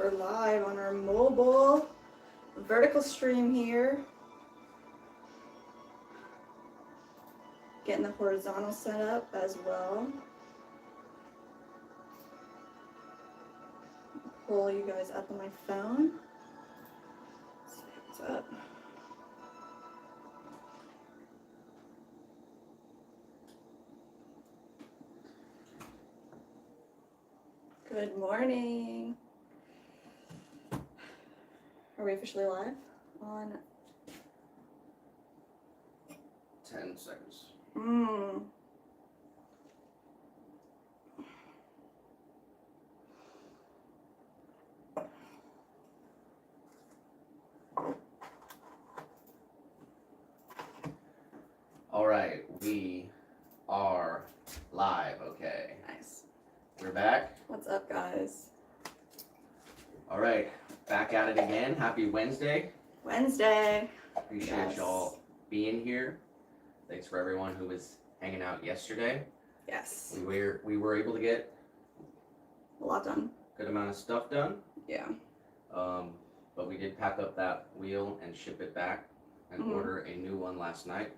We're live on our mobile vertical stream here. Getting the horizontal set up as well. Pull you guys up on my phone. Let's see what's up. Good morning. Are we officially live on 10 seconds. All right, we are live. Okay. Nice. We're back. What's up, guys? All right, back at it again. Happy Wednesday. Wednesday. Appreciate Yes. y'all being here. Thanks for everyone who was hanging out yesterday. Yes. We were able to get A lot done. a good amount of stuff done. Yeah. But we did pack up that wheel and ship it back and Mhm. order a new one last night.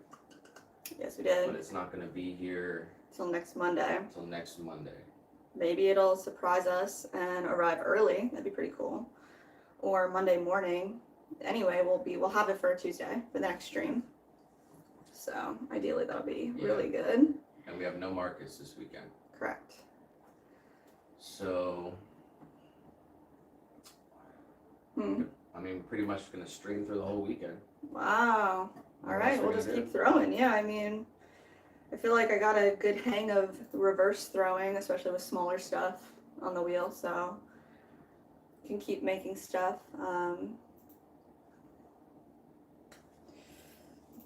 Yes, we But did. it's not going to be here Till next Monday. until next Monday. Maybe it'll surprise us and arrive early. That'd be pretty cool. Or Monday morning. Anyway, we'll have it for a Tuesday for the next stream. So ideally that'll be really good. And we have no Marcus this weekend. Correct. So, I mean, pretty much going to stream through the whole weekend. Wow. All What right, else we'll we just gonna keep throwing. Yeah, I mean, I feel like I got a good hang of reverse throwing, especially with smaller stuff on the wheel. So can keep making stuff. I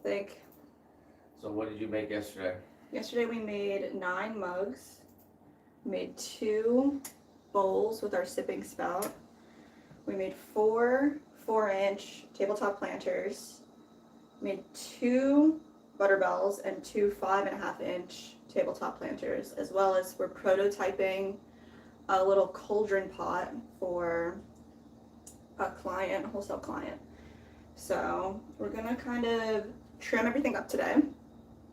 think So what did you make yesterday? yesterday we made 9 mugs, made 2 bowls with our sipping spout. We made 4 4-inch tabletop planters, made 2 butterbells and 2 5.5-inch tabletop planters, as well as we're prototyping a little cauldron pot for a client, a wholesale client. So we're gonna kind of trim everything up today.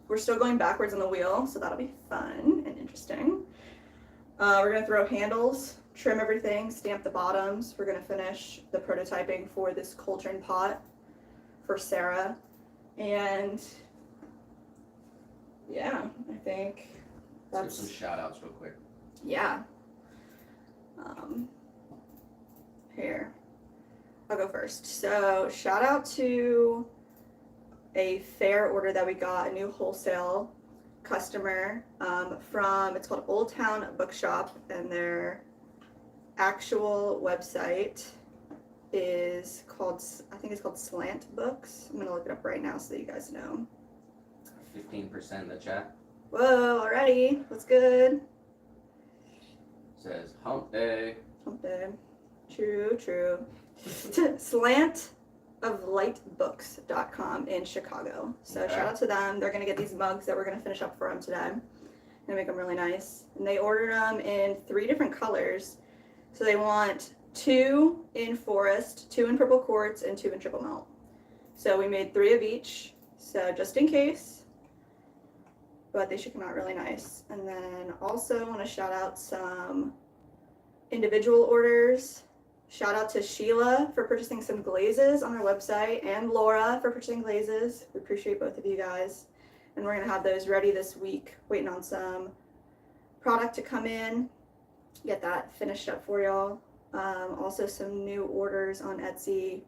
We're still going backwards on the wheel, so that'll be fun and interesting. We're gonna throw handles, trim everything, stamp the bottoms. We're gonna finish the prototyping for this cauldron pot for Sarah. And yeah, I think Let's give that's, some shout outs real quick. yeah. Here, I'll go first. So shout out to a fair order that we got, a new wholesale customer from, it's called Old Town Bookshop, and their actual website is called, I think it's called Slant Books. I'm gonna look it up right now so that you guys know. 15% in the chat Whoa, already, what's good? says hump day. Hump day. True. slantoflightbooks.com in Chicago. So Okay. shout out to them. They're gonna get these mugs that we're gonna finish up for them today. Gonna make them really nice. And they ordered them in 3 different colors. So they want 2 in forest, 2 in purple quartz, and 2 in triple melt. So we made 3 of each. So just in case. But they should come out really nice. And then also want to shout out some individual orders. Shout out to Sheila for purchasing some glazes on our website, and Laura for purchasing glazes. We appreciate both of you guys. And we're gonna have those ready this week, waiting on some product to come in, get that finished up for y'all. Also some new orders on Etsy.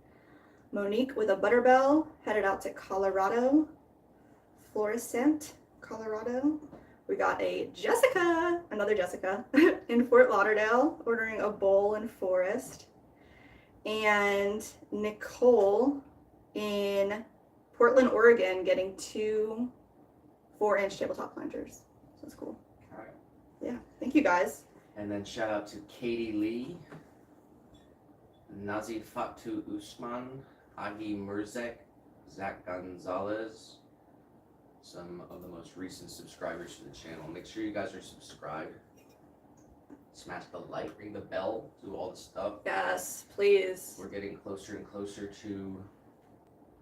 Monique with a butterbell headed out to Colorado, Florissant, Colorado. We got a Jessica, another Jessica, in Fort Lauderdale, ordering a bowl in forest. And Nicole in Portland, Oregon, getting 2 4-inch tabletop planters. So that's cool. All right. Yeah, thank you guys. And then shout out to Katie Lee, Nazid Fatu Usman, Agi Murzek, Zach Gonzalez, some of the most recent subscribers to the channel. Make sure you guys are subscribed smash the light, ring the bell, do all the stuff. Yes, please. We're getting closer and closer to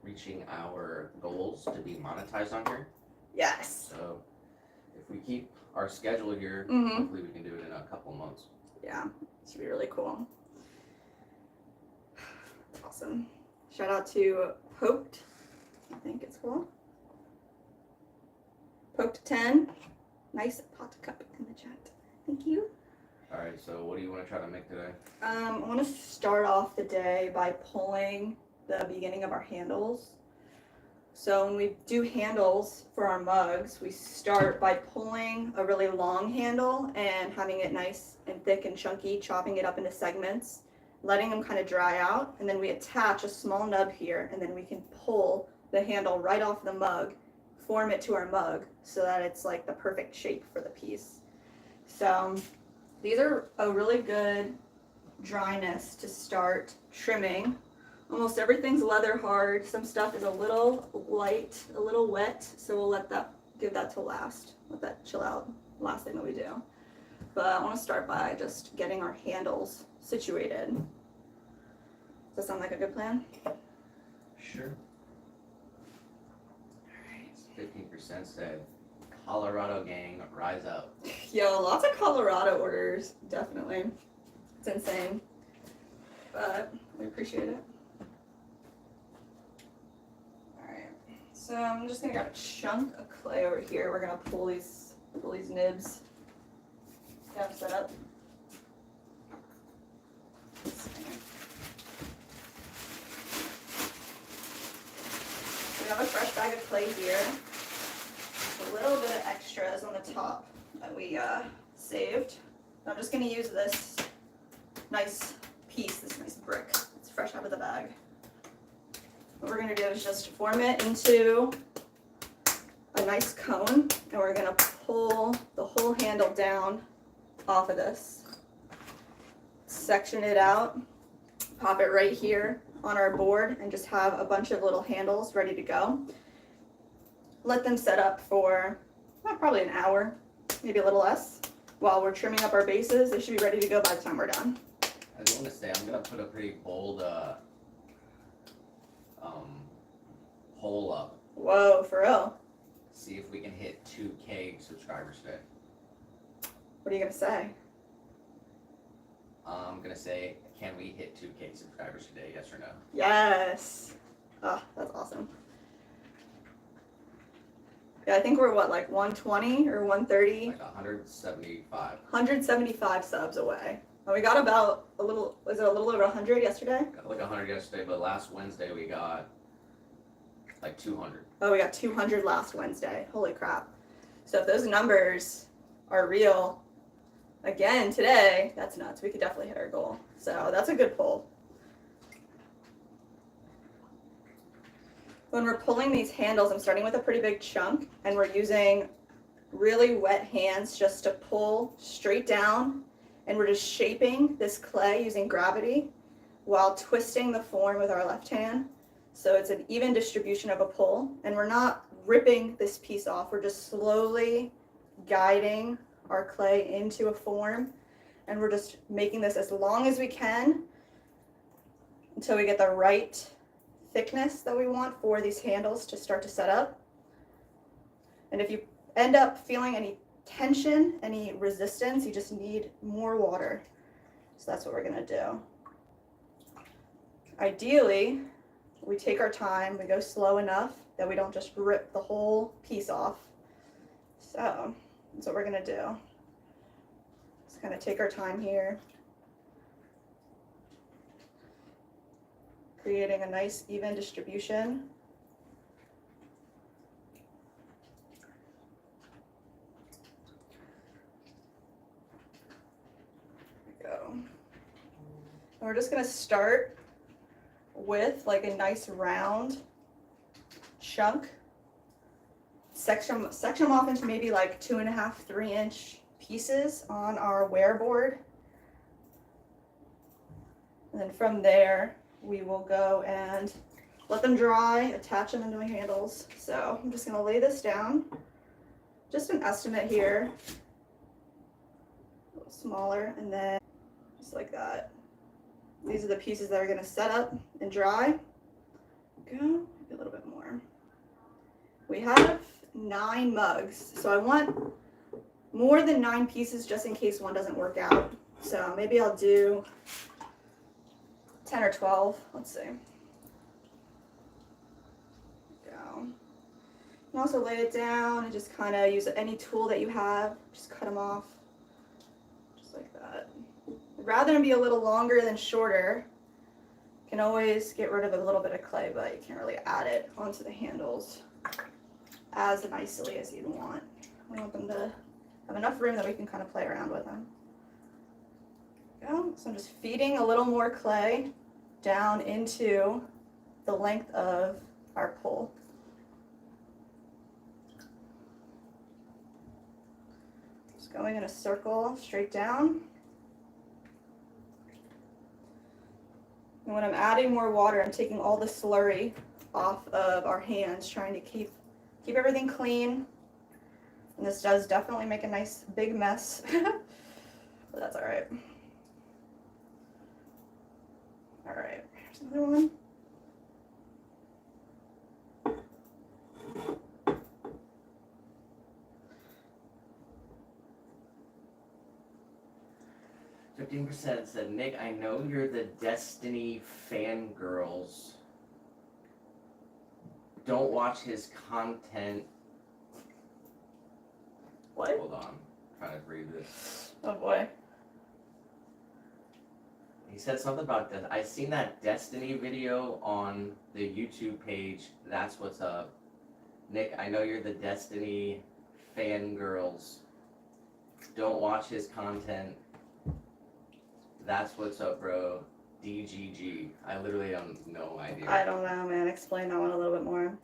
reaching our goals to be monetized on here. Yes. So if we keep our schedule here, Mhm. hopefully we can do it in a couple of months. Yeah, it should be really cool. Awesome. Shout out to Poked, I think it's cool. Poked 10. Nice pot cup in the chat. Thank you. All right, so what do you want to try to make today? I want to start off the day by pulling the beginning of our handles. So when we do handles for our mugs, we start by pulling a really long handle and having it nice and thick and chunky, chopping it up into segments, letting them kind of dry out, and then we attach a small nub here, and then we can pull the handle right off the mug, form it to our mug so that it's like the perfect shape for the piece. So these are a really good dryness to start trimming. Almost everything's leather hard. Some stuff is a little light, a little wet, so we'll give that to last. Let that chill out, last thing that we do. But I want to start by just getting our handles situated. Does that sound like a good plan? Sure. 15% said, Colorado gang, rise up. Yo, lots of Colorado orders, definitely. It's insane, but we appreciate it. Alright, so I'm just gonna grab a chunk of clay over here. We're gonna pull these nibs. Get them set up. We have a fresh bag of clay here. A little bit of extras on the top that we saved. I'm just gonna use this nice piece, this nice brick. It's fresh out of the bag. What we're gonna do is just form it into a nice cone, and we're gonna pull the whole handle down off of this. Section it out, pop it right here on our board, and just have a bunch of little handles ready to go. Let them set up for probably an hour, maybe a little less. While we're trimming up our bases, they should be ready to go by the time we're done. I just want to say, I'm going to put a pretty bold poll up. Whoa, for real? See if we can hit 2K subscribers today. What are you gonna say? I'm going to say, can we hit 2K subscribers today, yes or no? Yes. Oh, that's awesome. Yeah, I think we're what, like 120 or 130? Like 175. 175 subs away. And we got about was it a little over 100 yesterday? Got like 100 yesterday, but last Wednesday we got like 200. Oh, we got 200 last Wednesday. Holy crap. So if those numbers are real again today, that's nuts. We could definitely hit our goal. So that's a good pull. When we're pulling these handles, I'm starting with a pretty big chunk, and we're using really wet hands just to pull straight down, and we're just shaping this clay using gravity while twisting the form with our left hand. So it's an even distribution of a pull, and we're not ripping this piece off. We're just slowly guiding our clay into a form, and we're just making this as long as we can until we get the right thickness that we want for these handles to start to set up. And if you end up feeling any tension, any resistance, you just need more water. So that's what we're gonna do. Ideally, we take our time, we go slow enough that we don't just rip the whole piece off. So that's what we're gonna do. Just kind of take our time here, creating a nice even distribution. There we go. And we're just gonna start with like a nice round chunk. Section them off into maybe like 2.5, 3-inch pieces on our wear board. And then from there, we will go and let them dry, attach them into my handles. So I'm just gonna lay this down. Just an estimate here. little smaller, and then just like that. These are the pieces that are gonna set up and dry. Go, maybe a little bit more. We have 9 mugs, so I want more than 9 pieces just in case one doesn't work out. So maybe I'll do 10 or 12. Let's see. Go. And also lay it down and just kind of use any tool that you have. Just cut them off, just like that. I'd rather them be a little longer than shorter. You can always get rid of a little bit of clay, but you can't really add it onto the handles as nicely as you'd want. We want them to have enough room that we can kind of play around with them. Go. So I'm just feeding a little more clay down into the length of our pole. Just going in a circle straight down. And when I'm adding more water, I'm taking all the slurry off of our hands, trying to keep everything clean. And this does definitely make a nice big mess, but that's all right. All right, here's another one. %, said, Nick, I know you're the Destiny fangirls. Don't watch his content. What? Hold on. I'm trying to read this. Oh boy. He said something about that. I seen that Destiny video on the YouTube page. That's what's up. Nick, I know you're the Destiny fangirls. Don't watch his content. That's what's up, bro. DGG. I literally have no idea. I don't know, man. Explain that one a little bit more.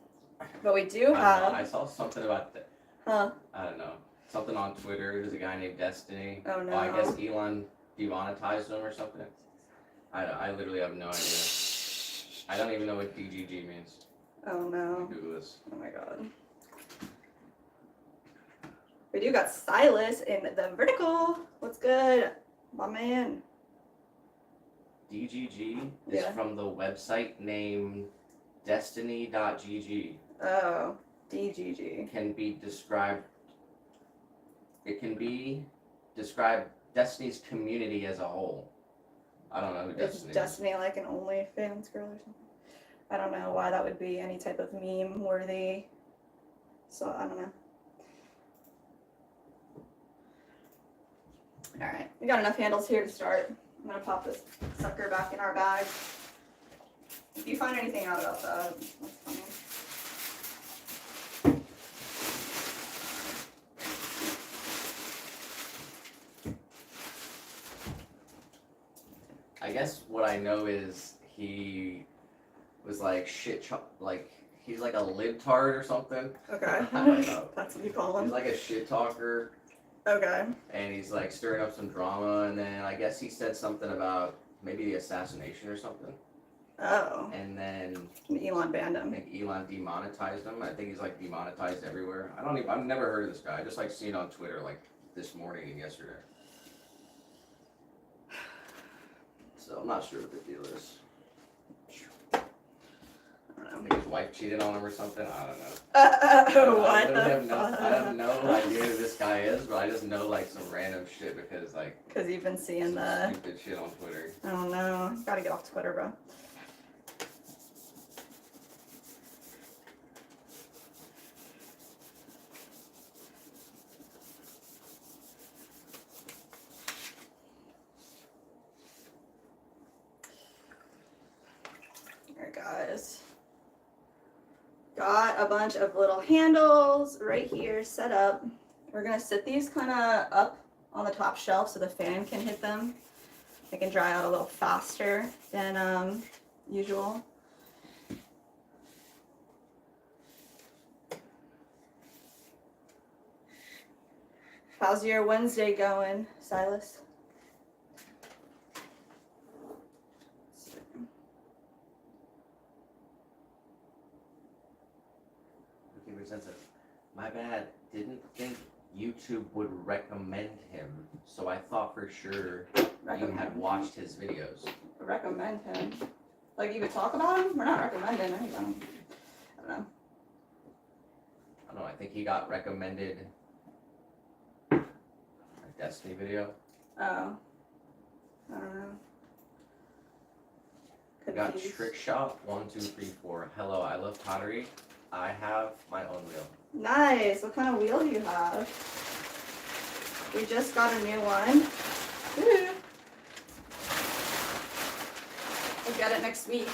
But we do I don't know. have. I saw something about that. Huh? I don't know. Something on Twitter. There's a guy named Destiny. Oh no. I guess Elon demonetized him or something. I literally have no idea. I don't even know what DGG means. Oh Let no. me Google this. Oh my god. We do got Silas in the vertical. What's good, my man? DGG is Yeah. from the website named Destiny.gg. Oh, DGG. Can be described. It can be described Destiny's community as a whole. I don't know who Is Destiny is. Destiny like an OnlyFans girl or something? I don't know why that would be any type of meme worthy. So I don't know. All right, we got enough handles here to start. I'm gonna pop this sucker back in our bag. If you find anything out about that, that's funny. I guess what I know is he was like like he's like a libtard or something. Okay. I don't know. That's what you call He's him. like a shit talker, Okay. and he's like stirring up some drama, and then I guess he said something about maybe the assassination or something, Oh. and then Elon banned I him. think Elon demonetized him. I think he's like demonetized everywhere. I've never heard of this guy. I just like seen it on Twitter like this morning and yesterday. So I'm not sure what the deal is. I I don't know. think his wife cheated on him or something. I don't know. What I the literally have no, fuck? I have no idea who this guy is, but I just know like some random shit because like Because you've been seeing some the. stupid shit on Twitter. I don't know. Gotta get off Twitter, bro. Alright, guys. Got a bunch of little handles right here set up. We're gonna sit these kind of up on the top shelf so the fan can hit them. They can dry out a little faster than usual. How's your Wednesday going, Silas? 50% says, my bad. Didn't think YouTube would recommend him. So I thought for sure you had watched his videos. Recommend him. Like you could talk about him? We're not recommending anything. I don't know. I don't know, I think he got recommended a Destiny video. Oh. I don't know. We got Confused. Trick Shot 1234. Hello, I love pottery. I have my own wheel. Nice. What kind of wheel do you have? We just got a new one. Woo. We'll get it next week.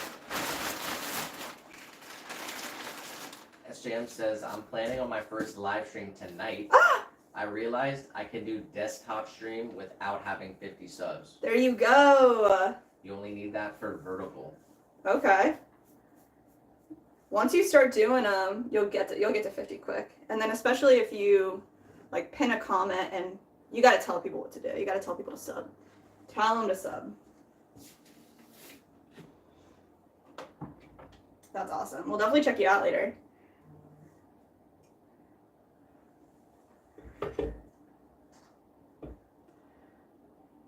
SJM says, I'm planning on my first live stream tonight. Ah! I realized I can do desktop stream without having 50 subs. There you go. You only need that for vertical. Okay. Once you start doing them, you'll get to 50 quick. And then especially if you like pin a comment and you got to tell people what to do. You got to tell people to sub. Tell them to sub. That's awesome. We'll definitely check you out later.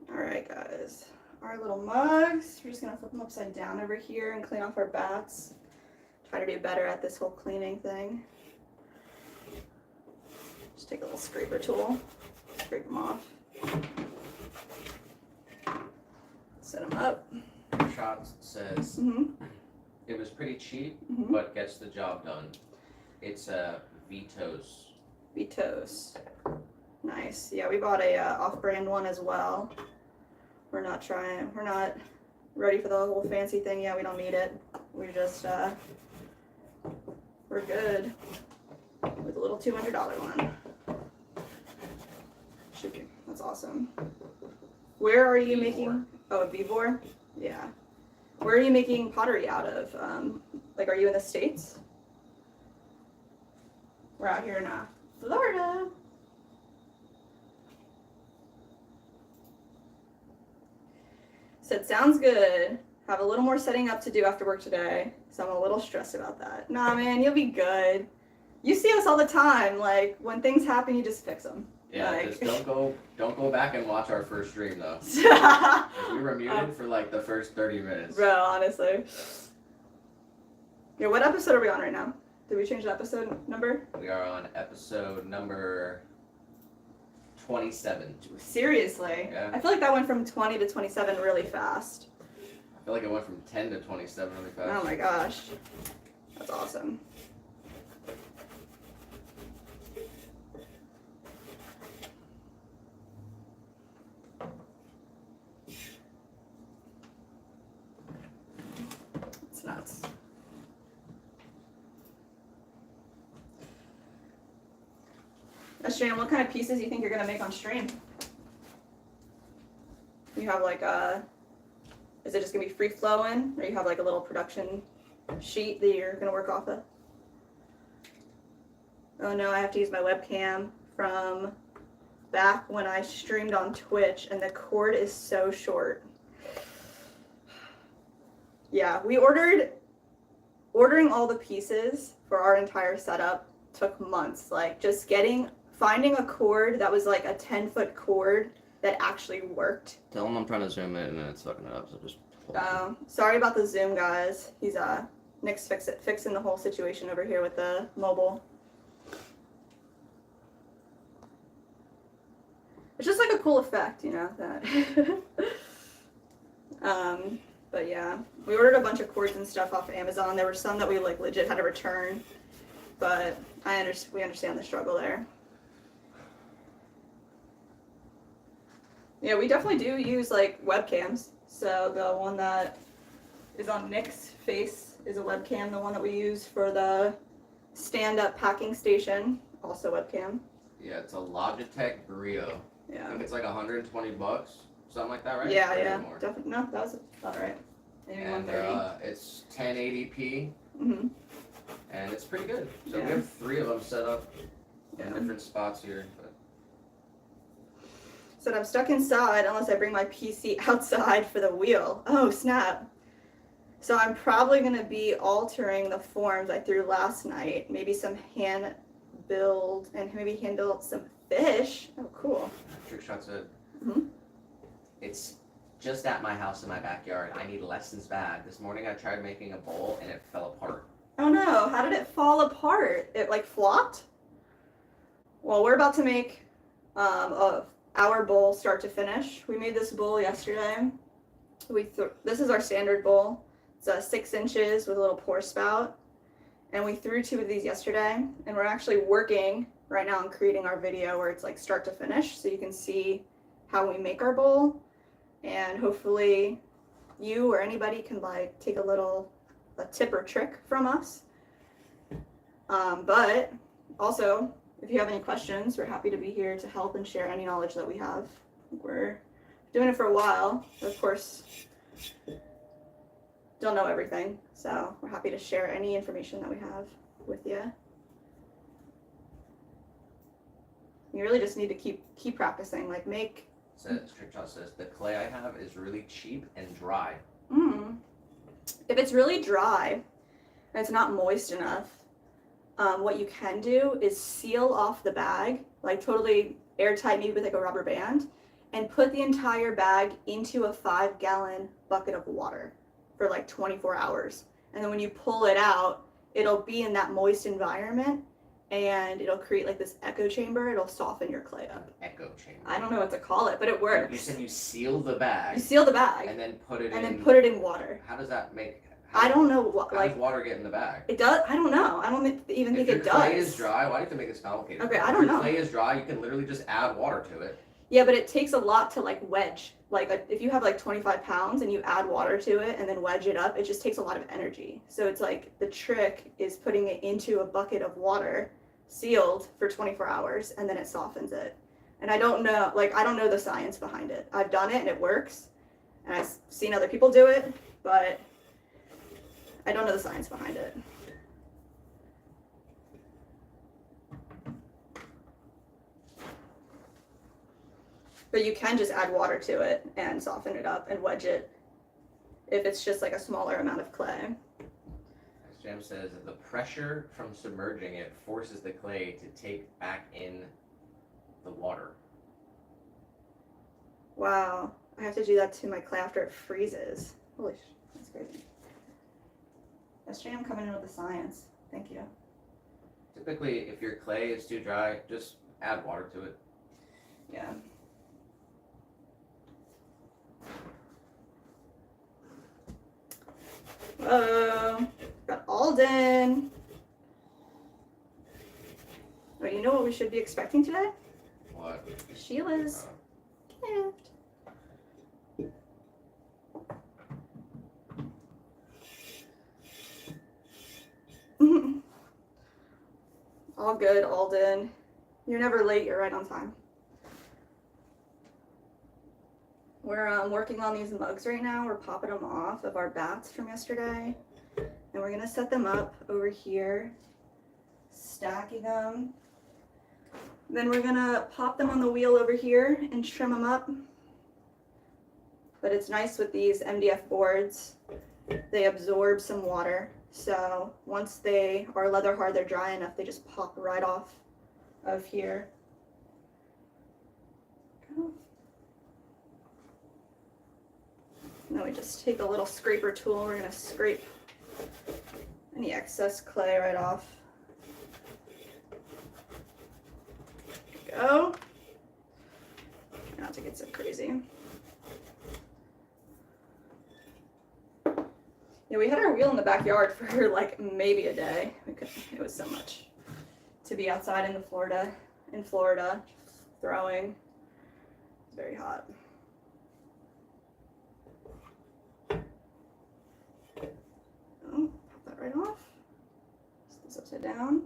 All right, guys. Our little mugs. We're just gonna flip them upside down over here and clean off our bats. Try to do better at this whole cleaning thing. Just take a little scraper tool, scrape them off. Set them up. Shot says, it was pretty cheap, but gets the job done. It's a Vitos. Vitos. Nice. Yeah, we bought a off-brand one as well. We're not ready for the whole fancy thing yet. We don't need it. We're just, we're good with a little $200 one. Should be. That's awesome. Where are you making, oh, a Vivor? Yeah. Where are you making pottery out of? Like, are you in the States? We're out here in Florida. Said, sounds good. Have a little more setting up to do after work today, so I'm a little stressed about that. Nah, man, you'll be good. You see us all the time. Like, when things happen, you just fix them. Yeah, like... just don't go back and watch our first stream though. We were muted for like the first 30 minutes. Bro, honestly. Yeah, what episode are we on right now? Did we change the episode number? We are on episode number 27. Seriously? Yeah. I feel like that went from 20 to 27 really fast. I feel like it went from 10 to 27 really fast. Oh my gosh. That's awesome. It's nuts. Stream, what kind of pieces do you think you're gonna make on stream? You have like is it just gonna be free flowing, or you have like a little production sheet that you're gonna work off of? Oh no, I have to use my webcam from back when I streamed on Twitch, and the cord is so short. Yeah, we ordering all the pieces for our entire setup took months. Like just finding a cord that was like a 10-foot cord that actually worked. Tell him I'm trying to zoom in and it's fucking it up, so just Sorry about the zoom, guys. He's Nick's fixing the whole situation over here with the mobile. It's just like a cool effect, you know, that but yeah, we ordered a bunch of cords and stuff off of Amazon. There were some that we like legit had to return, but we understand the struggle there. Yeah, we definitely do use like webcams. So the one that is on Nick's face is a webcam. The one that we use for the stand-up packing station, also webcam. Yeah, it's a Logitech Brio. I Yeah. think it's like $120, something like that, right? Yeah, Or yeah. more. Definitely. No, that was about right. Maybe And 130. it's 1080p, Mm-hmm. and it's pretty good. So Yeah. we have 3 of them set up in Yeah. different spots here. But Said I'm stuck inside unless I bring my PC outside for the wheel. Oh, snap. So I'm probably going to be altering the forms I threw last night. Maybe some hand build and maybe handle some fish. Oh, cool. Trick shot said, Mhm. it's just at my house in my backyard. I need lessons bad. This morning I tried making a bowl and it fell apart. Oh no, how did it fall apart? It like flopped? Well, we're about to make our bowl start to finish. We made this bowl yesterday. This is our standard bowl. It's 6 inches with a little pour spout. And we threw 2 of these yesterday. And we're actually working right now on creating our video where it's like start to finish. So you can see how we make our bowl. And hopefully you or anybody can like take a tip or trick from us. But also, if you have any questions, we're happy to be here to help and share any knowledge that we have. We're doing it for a while, but of course, don't know everything. So we're happy to share any information that we have with you. You really just need to keep practicing. Like make. Trick shot says, the clay I have is really cheap and dry. If it's really dry and it's not moist enough, what you can do is seal off the bag, like totally airtight, maybe with like a rubber band, and put the entire bag into a 5-gallon bucket of water for like 24 hours. And then when you pull it out, it'll be in that moist environment and it'll create like this echo chamber. It'll soften your clay up. Echo chamber. I don't know what to call it, but it works. You said you seal the bag. You seal the bag And then put it in. and then put it in water. How does that make? I don't know what, How like, does water get in the bag? it does. I don't know. I don't even think it does. If your clay is dry, why do you have to make it complicated? Okay, I don't know. If your clay is dry, you can literally just add water to it. Yeah, but it takes a lot to like wedge. Like if you have like 25 pounds and you add water to it and then wedge it up, it just takes a lot of energy. So it's like the trick is putting it into a bucket of water, sealed for 24 hours, and then it softens it. And I don't know the science behind it. I've done it and it works, and I've seen other people do it, but I don't know the science behind it. But you can just add water to it and soften it up and wedge it if it's just like a smaller amount of clay. As Jam says, the pressure from submerging it forces the clay to take back in the water. Wow, I have to do that to my clay after it freezes. Holy sh, that's crazy. SJM coming in with the science. Thank you. Typically, if your clay is too dry, just add water to it. Yeah. Whoa, got Alden. Oh, you know what we should be expecting today? What? Sheila's gift. All good, Alden. You're never late, you're right on time. We're working on these mugs right now. We're popping them off of our bats from yesterday. And we're gonna set them up over here, stacking them. Then we're gonna pop them on the wheel over here and trim them up. But it's nice with these MDF boards. They absorb some water. So once they are leather hard, they're dry enough, they just pop right off of here. Now we just take a little scraper tool. We're gonna scrape any excess clay right off. There we go. Not to get so crazy. Yeah, we had our wheel in the backyard for like maybe a day. It was so much to be outside in Florida, throwing. It's very hot. Oh, pop that right off. Set this upside down.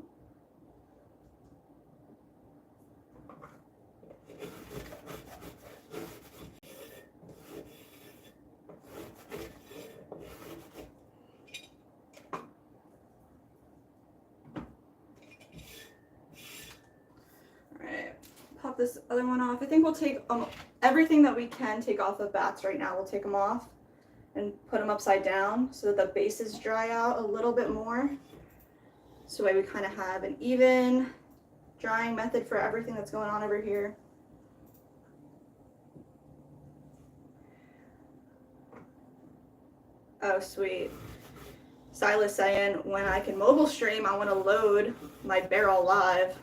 Pop this other one off. I think we'll take everything that we can take off of bats right now. We'll take them off and put them upside down so that the bases dry out a little bit more. So that way we kind of have an even drying method for everything that's going on over here. Oh, sweet. Silas saying, when I can mobile stream, I want to load my barrel live.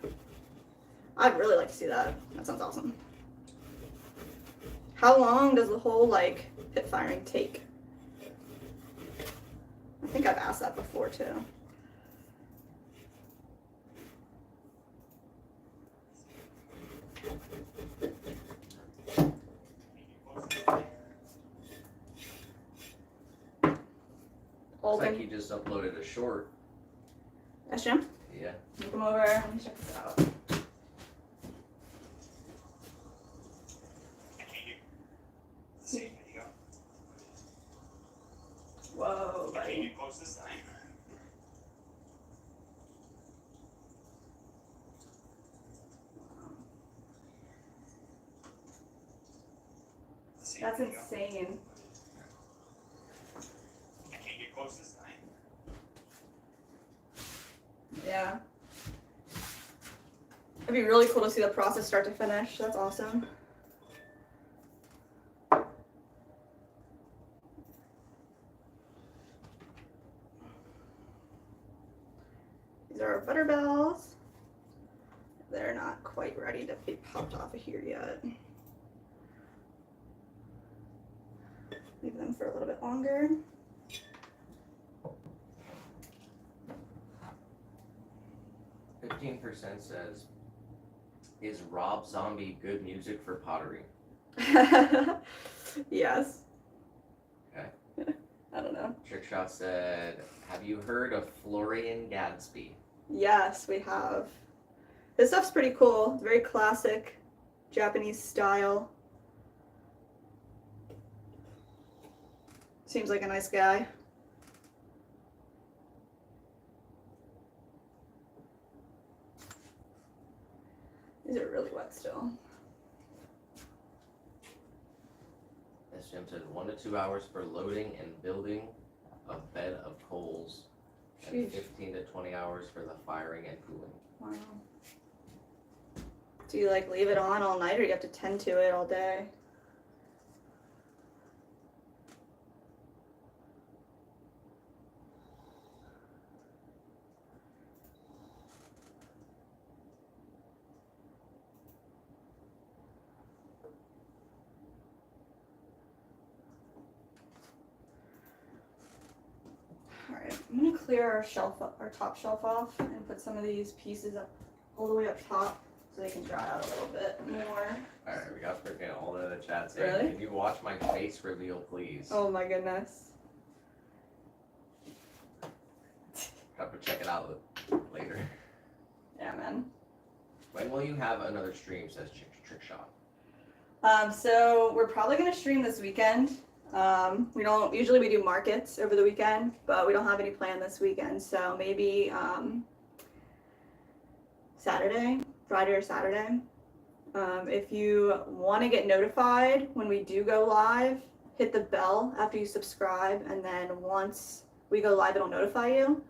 I'd really like to see that. That sounds awesome. How long does the whole, like, pit firing take? I think I've asked that before, too. Looks like he just uploaded a short. Yes, Jim? Yeah. Come over. Let me check this out. Whoa, buddy. That's insane. I can't get close this time. Yeah. It'd be really cool to see the process start to finish. That's awesome. These are our butter bells. They're not quite ready to be popped off of here yet. Leave them for a little bit longer. %, says, is Rob Zombie good music for pottery? Yes. Okay. I don't know. Trickshot said, have you heard of Florian Gadsby? Yes, we have. This stuff's pretty cool. Very classic Japanese style. Seems like a nice guy. These are really wet still. As Jim said, 1 to 2 hours for loading and building a bed of coals, and Sheesh. 15 to 20 hours for the firing and cooling. Wow. Do you like leave it on all night or do you have to tend to it all day? Alright, I'm gonna clear our top shelf off and put some of these pieces up all the way up top so they can dry out a little bit more. Alright, we got freaking all the chat saying, Really? can you watch my face reveal, please? Oh my goodness. Have to check it out later. Yeah, man. When will you have another stream, says Trickshot. So we're probably gonna stream this weekend. We don't usually we do markets over the weekend, but we don't have any plan this weekend. So maybe Saturday, Friday or Saturday. If you want to get notified when we do go live, hit the bell after you subscribe, and then once we go live, it'll notify you.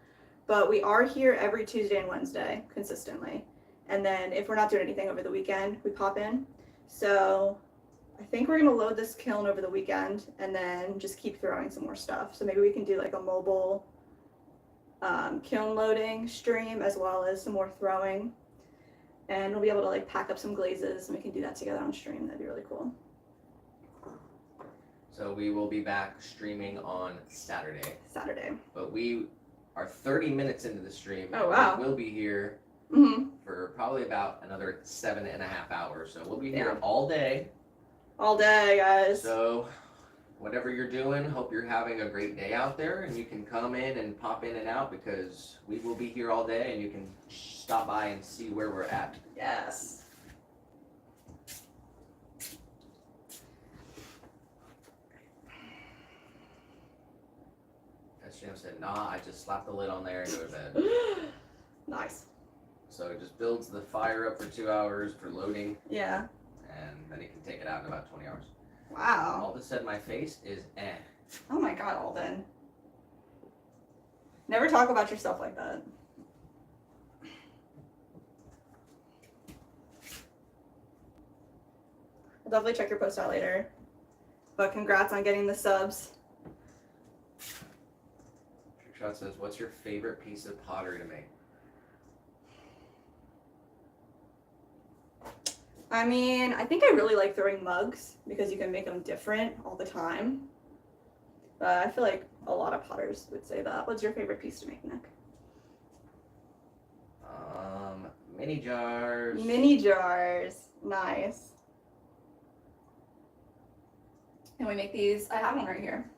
But we are here every Tuesday and Wednesday consistently. And then if we're not doing anything over the weekend, we pop in. So I think we're gonna load this kiln over the weekend and then just keep throwing some more stuff. So maybe we can do like a mobile kiln loading stream as well as some more throwing. And we'll be able to like pack up some glazes and we can do that together on stream. That'd be really cool. So we will be back streaming on Saturday. Saturday. But we are 30 minutes into the stream. Oh, wow. We'll be here Mm-hmm. for probably about another 7.5 hours. So we'll be here Yeah. all day. All day, guys. So whatever you're doing, hope you're having a great day out there, and you can come in and pop in and out because we will be here all day, and you can stop by and see where we're at. Yes. As Jim said, nah, I just slap the lid on there and go to bed. Nice. So it just builds the fire up for 2 hours for loading, Yeah. and then you can take it out in about 20 hours. Wow. All that said, my face is eh. Oh my God, Alden. Never talk about yourself like that. definitely check your post out later. But congrats on getting the subs. Trickshot says, what's your favorite piece of pottery to make? I mean, I think I really like throwing mugs because you can make them different all the time. But I feel like a lot of potters would say that. What's your favorite piece to make, Nick? Mini jars. Mini jars. Nice. And we make these, I have one right here.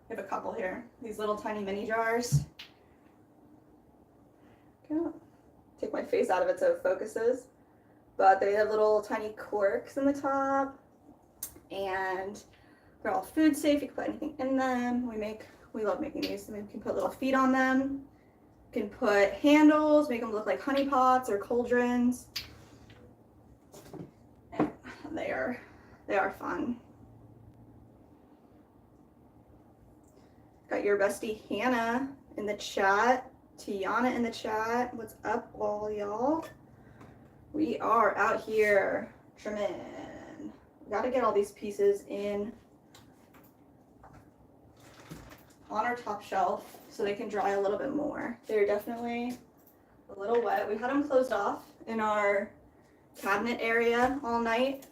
We have a couple here. These little tiny mini jars. Okay. Take my face out of it so it focuses. But they have little tiny corks in the top. And they're all food safe. You can put anything in them. We love making these. We can put little feet on them. You can put handles, make them look like honey pots or cauldrons. And they are fun. Got your bestie Hannah in the chat. Tiana in the chat. What's up, all y'all? We are out here trimming. We gotta get all these pieces in on our top shelf so they can dry a little bit more. They're definitely a little wet. We had them closed off in our cabinet area all night.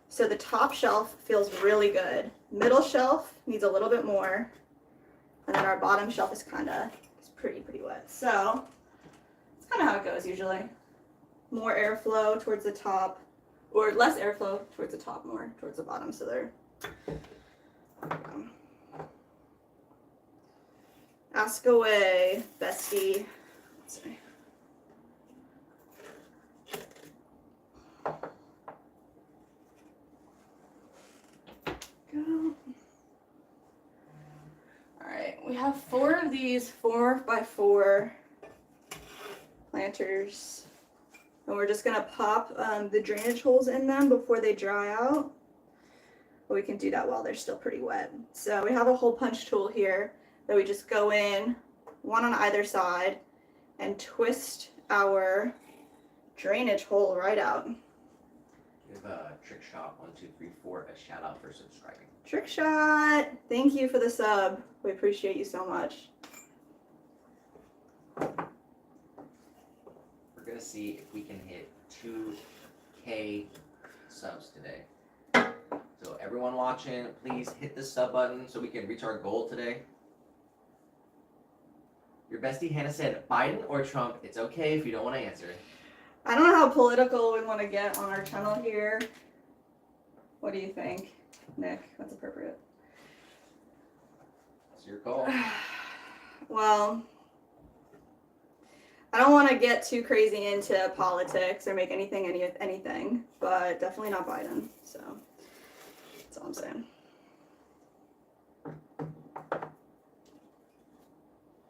So the top shelf feels really good. Middle shelf needs a little bit more. And then our bottom shelf is pretty wet. So it's kind of how it goes usually. More airflow towards the top, or less airflow towards the top, more towards the bottom. So they're ask away, bestie. Let's see. Go. All right, we have 4 of these 4x4 planters. And we're just gonna pop the drainage holes in them before they dry out. But we can do that while they're still pretty wet. So we have a hole punch tool here that we just go in, one on either side, and twist our drainage hole right out. Give Trickshot1234 a shout out for subscribing. Trickshot, thank you for the sub. We appreciate you so much. We're gonna see if we can hit 2K subs today. So everyone watching, please hit the sub button so we can reach our goal today. Your bestie Hannah said, Biden or Trump? It's okay if you don't want to answer. I don't know how political we want to get on our channel here. What do you think, Nick? What's appropriate? It's your call. Well, I don't want to get too crazy into politics or make anything, but definitely not Biden. So that's all I'm saying.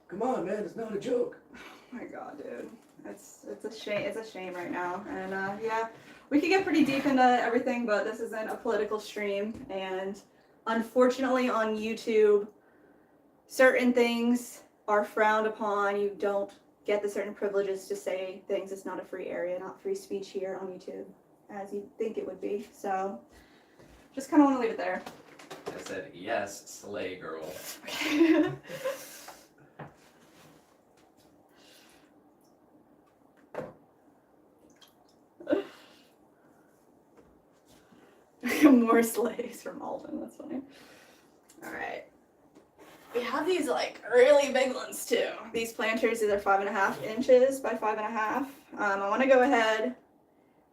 Come on, man, it's not a joke. Oh my god, dude. It's a shame. It's a shame right now. And yeah, we could get pretty deep into everything, but this isn't a political stream. And unfortunately, on YouTube, certain things are frowned upon. You don't get the certain privileges to say things. It's not a free area, not free speech here on YouTube, as you think it would be. So, just kind of want to leave it there. I said, yes, slay girl. Okay. More slays from Alden. That's funny. All right. We have these like really big ones too. These planters, these are 5.5 inches by 5.5. I want to go ahead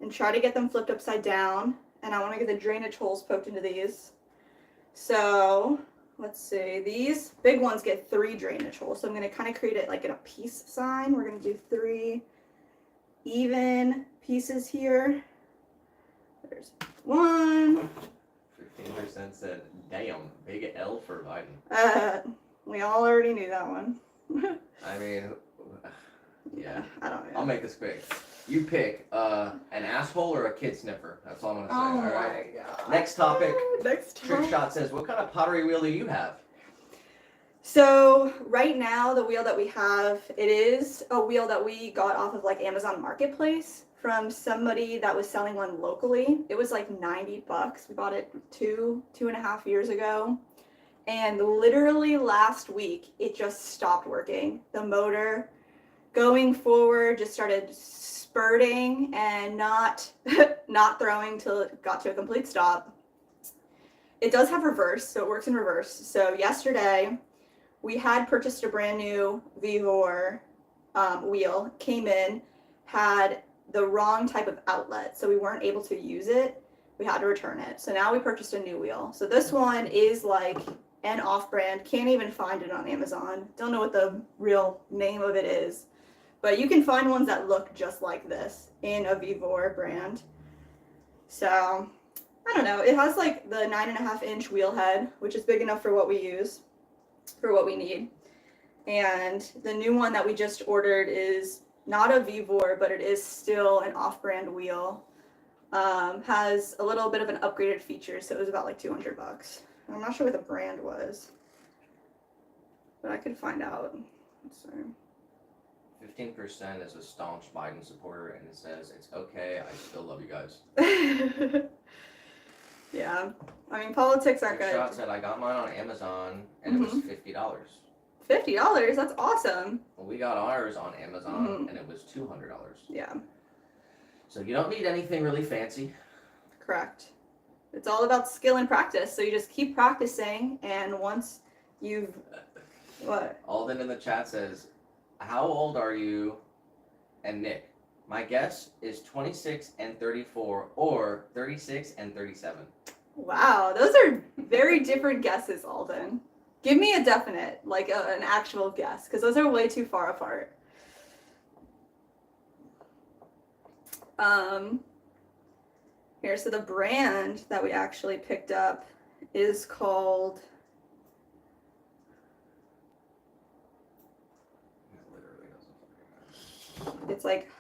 and try to get them flipped upside down, and I want to get the drainage holes poked into these. So let's see. These big ones get 3 drainage holes. So I'm going to kind of create it like in a peace sign. We're going to do 3 even pieces here. There's 1. 15% said, damn, big L for Biden. We all already knew that one. I mean, yeah. I don't know. I'll make this quick. You pick an asshole or a kid sniffer. That's all I'm gonna say. Oh all right. my god. Next topic. Next topic. Trickshot says, what kind of pottery wheel do you have? So right now, the wheel that we have, it is a wheel that we got off of like Amazon Marketplace from somebody that was selling one locally. It was like $90. We bought it 2.5 years ago. And literally last week, it just stopped working. The motor going forward just started spurting and not throwing till it got to a complete stop. It does have reverse, so it works in reverse. So yesterday, we had purchased a brand new Vevor wheel, came in, had the wrong type of outlet, so we weren't able to use it. We had to return it. So now we purchased a new wheel. So this one is like an off-brand, can't even find it on Amazon. Don't know what the real name of it is, but you can find ones that look just like this in a Vevor brand. So I don't know, it has like the 9.5-inch wheel head, which is big enough for what we use, for what we need. And the new one that we just ordered is not a Vevor, but it is still an off-brand wheel. Has a little bit of an upgraded feature, so it was about like $200. I'm not sure what the brand was, but I could find out. Let's see. 15% is a staunch Biden supporter, and it says, it's okay, I still love you guys. Yeah, I mean, politics aren't good. Shot said, I got mine on Amazon, and it was $50. $50, that's awesome. Well, we got ours on Amazon, and it was $200. Yeah, So you don't need anything really fancy. correct. It's all about skill and practice, so you just keep practicing, and once you've, what? Alden in the chat says, how old are you and Nick? My guess is 26 and 34 or 36 and 37. Wow, those are very different guesses, Alden. Give me a definite, like an actual guess, because those are way too far apart. Here, so the brand that we actually picked up is called, It literally doesn't fucking matter. it's like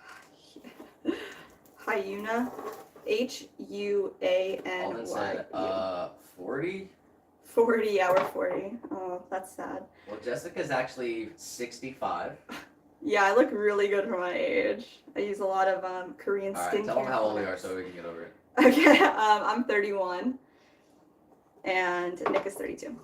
Hyuna, H-U-A-N-Y. Alden said, 40? 40, yeah, we're 40. Oh, that's sad. Well, Jessica's actually 65. Yeah, I look really good for my age. I use a lot of Korean Alright, skincare. tell them how old we are products. so we can get over it. Okay, I'm 31, and Nick is 32.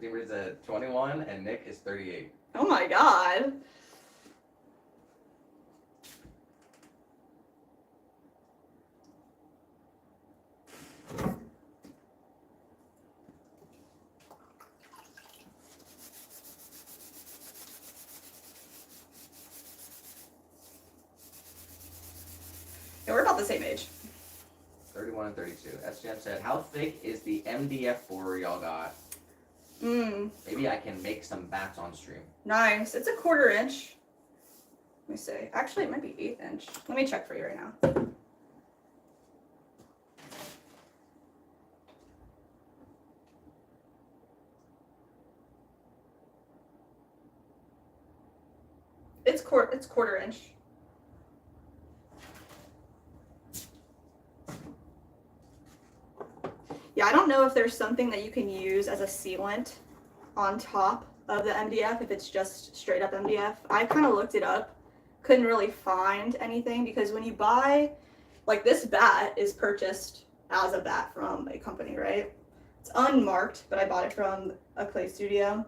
Is at 21 and Nick is 38. Oh my god. Yeah, we're about the same age. 31 and 32. SGM said, how thick is the MDF board y'all got? Maybe I can make some bats on stream. Nice. It's a 1/4 inch. Let me see. Actually, it might be 1/8 inch. Let me check for you right now. It's 1/4 inch. Yeah, I don't know if there's something that you can use as a sealant on top of the MDF if it's just straight up MDF. I kind of looked it up, couldn't really find anything because when you buy, like this bat is purchased as a bat from a company, right? It's unmarked, but I bought it from a clay studio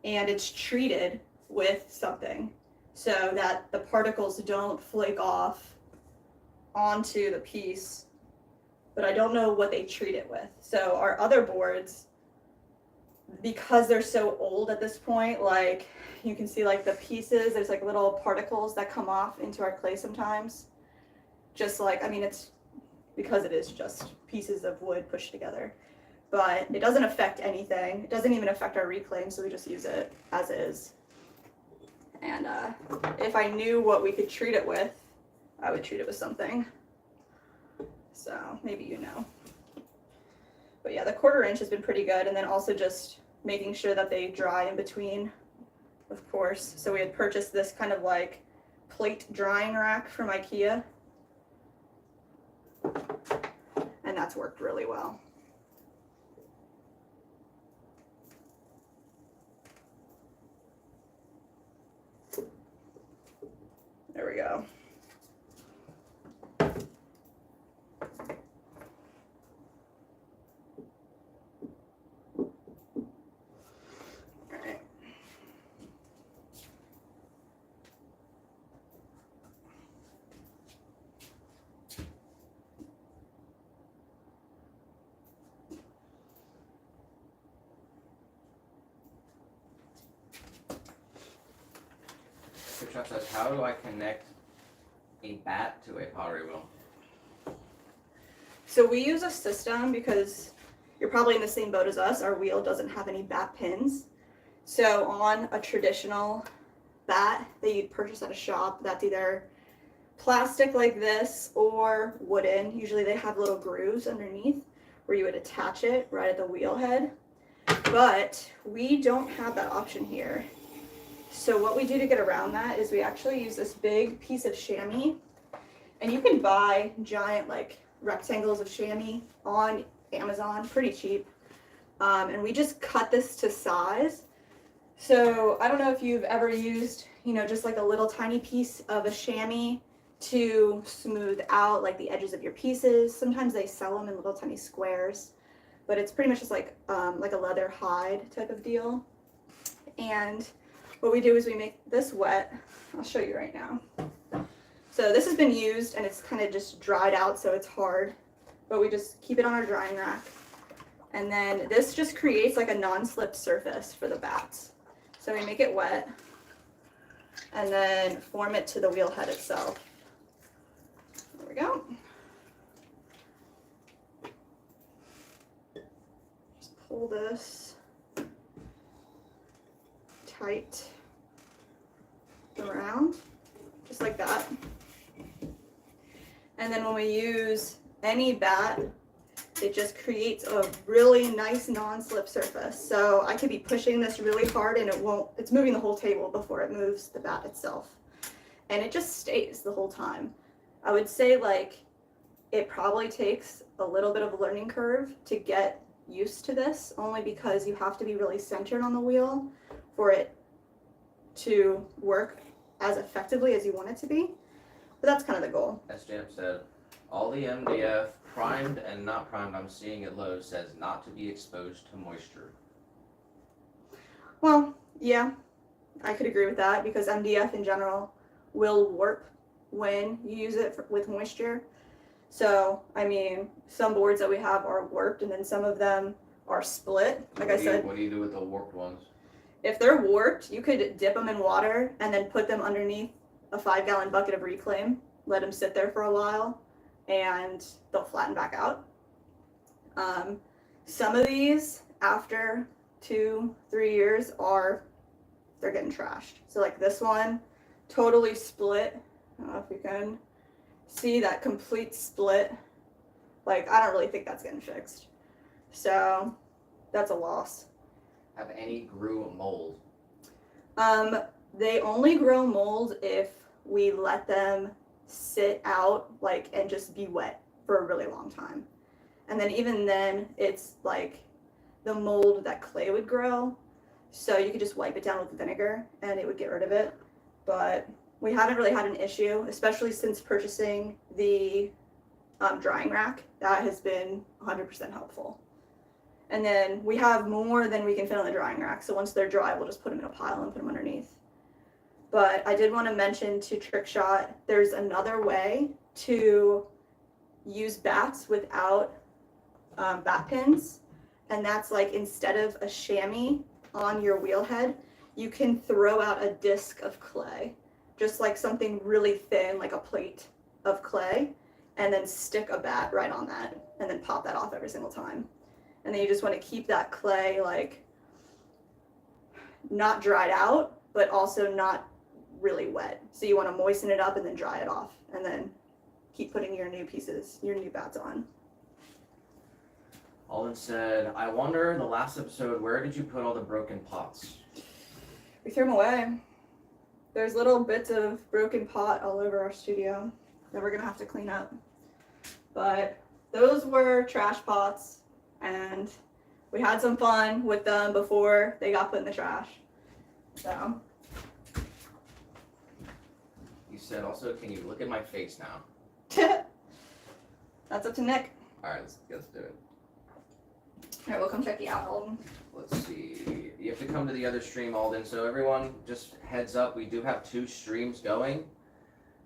and it's treated with something so that the particles don't flake off onto the piece, but I don't know what they treat it with. So our other boards, because they're so old at this point, like you can see like the pieces, there's like little particles that come off into our clay sometimes. Just like, I mean, it's because it is just pieces of wood pushed together, but it doesn't affect anything. It doesn't even affect our reclaim, so we just use it as is. And if I knew what we could treat it with, I would treat it with something. So maybe you know. But yeah, the 1/4 inch has been pretty good. And then also just making sure that they dry in between, of course. So we had purchased this kind of like plate drying rack from IKEA. And that's worked really well. go. Alright. Chuck says, how do I connect a bat to a pottery wheel? So we use a system because you're probably in the same boat as us. Our wheel doesn't have any bat pins. So on a traditional bat that you'd purchase at a shop, that's either plastic like this or wooden. Usually they have little grooves underneath where you would attach it right at the wheel head. But we don't have that option here. So what we do to get around that is we actually use this big piece of chamois, and you can buy giant like rectangles of chamois on Amazon, pretty cheap. And we just cut this to size. So I don't know if you've ever used, just like a little tiny piece of a chamois to smooth out like the edges of your pieces. Sometimes they sell them in little tiny squares, but it's pretty much just like a leather hide type of deal. And what we do is we make this wet. I'll show you right now. So this has been used and it's kind of just dried out, so it's hard, but we just keep it on our drying rack. And then this just creates like a non-slip surface for the bats. So we make it wet and then form it to the wheel head itself. There we go. Just pull this tight around, just like that. And then when we use any bat, it just creates a really nice non-slip surface. So I could be pushing this really hard and it's moving the whole table before it moves the bat itself. And it just stays the whole time. I would say like it probably takes a little bit of a learning curve to get used to this, only because you have to be really centered on the wheel for it to work as effectively as you want it to be. But that's kind of the goal. SJM said, all the MDF primed and not primed I'm seeing at Lowe's says not to be exposed to moisture. Well, yeah, I could agree with that because MDF in general will warp when you use it with moisture. So, I mean, some boards that we have are warped and then some of them are split. Like I said, What do you do with the warped ones? if they're warped, you could dip them in water and then put them underneath a 5-gallon bucket of reclaim, let them sit there for a while, and they'll flatten back out. Some of these, after 2-3 years, they're getting trashed. So like this one, totally split. I don't know if you can see that complete split. Like, I don't really think that's getting fixed. So that's a loss. Have any grew mold? They only grow mold if we let them sit out and just be wet for a really long time. And then even then, it's like the mold that clay would grow. So you could just wipe it down with vinegar and it would get rid of it. But we haven't really had an issue, especially since purchasing the drying rack. That has been 100% helpful. And then we have more than we can fit on the drying rack. So once they're dry, we'll just put them in a pile and put them underneath. But I did want to mention to Trickshot, there's another way to use bats without bat pins. And that's like, instead of a chamois on your wheel head, you can throw out a disc of clay, just like something really thin, like a plate of clay, and then stick a bat right on that and then pop that off every single time. And then you just want to keep that clay not dried out, but also not really wet. So you want to moisten it up and then dry it off and then keep putting your new bats on. Alden said, I wonder, the last episode, where did you put all the broken pots? We threw them away. There's little bits of broken pot all over our studio that we're going to have to clean up. But those were trash pots. And we had some fun with them before they got put in the trash. So. You said also, can you look at my face now? That's up to Nick. All right, let's do it. All right, we'll come check you out, Alden. Let's see. You have to come to the other stream, Alden. So everyone, just heads up, we do have 2 streams going.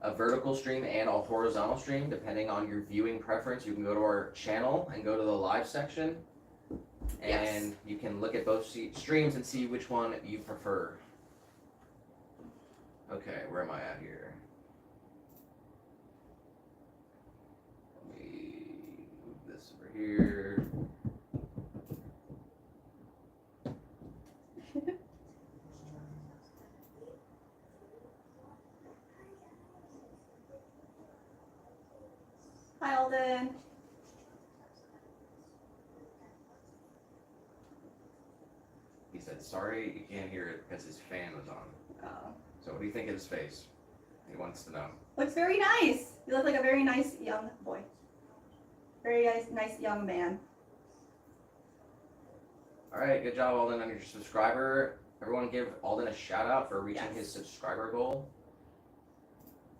A vertical stream and a horizontal stream, depending on your viewing preference. You can go to our channel and go to the live section. And Yes. you can look at both streams and see which one you prefer. Okay, where am I at here? Let me move this over here. Hi, Alden. He said, sorry, you can't hear it because his fan was on. Oh. So what do you think of his face? He wants to know. Looks very nice. You look like a very nice young boy. Very nice young man. Alright, good job, Alden, on your subscriber. Everyone give Alden a shout out for reaching Yes. his subscriber goal.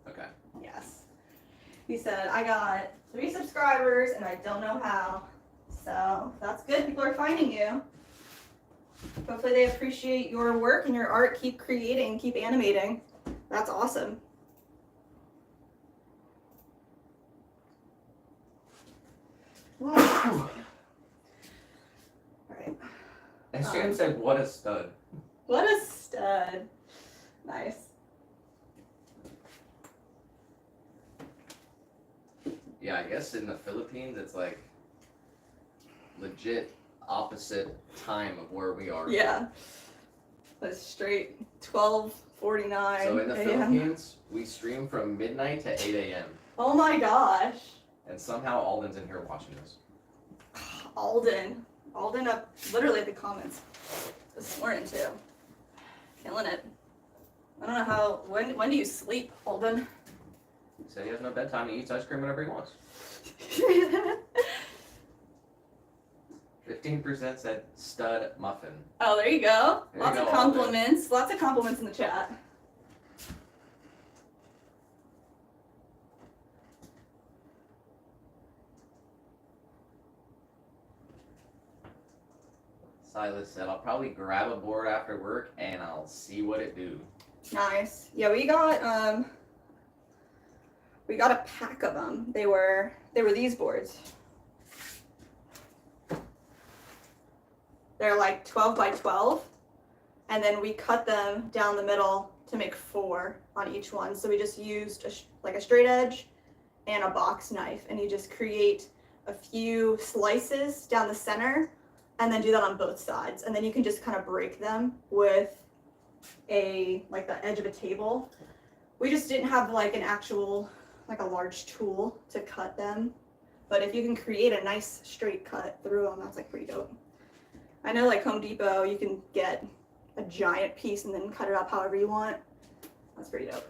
Okay. Yes. He said, I got 3 subscribers and I don't know how. So that's good. People are finding you. Hopefully they appreciate your work and your art. Keep creating, keep animating. That's awesome. All right. And Shannon said, what a stud. What a stud. Nice. Yeah, I guess in the Philippines it's like legit opposite time of where we are. Yeah. That's straight 12:49 So in the a.m. Philippines, we stream from midnight to 8 a.m. Oh my gosh. And somehow Alden's in here watching this. Alden. Alden up literally at the comments this morning too. Killing it. I don't know how, when do you sleep, Alden? He said he has no bedtime. He eats ice cream whenever he wants. 15% said stud muffin. Oh, there you go. There you Lots go, of Alden. compliments. Lots of compliments in the chat. Silas said, I'll probably grab a board after work and I'll see what it do. Nice. Yeah, we got a pack of them. They were these boards. They're like 12 by 12, and then we cut them down the middle to make 4 on each one. So we just used like a straight edge and a box knife, and you just create a few slices down the center, and then do that on both sides, and then you can just kind of break them with like the edge of a table. We just didn't have like an actual, like a large tool to cut them, but if you can create a nice straight cut through them, that's like pretty dope. I know like Home Depot, you can get a giant piece and then cut it up however you want. That's pretty dope.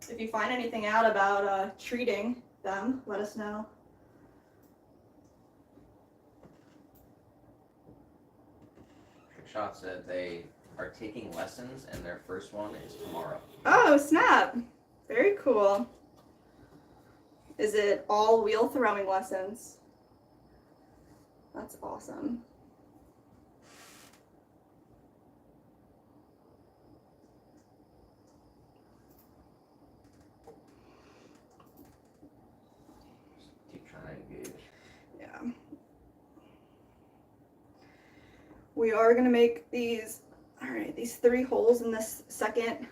If you find anything out about treating them, let us know. Trickshot said they are taking lessons and their first one is tomorrow. Oh, snap. Very cool. Is it all wheel throwing lessons? That's awesome. Keep trying to engage. Yeah. We are going to make these, all right, these 3 holes in this second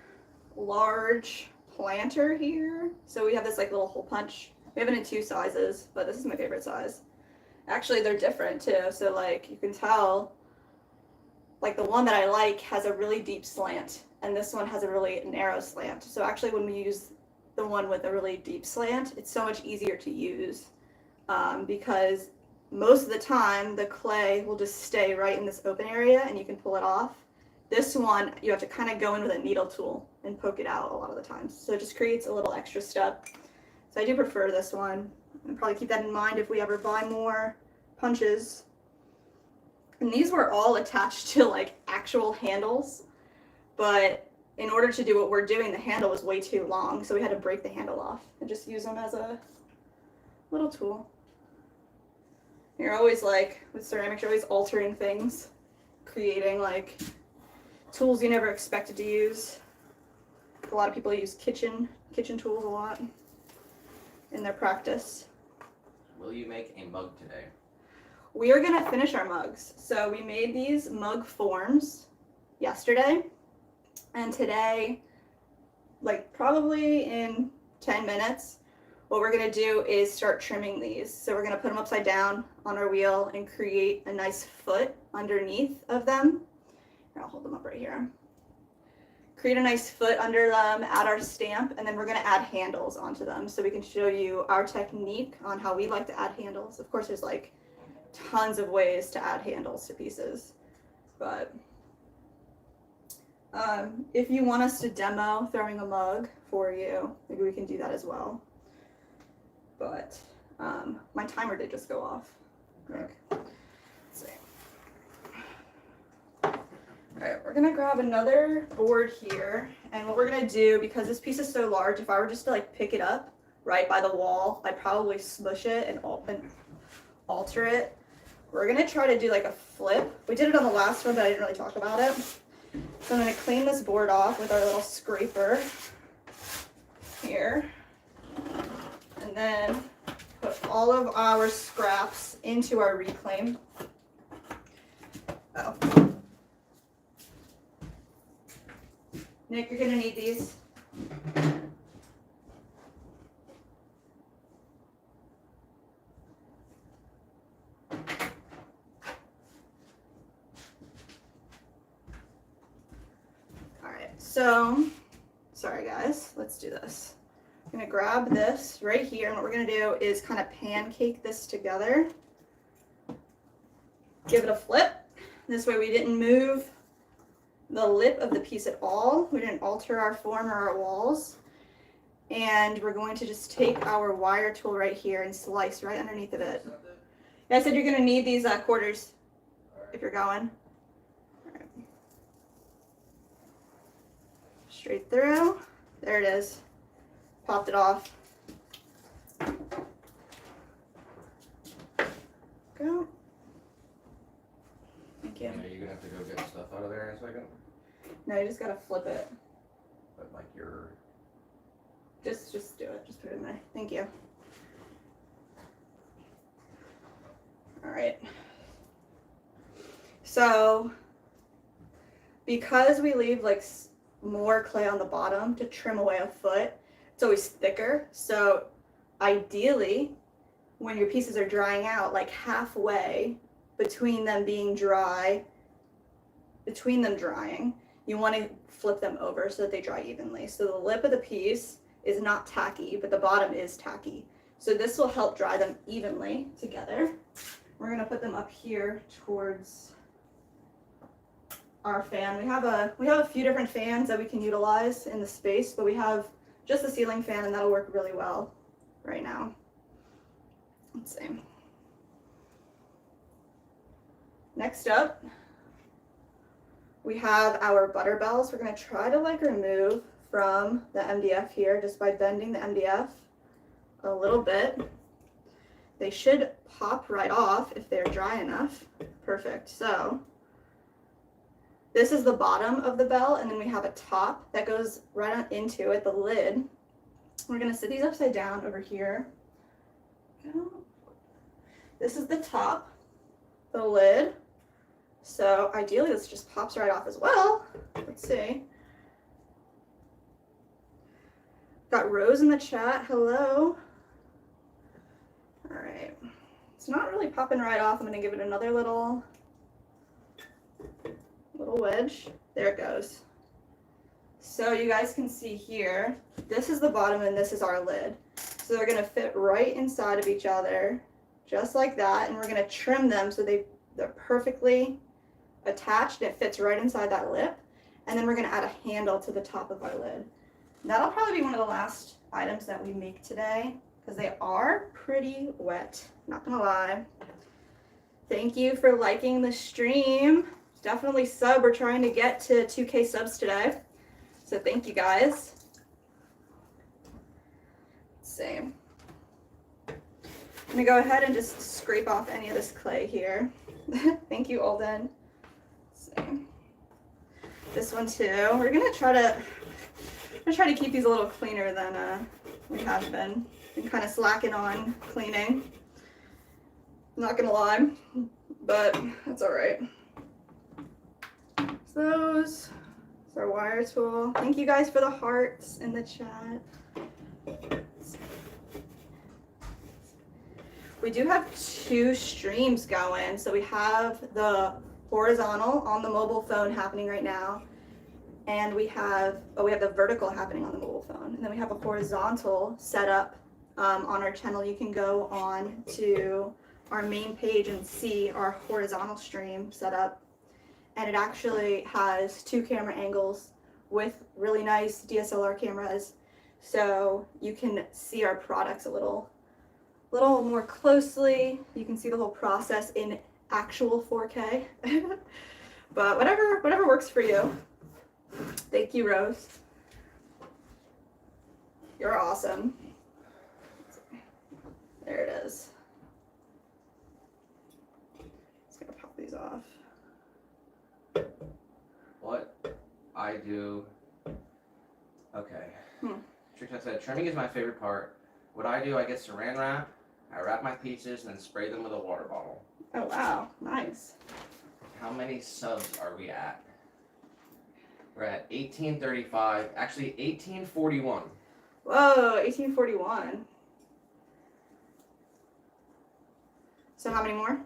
large planter here. So we have this like little hole punch. We have it in 2 sizes, but this is my favorite size. Actually, they're different too. So like you can tell, like the one that I like has a really deep slant and this one has a really narrow slant. So actually when we use the one with a really deep slant, it's so much easier to use because most of the time the clay will just stay right in this open area and you can pull it off. This one, you have to kind of go in with a needle tool and poke it out a lot of the times. So it just creates a little extra step. So I do prefer this one. I'll probably keep that in mind if we ever buy more punches. And these were all attached to like actual handles, but in order to do what we're doing, the handle was way too long, so we had to break the handle off and just use them as a little tool. You're always like, with ceramics, you're always altering things, creating like tools you never expected to use. A lot of people use kitchen tools a lot in their practice. Will you make a mug today? We are gonna finish our mugs. So we made these mug forms yesterday, and today, like probably in 10 minutes, what we're gonna do is start trimming these. So we're gonna put them upside down on our wheel and create a nice foot underneath of them. Here, I'll hold them up right here. Create a nice foot under them, add our stamp, and then we're gonna add handles onto them so we can show you our technique on how we like to add handles. Of course, there's like tons of ways to add handles to pieces, but if you want us to demo throwing a mug for you, maybe we can do that as well. But my timer did just go off. Okay. Let's see. Alright, we're gonna grab another board here, and what we're gonna do, because this piece is so large, if I were just to like pick it up right by the wall, I'd probably smush it and alter it. We're gonna try to do like a flip. We did it on the last one, but I didn't really talk about it. So I'm gonna clean this board off with our little scraper here, and then put all of our scraps into our reclaim. Oh. Nick, you're gonna need these. Alright, so, sorry guys, let's do this. I'm gonna grab this right here, and what we're gonna do is kind of pancake this together. Give it a flip. This way we didn't move the lip of the piece at all. We didn't alter our form or our walls. And we're going to just take our wire tool right here and slice right underneath of it. Yeah, I said you're gonna need these quarters if you're going. All right. Straight through. There it is. Popped it off. Go. Thank you. Are you gonna have to go get stuff out of there in a second? No, you just gotta flip it. But like you're... Just do it. Just put it in there. Thank you. All right. So, because we leave like more clay on the bottom to trim away a foot, it's always thicker. So, ideally, when your pieces are drying out, like halfway between them being dry, between them drying, you want to flip them over so that they dry evenly. So the lip of the piece is not tacky, but the bottom is tacky. So this will help dry them evenly together. We're gonna put them up here towards our fan. We have a few different fans that we can utilize in the space, but we have just the ceiling fan, and that'll work really well right now. Let's see. Next up, we have our butter bells. We're gonna try to like remove from the MDF here just by bending the MDF a little bit. They should pop right off if they're dry enough. Perfect. So this is the bottom of the bell, and then we have a top that goes right on into it, the lid. We're gonna sit these upside down over here. This is the top, the lid. So ideally this just pops right off as well. Let's see. Got Rose in the chat, hello. All right, it's not really popping right off. I'm gonna give it another little wedge. There it goes. So you guys can see here, this is the bottom and this is our lid. So they're gonna fit right inside of each other, just like that. And we're gonna trim them so they're perfectly attached. It fits right inside that lip. And then we're gonna add a handle to the top of our lid. That'll probably be one of the last items that we make today because they are pretty wet, not gonna lie. Thank you for liking the stream. Definitely sub. We're trying to get to 2K subs today. So thank you guys. Same. I'm gonna go ahead and just scrape off any of this clay here. Thank you, Alden. Same. This one too. We're gonna try to keep these a little cleaner than we have been. Been kind of slacking on cleaning. Not gonna lie, but that's all right. So those. It's our wire tool. Thank you guys for the hearts in the chat. We do have 2 streams going. So we have the horizontal on the mobile phone happening right now. And we have the vertical happening on the mobile phone. And then we have a horizontal set up on our channel. You can go on to our main page and see our horizontal stream set up. And it actually has 2 camera angles with really nice DSLR cameras. So you can see our products a little more closely. You can see the whole process in actual 4K. But whatever works for you. Thank you, Rose. You're awesome. There it is. Just gonna pop these off. What I do. Okay. Trixie said, trimming is my favorite part. What I do, I get saran wrap, I wrap my pieces, and then spray them with a water bottle. Oh, wow. Nice. How many subs are we at? We're at 1835. Actually, 1841. Whoa, 1841. So how many more?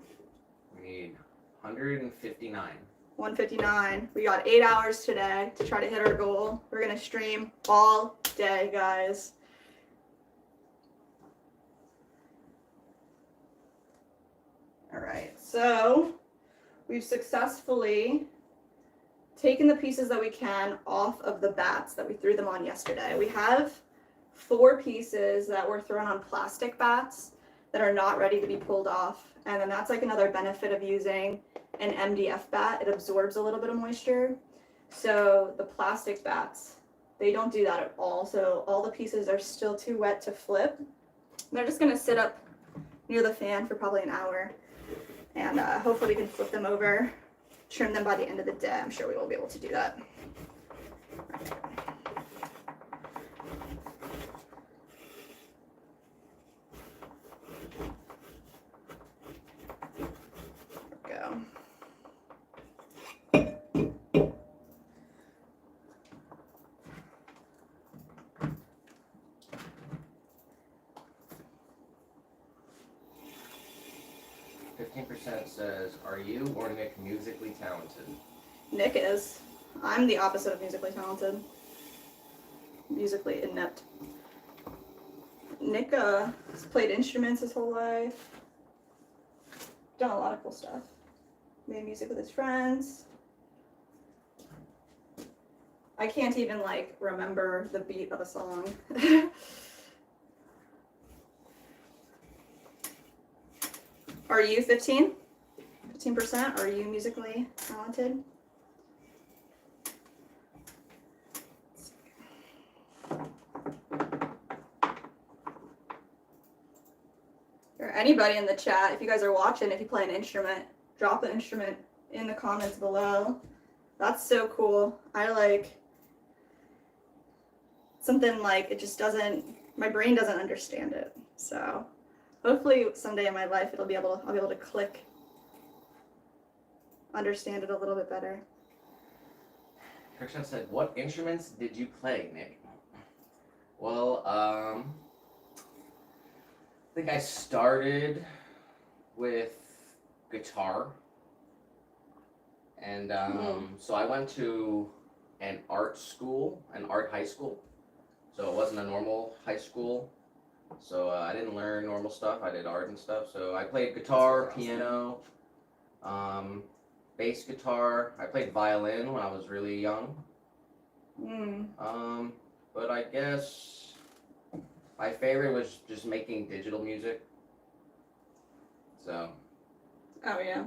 We need 159. 159. We got 8 hours today to try to hit our goal. We're gonna stream all day, guys. All right, so we've successfully taken the pieces that we can off of the bats that we threw them on yesterday. We have 4 pieces that were thrown on plastic bats that are not ready to be pulled off. And then that's like another benefit of using an MDF bat. It absorbs a little bit of moisture. So the plastic bats, they don't do that at all. So all the pieces are still too wet to flip. They're just gonna sit up near the fan for probably an hour. And hopefully we can flip them over, trim them by the end of the day. I'm sure we will be able to do that. There we go. % says, are you or Nick musically talented? Nick is. I'm the opposite of musically talented. Musically inept. Nick has played instruments his whole life. Done a lot of cool stuff. Made music with his friends. I can't even like remember the beat of a song. Are you 15? 15%? Are you musically talented? Or anybody in the chat, if you guys are watching, if you play an instrument, drop the instrument in the comments below. That's so cool. I like something like it just doesn't, my brain doesn't understand it. So hopefully someday in my life I'll be able to click, understand it a little bit better. Christian said, what instruments did you play, Nick? Well, I think I started with guitar. And so I went to an art school, an art high school. So it wasn't a normal high school. So I didn't learn normal stuff. I did art and stuff. So I played guitar, piano, bass guitar. I played violin when I was really young. But I guess my favorite was just making digital music. So Oh yeah.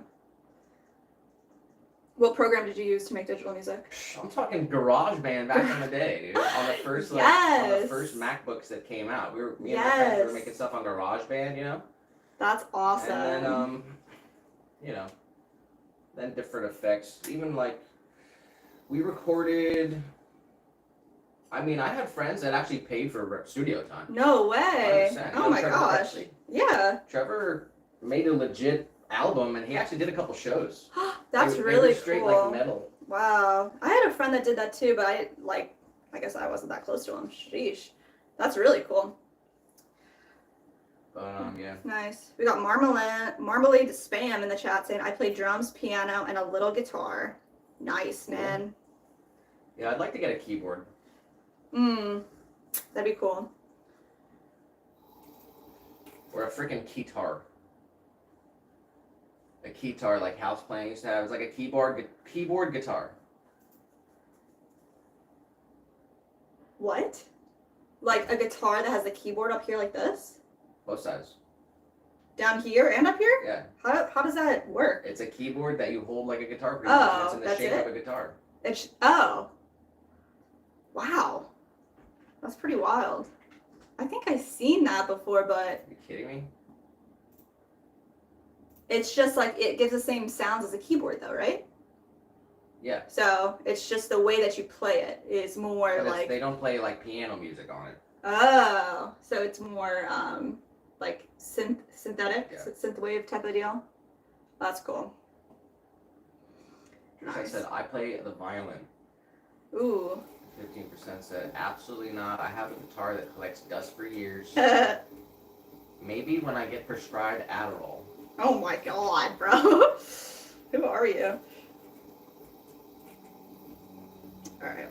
What program did you use to make digital music? I'm talking GarageBand back in the day, dude. On the first on the Yes. first MacBooks that came out, me and my friends were Yes. making stuff on GarageBand, you know. That's awesome. And then you know, then different effects. Even like we recorded. I mean, I had friends that actually paid for studio time. No way. 100%. Oh my Trevor gosh. Bexley? Yeah. Trevor made a legit album, and he actually did a couple shows. That's They really were straight cool. like metal. Wow. I had a friend that did that too, but I guess I wasn't that close to him. Sheesh. That's really cool. But yeah. Nice. We got Marmalade Spam in the chat saying I play drums, piano, and a little guitar. Nice, man. Yeah, I'd like to get a keyboard. That'd be cool. Or a freaking keytar. A keytar like house playing used to have. It's like a keyboard guitar. What? Like a guitar that has the keyboard up here like this? Both sides. Down here and up here? Yeah. How does that work? It's a keyboard that you hold like a guitar. Pretty Oh, much. It's in the that's shape it? of a guitar. Oh. Wow. That's pretty wild. I think I've seen that before, but Are you kidding me? it's just like it gives the same sounds as a keyboard though, right? Yeah. So it's just the way that you play it is more But like they don't play like piano music on it. oh, so it's more like synthetic, Yeah. synthwave type of deal. That's cool. As I said, I play the violin. Ooh. 15% said absolutely not. I have a guitar that collects dust for years. Maybe when I get prescribed Adderall. Oh my god, bro. Who are you? Alright.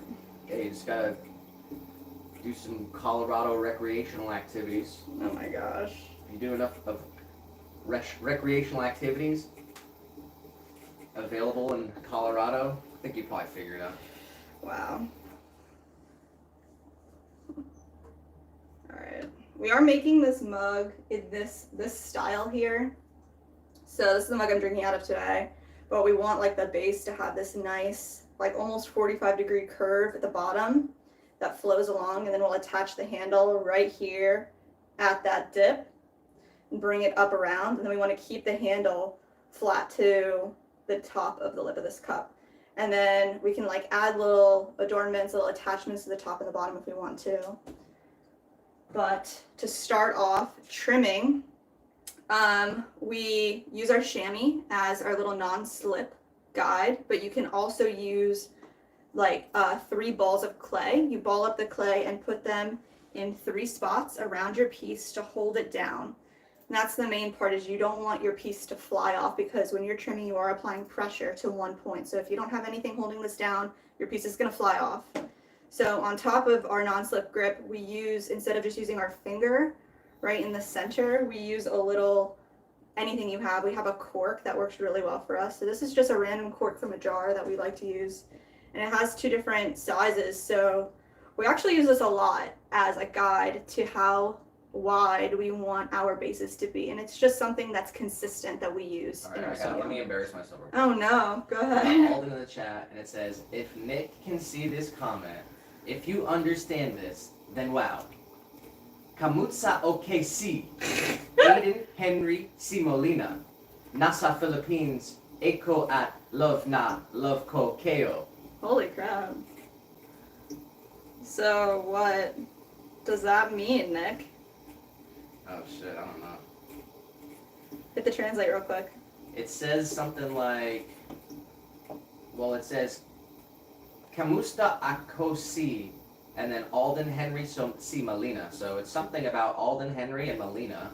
Yeah, you just gotta do some Colorado recreational activities. Oh my gosh. If you do enough of recreational activities available in Colorado, I think you probably figure it out. Wow. Alright. We are making this mug in this style here. So this is the mug I'm drinking out of today. But we want like the base to have this nice, like almost 45-degree curve at the bottom that flows along, and then we'll attach the handle right here at that dip and bring it up around, and then we want to keep the handle flat to the top of the lip of this cup. And then we can like add little adornments, little attachments to the top and the bottom if we want to. But to start off trimming, we use our chamois as our little non-slip guide, but you can also use like 3 balls of clay. You ball up the clay and put them in 3 spots around your piece to hold it down. And that's the main part, is you don't want your piece to fly off, because when you're trimming you are applying pressure to one point. So if you don't have anything holding this down, your piece is going to fly off. So on top of our non-slip grip, we use, instead of just using our finger right in the center, we use a little, anything you have. We have a cork that works really well for us. So this is just a random cork from a jar that we like to use. And it has 2 different sizes. So we actually use this a lot as a guide to how wide we want our bases to be. And it's just something that's consistent that we use in our studio. Let me embarrass myself. Oh no, go I ahead. called into the chat and it says, if Nick can see this comment, if you understand this, then wow. Kamutsa OKC, Aiden Henry C. Molina, Nasa Philippines, Eko at Love Na, Love Ko Keo. Holy crap. So what does that mean, Nick? Oh shit, I don't know. Hit the translate real quick. It says something like, well, it says, Kamusta Ako Si, and then Alden Henry C. Molina. So it's something about Alden Henry and Molina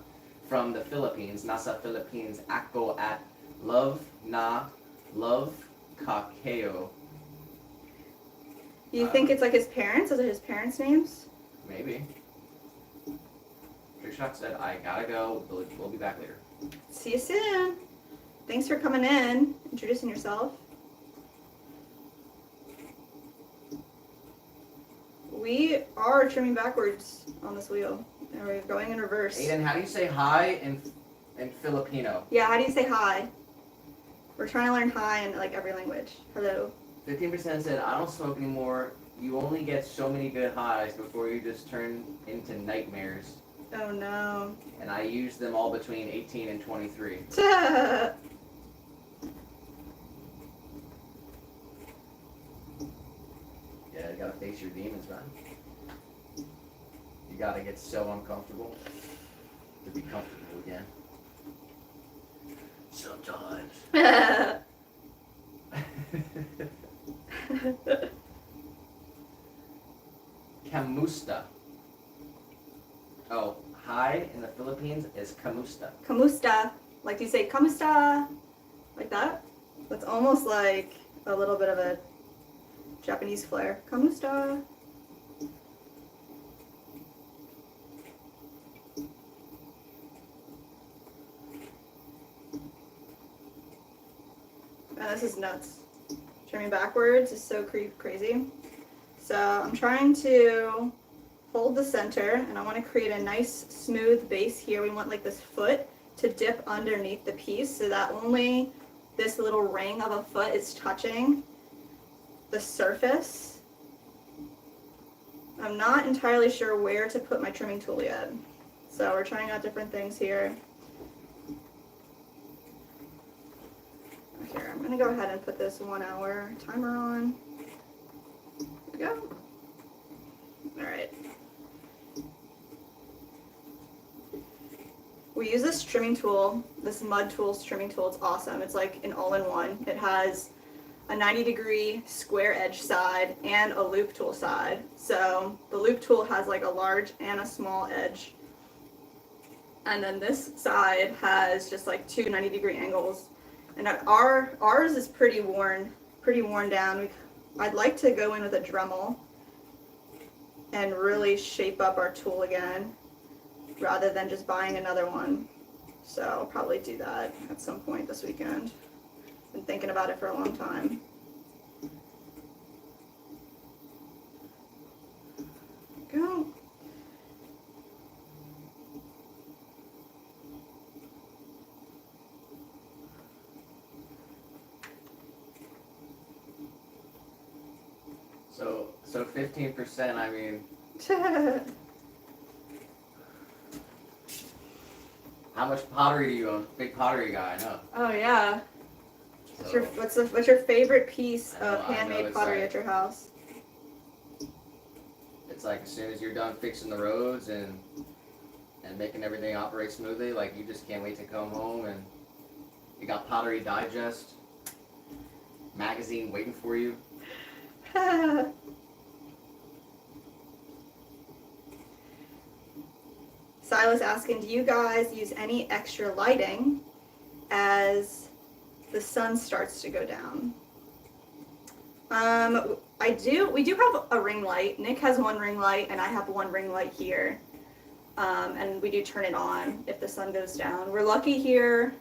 from the Philippines, Nasa Philippines, Ako at Love Na, Love Kakeo. You think it's like his parents? Is it his parents' names? Maybe. Trickshot said, I gotta go. We'll be back later. See you soon. Thanks for coming in, introducing yourself. We are trimming backwards on this wheel. And we're going in reverse. Aiden, how do you say hi in Filipino? Yeah, how do you say hi? We're trying to learn high in like every language. Hello. 15% said, I don't smoke anymore. You only get so many good highs before you just turn into nightmares. Oh no. And I use them all between 18 and 23. Yeah, you gotta face your demons, man. You gotta get so uncomfortable to be comfortable again. Sometimes. Kamusta. Oh, hi in the Philippines is kamusta. Kamusta. Like, do you say kamusta? Like that? That's almost like a little bit of a Japanese flair. Kamusta. Man, this is nuts. Trimming backwards is so crazy. So I'm trying to hold the center, and I want to create a nice smooth base here. We want like this foot to dip underneath the piece so that only this little ring of a foot is touching the surface. I'm not entirely sure where to put my trimming tool yet. So we're trying out different things here. Here, I'm gonna go ahead and put this 1 hour timer on. There we go. All right. We use this trimming tool, this Mud Tools trimming tool. It's awesome. It's like an all-in-one. It has a 90-degree square edge side and a loop tool side. So the loop tool has like a large and a small edge. And then this side has just like two 90-degree angles. And ours is pretty worn down. I'd like to go in with a Dremel and really shape up our tool again, rather than just buying another one. So I'll probably do that at some point this weekend. Been thinking about it for a long time. Go. So 15%, I mean, how much pottery do you own? Big pottery guy, I know. Oh yeah. So, What's your favorite piece I know, of I know, handmade it's pottery like- at your house? it's like as soon as you're done fixing the roads and making everything operate smoothly, like you just can't wait to come home and you got Pottery Digest magazine waiting for you. Silas asking, do you guys use any extra lighting as the sun starts to go down? I do. We do have a ring light. Nick has one ring light, and I have one ring light here. And we do turn it on if the sun goes down. We're lucky here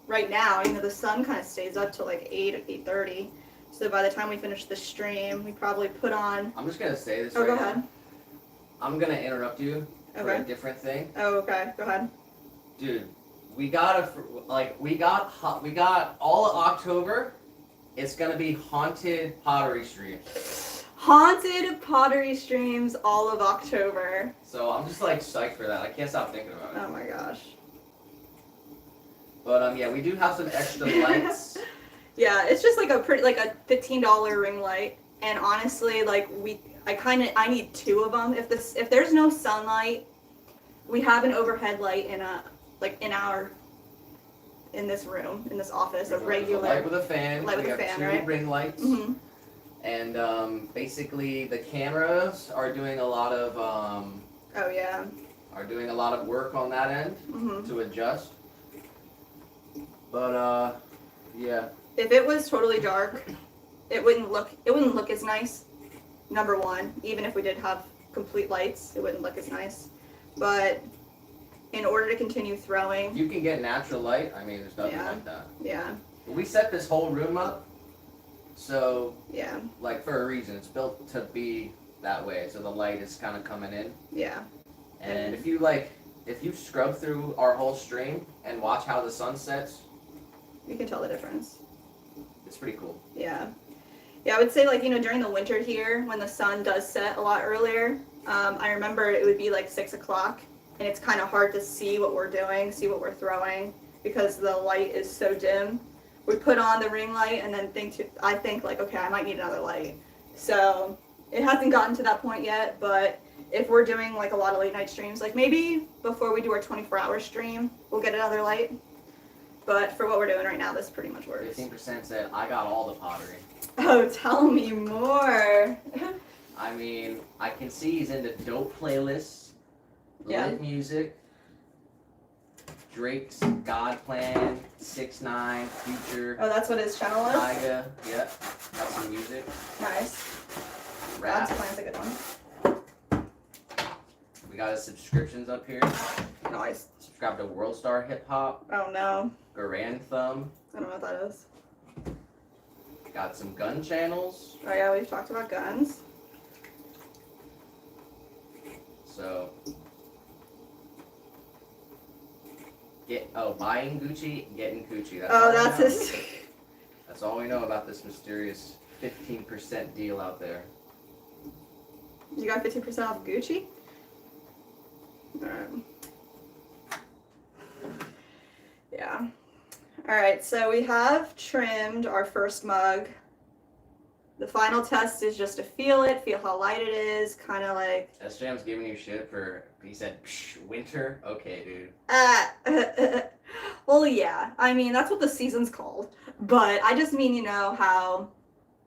right now. You know, the sun kind of stays up till like 8:30. So by the time we finish the stream, we probably put on. I'm just gonna say this Oh, right go now. ahead. I'm gonna interrupt you for a Okay. different thing. Oh, okay. Go ahead. Dude, we got all of October. It's gonna be haunted pottery stream. Haunted pottery streams all of October. So I'm just like psyched for that. I can't stop thinking about it. Oh my gosh. But yeah, we do have some extra lights. Yeah, it's just like a $15 ring light, and honestly, like I need two of them. If there's no sunlight, we have an overhead light in this room, in this office, a There's regular. light with a fan. light with we a have fan, two right? ring lights. Mhm. And basically the cameras are doing a lot of Oh yeah. work on that end Mhm. to adjust. But yeah. If it was totally dark, it wouldn't look as nice. Number one, even if we did have complete lights, it wouldn't look as nice. But in order to continue If throwing, you can get natural light, I mean there's nothing Yeah. like that. yeah, But we set this whole room up so yeah, like for a reason. It's built to be that way, so the light is kinda coming in. yeah. And if you scrub through our whole stream and watch how the sun sets, You can tell the difference. It's pretty cool. Yeah. Yeah, I would say like, during the winter here when the sun does set a lot earlier, I remember it would be like 6 o'clock and it's kind of hard to see what we're doing, see what we're throwing because the light is so dim. We put on the ring light and then I think like, okay, I might need another light. So it hasn't gotten to that point yet, but if we're doing like a lot of late night streams, like maybe before we do our 24-hour stream, we'll get another light. But for what we're doing right now, this pretty much works. 15% said, I got all the pottery. Oh, tell me more. I mean, I can see he's into dope playlists, Yeah. lit music, Drake's God Plan, 6ix9ine, Future, Oh, that's what his channel is? Tyga, yep, got some music, Nice. rap. God's Plan's a good one. We got his subscriptions up here. Nice. Subscribe to World Star Hip Hop, Oh, no. Garand Thumb, I don't know what that is. got some gun channels, Oh, yeah, we've talked about guns. so buying Gucci, getting Gucci. That's all Oh, we that's know. his. That's all we know about this mysterious 15% deal out there. You got 50% off Gucci? Alright. Yeah. Alright, so we have trimmed our first mug. The final test is just to feel it, feel how light it is, kind of like, SJM's giving you shit for, he said, Psh, winter? Okay, dude. well, yeah. I mean, that's what the season's called. But I just mean, how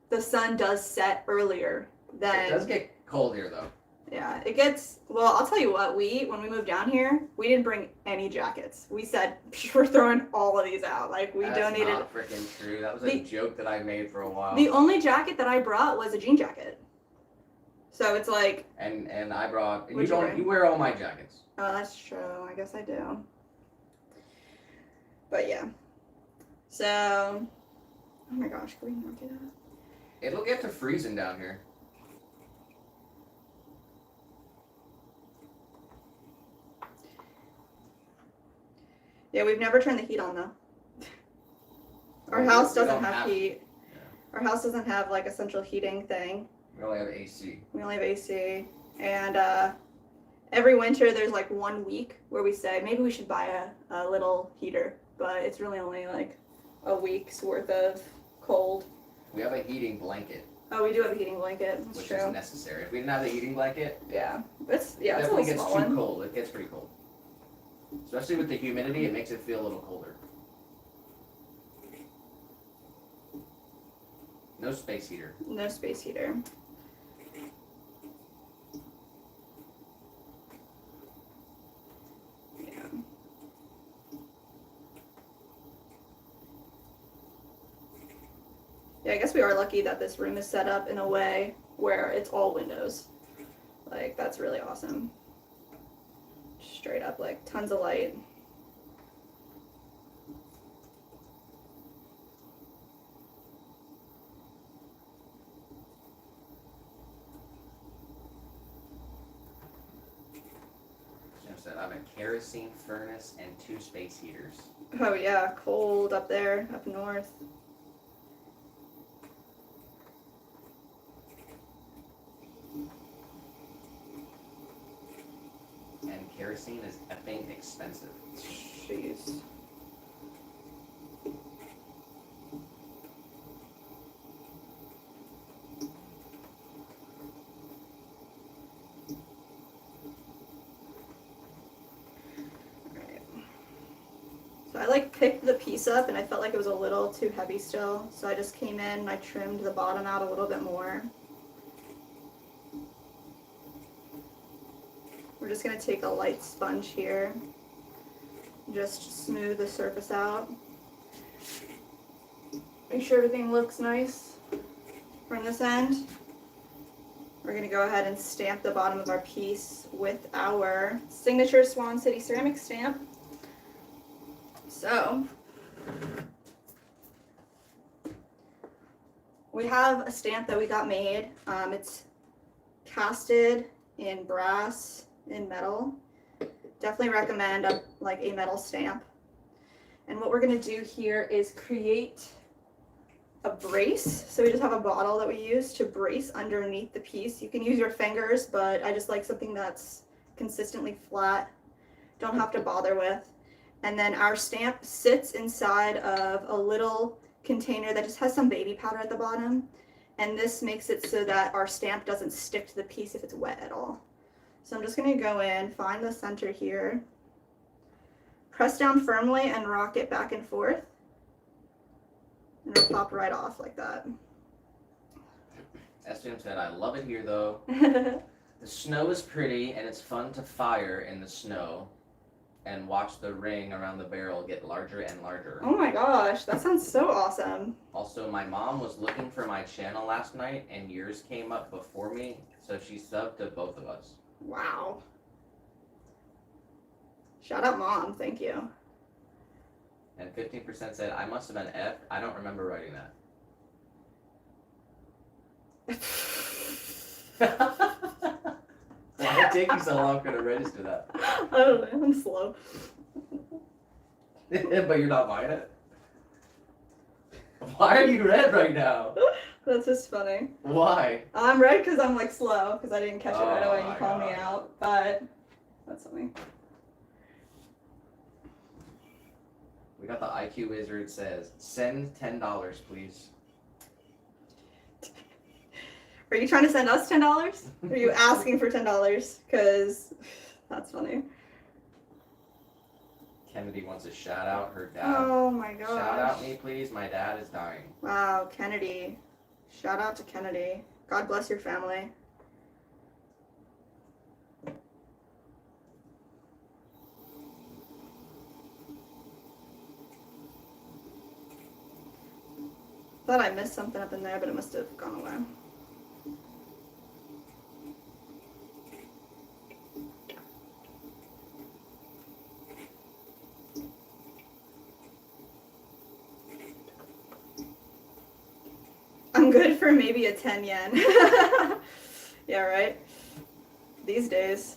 the sun does set earlier than... It does get cold here, though. Yeah, it gets, well, I'll tell you what, when we moved down here, we didn't bring any jackets. We said, we're throwing all of these out. Like, we That's donated. not freaking true. That was a joke that I made for a while. The only jacket that I brought was a jean jacket. So it's like, And I brought, What'd you bring? you wear all my jackets. oh, that's true. I guess I do. But yeah. So, oh my gosh, can we not do that? It'll get to freezing down here. Yeah, we've never turned the heat on though. Our We house don't doesn't have heat. Yeah. Our house doesn't have like a central heating thing. We only have AC. We only have AC. And every winter there's like 1 week where we say maybe we should buy a little heater, but it's really only like a week's worth of cold. We have a heating blanket, Oh, we do have a heating blanket. That's which true. is necessary. If we didn't have the heating blanket, Yeah, it's a definitely little gets small too one. cold. It gets pretty cold. Especially with the humidity, it makes it feel a little colder. No space heater. No space heater. Yeah. Yeah, I guess we are lucky that this room is set up in a way where it's all windows. Like, that's really awesome. Straight up, like, tons of light. Jim said, I have a kerosene furnace and 2 space heaters. Oh yeah, cold up there, up north. And kerosene is effing expensive. Jeez. Alright. So I like picked the piece up and I felt like it was a little too heavy still. So I just came in and I trimmed the bottom out a little bit more. We're just going to take a light sponge here, just smooth the surface out. Make sure everything looks nice from this end. We're going to go ahead and stamp the bottom of our piece with our signature Swan City ceramic stamp. So, we have a stamp that we got made. It's casted in brass and metal. Definitely recommend a metal stamp. And what we're going to do here is create a brace. So we just have a bottle that we use to brace underneath the piece. You can use your fingers, but I just like something that's consistently flat, don't have to bother with. And then our stamp sits inside of a little container that just has some baby powder at the bottom. And this makes it so that our stamp doesn't stick to the piece if it's wet at all. So I'm just gonna go in, find the center here, press down firmly and rock it back and forth. And it'll pop right off like that. SJM said, I love it here though. The snow is pretty and it's fun to fire in the snow and watch the ring around the barrel get larger and larger. Oh my gosh, that sounds so awesome. Also, my mom was looking for my channel last night and yours came up before me, so she subbed to both of us. Wow. Shout out mom, thank you. And 15% said, I must have been F. I don't remember writing that. Why did it take you so long for to register that? I don't know, I'm slow. But you're not buying it? Why are you red right now? That's just funny. Why? I'm red because I'm like slow because I didn't catch it right Oh away and my you called me gosh. out, but that's funny. We got the IQ wizard says, send $10, please. Are you trying to send us $10? Or are you asking for $10? Because that's funny. Kennedy wants to shout out her dad. Oh my gosh. Shout out me, please. My dad is dying. Wow, Kennedy. Shout out to Kennedy. God bless your family. Thought I missed something up in there, but it must have gone away. I'm good for maybe a 10 yen. Yeah, right? These days.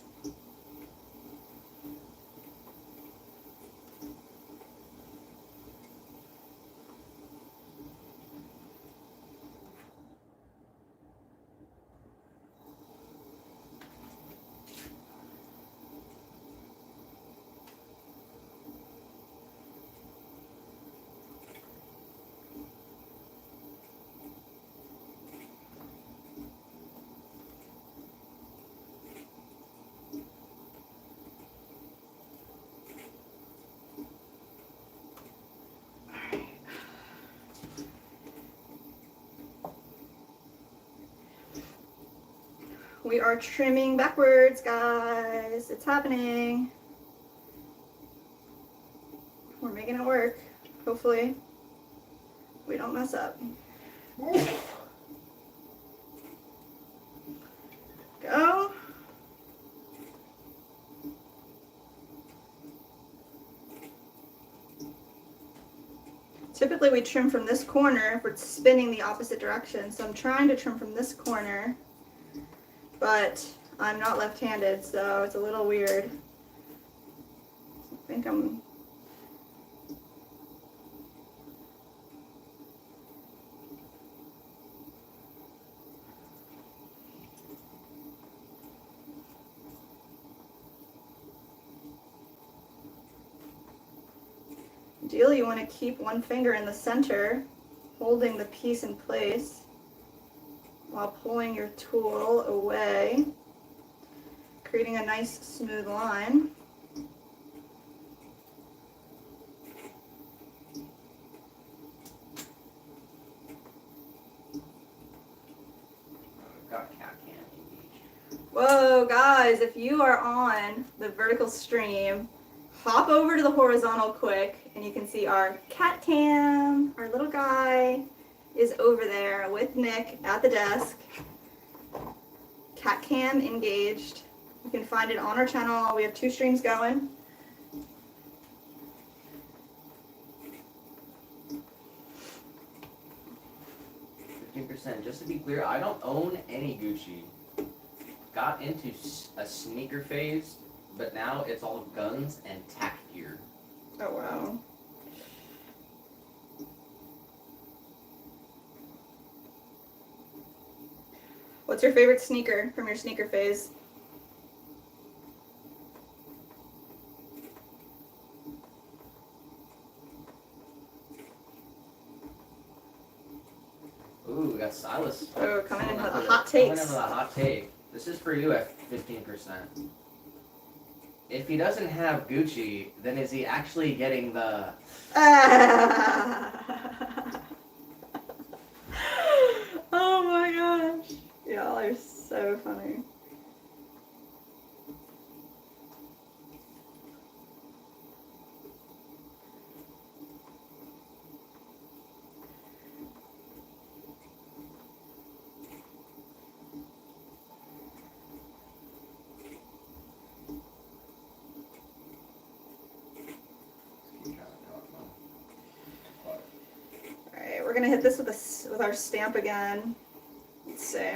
We are trimming backwards, guys. It's happening. We're making it work. Hopefully, we don't mess up. Go. Typically, we trim from this corner if we're spinning the opposite direction. So I'm trying to trim from this corner. But I'm not left-handed, so it's a little weird. I think I'm... Ideally, you want to keep one finger in the center, holding the piece in place, while pulling your tool away, creating a nice smooth line. Got a cat can. Whoa, guys, if you are on the vertical stream, hop over to the horizontal quick and you can see our cat cam, our little guy is over there with Nick at the desk. Cat cam engaged. You can find it on our channel. We have 2 streams going. %. Just to be clear, I don't own any Gucci. Got into a sneaker phase, but now it's all guns and tack gear. Oh wow. What's your favorite sneaker from your sneaker phase? Ooh, we got Silas. Oh, coming in with Coming a hot Coming takes. in with a hot take. This is for you at 15%. If he doesn't have Gucci, then is he actually getting the... Oh my gosh. Y'all are so funny. Alright, we're gonna hit this with our stamp again. Let's see.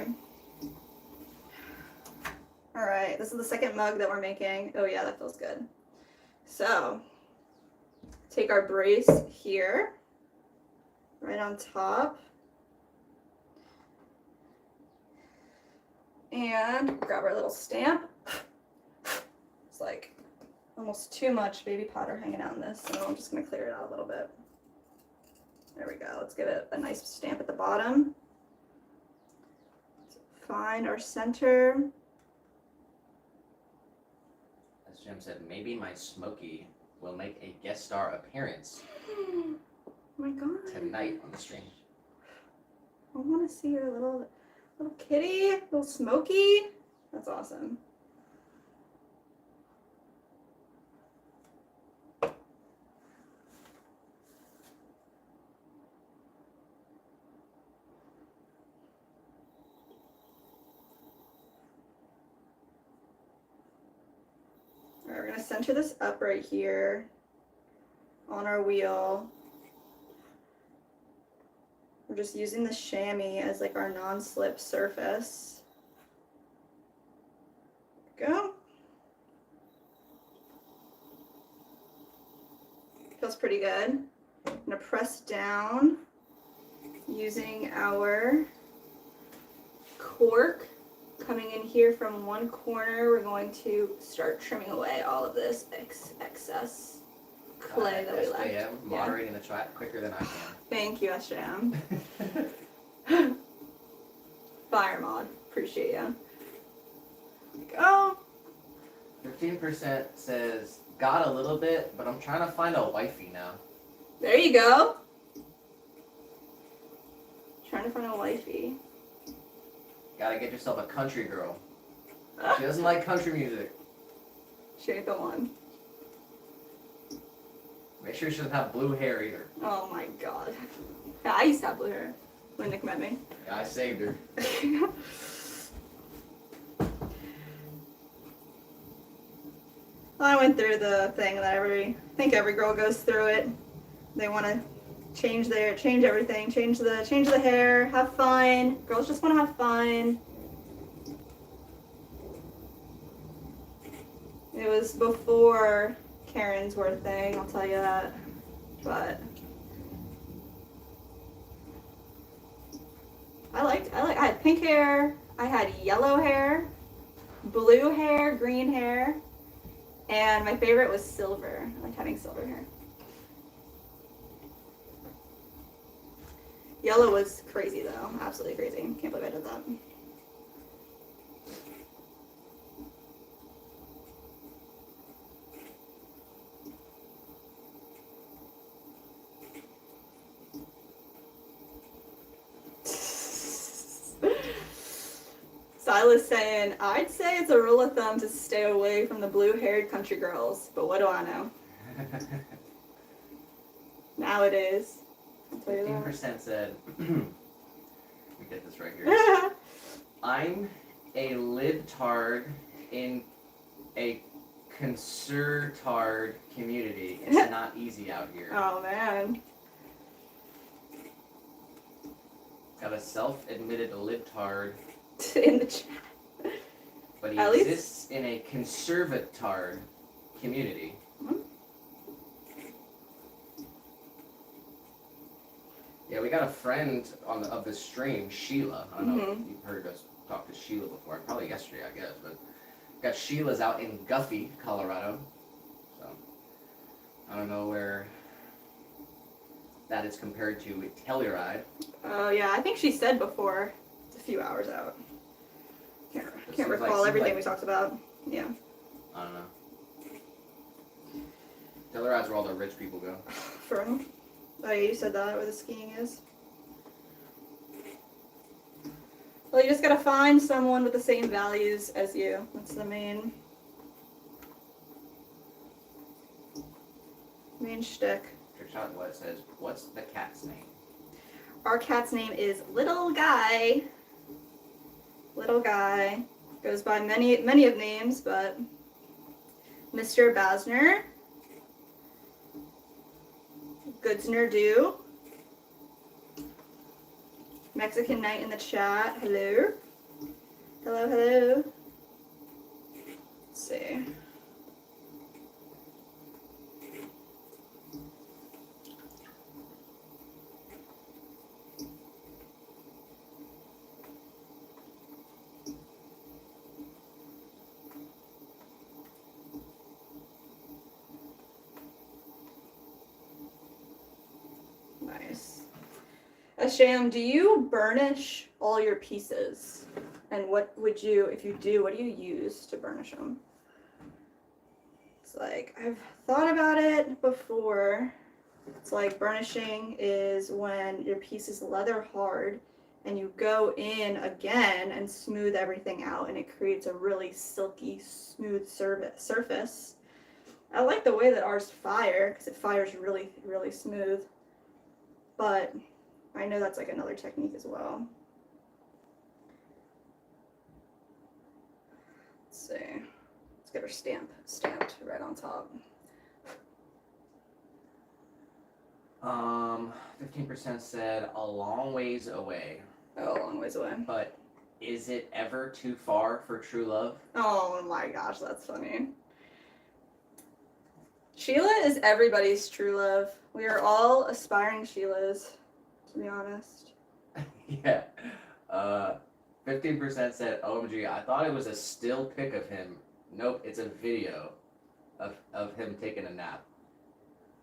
Alright, this is the second mug that we're making. Oh yeah, that feels good. So, take our brace here, right on top. And grab our little stamp. It's like almost too much baby powder hanging out in this, so I'm just gonna clear it out a little bit. There we go. Let's give it a nice stamp at the bottom. Find our center. As Jim said, maybe my Smokey will make a guest star appearance Oh my god. tonight on the stream. I want to see your little kitty, little Smokey. That's awesome. All right, we're gonna center this up right here on our wheel. We're just using the chamois as like our non-slip surface. Go. Feels pretty good. I'm gonna press down using our cork. Coming in here from one corner, we're going to start trimming away all of this excess clay that we left. SJM, moderating the chat quicker than I Thank you, SJM. can. Fire mod. Appreciate you. Go. 15% says, got a little bit, but I'm trying to find a wifey now. There you go. Trying to find a wifey. Gotta get yourself a country girl. She doesn't like country music. She ain't the one. Make sure she doesn't have blue hair either. Oh my god. Yeah, I used to have blue hair when Nick met me. Yeah, I saved her. I went through the thing that I think every girl goes through it. They want to change everything, change the hair, have fun. Girls just want to have fun. It was before Karen's were a thing, I'll tell you that. But I had pink hair, I had yellow hair, blue hair, green hair, and my favorite was silver. I like having silver hair. Yellow was crazy though, absolutely crazy. Can't believe I did that. Silas saying, I'd say it's a rule of thumb to stay away from the blue-haired country girls, but what do I know? Nowadays. I'll tell you that. 15% said, let me get this right here. I'm a libtard in a consertard community. It's not easy out here. Oh man. Got a self-admitted libtard, In the chat. but he At least- exists in a conservatard community. Yeah, we got a friend of the stream, Sheila. I don't know if you've heard us talked to Sheila before, probably yesterday, I guess, but got Sheila's out in Guffey, Colorado. So I don't know where that is compared to Telluride. Oh yeah, I think she said before it's a few hours out. Can't seems recall like- everything like- we talked about. Yeah. I don't know. Telluride's where all the rich people go. For real? Oh yeah, you said that where the skiing is. Well, you just gotta find someone with the same values as you. That's the main shtick. Check out what it says. What's the cat's name? Our cat's name is Little Guy. Little Guy goes by many of names, but Mr. Basner, Goodsner Do, Mexican Knight in the chat. Hello, hello. Let's see. Nice. Asham, do you burnish all your pieces? And what would you, if you do, what do you use to burnish them? It's like, I've thought about it before. It's like burnishing is when your piece is leather hard and you go in again and smooth everything out and it creates a really silky, smooth surface. I like the way that ours fire because it fires really, really smooth. But I know that's like another technique as well. Let's see. Let's get our stamped right on top. 15% said a long ways away. Oh, a long ways away. But is it ever too far for true love? Oh my gosh, that's funny. Sheila is everybody's true love. We are all aspiring Sheilas, to be honest. Yeah. 15% said, OMG, I thought it was a still pic of him. Nope, it's a video of him taking a nap.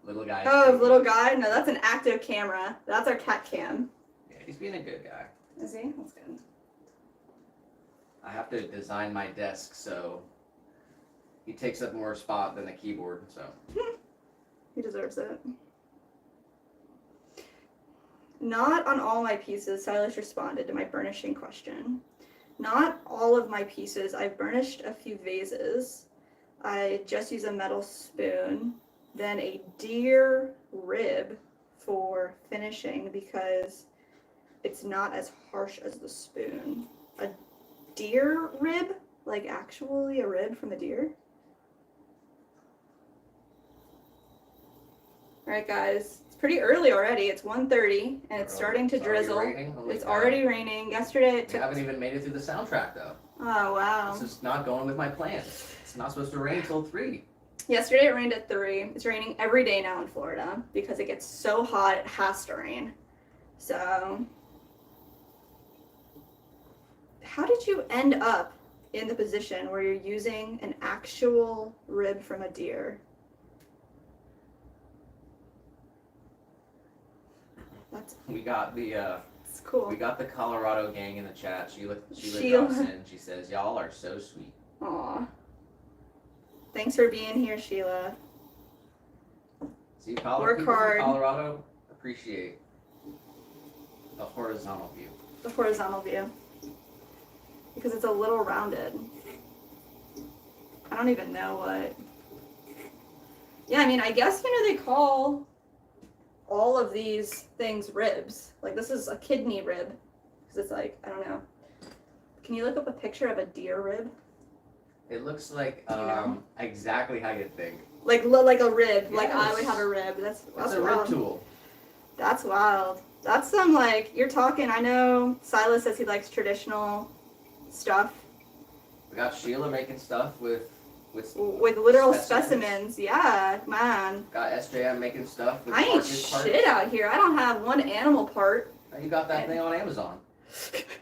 Little guy. Oh, little guy? No, that's an active camera. That's our cat cam. Yeah, he's being a good guy. Is he? That's good. I have to design my desk so he takes up more spot than the keyboard, so. He deserves it. Not on all my pieces, Silas responded to my burnishing question. Not all of my pieces. I've burnished a few vases. I just use a metal spoon, then a deer rib for finishing because it's not as harsh as the spoon. A deer rib? Like actually a rib from a deer? Alright guys, it's pretty early already. It's 1:30 and it's starting to drizzle. It's already raining. Yesterday it We took... haven't even made it through the soundtrack though. Oh wow. This is not going with my plans. It's not supposed to rain till 3. Yesterday it rained at 3. It's raining every day now in Florida because it gets so hot it has to rain. So, how did you end up in the position where you're using an actual rib from a deer? We got the It's cool. we got the Colorado gang in the chat. Sheila Sheila. Johnson. She says, "Y'all are so sweet." Aw. Thanks for being here, Sheila. See, Work people hard. from Colorado appreciate the horizontal view. The horizontal view. Because it's a little rounded. I don't even know what. Yeah, I mean, I guess, they call all of these things ribs. Like, this is a kidney rib. Because it's like, I don't know. Can you look up a picture of a deer rib? It looks like You know? exactly how you think. Like a rib. Like I would Yes. have a rib. That's It's a wild. rib tool. That's wild. That's some, like, you're talking, I know Silas says he likes traditional stuff. We got Sheila making stuff with With literal Specimens. specimens. Yeah, man. got SJM making stuff with I ain't carcass parts. shit out here. I don't have one animal part. You got that thing on Amazon.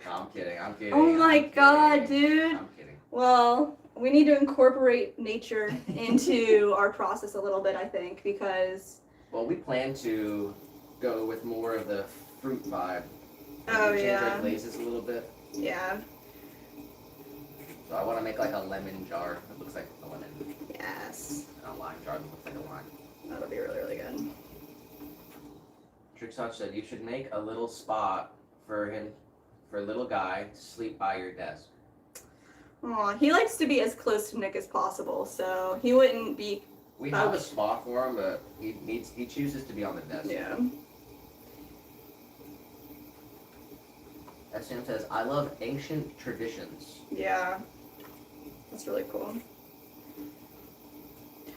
No, I'm kidding. I'm kidding. Oh my I'm god, kidding. dude. I'm kidding. Well, we need to incorporate nature into our process a little bit, I think, because Well, we plan to go with more of the fruit vibe. Oh, We change yeah. our glazes a little bit. yeah, So I want to make like a lemon jar that looks like a lemon, yes, and a lime jar that looks like a lime. that'll be really, really good. Trixon said you should make a little spot for him, for a little guy to sleep by your desk. Aw, he likes to be as close to Nick as possible, so he wouldn't be. We have a spot for him, but he chooses to be on the desk. Yeah. SM says, I love ancient traditions. Yeah. That's really cool.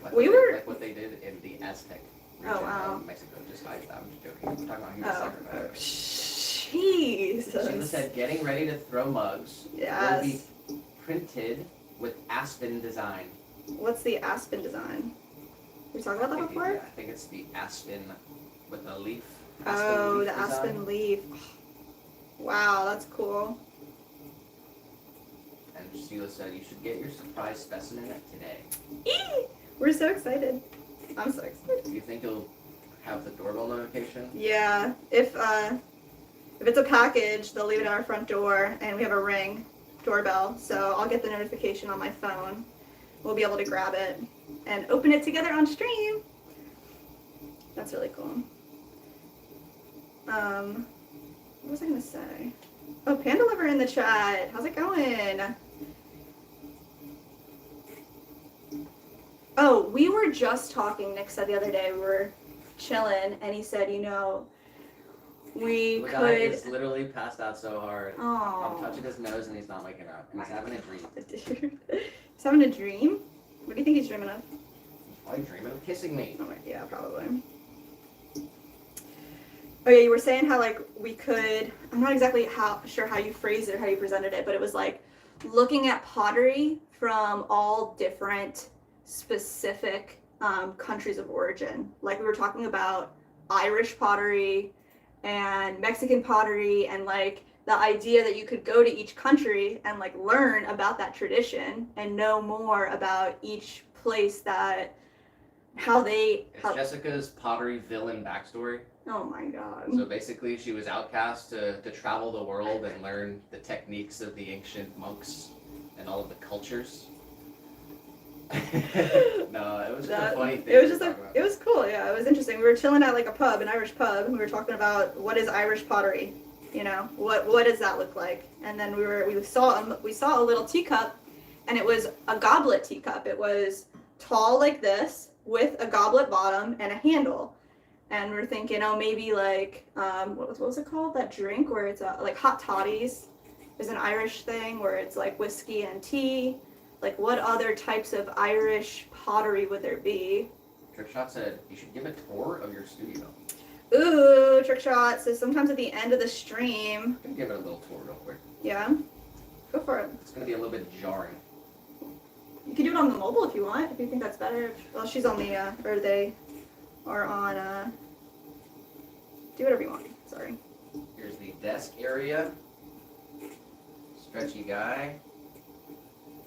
Like We what were- like what they did in the Aztec Oh, region wow. of Mexico. Just I'm just joking. I'm talking about human Oh. sacrifice. Sheila Sheila said, getting ready to throw mugs will be Yes. printed with aspen design. What's the aspen design? We talked about that before? I think it's the aspen with a leaf. Oh, leaf the design. aspen leaf. Wow, that's cool. And Sheila said, you should get your surprise specimen today. Eee! We're so excited. I'm so excited. Do you think you'll have the doorbell notification? Yeah, if it's a package, they'll leave it at our front door, and we have a Ring doorbell, so I'll get the notification on my phone. We'll be able to grab it and open it together on stream. That's really cool. What was I gonna say? Oh, Panda Lover in the chat. How's it going? Oh, we were just talking. Nick said the other day we were chilling, and he said, you know, we The guy could. is literally passed out so hard. I'm Oh, touching his nose and he's not waking up. And he's having a dream. dude. He's having a dream. What do you think he's dreaming of? He's probably dreaming of kissing me. Oh, yeah, probably. Oh yeah, you were saying how like we could. I'm not exactly sure how you phrased it or how you presented it, but it was like looking at pottery from all different specific countries of origin. Like we were talking about Irish pottery and Mexican pottery, and like the idea that you could go to each country and like learn about that tradition and know more about each place that how they. It's Jessica's pottery villain backstory. Oh my god. So basically, she was outcast to travel the world and learn the techniques of the ancient monks and all of the cultures. No, it was just a funny thing. It was to just talk like about. it was cool. Yeah, it was interesting. We were chilling at like a pub, an Irish pub, and we were talking about what is Irish pottery. You know, what does that look like? And then we saw a little teacup, and it was a goblet teacup. It was tall like this with a goblet bottom and a handle. And we're thinking, oh, maybe like what was it called? That drink where it's like hot toddies is an Irish thing where it's like whiskey and tea. Like, what other types of Irish pottery would there be? Trickshot said you should give a tour of your studio. Ooh, trick shot. So sometimes at the end of the stream, I'm gonna give it a little tour real quick. yeah, go for it. It's gonna be a little bit jarring. You can do it on the mobile if you want, if you think that's better. Well, she's on the, or they are on, do whatever you want. Sorry. Here's the desk area. Stretchy guy.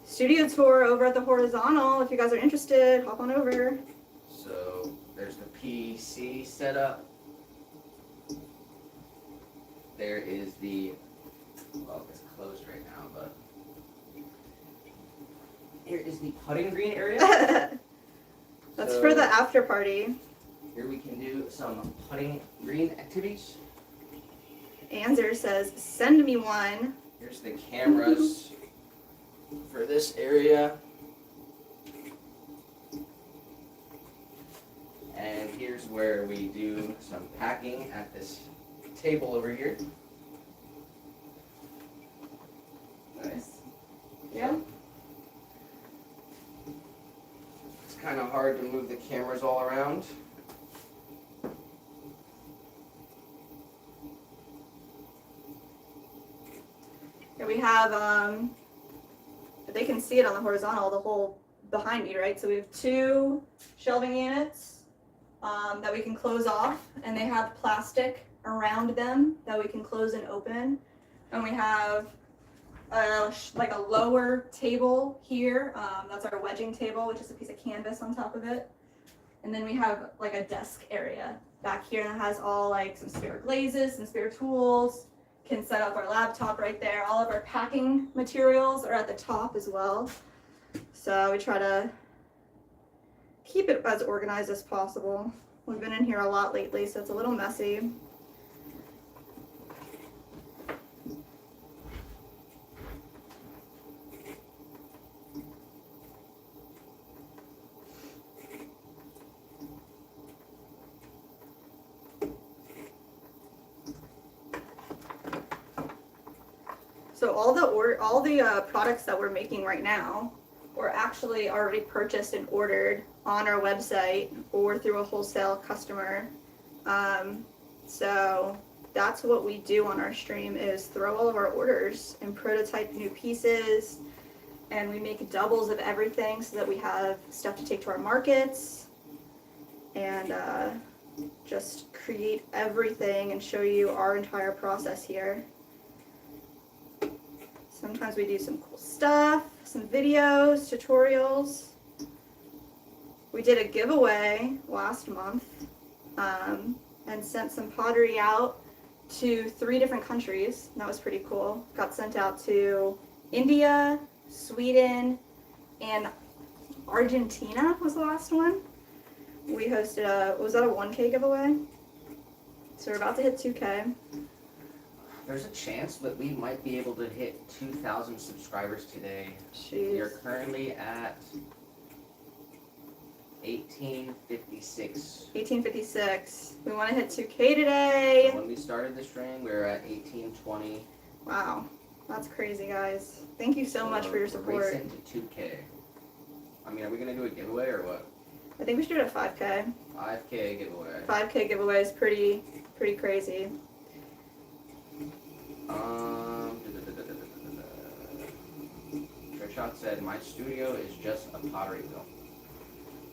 Studio tour over at the Horizontal. If you guys are interested, hop on over. So there's the PC setup. There is the, well, it's closed right now, but here is the putting green area. That's So for the after party. Here we can do some putting green activities. Anzer says, send me one. Here's the cameras for this area. And here's where we do some packing at this table over here. Nice. Yeah. It's kind of hard to move the cameras all around. Here we have, they can see it on the horizontal, the whole behind me, right? So we have two shelving units that we can close off, and they have plastic around them that we can close and open And we have like a lower table here. That's our wedging table, which is a piece of canvas on top of it. And then we have like a desk area back here that has all like some spare glazes, some spare tools. Can set up our laptop right there. All of our packing materials are at the top as well. So we try to keep it as organized as possible. We've been in here a lot lately, so it's a little messy. So all the products that we're making right now were actually already purchased and ordered on our website or through a wholesale customer. So that's what we do on our stream is throw all of our orders and prototype new pieces, and we make doubles of everything so that we have stuff to take to our markets, and just create everything and show you our entire process here. Sometimes we do some cool stuff, some videos, tutorials. We did a giveaway last month and sent some pottery out to 3 different countries. That was pretty cool. Got sent out to India, Sweden, and Argentina was the last one. We hosted was that a 1K giveaway? So we're about to hit 2K. There's a chance that we might be able to hit 2,000 subscribers today. Jeez. We are currently at 1856. 1856. We want to hit 2K today. When we started the stream, we were at 1820. Wow. That's crazy, guys. Thank you so much for your We're support. racing to 2K. I mean, are we going to do a giveaway or what? I think we should do a 5K. 5K giveaway. 5K giveaway is pretty crazy. Trishot said, my studio is just a pottery mill.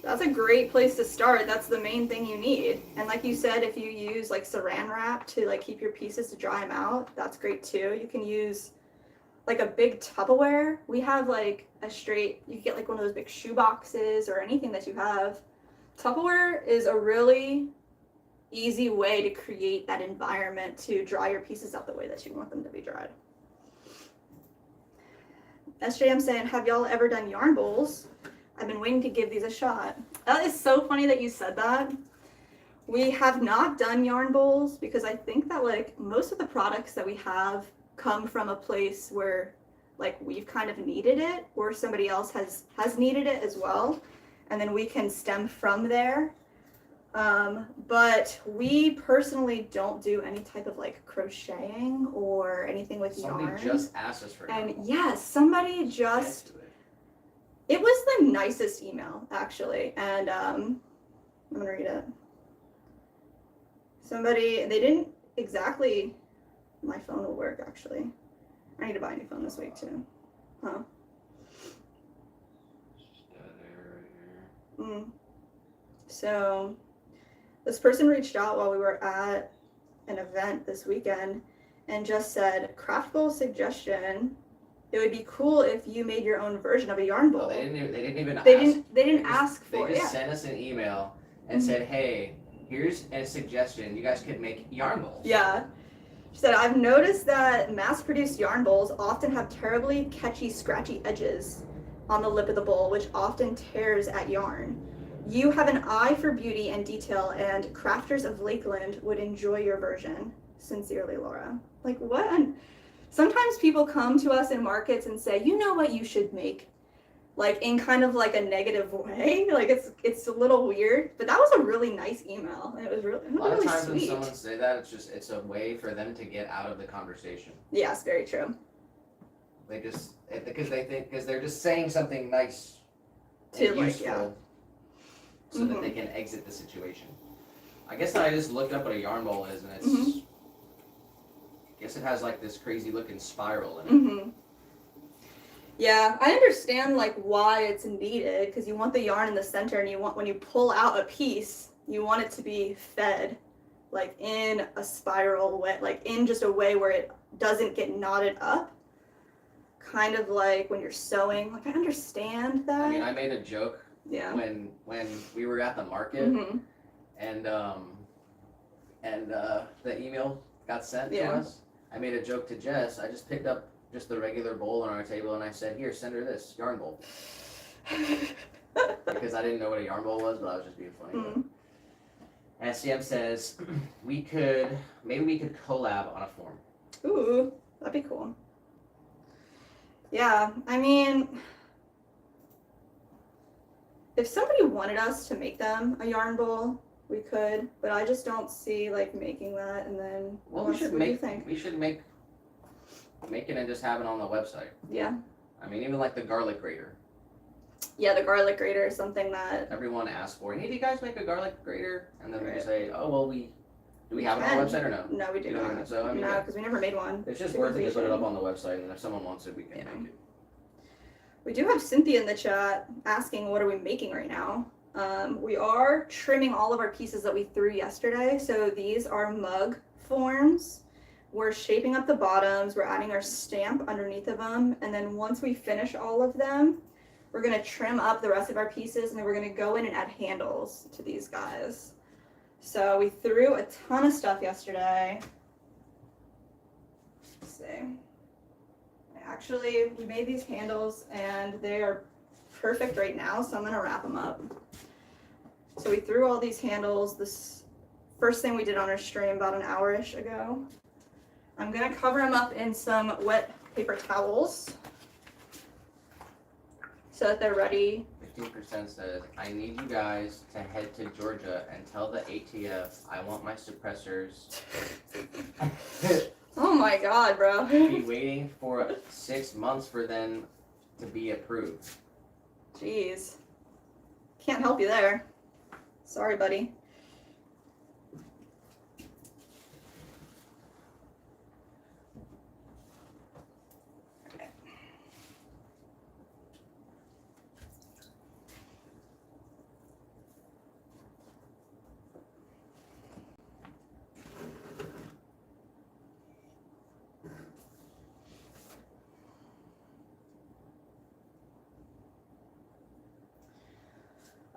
That's a great place to start. That's the main thing you need. And like you said, if you use like saran wrap to like keep your pieces to dry them out, that's great too. You can use like a big Tupperware. We have like a straight, you can get like one of those big shoe boxes or anything that you have. Tupperware is a really easy way to create that environment to dry your pieces out the way that you want them to be dried. SJM saying, have y'all ever done yarn bowls? I've been waiting to give these a shot. That is so funny that you said that. We have not done yarn bowls because I think that like most of the products that we have come from a place where like we've kind of needed it or somebody else has needed it as well. And then we can stem from there. But we personally don't do any type of like crocheting or anything with yarn. Somebody just asked us for And yarn. yes, somebody just, it was the nicest email actually. And I'm gonna read it. Somebody, they didn't exactly, my phone will work actually. I need to buy a new phone this week too. Huh? So this person reached out while we were at an event this weekend and just said, craft bowl suggestion. It would be cool if you made your own version of a yarn bowl. No, they didn't even ask. They didn't ask for it. They just sent us an email and said, hey, here's a suggestion. You guys could make yarn bowls. Yeah. She said, I've noticed that mass-produced yarn bowls often have terribly catchy, scratchy edges on the lip of the bowl, which often tears at yarn. You have an eye for beauty and detail, and crafters of Lakeland would enjoy your version. Sincerely, Laura. Like, what? Sometimes people come to us in markets and say, you know what you should make? Like, in kind of like a negative way. Like, it's a little weird, but that was a really nice email. And it was really, A lot of times sweet. when someone say that, it's a way for them to get out of the conversation. Yes, very true. They just, because they're just saying something nice and Like, useful, yeah. so that they can exit the situation. I guess I just looked up what a yarn bowl is, and it's, I guess it has like this crazy looking spiral in it. Mm-hmm. Yeah, I understand like why it's needed, because you want the yarn in the center, and you want, when you pull out a piece, you want it to be fed like in a spiral way, like in just a way where it doesn't get knotted up. Kind of like when you're sewing. Like I understand that. I mean, I made a joke yeah. when we were at the market Mm-hmm. and the email got sent to Yeah. us. I made a joke to Jess. I just picked up just the regular bowl on our table and I said, "Here, send her this yarn bowl," because I didn't know what a yarn bowl was, but I was just being funny. Mm. And SCM says maybe we could collab on a form. Ooh, that'd be cool. Yeah, I mean, if somebody wanted us to make them a yarn bowl, we could, but I just don't see like making that and then. Well, what do you think? we should make it and just have it on the website. Yeah. I mean, even like the garlic grater. Yeah, the garlic grater is something that. Everyone asks for. Hey, do you guys make a garlic grater? And then we Right. say, oh well, do we have it on the website or no? No, we do You don't not. even- so, I mean, No, because we never made one. It's just Because worth it we to put it should. up on the website, and if someone wants it, we can Yeah. make it. We do have Cynthia in the chat asking what are we making right now. We are trimming all of our pieces that we threw yesterday. So these are mug forms. We're shaping up the bottoms. We're adding our stamp underneath of them. And then once we finish all of them, we're going to trim up the rest of our pieces and then we're going to go in and add handles to these guys. So we threw a ton of stuff yesterday. Let's see. Actually, we made these handles and they are perfect right now, so I'm gonna wrap them up. So we threw all these handles, this first thing we did on our stream about an hour-ish ago. I'm gonna cover them up in some wet paper towels so that they're ready. 15% says, I need you guys to head to Georgia and tell the ATF I want my suppressors. Oh my god, bro. Be waiting for 6 months for them to be approved. Jeez. Can't help you there. Sorry, buddy. Okay.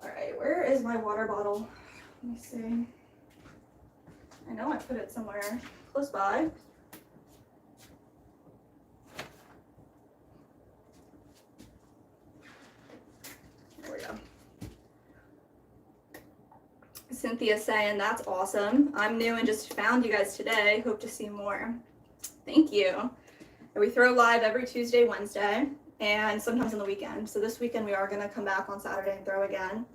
All right, where is my water bottle? Let me see. I know I put it somewhere close by. There we go. Cynthia saying that's awesome. I'm new and just found you guys today. Hope to see more. Thank you. And we throw live every Tuesday, Wednesday, and sometimes on the weekend. So this weekend we are going to come back on Saturday and throw again.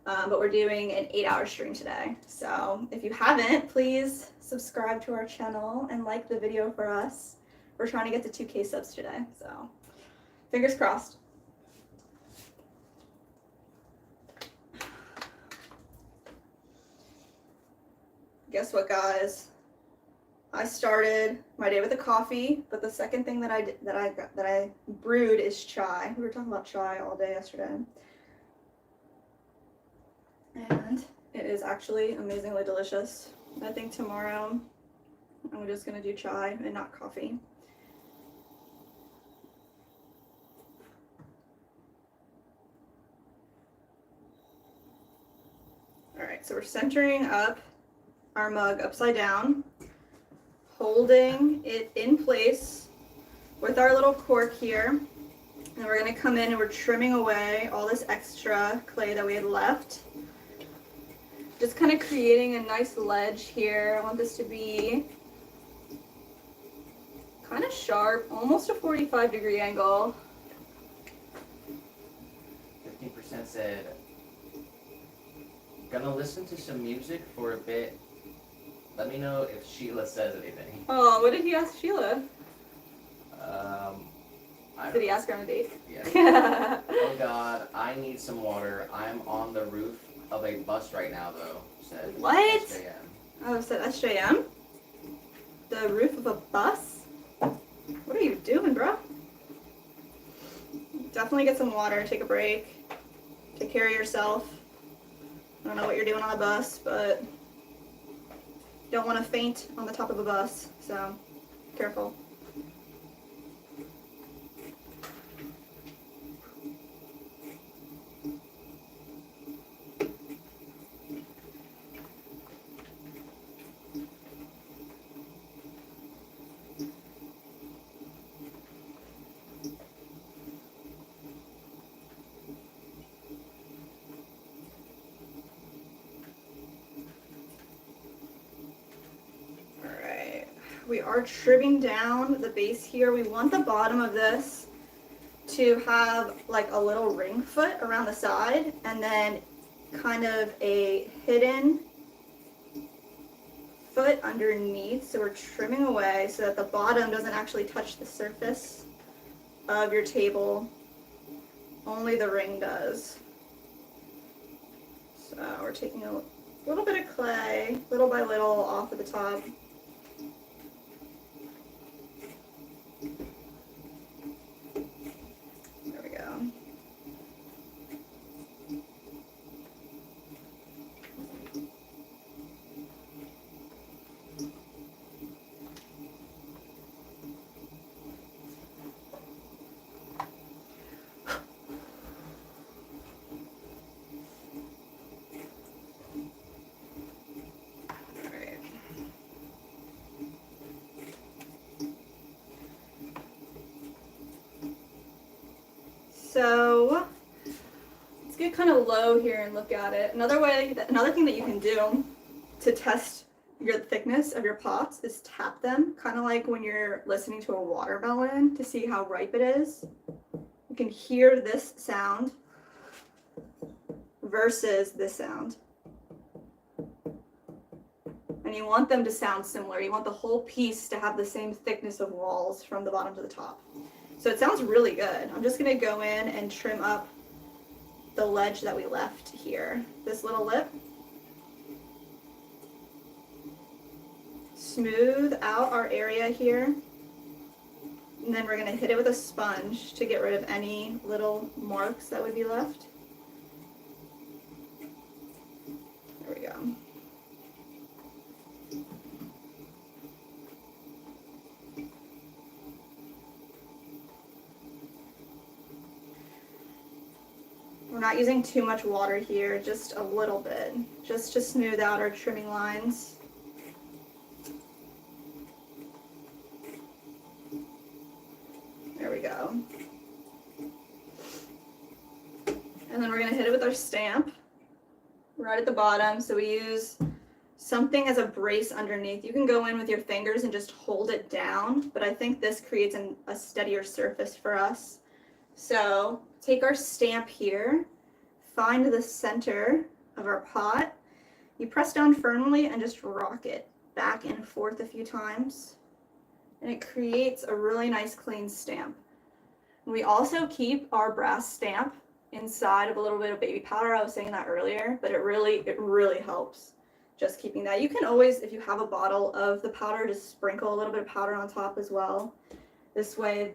But we're doing an 8-hour stream today. So if you haven't, please subscribe to our channel and like the video for us. We're trying to get to 2K subs today. So fingers crossed. Guess what, guys? I started my day with a coffee, but the second thing that I brewed is chai. We were talking about chai all day yesterday. And it is actually amazingly delicious. I think tomorrow I'm just gonna do chai and not coffee. All right, so we're centering up our mug upside down, holding it in place with our little cork here. And we're gonna come in and we're trimming away all this extra clay that we had left. Just kind of creating a nice ledge here. I want this to be kind of sharp, almost a 45-degree angle. 15% said, gonna listen to some music for a bit. Let me know if Sheila says anything. Oh, what did he ask Sheila? I Did he don't- ask her on a date? Yeah. Oh God, I need some water. I'm on the roof of a bus right now, though. Said What? SJM. Oh, so SJM? The roof of a bus? What are you doing, bro? Definitely get some water, take a break, take care of yourself. I don't know what you're doing on the bus, but Don't want to faint on the top of a bus, so careful. We are trimming down the base here. We want the bottom of this to have like a little ring foot around the side and then kind of a hidden foot underneath. So we're trimming away so that the bottom doesn't actually touch the surface of your table. Only the ring does. So we're taking a little bit of clay, little by little, off of the top. There we go. So let's get kind of low here and look at it. Another thing that you can do to test your thickness of your pots is tap them, kind of like when you're listening to a watermelon to see how ripe it is. You can hear this sound versus this sound. And you want them to sound similar. You want the whole piece to have the same thickness of walls from the bottom to the top. So it sounds really good. I'm just gonna go in and trim up the ledge that we left here. This little lip. Smooth out our area here. And then we're gonna hit it with a sponge to get rid of any little marks that would be left. There we go. We're not using too much water here, just a little bit, just to smooth out our trimming lines. There we go. And then we're gonna hit it with our stamp right at the bottom. So we use something as a brace underneath. You can go in with your fingers and just hold it down, but I think this creates a steadier surface for us. So take our stamp here, find the center of our pot. You press down firmly and just rock it back and forth a few times. And it creates a really nice clean stamp. We also keep our brass stamp inside of a little bit of baby powder. I was saying that earlier, but it really helps just keeping that. You can always, if you have a bottle of the powder, just sprinkle a little bit of powder on top as well. This way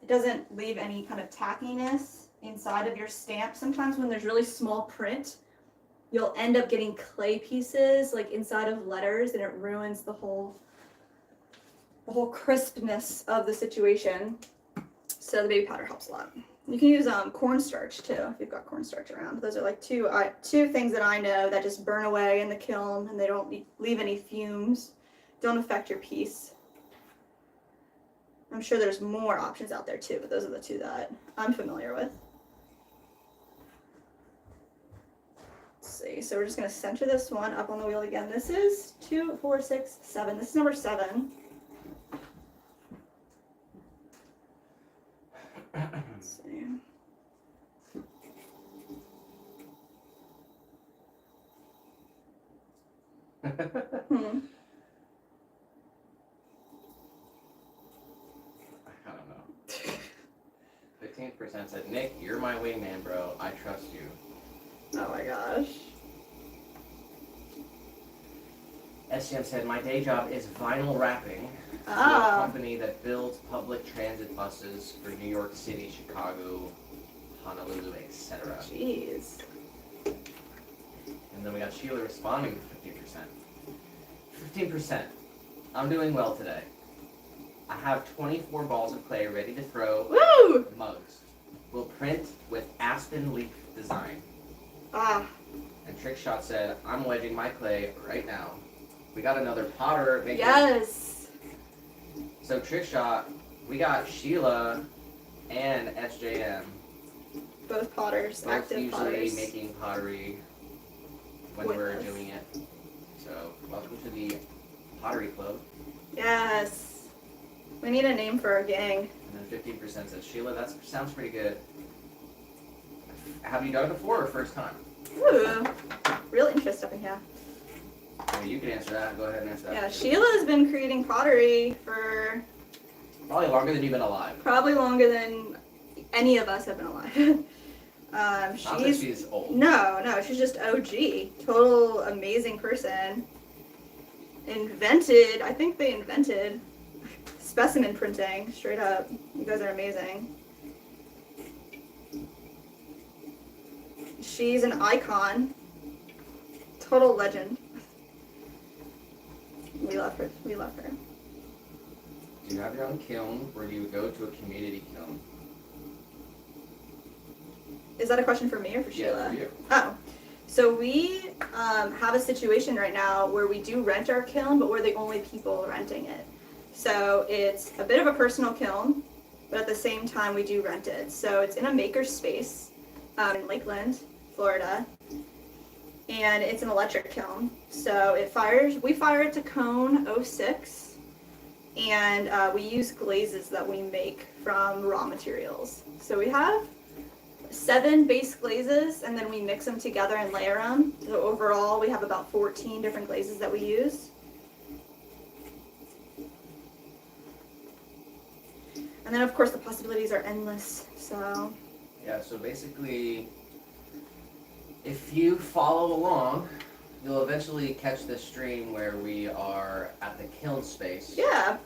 it doesn't leave any kind of tackiness inside of your stamp. Sometimes when there's really small print, you'll end up getting clay pieces like inside of letters and it ruins the whole crispness of the situation. So the baby powder helps a lot. You can use cornstarch too if you've got cornstarch around. Those are like two things that I know that just burn away in the kiln and they don't leave any fumes, don't affect your piece. I'm sure there's more options out there too, but those are the two that I'm familiar with. Let's see, so we're just gonna center this one up on the wheel again. This is 2, 4, 6, 7. This is number 7. Let's see. I don't know. 15% said, Nick, you're my wingman, bro. I trust you. Oh my gosh. SGM said, my day job is vinyl wrapping for a company that builds public transit buses for New York City, Chicago, Honolulu, etc. Jeez. And then we got Sheila responding to 50%. 15%. I'm doing well today. I have 24 balls of clay ready to throw. Woo! Mugs. We'll print with aspen leaf design. Ah, And Trickshot said, I'm wedging my clay right now. We got another potter making. yes. So Trickshot, we got Sheila and SJM. Both potters, Both active usually potters. making pottery when With we're us. doing it. So welcome to the pottery club. Yes. We need a name for our gang. And then 15% says Sheila. That sounds pretty good. Have you done it before or first time? Ooh, real interest up in here. Well, you can answer that. Go ahead and answer that. Yeah, Sheila has been creating pottery for Probably longer than you've been alive. probably longer than any of us have been alive. Not that She's she's old. no, she's just OG. Total amazing person. I think they invented specimen printing, straight up. You guys are amazing. She's an icon. Total legend. We love her. We love her. Do you have your own kiln or do you go to a community kiln? Is that a question for me or for Sheila? Yeah, for you. Oh, so we have a situation right now where we do rent our kiln, but we're the only people renting it. So it's a bit of a personal kiln, but at the same time we do rent it. So it's in a maker space in Lakeland, Florida, and it's an electric kiln. So we fire it to cone 06, and we use glazes that we make from raw materials. So we have 7 base glazes, and then we mix them together and layer them. So overall, we have about 14 different glazes that we use. And then, of course, the possibilities are endless. So, Yeah, so basically, if you follow along, you'll eventually catch this stream where we are at the kiln space. yeah,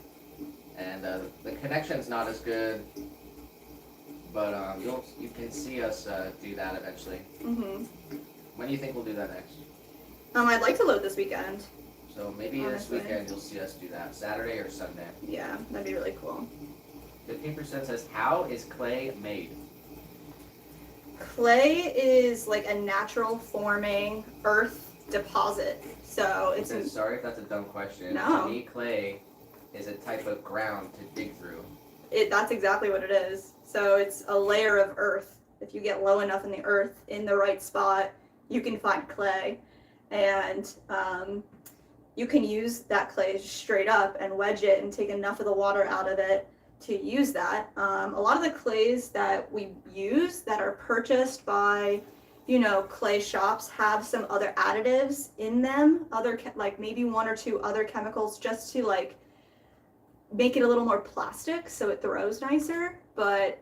And the connection's not as good, but you can see us do that eventually. When do you think we'll do that next? I'd like to load this weekend. So maybe Honestly. this weekend you'll see us do that, Saturday or Sunday. Yeah, that'd be really cool. 15% says, how is clay made? Clay is like a natural forming earth deposit. So it's Sorry if that's a dumb question. No. To me, clay is a type of ground to dig through. that's exactly what it is. So it's a layer of earth. If you get low enough in the earth in the right spot, you can find clay. And you can use that clay straight up and wedge it and take enough of the water out of it to use that. A lot of the clays that we use that are purchased by, clay shops have some other additives in them, like maybe 1 or 2 other chemicals just to like make it a little more plastic so it throws nicer. But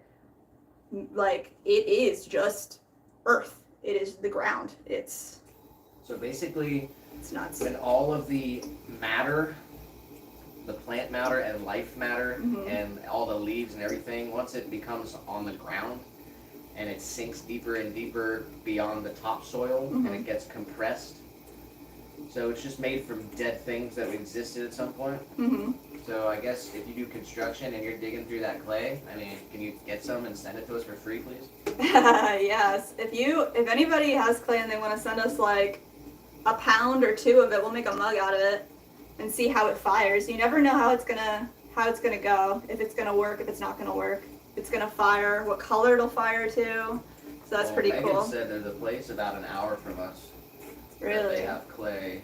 like it is just earth. It is the ground. So basically, It's nuts. when all of the matter, the plant matter and life matter, Mhm. and all the leaves and everything, once it becomes on the ground and it sinks deeper and deeper beyond the topsoil and Mhm. it gets compressed. So it's just made from dead things that existed at some point. So I guess if you do construction and you're digging through that clay, I mean, can you get some and send it to us for free, please? Yes. If anybody has clay and they want to send us like a pound or 2 of it, we'll make a mug out of it and see how it fires. You never know how it's gonna go, if it's gonna work, if it's not gonna work, if it's gonna fire, what color it'll fire to. So that's Well, pretty Megan cool. said there's a place about an hour from us that Really? they have clay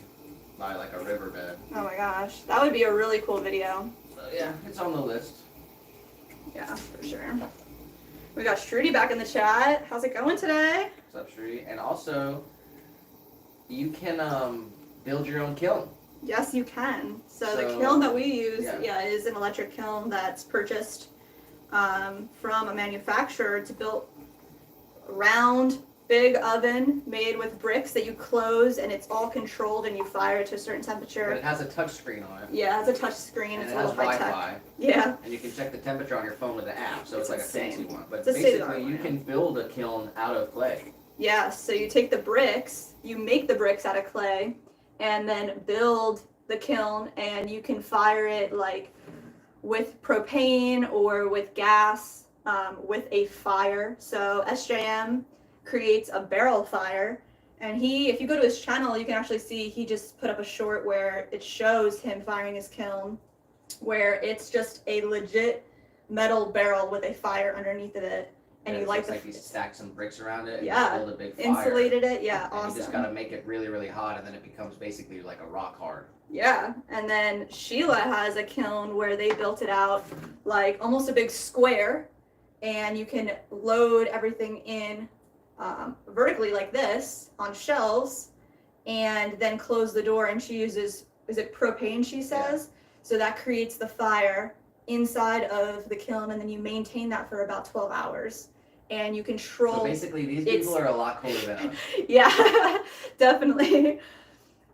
by like a riverbed. Oh my gosh, that would be a really cool video. So yeah, it's on the list. Yeah, for sure. We got Shruti back in the chat. How's it going today? What's up, Shri? And also, you can build your own kiln. Yes, you can. So the So, kiln that we use, yeah. is an electric kiln that's purchased from a manufacturer. It's built round, big oven made with bricks that you close, and it's all controlled, and you fire it to a certain But temperature. it has a touch screen on it. Yeah, it has a touch screen. And It's it a has little high tech. Wi-Fi. Yeah. And you can check the temperature on your phone with the app. So it's It's like a fancy insane. one. But It's a state-of-the-art basically, you one, can build a kiln out of clay. Yeah, so you take the bricks, you make the bricks out of clay, and then build the kiln, and you can fire it like with propane or with gas, with a fire. So SJM creates a barrel fire, and if you go to his channel, you can actually see he just put up a short where it shows him firing his kiln, where it's just a legit metal barrel with a fire underneath of it, and Yeah, you it light looks the like you stack some bricks around it and Yeah. build a big fire. insulated it. Yeah, And awesome. you just gotta make it really, really hot, and then it becomes basically like a rock hard. Yeah, and then Sheila has a kiln where they built it out like almost a big square, and you can load everything in vertically like this on shelves, and then close the door. And she uses, is it propane? She says, so that creates the fire inside of the kiln, and then you maintain that for about 12 hours, and you control. So basically, these It's- people are a lot cooler than us. Yeah, definitely.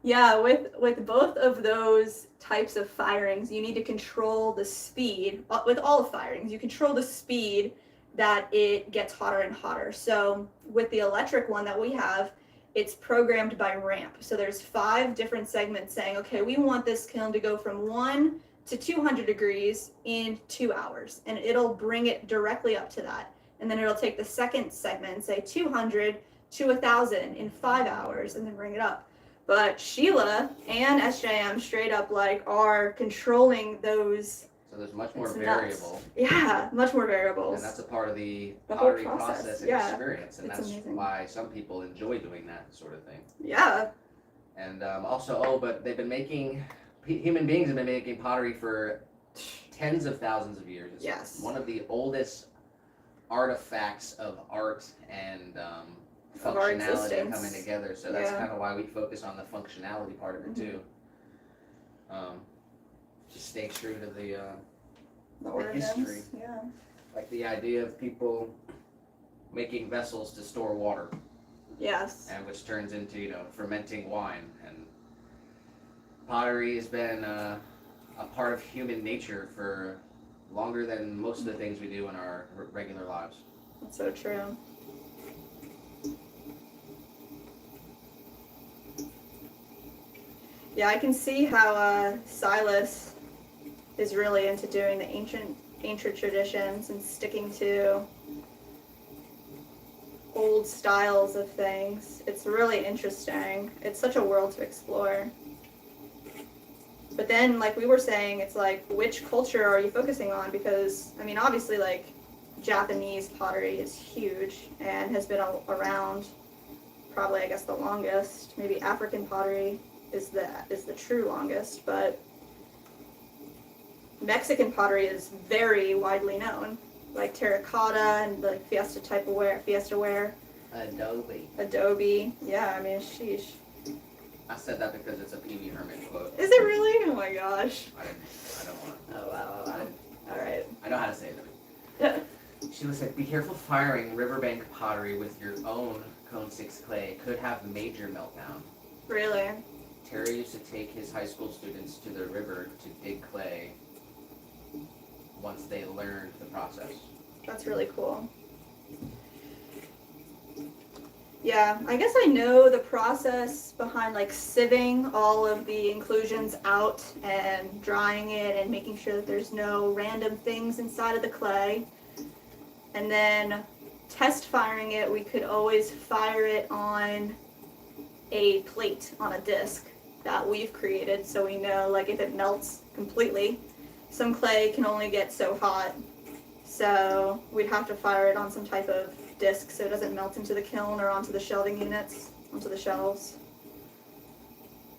Yeah, with both of those types of firings, you need to control the speed. With all the firings, you control the speed that it gets hotter and hotter. So with the electric one that we have, it's programmed by ramp. So there's 5 different segments saying, okay, we want this kiln to go from 1 to 200 degrees in 2 hours, and it'll bring it directly up to that. And then it'll take the second segment and say 200 to 1,000 in 5 hours, and then bring it up. But Sheila and SJM straight up like are controlling those. So there's much more It's nuts. variable. Yeah, much more variables. And that's a part of the The whole pottery process, process and yeah. experience, and It's that's amazing. why some people enjoy doing that sort of thing. Yeah, And also, but they've been making, human beings have been making pottery for tens of thousands of years. It's Yes. one of the oldest artifacts of art and Of our functionality existence. coming together. So that's Yeah. kind of why we focus on the functionality part of it too. Just stay true to the the origins. history. Yeah. like the idea of people making vessels to store water, Yes. and which turns into fermenting wine. And pottery has been a part of human nature for longer than most of the things we do in our regular lives. That's so true. Yeah, I can see how Silas is really into doing the ancient traditions and sticking to old styles of things. It's really interesting. It's such a world to explore. But then, like we were saying, it's like, which culture are you focusing on? Because, I mean, obviously, like, Japanese pottery is huge and has been around probably, I guess, the longest. Maybe African pottery is the true longest, but Mexican pottery is very widely known, like terracotta and like fiesta ware, adobe. Yeah, I mean, sheesh. I said that because it's a Pee Wee Herman quote. Is it really? Oh my gosh. I don't want Oh wow. All right. I know how to say it. She was like, be careful firing riverbank pottery with your own Cone 6 clay. Could have major meltdown. Really? Terry used to take his high school students to the river to dig clay once they learned the process. That's really cool. Yeah, I guess I know the process behind like sieving all of the inclusions out and drying it and making sure that there's no random things inside of the clay. And then test firing it, we could always fire it on a plate, on a disc that we've created, so we know like if it melts completely. Some clay can only get so hot, so we'd have to fire it on some type of disc so it doesn't melt into the kiln or onto the shelving units, onto the shelves.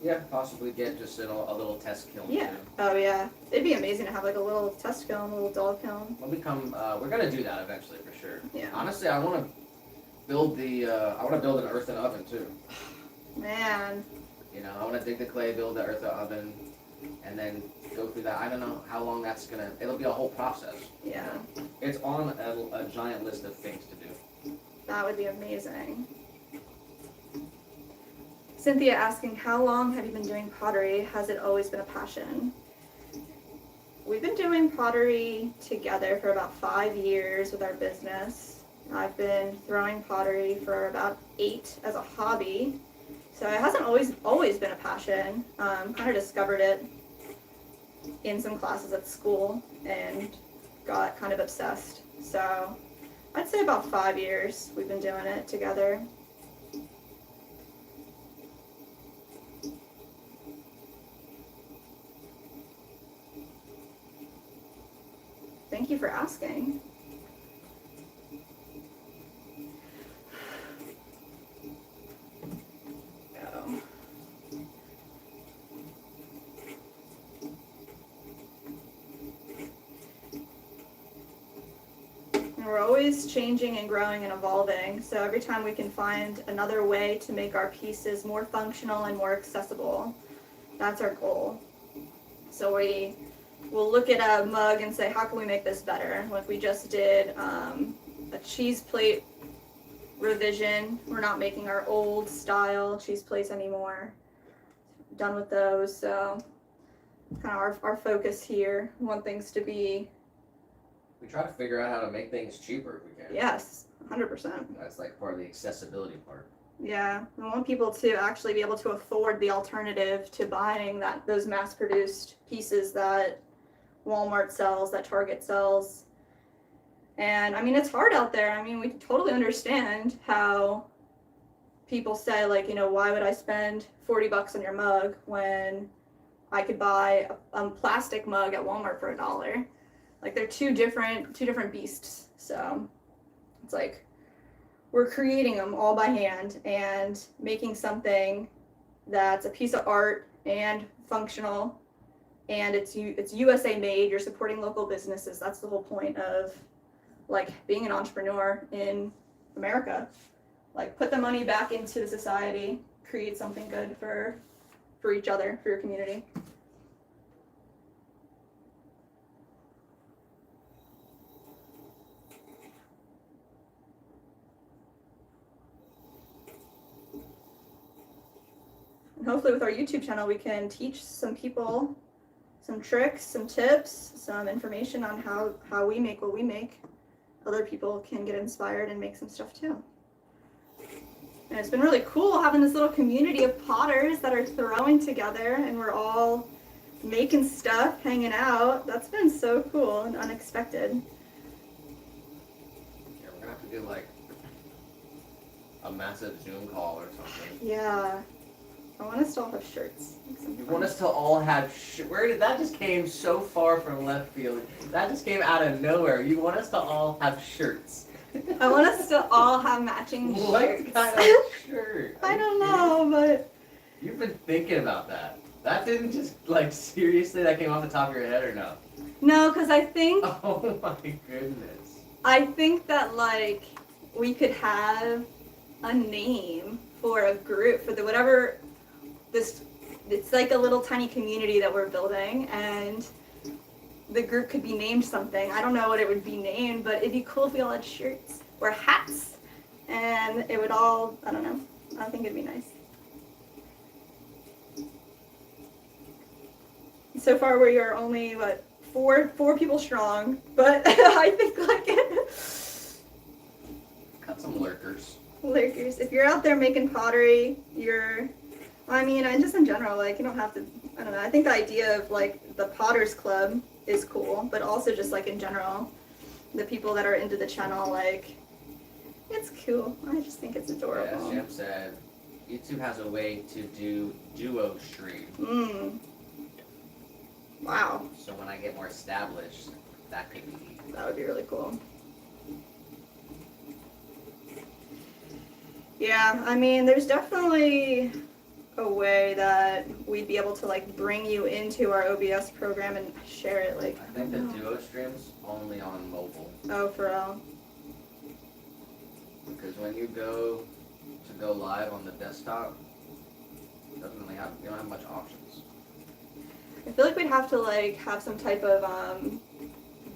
Yeah, possibly get just a little test kiln Yeah. too. Oh yeah, it'd be amazing to have like a little test kiln, a little doll kiln. When we come, we're gonna do that eventually for sure. Yeah. Honestly, I want to build an earthen oven too. Man, I want to dig the clay, build the earthen oven, and then go through that. I don't know how long that's gonna. It'll be a whole process. yeah, It's on a giant list of things to do. that would be amazing. Cynthia asking, how long have you been doing pottery? Has it always been a passion? We've been doing pottery together for about 5 years with our business. I've been throwing pottery for about 8 as a hobby. So it hasn't always been a passion. Kind of discovered it in some classes at school and got kind of obsessed. So I'd say about 5 years we've been doing it together. Thank you for asking. Oh. And we're always changing and growing and evolving, so every time we can find another way to make our pieces more functional and more accessible, that's our goal. So we'll look at a mug and say, how can we make this better? Like we just did a cheese plate revision. We're not making our old style cheese plates anymore. Done with those, so kind of our focus here. We want things to be, We try to figure out how to make things cheaper if we can. yes, 100%. That's like part of the accessibility part. Yeah, we want people to actually be able to afford the alternative to buying those mass-produced pieces that Walmart sells, that Target sells. And I mean, it's hard out there. I mean, we totally understand how people say, like, you know, why would I spend $40 on your mug when I could buy a plastic mug at Walmart for $1? Like, they're two different beasts. So it's like we're creating them all by hand and making something that's a piece of art and functional, and it's USA made. You're supporting local businesses. That's the whole point of like being an entrepreneur in America. Like, put the money back into the society, create something good for each other, for your community. And hopefully with our YouTube channel, we can teach some people some tricks, some tips, some information on how we make what we make. Other people can get inspired and make some stuff too. And it's been really cool having this little community of potters that are throwing together, and we're all making stuff, hanging out. That's been so cool and unexpected. Yeah, we're gonna have to do like a massive Zoom call or something. Yeah. I want us to all have shirts. You want us to all have where did that just came so far from left field? That just came out of nowhere. You want us to all have shirts. I want us to all have matching shirts. What kind of shirt? I don't know, but You've been thinking about that. That didn't just like seriously that came off the top of your head or no? no, because I think Oh my goodness. that like we could have a name for a group for the whatever this. It's like a little tiny community that we're building, and the group could be named something. I don't know what it would be named, but it'd be cool if we all had shirts or hats, and it would all, I don't know. I think it'd be nice. So far we are only, what, four people strong, but I think like Got some lurkers. lurkers. If you're out there making pottery, and just in general, like, you don't have to, I don't know, I think the idea of like the Potters Club is cool, but also just like in general, the people that are into the channel, like, it's cool. I just think it's Yeah, adorable. as Jim said, YouTube has a way to do duo stream. Wow, So when I get more established, that could be that would be really cool. Yeah, I mean, there's definitely a way that we'd be able to like bring you into our OBS program and share it. Like, I think the duo stream's only on mobile. Oh, for real. Because when you go live on the desktop, it doesn't really have you don't have much options. I feel like we'd have to like have some type of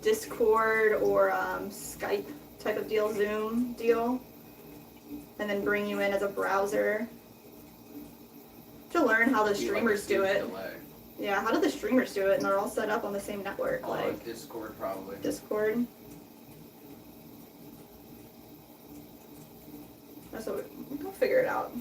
Discord or Skype type of deal, Zoom deal, and then bring you in as a browser to learn how the Be like a streamers do huge it. delay. Yeah, how do the streamers do it? And they're all set up on the same network, Oh, like Discord probably. Discord. That's what we'll figure it out.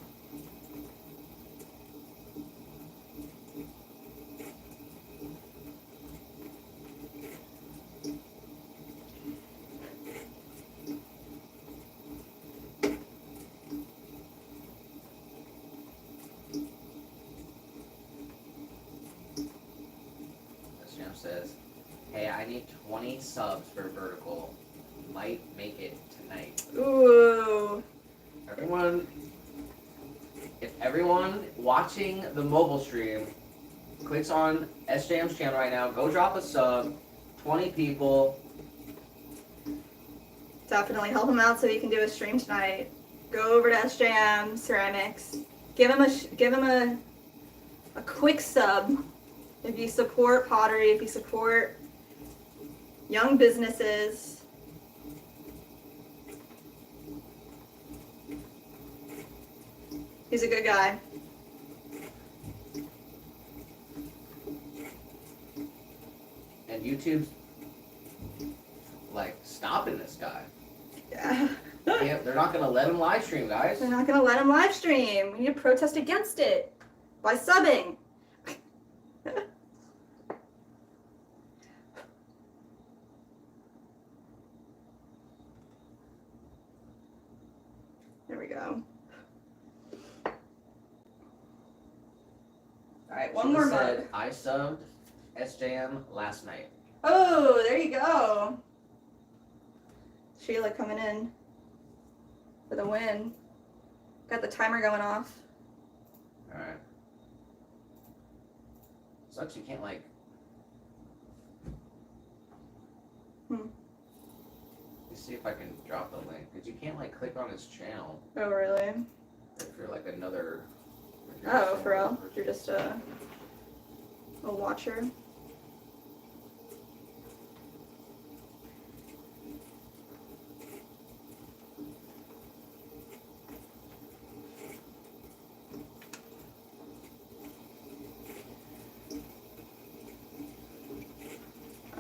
Sham says, hey, I need 20 subs for vertical. Might make it tonight. Ooh. If everyone watching the mobile stream clicks on SJM's channel right now, go drop a sub. 20 people. Definitely help him out so he can do a stream tonight. Go over to SJM Ceramics. Give him a quick sub. If you support pottery, if you support young businesses. He's a good guy. And YouTube's like stopping this guy. Yeah. They're not gonna let him live stream, guys. They're not gonna let him live stream. We need to protest against it by subbing. There we go. Alright, one more mug. Said, I subbed SJM last night. Oh, there you go. Sheila coming in for the win. Got the timer going off. Alright. Sucks you can't like. Let me see if I can drop the link. Because you can't like click on his channel Oh, really? if you're like another. Oh, for real? You're just a watcher?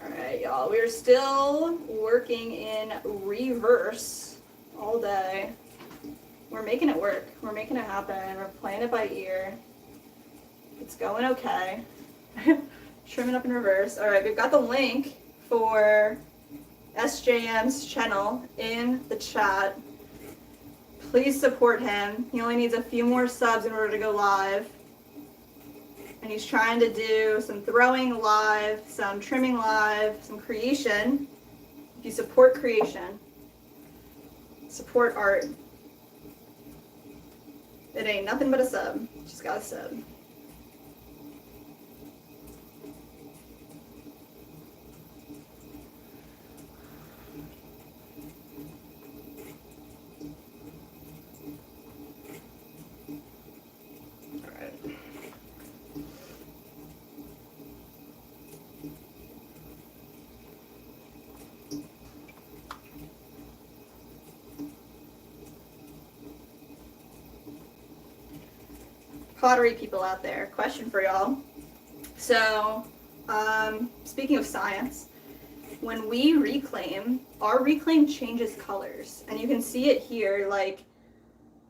Alright, y'all. We're still working in reverse all day. We're making it work. We're making it happen. We're playing it by ear. It's going okay. Trimming up in reverse. Alright, we've got the link for SJM's channel in the chat. Please support him. He only needs a few more subs in order to go live. And he's trying to do some throwing live, some trimming live, some creation. If you support creation, support art. It ain't nothing but a sub. Just got a sub. Alright. Pottery people out there, question for y'all. So, speaking of science, when we reclaim, our reclaim changes colors. And you can see it here, like,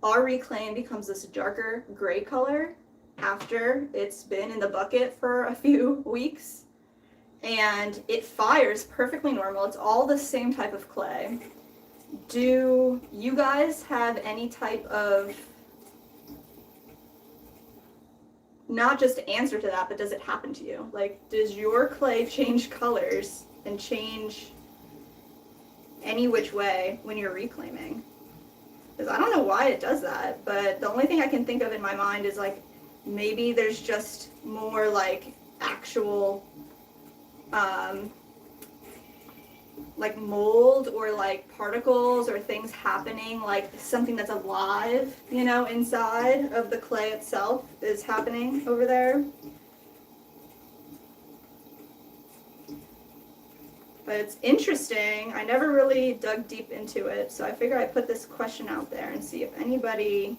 our reclaim becomes this darker gray color after it's been in the bucket for a few weeks. And it fires perfectly normal. It's all the same type of clay. Do you guys have any type of, not just answer to that, but does it happen to you? Like, does your clay change colors and change any which way when you're reclaiming? Because I don't know why it does that, but the only thing I can think of in my mind is like, maybe there's just more like actual, like mold or like particles or things happening, like something that's alive, you know, inside of the clay itself is happening over there. But it's interesting. I never really dug deep into it, so I figure I'd put this question out there and see if anybody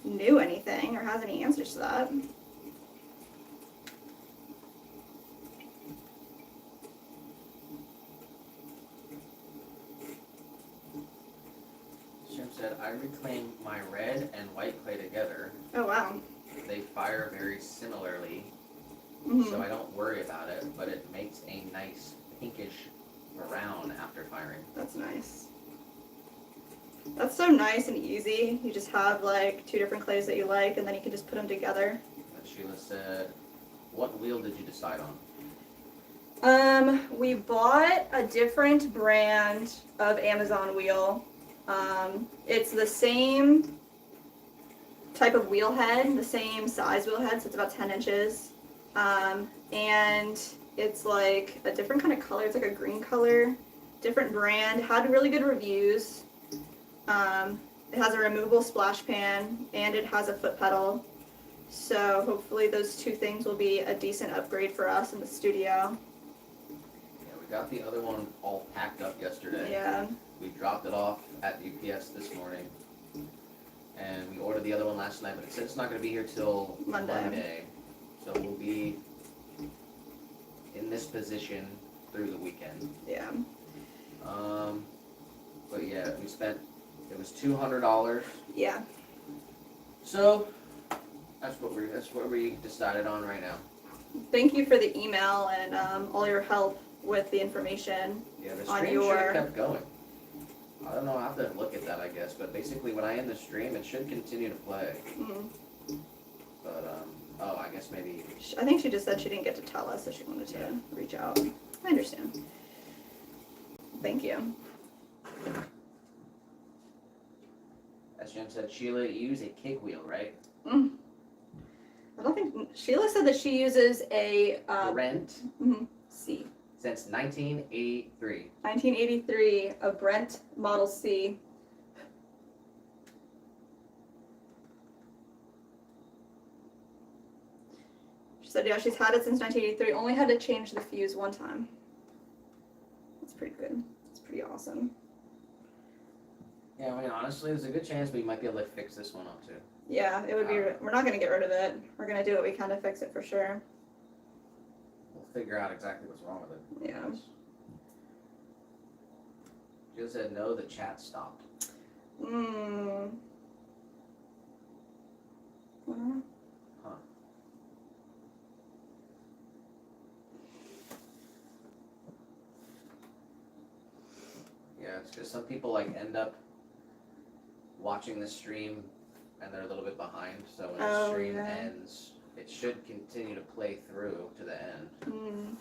knew anything or has any answers to that. Shim said, I reclaim my red and white clay together. Oh, wow. They fire very similarly, Mm-hmm. so I don't worry about it, but it makes a nice pinkish brown after firing. That's nice. That's so nice and easy. You just have like two different clays that you like, and then you can just put them together. And Sheila said, what wheel did you decide on? We bought a different brand of Amazon wheel. It's the same type of wheel head, the same size wheel head, so it's about 10 inches. And it's like a different kind of color. It's like a green color, different brand. Had really good reviews. It has a removable splash pan and it has a foot pedal. So hopefully those two things will be a decent upgrade for us in the studio. Yeah, we got the other one all packed up yesterday. Yeah. We dropped it off at UPS this morning. And we ordered the other one last night, but it said it's not going to be here till Monday. So we'll be in this position through the weekend. Yeah. But yeah, it was $200. Yeah. So that's what we decided on right now. Thank you for the email and all your help with the information. Yeah, the On stream should your- have kept going. I don't know, I'll have to look at that, I guess, but basically when I end the stream, it should continue to play. Mm. But, oh, I guess maybe, I think she just said she didn't get to tell us, so she wanted to reach out. I understand. Thank you. as Jen said, Sheila, you use a kick wheel, right? I don't think Sheila said that she uses a Brent, C. since 1983. 1983, a Brent Model C. She said, yeah, she's had it since 1983. Only had to change the fuse one time. That's pretty good. That's pretty awesome. Yeah, I mean, honestly, there's a good chance we might be able to fix this one up too. Yeah, it would be. We're not gonna get rid of it. We're gonna do what we can to fix it for sure. We'll figure out exactly what's wrong with it. Yeah. Jill said no, the chat stopped. Mm. Mhm. Huh. Yeah, it's because some people like end up watching the stream and they're a little bit behind, so when the Oh, stream yeah. ends, it should continue to play through to the end. Mm.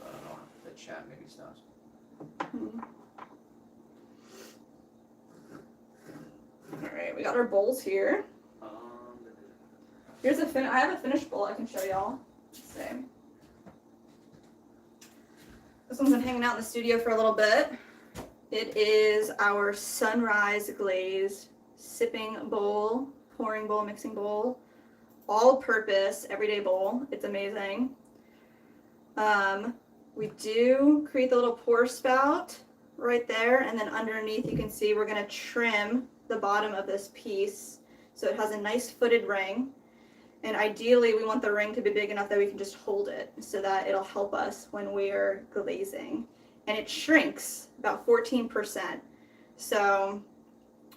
I don't know, the chat maybe stops. Mm. All right, we got our bowls here. Here's I have a finished bowl I can show y'all. Let's see. This one's been hanging out in the studio for a little bit. It is our Sunrise Glazed sipping bowl, pouring bowl, mixing bowl, all-purpose everyday bowl. It's amazing. We do create the little pour spout right there, and then underneath you can see we're gonna trim the bottom of this piece so it has a nice footed ring. And ideally we want the ring to be big enough that we can just hold it so that it'll help us when we're glazing. And it shrinks about 14%. So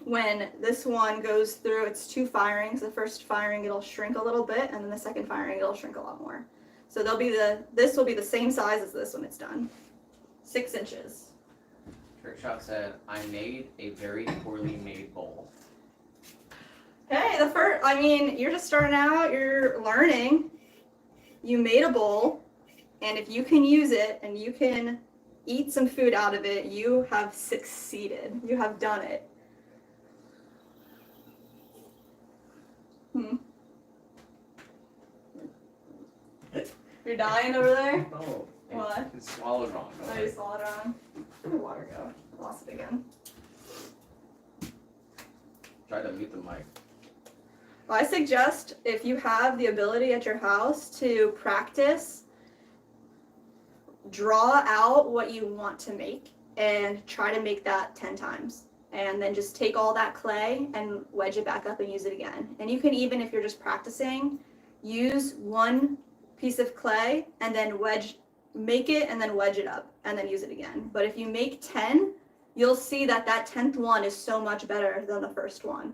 when this one goes through, it's 2 firings. The first firing it'll shrink a little bit, and then the second firing it'll shrink a lot more. So this will be the same size as this when it's done. 6 inches. Trickshot said, I made a very poorly made bowl. Hey, you're just starting out, you're learning. You made a bowl, and if you can use it and you can eat some food out of it, you have succeeded. You have done it. You're dying over there? Oh, What? It's swallowed wrong. Oh, you swallowed wrong. Where'd the water go? Lost it again. Try to mute the mic. Well, I suggest if you have the ability at your house to practice, draw out what you want to make and try to make that 10 times. And then just take all that clay and wedge it back up and use it again. And you can even, if you're just practicing, use one piece of clay and then make it and then wedge it up and then use it again. But if you make 10, you'll see that 10th one is so much better than the first one.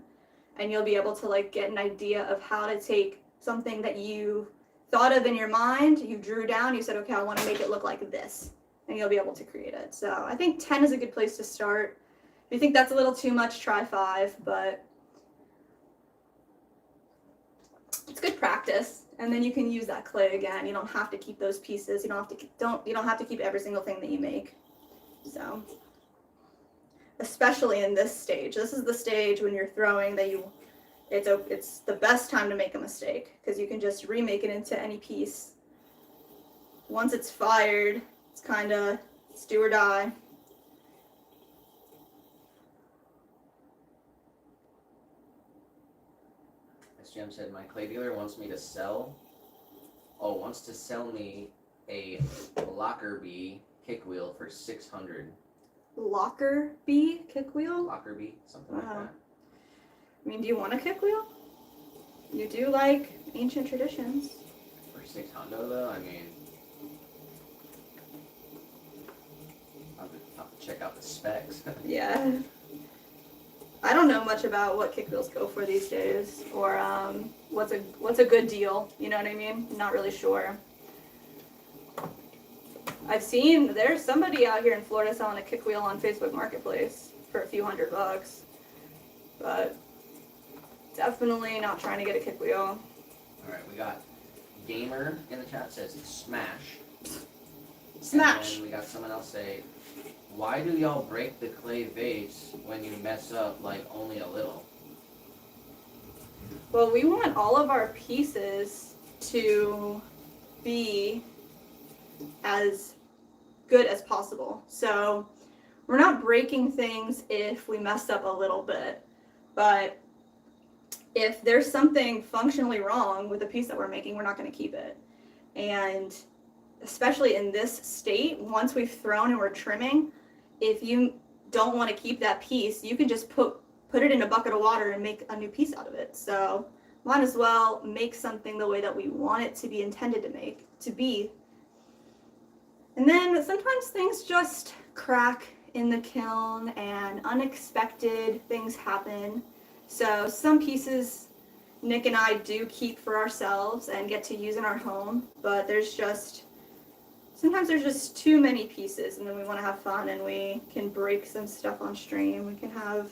And you'll be able to get an idea of how to take something that you thought of in your mind, you drew down, you said, okay, I want to make it look like this. And you'll be able to create it. So I think 10 is a good place to start. If you think that's a little too much, try 5, but it's good practice. and then you can use that clay again. You don't have to keep those pieces. You don't have to keep every single thing that you make. So, especially in this stage. This is the stage when you're throwing that it's the best time to make a mistake, because you can just remake it into any piece. Once it's fired, it's kind of do or die. As Jim said, my clay dealer wants to sell me a Lockerbie kick wheel for $600. Lockerbie kick wheel? Lockerbie, something like Wow. that. I mean, do you want a kick wheel? You do like ancient traditions. For $600 though, I mean, I'll have to check out the specs. Yeah. I don't know much about what kick wheels go for these days, or what's a good deal. You know what I mean? I'm not really sure. I've seen there's somebody out here in Florida selling a kick wheel on Facebook Marketplace for a few $100, but definitely not trying to get a kick wheel. Alright, we got Gamer in the chat says smash. Smash. And then we got someone else say, why do y'all break the clay vase when you mess up like only a little? Well, we want all of our pieces to be as good as possible. So we're not breaking things if we mess up a little bit, but if there's something functionally wrong with the piece that we're making, we're not going to keep it. And especially in this state, once we've thrown and we're trimming, if you don't want to keep that piece, you can just put it in a bucket of water and make a new piece out of it. So might as well make something the way that we want it to be intended to be. And then sometimes things just crack in the kiln and unexpected things happen. So some pieces Nick and I do keep for ourselves and get to use in our home, but sometimes there's just too many pieces, and then we want to have fun and we can break some stuff on stream. We can have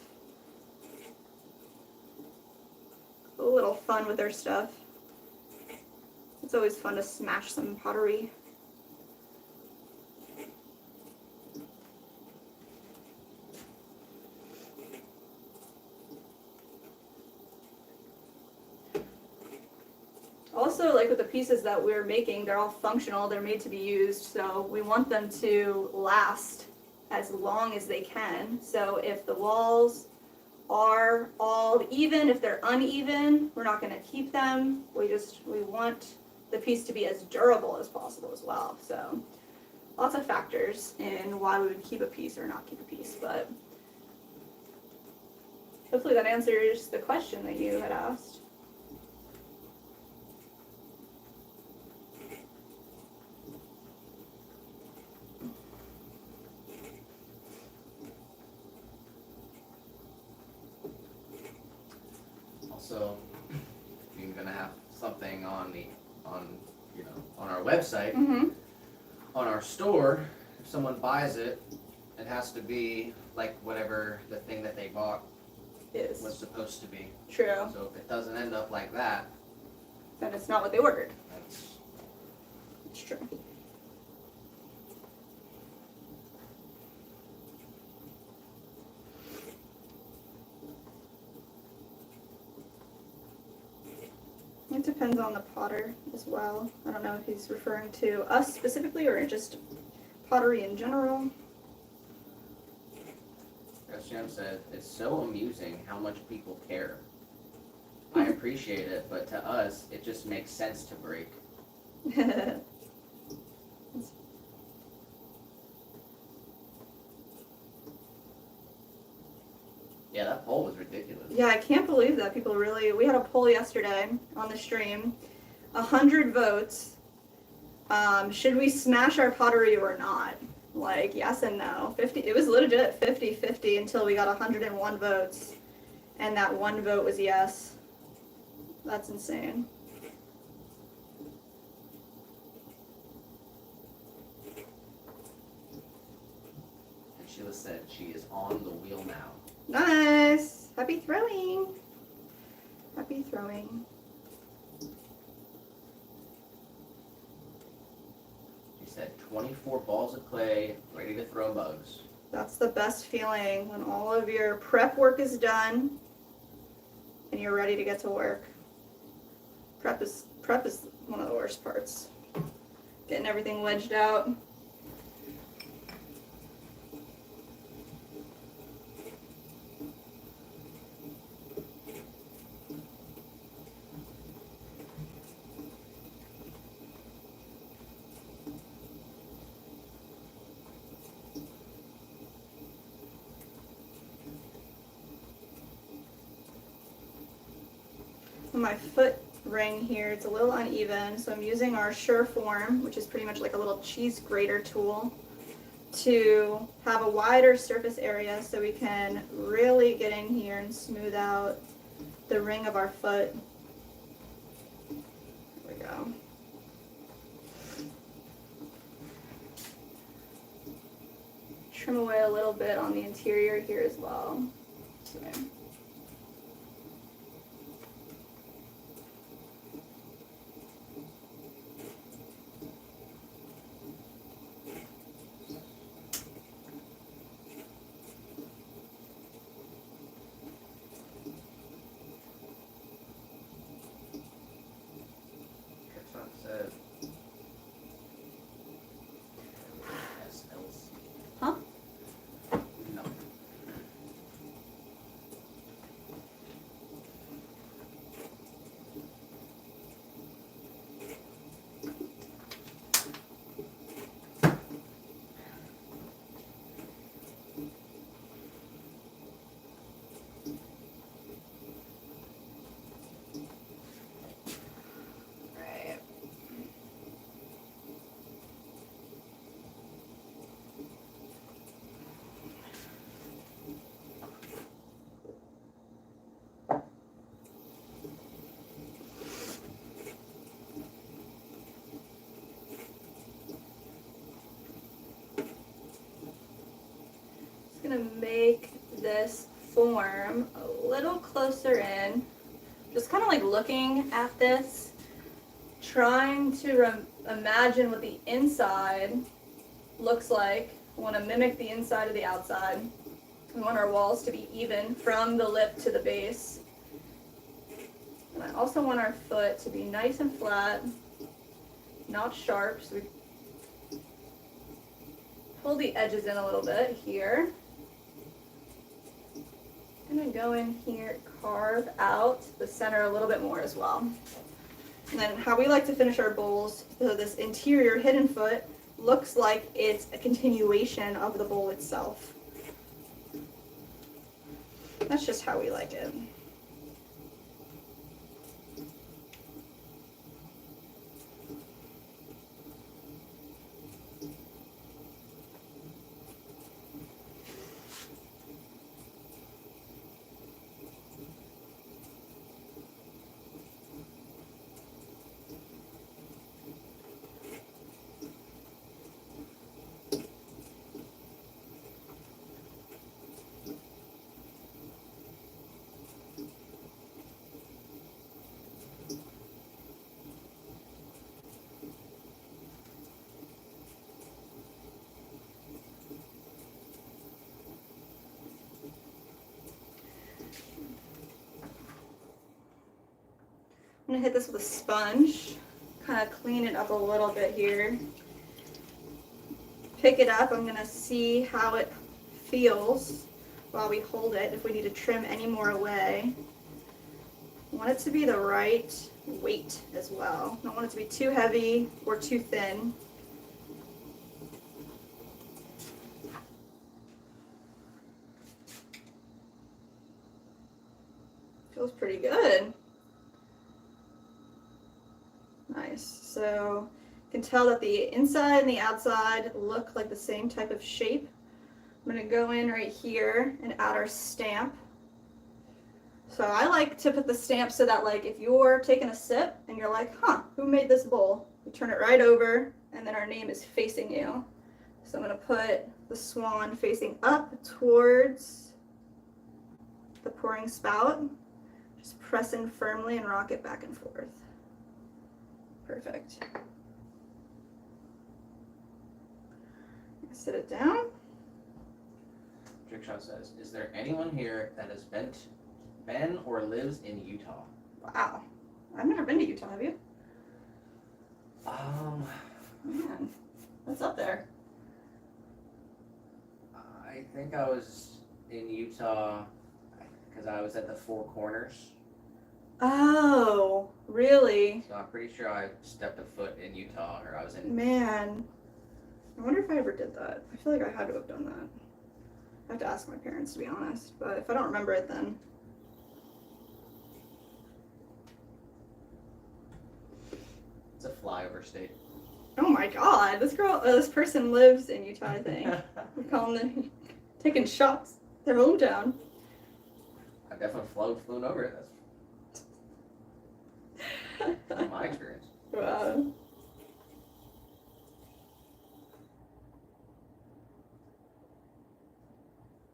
a little fun with our stuff. It's always fun to smash some pottery. Also, like with the pieces that we're making, they're all functional, they're made to be used, so we want them to last as long as they can. So if the walls are all even, if they're uneven, we're not going to keep them. We want the piece to be as durable as possible as well. So lots of factors in why we would keep a piece or not keep a piece, but hopefully that answers the question that you had asked. Also, you're gonna have something on our website, Mm-hmm. on our store. If someone buys it, it has to be like whatever the thing that they bought was Is supposed to be. true. So if it doesn't end up like that, Then it's not what they ordered. that's It's true. It depends on the potter as well. I don't know if he's referring to us specifically or just pottery in general. as Jim said, it's so amusing how much people care. I appreciate it, but to us, it just makes sense to break. Yeah, that poll was ridiculous. Yeah, I can't believe that people really. We had a poll yesterday on the stream, 100 votes. Should we smash our pottery or not? Like yes and no. 50. It was legit 50-50 until we got 101 votes, and that one vote was yes. That's insane. And Sheila said she is on the wheel now. Nice. Happy throwing. Happy throwing. said 24 balls of clay ready to throw bugs. That's the best feeling when all of your prep work is done and you're ready to get to work. Prep is one of the worst parts. Getting everything wedged out. My foot ring here, it's a little uneven, so I'm using our Sureform, which is pretty much like a little cheese grater tool, to have a wider surface area so we can really get in here and smooth out the ring of our foot. There we go. Trim away a little bit on the interior here as well. Okay. Huh? No. Right. Just gonna make this form a little closer in. Just kind of like looking at this, trying to imagine what the inside looks like. I want to mimic the inside of the outside. We want our walls to be even from the lip to the base. And I also want our foot to be nice and flat, not sharp. So we pull the edges in a little bit here. I'm gonna go in here, carve out the center a little bit more as well. And then how we like to finish our bowls, so this interior hidden foot looks like it's a continuation of the bowl itself. That's just how we like it. I'm gonna hit this with a sponge, kind of clean it up a little bit here. Pick it up, I'm gonna see how it feels while we hold it, if we need to trim any more away. I want it to be the right weight as well. I don't want it to be too heavy or too thin. Feels pretty good. Nice. So you can tell that the inside and the outside look like the same type of shape. I'm going to go in right here and add our stamp. So I like to put the stamp so that, like, if you're taking a sip and you're like, huh, who made this bowl? You turn it right over and then our name is facing you. So I'm going to put the swan facing up towards the pouring spout. Just press in firmly and rock it back and forth. Perfect. Sit it down. Trickshot says, is there anyone here that has been or lives in Utah? Wow. I've never been to Utah, have you? Man, what's up there? I think I was in Utah because I was at the Four Corners. Oh, really? So I'm pretty sure I stepped a foot in Utah, or I was in. Man. I wonder if I ever did that. I feel like I had to have done that. I have to ask my parents, to be honest. But if I don't remember it, then. It's a flyover state. Oh my god, this person lives in Utah, I think. We're calling them, taking shots. Their hometown. I've definitely flown over it. That's my experience. Wow.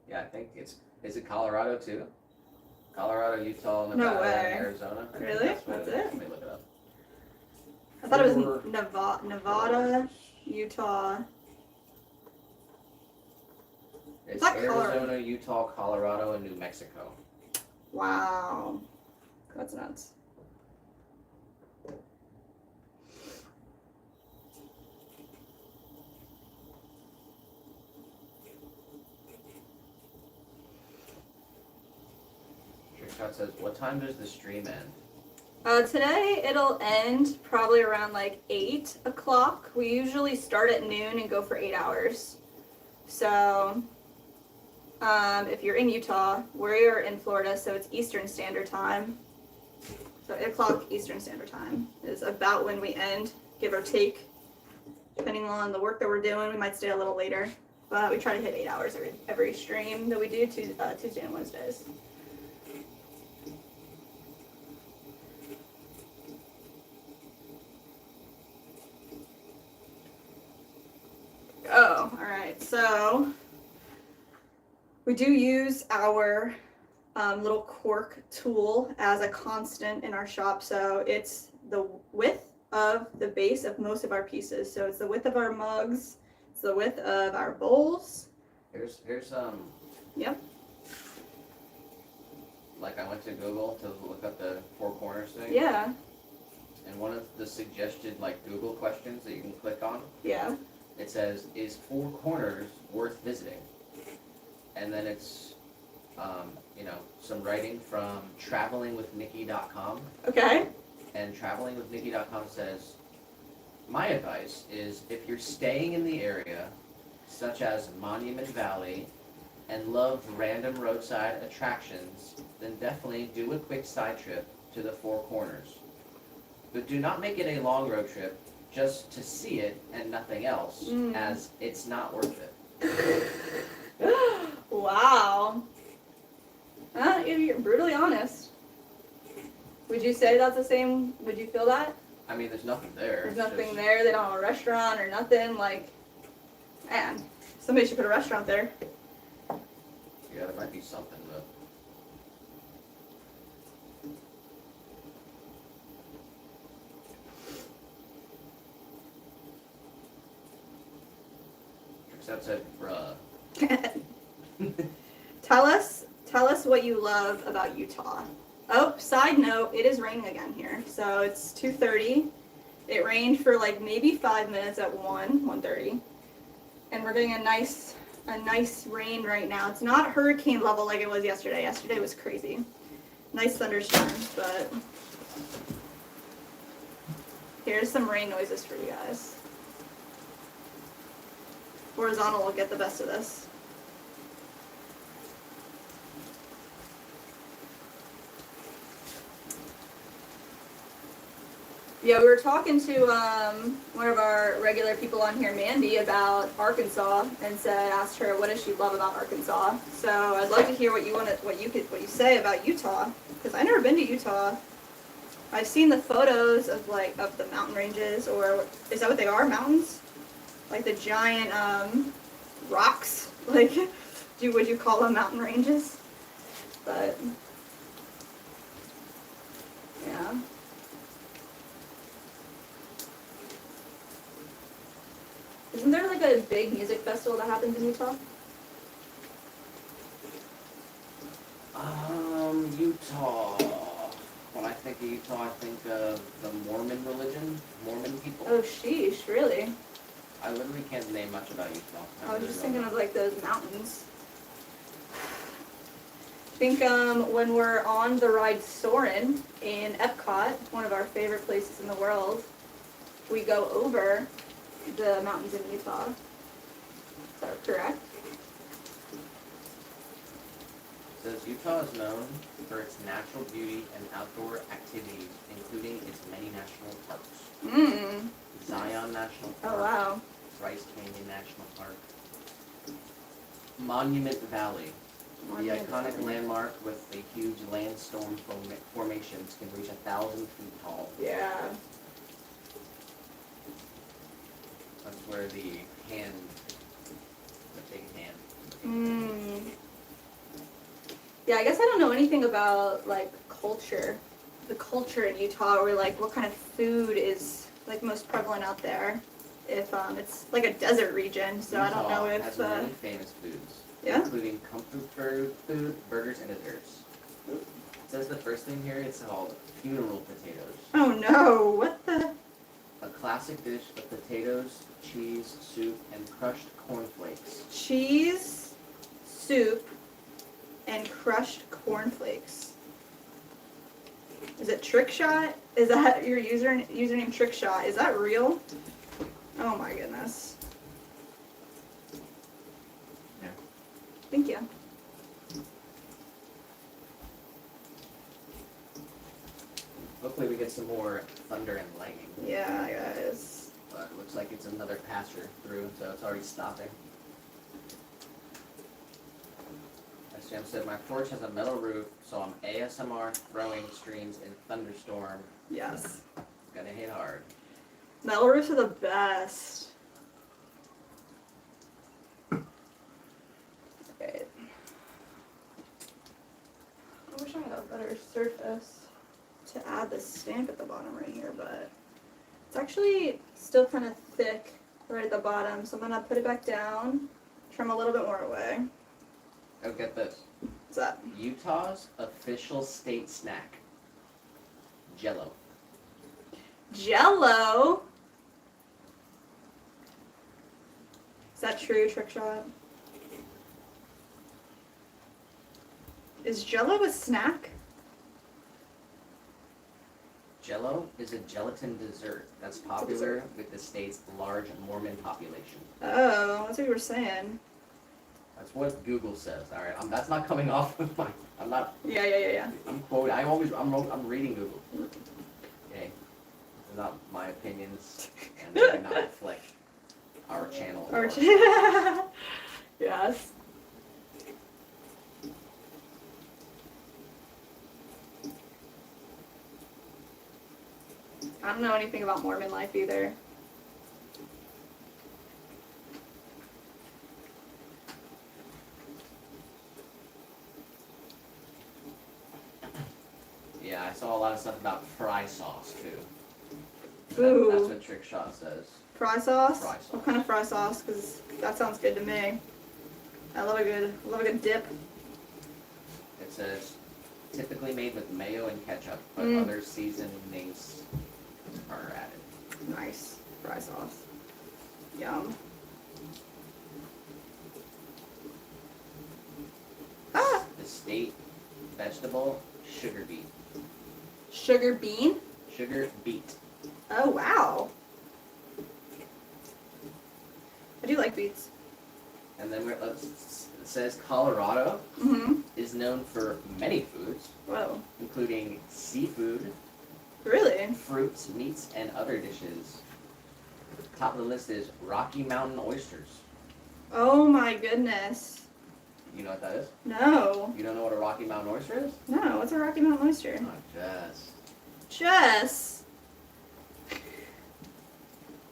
Yeah, I think is it Colorado too? Colorado, Utah, No Nevada, way. and Arizona. I think Really? what That's is. it? Let me look it up. I thought it Four was Nevada, Utah. It's Not Arizona, Colorado. Utah, Colorado, and New Mexico. Wow. That's nuts. Trickshot says, what time does the stream end? Today it'll end probably around like 8 o'clock. We usually start at noon and go for 8 hours. So, if you're in Utah, we're in Florida, so it's Eastern Standard Time. So 8 o'clock Eastern Standard Time is about when we end, give or take. Depending on the work that we're doing, we might stay a little later. But we try to hit 8 hours every stream that we do Tuesday and Wednesdays. Oh, all right. So we do use our little cork tool as a constant in our shop. So it's the width of the base of most of our pieces. So it's the width of our mugs. It's the width of our bowls. Here's Yep. like I went to Google to look up the Four Corners thing. Yeah. And one of the suggested like Google questions that you can click on, Yeah. it says, is Four Corners worth visiting? And then it's some writing from travelingwithnikki.com. Okay. And travelingwithnikki.com says, my advice is if you're staying in the area, such as Monument Valley, and love random roadside attractions, then definitely do a quick side trip to the Four Corners. But do not make it a long road trip just to see it and nothing else, as it's not worth it. Wow. You're brutally honest. Would you say that's the same? Would you feel that? I mean, there's nothing there. There's It's nothing just- there. They don't have a restaurant or nothing. Like, man, somebody should put a restaurant there. Yeah, there might be something, but Except said, bruh. Tell us what you love about Utah. Oh, side note, it is raining again here. So it's 2:30. It rained for like maybe 5 minutes at 1:30. And we're getting a nice rain right now. It's not hurricane level like it was yesterday. Yesterday was crazy. Nice thunderstorms, but here's some rain noises for you guys. Horizontal will get the best of this. Yeah, we were talking to one of our regular people on here, Mandy, about Arkansas, and asked her what does she love about Arkansas. So I'd love to hear what you say about Utah, because I've never been to Utah. I've seen the photos of the mountain ranges, or is that what they are? Mountains, like the giant rocks. Like, would you call them mountain ranges? But yeah. Isn't there like a big music festival that happens in Utah? Utah. When I think of Utah, I think of the Mormon religion, Mormon people. Oh, sheesh, really? I literally can't name much about Utah. I was just thinking of like those mountains. I think when we're on the ride Soarin' in Epcot, one of our favorite places in the world, we go over the mountains in Utah. Is that correct? It says Utah is known for its natural beauty and outdoor activities, including its many national parks. Mmm. Zion National Park, Oh, wow. Bryce Canyon National Park, Monument Valley. The iconic landmark with the huge landstorm formations can reach 1,000 feet tall. Yeah. That's where the big hand. Mmm. Yeah, I guess I don't know anything about like culture. The culture in Utah, or like what kind of food is like most prevalent out there. If it's like a desert region, so I don't know Utah if has many famous foods, yeah. including comfort food, burgers, and desserts. It says the first thing here, it's called funeral potatoes. Oh no, what the? A classic dish of potatoes, cheese, soup, and crushed cornflakes. Cheese, soup, and crushed cornflakes. Is it Trick Shot? Is that your username Trick Shot? Is that real? Oh my goodness. Yeah. Thank you. Hopefully we get some more thunder and lightning. Yeah, guys. But it looks like it's another passer through, so it's already stopping. As Sam said, my porch has a metal roof, so I'm ASMR throwing streams in thunderstorm. Yes. Gonna hit hard. Metal roofs are the best. Okay. I wish I had a better surface to add the stamp at the bottom right here, but it's actually still kind of thick right at the bottom, so I'm gonna put it back down, trim a little bit more away. Oh, get this. What's that? Utah's official state snack. Jell-O. Jell-O? Is that true, Trick Shot? Is Jell-O a snack? Jell-O is a gelatin dessert that's popular with the state's large Mormon population. Oh, that's what you were saying. That's what Google says. All right, that's not coming off of my. I'm not. Yeah. I'm quoting. I'm reading Google. Okay, these are not my opinions, and they do not reflect our channel. Or yes. I don't know anything about Mormon life either. Yeah, I saw a lot of stuff about fry sauce too. Ooh. That's what Trick Shot says. Fry sauce? Fry sauce. What kind of fry sauce? Because that sounds good to me. I love a good dip. It says typically made with mayo and ketchup, but Mm. other seasonings are added. Nice. Fry sauce. Yum. Ah! The state vegetable, sugar beet. Sugar bean? Sugar beet. Oh, wow. I do like beets. And then it says Colorado Mm-hmm. is known for many foods, Whoa. including seafood, Really? fruits, meats, and other dishes. Top of the list is Rocky Mountain oysters. Oh my goodness. You know what that is? No. You don't know what a Rocky Mountain oyster is? No, what's a Rocky Mountain oyster? Not just. Jess!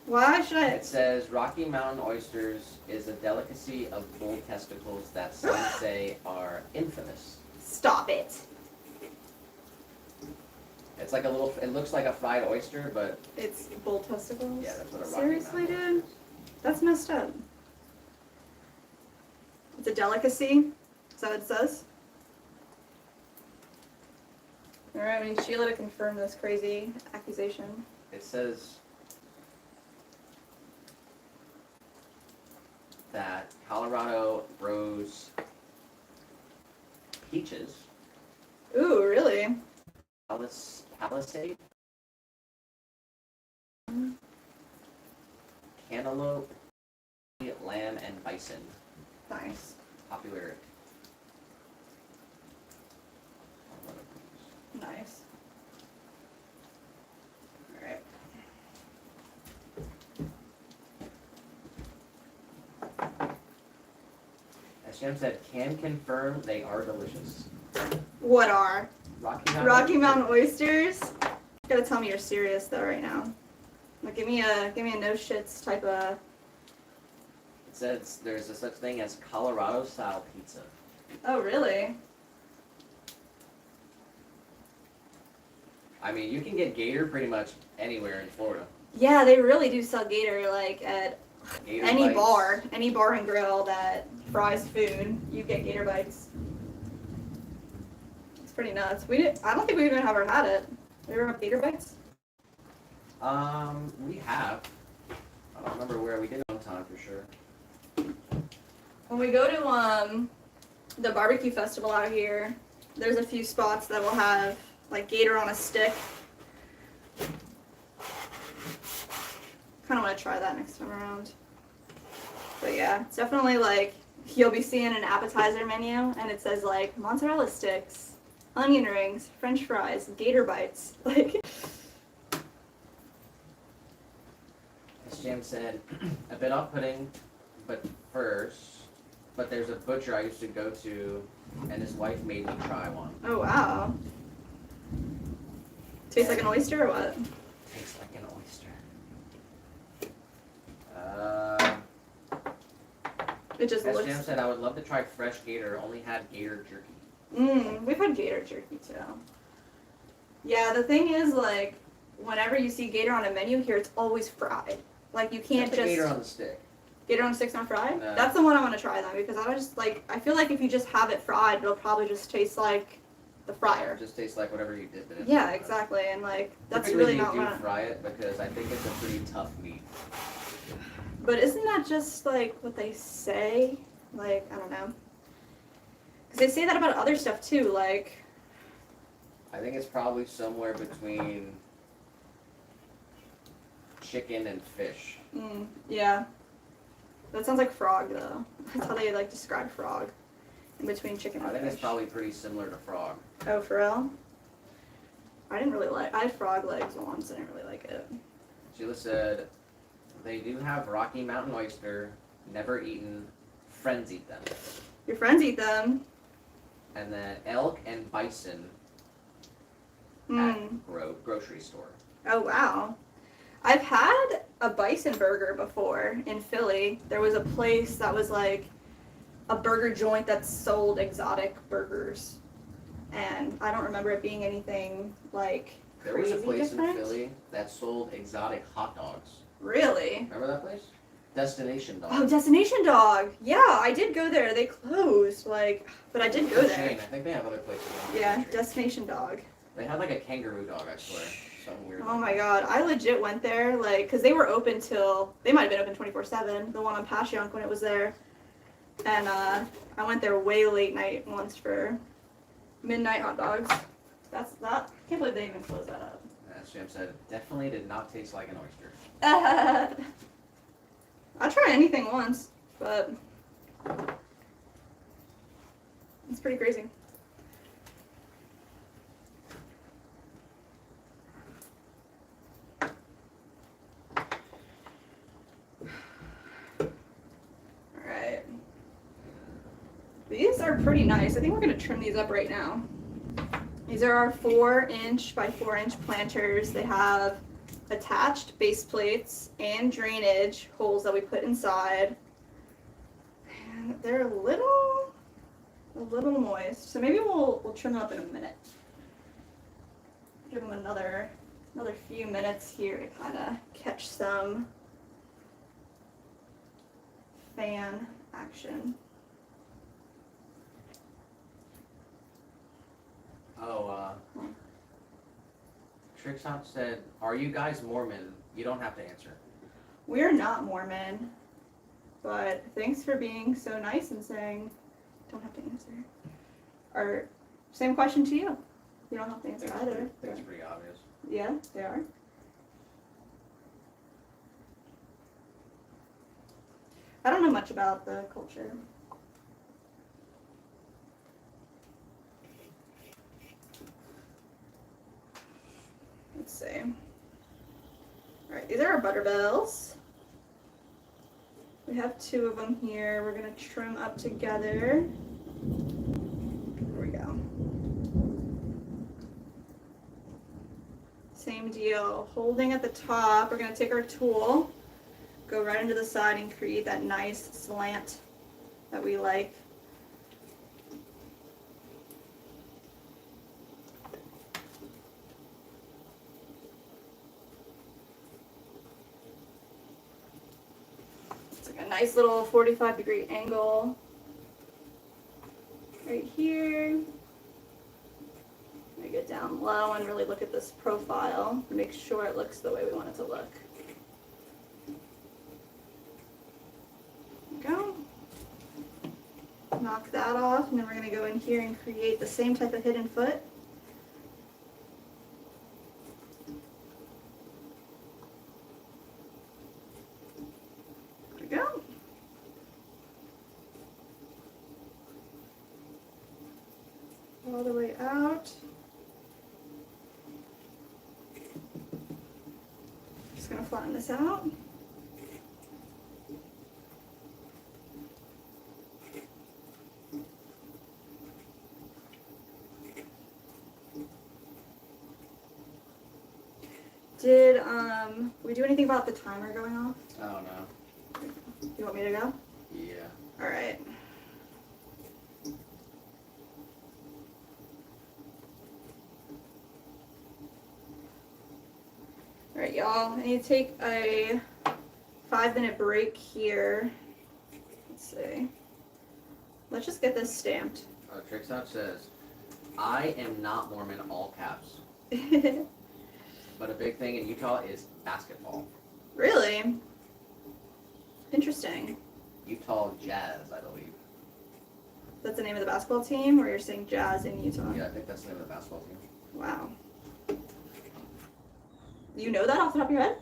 Why should I? It says Rocky Mountain oysters is a delicacy of bull testicles that some say are infamous. Stop it. It's like a little. It looks like a fried oyster, but It's bull testicles? yeah, that's what a Rocky Seriously, Mountain oyster dude? is. That's messed up. It's a delicacy. Is that what it says? Alright, we need Sheila to confirm this crazy accusation. It says that Colorado grows peaches, Ooh, really? Palisade, cantaloupe, lamb, and bison. Nice. Popular. Nice. Alright. As Jim said, can confirm they are delicious. What are? Rocky Mountain. Oysters? You gotta tell me you're serious though right now. Like, give me a no shits type of. It says there's a such thing as Colorado style pizza. Oh, really? I mean, you can get Gator pretty much anywhere in Florida. Yeah, they really do sell Gator like at Gator any bites. any bar and grill that fries food. You get Gator bites. It's pretty nuts. I don't think we even ever had it. We ever have Gator bites? We have. I don't remember where we did it one time for sure. When we go to the barbecue festival out here, there's a few spots that will have like Gator on a stick. Kind of want to try that next time around. But yeah, it's definitely like you'll be seeing an appetizer menu and it says like mozzarella sticks, onion rings, French fries, Gator bites. Like, As Jam said, a bit off-putting, but there's a butcher I used to go to, and his wife made me try one. oh wow. Tastes like an oyster or what? Tastes like an oyster. It just As looks. Jam said, I would love to try fresh Gator. Only had Gator jerky. We've had Gator jerky too. Yeah, the thing is, like, whenever you see Gator on a menu here, it's always fried. Like, you can't That's the just Gator on the stick. Gator on sticks not fried. No. That's the one I want to try then, because I feel like if you just have it fried, it'll probably just taste like the fryer. It just tastes like whatever you dip it in. Yeah, exactly, and like that's Typically really you not do what. fry it because I think it's a pretty tough meat. But isn't that just like what they say? Like, I don't know. Because they say that about other stuff too. Like, I think it's probably somewhere between chicken and fish. yeah. That sounds like frog though. That's how they like describe frog. In between chicken I and think fish. it's probably pretty similar to frog. Oh, for real? I didn't really like. I had frog legs once. I didn't really like it. Sheila said, they do have Rocky Mountain oyster, never eaten, friends eat them. Your friends eat them. And then elk and bison Hmm. at grocery store. Oh wow. I've had a bison burger before in Philly. There was a place that was like a burger joint that sold exotic burgers. And I don't remember it being anything like There was a crazy place different. in Philly that sold exotic hot dogs. Really? Remember that place? Destination Dog. Oh, Destination Dog. Yeah, I did go there. They closed, like, but I did go It's a there. chain. I think they have other places around the Yeah, country. Destination Dog. They had like a kangaroo dog, I swear. Something weird. Oh my god, I legit went there, like, because they were open till, they might have been open 24/7, the one on Passyunk when it was there. And I went there way late night once for midnight hot dogs. That's that. I can't believe they even closed that up. As Jim said, definitely did not taste like an oyster. I'll try anything once, but it's pretty crazy. Alright. These are pretty nice. I think we're going to trim these up right now. These are our 4-inch by 4-inch planters. They have attached base plates and drainage holes that we put inside. And they're a little moist. So maybe we'll trim them up in a minute. Give them another few minutes here to kind of catch some fan action. Oh, Trixop said, "Are you guys Mormon?" You don't have to answer. We're not Mormon, but thanks for being so nice and saying, don't have to answer. Or, same question to you. You don't have to answer either. I think it's pretty obvious. Yeah, they are. I don't know much about the culture. Let's see. Alright, these are our Butterbells. We have 2 of them here. We're gonna trim up together. There we go. Same deal. Holding at the top, we're gonna take our tool, go right into the side and create that nice slant that we like. It's like a nice little 45-degree angle right here. I get down low and really look at this profile and make sure it looks the way we want it to look. Go. Knock that off, and then we're going to go in here and create the same type of hidden foot. There we go. All the way out. Just going to flatten this out. Did we do anything about the timer going off? I don't know. You want me to go? Yeah. All right. All right, y'all. I need to take a 5-minute break here. Let's see. Let's just get this stamped. Trixop says, "I am not Mormon," all caps. But a big thing in Utah is basketball. Really? Interesting. Utah Jazz, I believe. That's the name of the basketball team, or you're saying Jazz in Utah? Yeah, I think that's the name of the basketball team. Wow. You know that off the top of your head?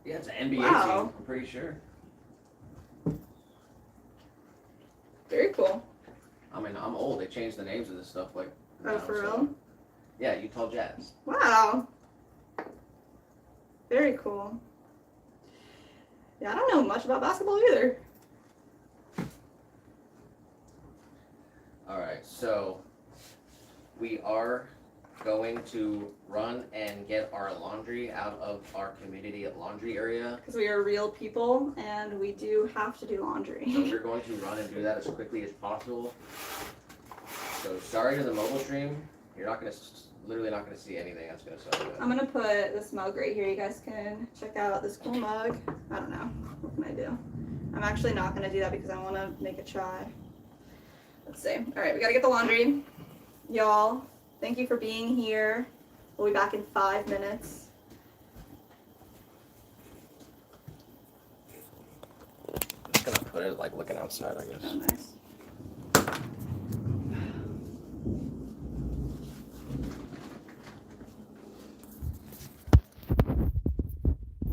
Yeah, it's an NBA Wow. team, I'm pretty sure. Very cool. I mean, I'm old. They changed the names of this stuff like. Oh, now, for so- real? Yeah, Utah Jazz. Wow. Very cool. Yeah, I don't know much about basketball either. All right, so we are going to run and get our laundry out of our community laundry area. Because we are real people and we do have to do So laundry. we're going to run and do that as quickly as possible. So sorry to the mobile stream. You're not gonna, literally not gonna see anything that's gonna sell you. I'm gonna put this mug right here. You guys can check out this cool mug. I don't know. What can I do? I'm actually not gonna do that because I wanna make a try. Let's see. All right, we gotta get the laundry. Y'all, thank you for being here. We'll be back in 5 minutes. I'm just gonna put it like looking outside, I guess. Oh, nice.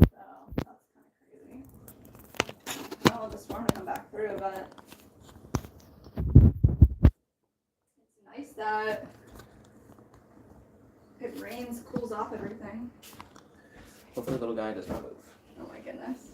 So, that's kind of crazy. I don't want the storm to come back through, but it's nice that it rains, cools off everything. Hopefully the little guy does not move. Oh my goodness.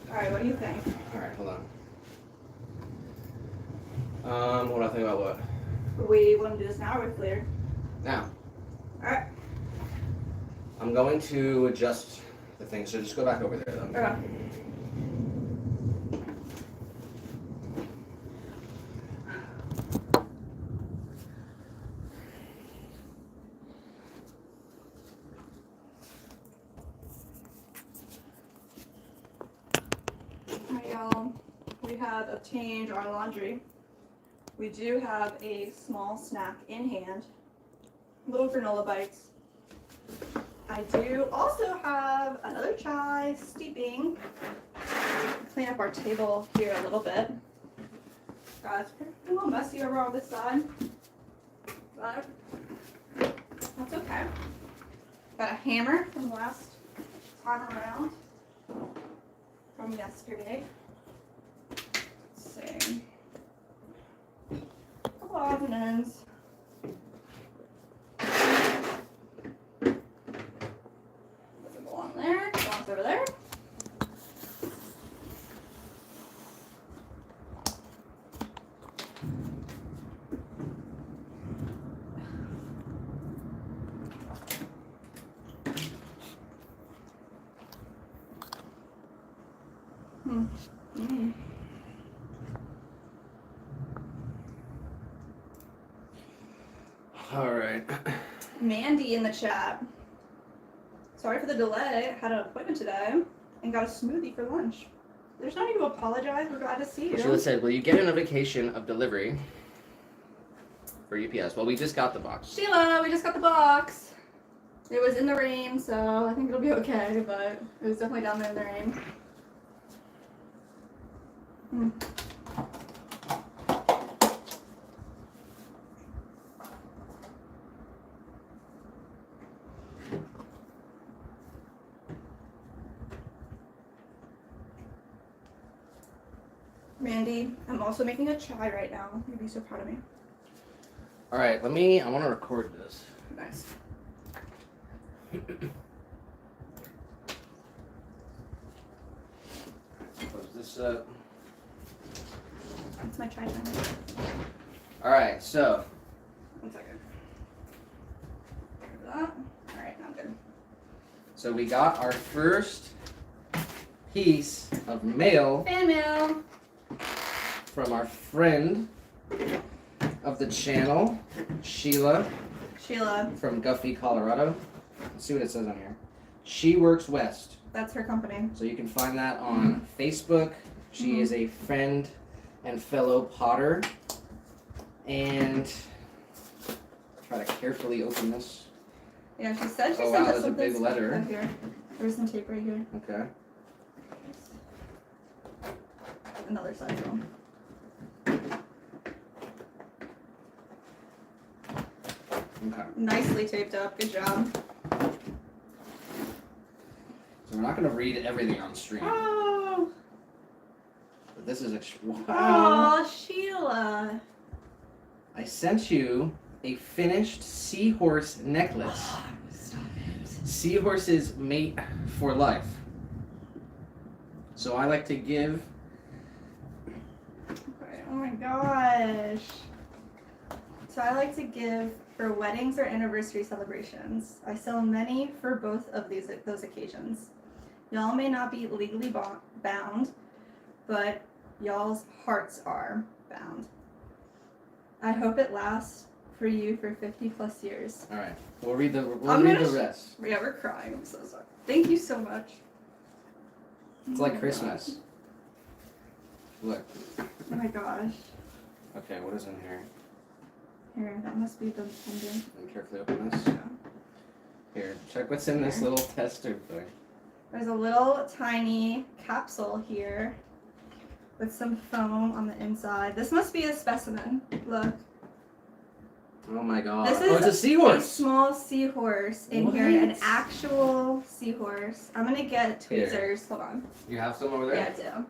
Alright, what do you think? Alright, hold on. What do I think about what? We want to do this now or later? Now. Alright. I'm going to adjust the thing, so just go back over there though. Okay. Alright, y'all. We have obtained our laundry. We do have a small snack in hand. Little granola bites. I do also have another chai steeping. Clean up our table here a little bit. It's a little messy over on this side, but that's okay. Got a hammer from last time around, from yesterday. Let's see. A couple odds and ends. Doesn't belong there. Belongs over there. Alright. Mandy in the chat. Sorry for the delay. Had an appointment today and got a smoothie for lunch. There's no need to apologize. We're glad to see you. Sheila said, will you get a notification of delivery for UPS? Well, we just got the box. Sheila, we just got the box. It was in the rain, so I think it'll be okay, but it was definitely down there in the rain. Mandy, I'm also making a chai right now. You'd be so proud of me. Alright, I want to record this. Nice. Close this up. That's my chai time. Alright, so. 1 second. That. Alright, now I'm good. So we got our first piece of mail Fan mail. from our friend of the channel, Sheila Sheila, from Guffey, Colorado. Let's see what it says on here. She Works West. that's her company. So you can find that on Facebook. She is a friend and fellow potter. And try to carefully open this. Yeah, she said she Oh, sent wow, us there's a something big letter. right here. There's some tape right here. Okay. Another side roll. Okay. Nicely taped up. Good job. So we're not going to read everything on stream. Oh, But this is wow. oh, Sheila. I sent you a finished seahorse necklace. Stop it. Seahorses mate for life. So I like to give. Okay, oh my gosh. So I like to give for weddings or anniversary celebrations. I sell many for both of those occasions. Y'all may not be legally bound, but y'all's hearts are bound. I hope it lasts for you for 50 plus years. All right. We'll read the I'm read gonna the rest. Yeah, we're crying. I'm so sorry. Thank you so much. It's Oh like my Christmas. gosh. Look. Oh my gosh. Okay, what is in here? Here, that must be the pendant. Let me carefully open this. Yeah. Here, check what's in this little tester thing. There's a little tiny capsule here with some foam on the inside. This must be a specimen. Look. Oh my god. This Oh, it's is a A seahorse! small seahorse in here, an What? actual seahorse. I'm gonna get Here. tweezers. Hold on. You have some over Yeah, there? I do.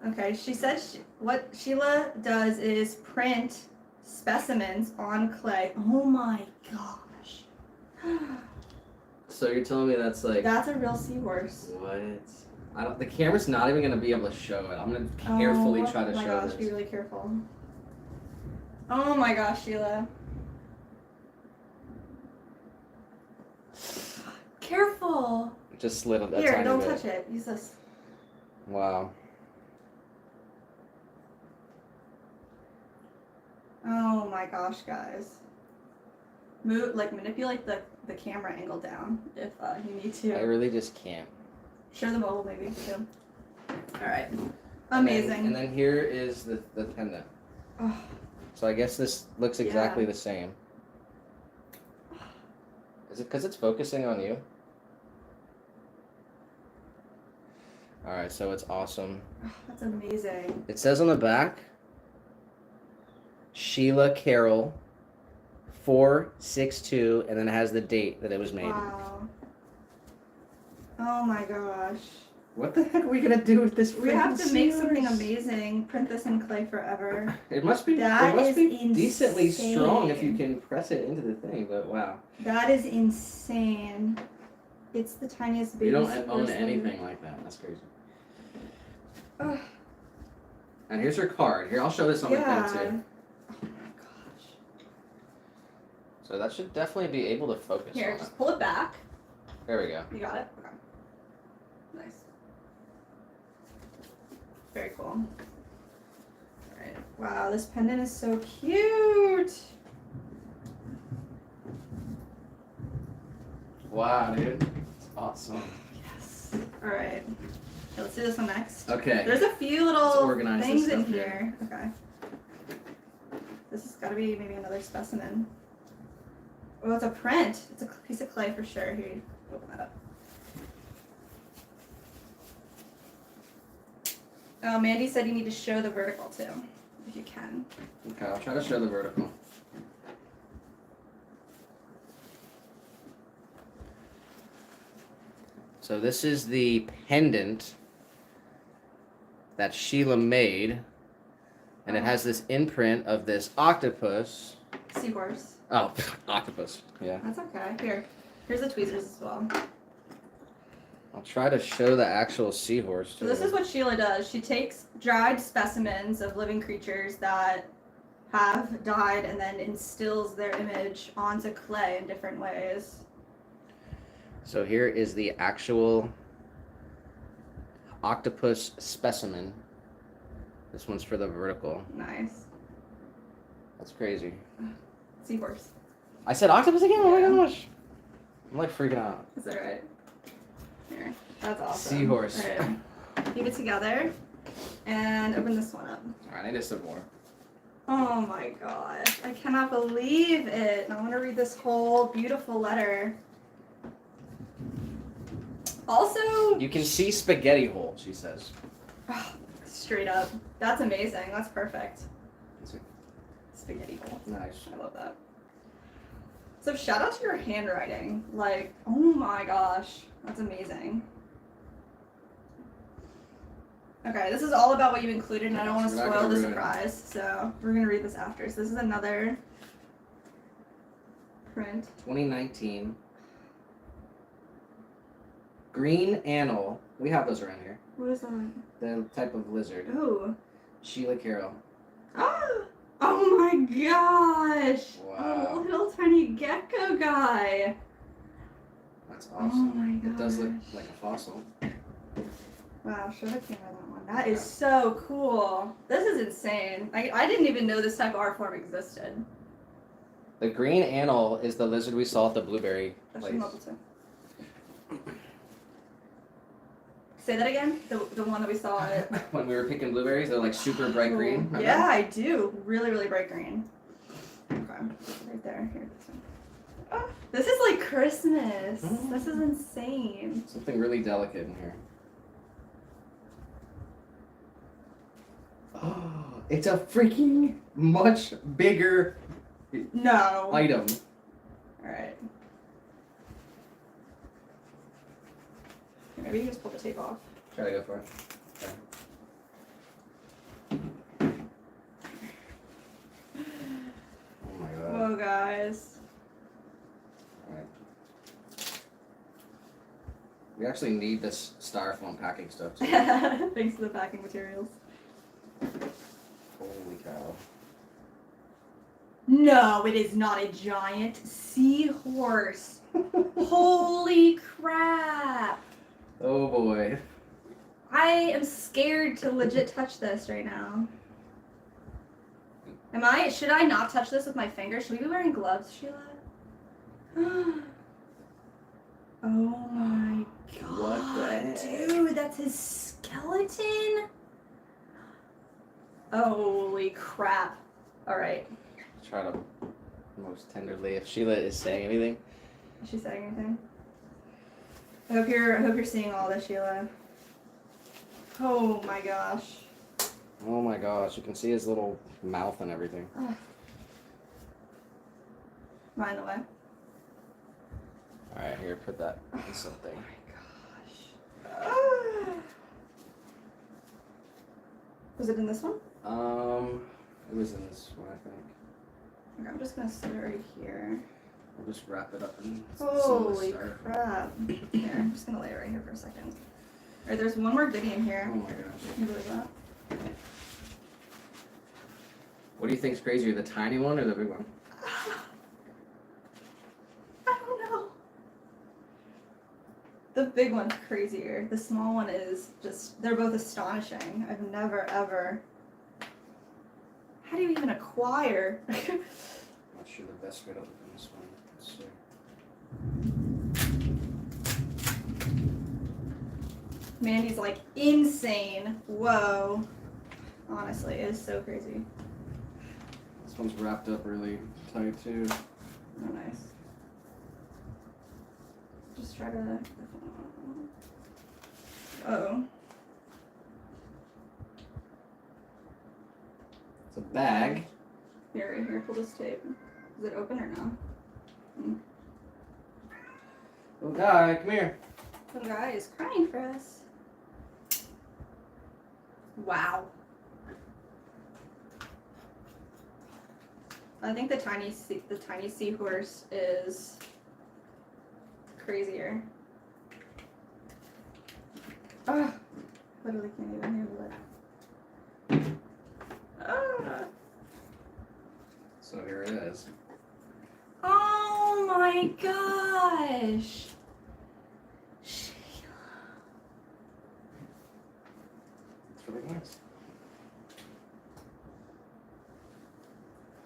Okay, she said what Sheila does is print specimens on clay. Oh my gosh. So you're telling me that's like That's a real seahorse. what? I don't. The camera's not even gonna be able to show it. I'm gonna carefully try to Oh my show gosh, this. be really careful. Oh my gosh, Sheila. Careful. Just slid a Here, tiny don't bit. touch it. Use this. Wow. Oh my gosh, guys. Manipulate the camera angle down if you need I to. really just can't. Share the mobile maybe too. Alright. And Amazing. then here is the pendant. Oh, So I guess this looks exactly the same. Is it because it's focusing on you? Alright, so it's awesome. that's amazing. It says on the back, Sheila Carroll, 4/6/2, and then it has the date that it was made. Wow. Oh my gosh. What the heck are we gonna do with this? We have to make something seahorse? amazing. Print this in clay forever. It must be. That it must is be decently insane. strong if you can press it into the thing. But wow, That is insane. It's the tiniest baby. you don't own seahorse anything like that. That's crazy. Ugh. And here's her card. Here, I'll show this on the Yeah. thing too. Oh my gosh. So that should definitely be able to focus Here, on it. just pull it back. There we go. You got it? Okay. Nice. Very cool. Alright. Wow, this pendant is so cute. Wow, dude, it's awesome. Yes. Alright. Okay, let's do this one next. Okay. There's a few Let's little organize things this in stuff here. Okay. This has got to be maybe another specimen. Oh, it's a print. It's a piece of clay for sure. Here, open that up. Oh, Mandy said you need to show the vertical too, if you can. Okay, I'll try to show the vertical. So this is the pendant that Sheila made, and it has this imprint of this octopus. Seahorse. Oh, octopus. Yeah. That's okay. Here. Here's the tweezers as well. I'll try to show the actual seahorse. So this is what Sheila does. She takes dried specimens of living creatures that have died and then instills their image onto clay in different ways. So here is the actual octopus specimen. This one's for the vertical. Nice. That's crazy. Seahorse. I said octopus again? Oh Yeah. my gosh. I'm like freaking out. Is that right? Here. That's awesome. Seahorse. Alright. Keep it together and open this one up. Alright, I need some more. Oh my gosh. I cannot believe it. I want to read this whole beautiful letter. Also, You can see spaghetti hole, she says. straight up. That's amazing. That's perfect. Is it? Spaghetti hole. Nice. I love that. So shout out to your handwriting. Like, oh my gosh. That's amazing. Okay, this is all about what you included, and I don't want to We're not spoil gonna the ruin it. surprise, so we're going to read this after. So this is another print. 2019. Green anole. We have those around here. What is that? The type of lizard. Ooh. Sheila Carroll. Oh my gosh! Wow. A little tiny gecko guy. That's Oh awesome. my It does look gosh. like a fossil. Wow, show the camera that one. That is so cool. This is insane. I didn't even know this type of art form existed. The green anole is the lizard we saw at the blueberry That's place. from Mobile too. Say that again? The one that we saw at... When we were picking blueberries, they're like super bright green. Remember? Yeah, I do. Really, really bright green. Okay. Right there. Here, this one. Oh, this is like Christmas. Mm. This is insane. Something really delicate in here. Oh, it's a freaking much bigger No. item. Alright. Maybe you just pull the tape off. Try to go for it. guys. We actually need this styrofoam packing stuff too. Thanks to the packing materials. Holy cow. No, it is not a giant seahorse. Holy crap. Oh boy. I am scared to legit touch this right now. Should I not touch this with my fingers? Should we be wearing gloves, Sheila? Oh my god. What the heck? Dude, that's his skeleton? Holy crap. Alright. Try to most tenderly if Sheila is saying anything. Is she saying anything? I hope you're seeing all this, Sheila. Oh my gosh. Oh my gosh, you can see his little mouth and everything. Mind the way. Alright, here, put that in something. Was it in this one? It was in this one, I think. Okay, I'm just gonna sit it right here. We'll just wrap it up in Holy some of this crap. Here, I'm just gonna lay it right here for a second. Alright, there's one more goodie in Oh here. my gosh. Can you believe that? What do you think's crazier, the tiny one or the big one? I don't know. The big one's crazier. The small one is just, they're both astonishing. I've never ever. How do you even acquire? Not sure the best way to open this one. Let's see. Mandy's like insane. Whoa. Honestly, it is so crazy. This one's wrapped up really tight too. Oh, nice. Just try to. Oh. It's a bag. Here, pull this tape. Is it open or no? Oh, Guy, come here. Some guy is crying for us. Wow. I think the tiny seahorse is crazier. Ah, literally can't even handle it. Ah. So here it is. Oh my gosh. It's really nice.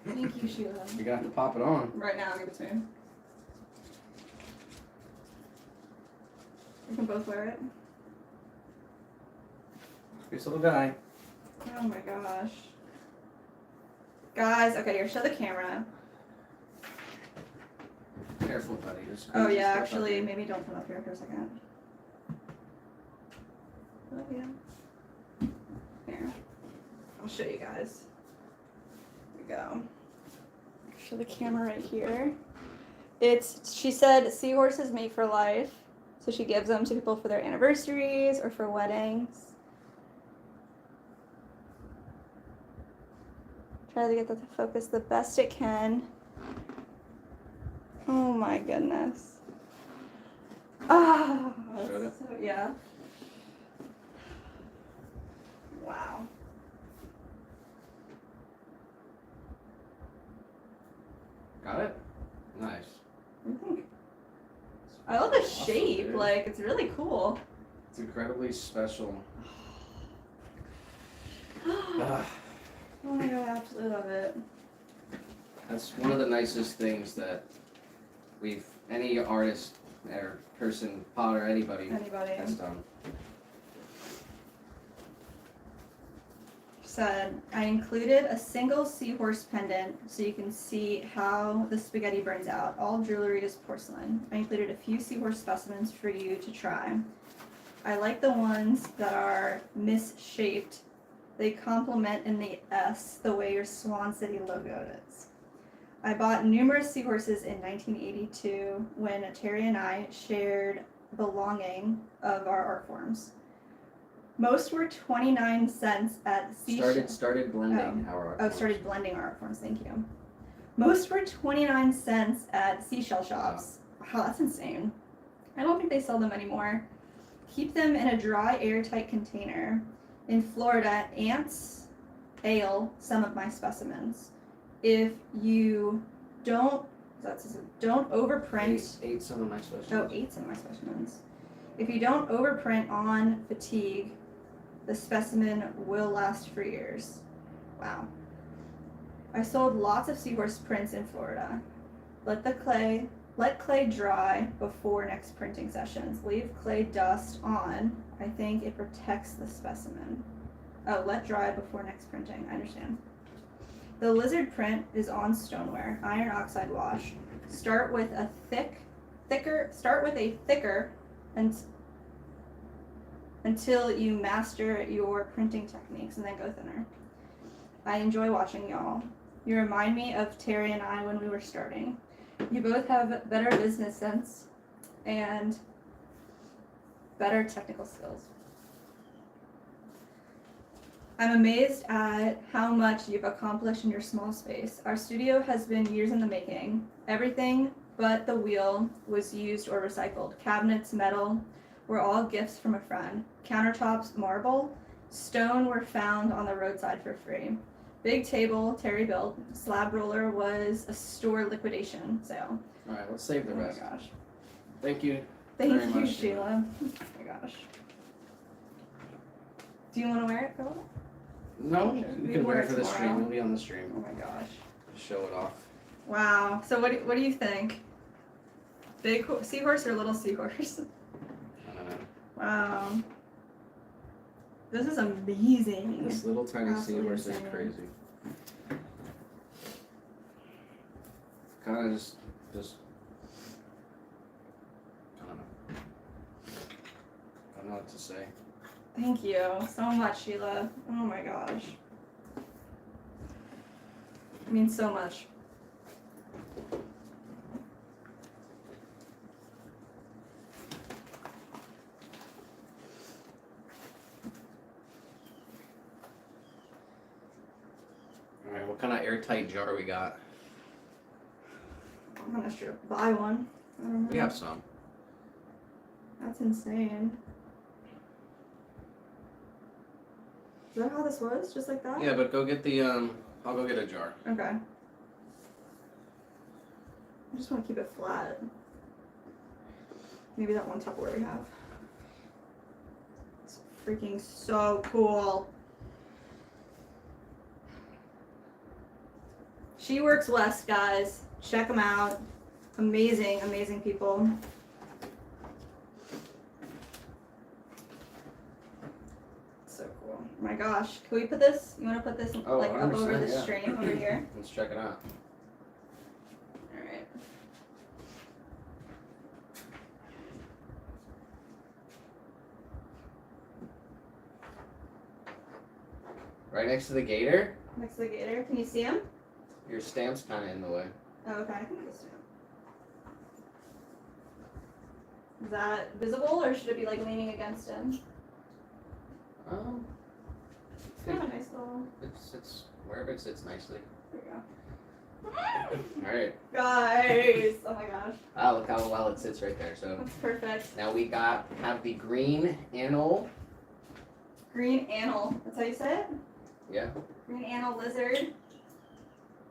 Thank you, Sheila. You're gonna have to pop it on. Right now, give it to me. We can both wear it. This little guy. Oh my gosh. Guys, okay, here, show the camera. Careful, buddy. There's Oh crazy yeah, stuff actually, out maybe don't come up here for a second. Oh yeah. Here. I'll show you guys. Here we go. Show the camera right here. She said seahorses mate for life. So she gives them to people for their anniversaries or for weddings. Try to get that to focus the best it can. Oh my goodness. Ah, Showed it? so, yeah. Wow. Got it? Nice. What do you think? I love the Awesome, shape. dude. Like, it's really cool. It's incredibly special. Oh my god, I absolutely love it. That's one of the nicest things that any artist or person, potter, anybody Anybody has done. said, I included a single seahorse pendant so you can see how the spaghetti burns out. All jewelry is porcelain. I included a few seahorse specimens for you to try. I like the ones that are misshaped. They complement in the S the way your Swan City logo is. I bought numerous seahorses in 1982 when Terry and I shared the longing of our art forms. Most were 29 cents at Seashell. Started blending our art forms. Started blending our art forms, thank you. Most were 29 cents at seashell shops. Wow, that's insane. I don't think they sell them anymore. Keep them in a dry, airtight container. In Florida, ants ale some of my specimens. If you don't overprint. Ate some of my specials. Oh, ate some of my specimens. If you don't overprint on fatigue, the specimen will last for years. Wow. I sold lots of seahorse prints in Florida. Let clay dry before next printing sessions. Leave clay dust on. I think it protects the specimen. Oh, let dry before next printing. I understand. The lizard print is on stoneware. Iron oxide wash. Start with a thicker and until you master your printing techniques, and then go thinner. I enjoy watching y'all. You remind me of Terry and I when we were starting. You both have better business sense and better technical skills. I'm amazed at how much you've accomplished in your small space. Our studio has been years in the making. Everything but the wheel was used or recycled. Cabinets, metal, were all gifts from a friend. Countertops, marble. Stone were found on the roadside for free. Big table, Terry built. Slab roller was a store liquidation sale. Alright, let's save the Oh my rest. gosh. Thank you. Thank Very you, much, Sheila. Oh my gosh. Do you want to wear it, Phil? No, We you can wear it for the tomorrow. stream. We'll be on the stream. Oh my gosh. Show it off. Wow. So what do you think? Big seahorse or little seahorse? I don't know. Wow. This is amazing. This little tiny Absolutely seahorse is insane. crazy. Kind of just, I don't know. I don't know what to say. Thank you so much, Sheila. Oh my gosh. It means so much. Alright, what kind of airtight jar we got? I'm gonna sure buy one. I don't know. We have some. That's insane. Is that how this was? Just like that? Yeah, but go get the, I'll go get a jar. Okay. I just want to keep it flat. Maybe that one Tupperware we have. It's freaking so cool. She Works West, guys. Check them out. Amazing, amazing people. So cool. Oh my gosh. Can we put this? You want to put this Oh, like up over 100%, the yeah. stream over here? Let's check it out. Alright. Right next to the gator, Next to the gator. Can you see him? your stamp's kind of in the way. Oh, okay. I can understand. Is that visible, or should it be like leaning against him? It's kind of a nice little. It's wherever it sits nicely. There we go. Alright. Guys! Oh my gosh. Ah, look how well it sits right there. So That's perfect. now we have the green anole. Green anole. That's how you say it? Yeah. Green anole lizard.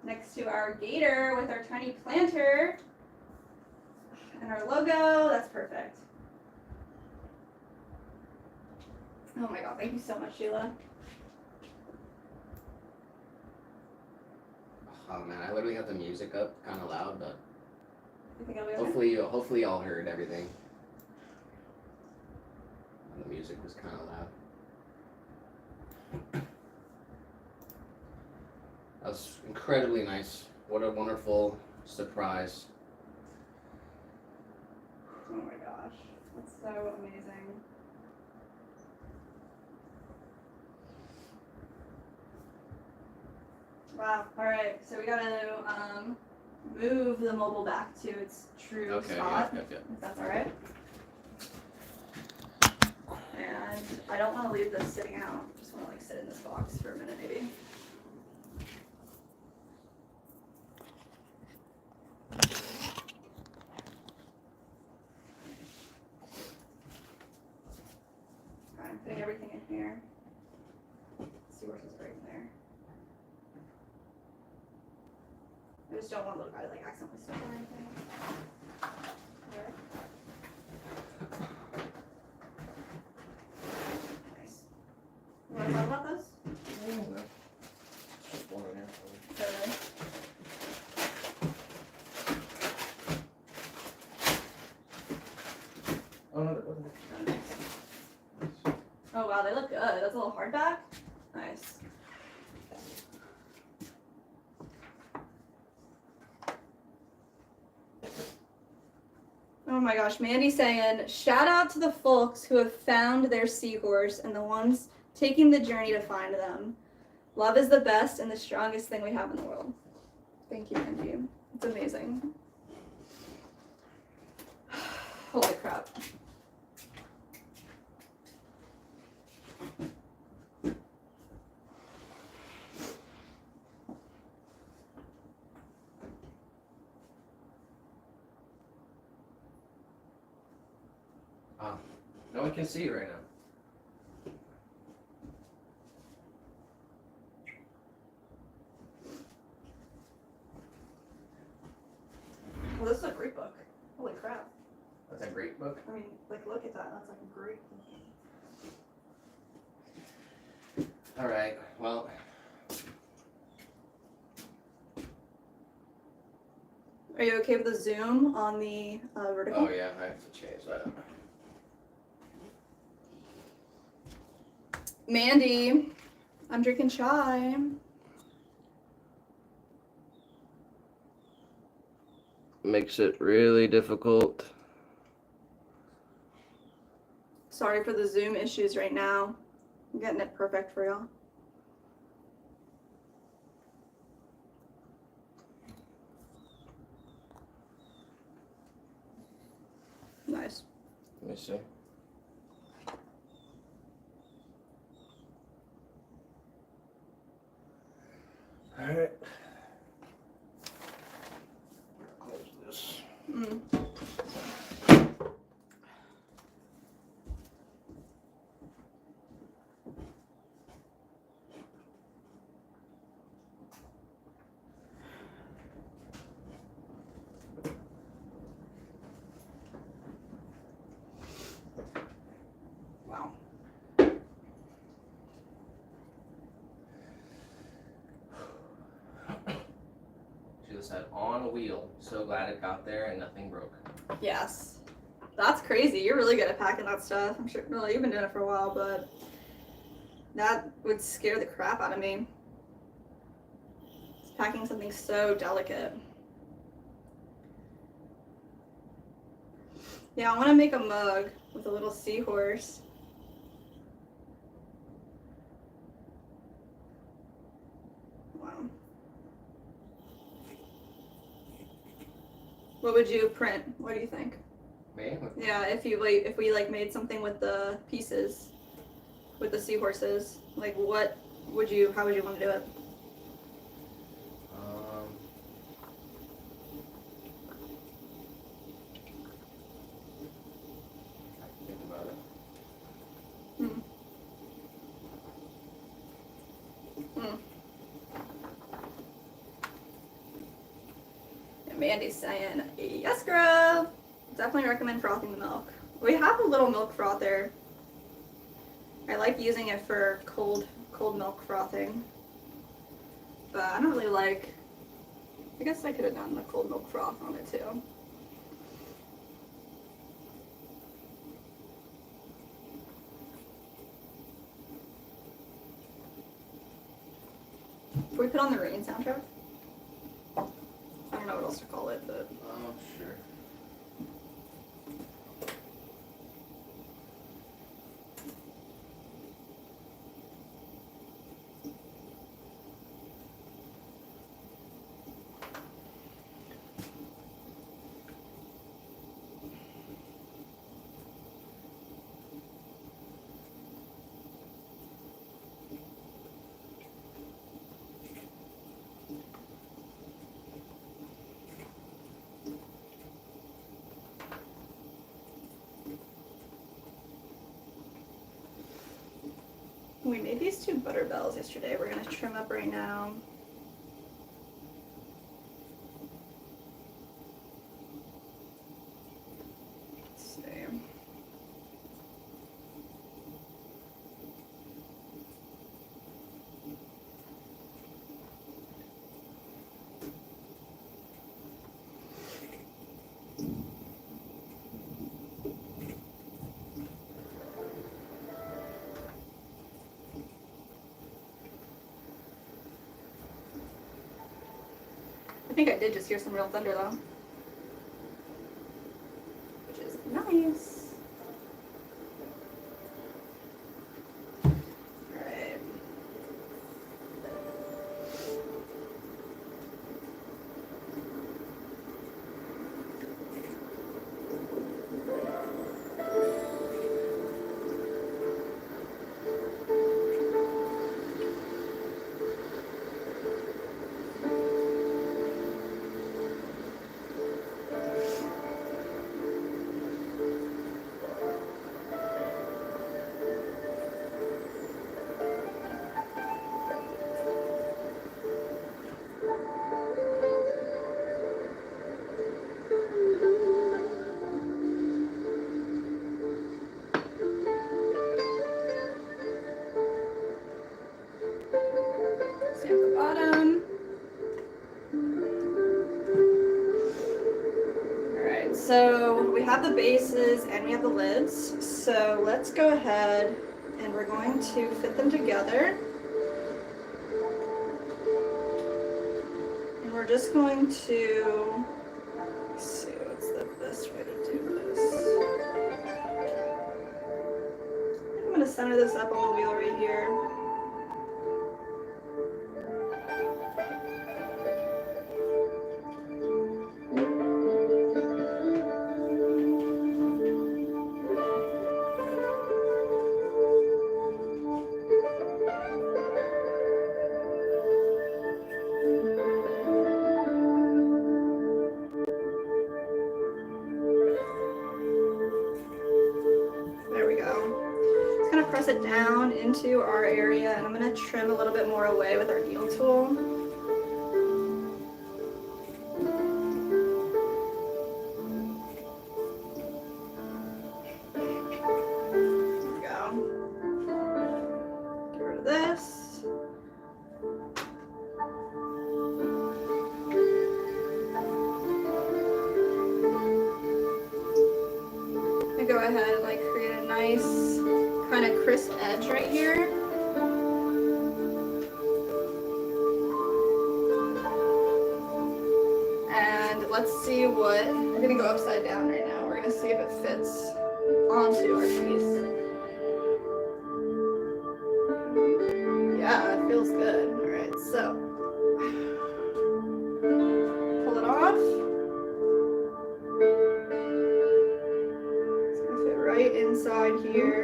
Next to our gator with our tiny planter. And our logo. That's perfect. Oh my god. Thank you so much, Sheila. Oh man, I literally have the music up kind of loud, but You think it'll be okay? hopefully y'all heard everything. And the music was kind of loud. That was incredibly nice. What a wonderful surprise. Oh my gosh. That's so amazing. Wow. Alright, so we gotta move the mobile back to its true spot, yeah. if that's alright. And I don't wanna leave this sitting out. Just wanna like sit in this box for a minute maybe. just don't want the little guy to like accidentally step on anything. There. Nice. You want to talk about this? Just one in here. Totally. Oh no, that wasn't. Oh wow, they look good. That's a little hardback. Nice. Oh my gosh, Mandy's saying, shout out to the folks who have found their seahorse and the ones taking the journey to find them. Love is the best and the strongest thing we have in the world. Thank you, Mandy. It's amazing. Holy crap. No one can see you right now. Well, this is a great book. Holy crap. That's a great book. I mean, like, look at that. That's like a great book. All right. Well, Are you okay with the zoom on the vertical? oh yeah, I have to change that. Mandy, I'm drinking chai. Makes it really difficult. Sorry for the zoom issues right now. I'm getting it perfect for y'all. Nice. Let me see. All right. Close this. Mm. Wow. She just said on a wheel. So glad it got there and nothing broke. Yes. That's crazy. You're really good at packing that stuff. I'm sure, well, you've been doing it for a while, but that would scare the crap out of me. It's packing something so delicate. Yeah, I want to make a mug with a little seahorse. Wow. What would you print? What do you think? Me? Yeah, if we made something with the pieces, with the seahorses, like how would you want to do it? I can think about it. And Mandy's saying, yes, girl. Definitely recommend frothing the milk. We have a little milk frother. I like using it for cold milk frothing. But I don't really like, I guess I could have done the cold milk froth on it too. Can we put on the Rain soundtrack? I don't know what else to call it, but Oh, sure. we made these two butter bells yesterday. We're gonna trim up right now. think I did just hear some real thunder though, which is nice. Alright. Stamp the bottom. Alright, so we have the bases and we have the lids. So let's go ahead and we're going to fit them together. And we're just going to, let's see what's the best way to do this. I'm going to center this up on the wheel right here. There we go. Just gonna press it down into our area, and I'm gonna trim a little bit more away with our needle tool. There we go. Get rid of this. I'm gonna go ahead and like create a nice kind of crisp edge right here. And let's see what, we're gonna go upside down right now. We're gonna see if it fits onto our piece. Yeah, it feels good. All right, so pull it off. It's gonna fit right inside here.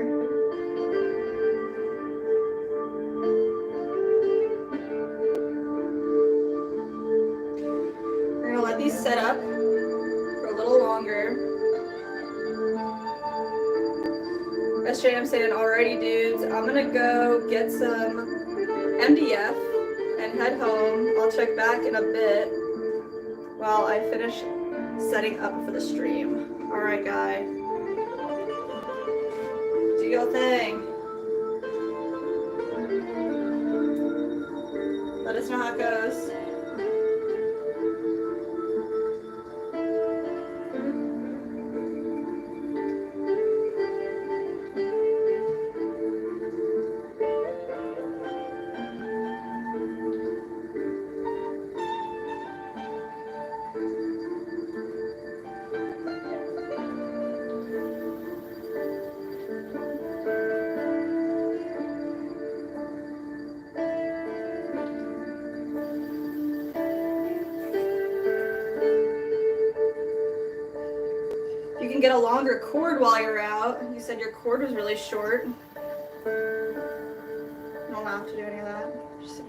We're gonna let these set up for a little longer. As Shane saying already, dudes, I'm gonna go get some MDF and head home. I'll check back in a bit while I finish setting up for the stream. All right, guy. Do your thing. Let us know how it goes. You can get a longer cord while you're out. You said your cord was really short. You don't have to do any of that. Just-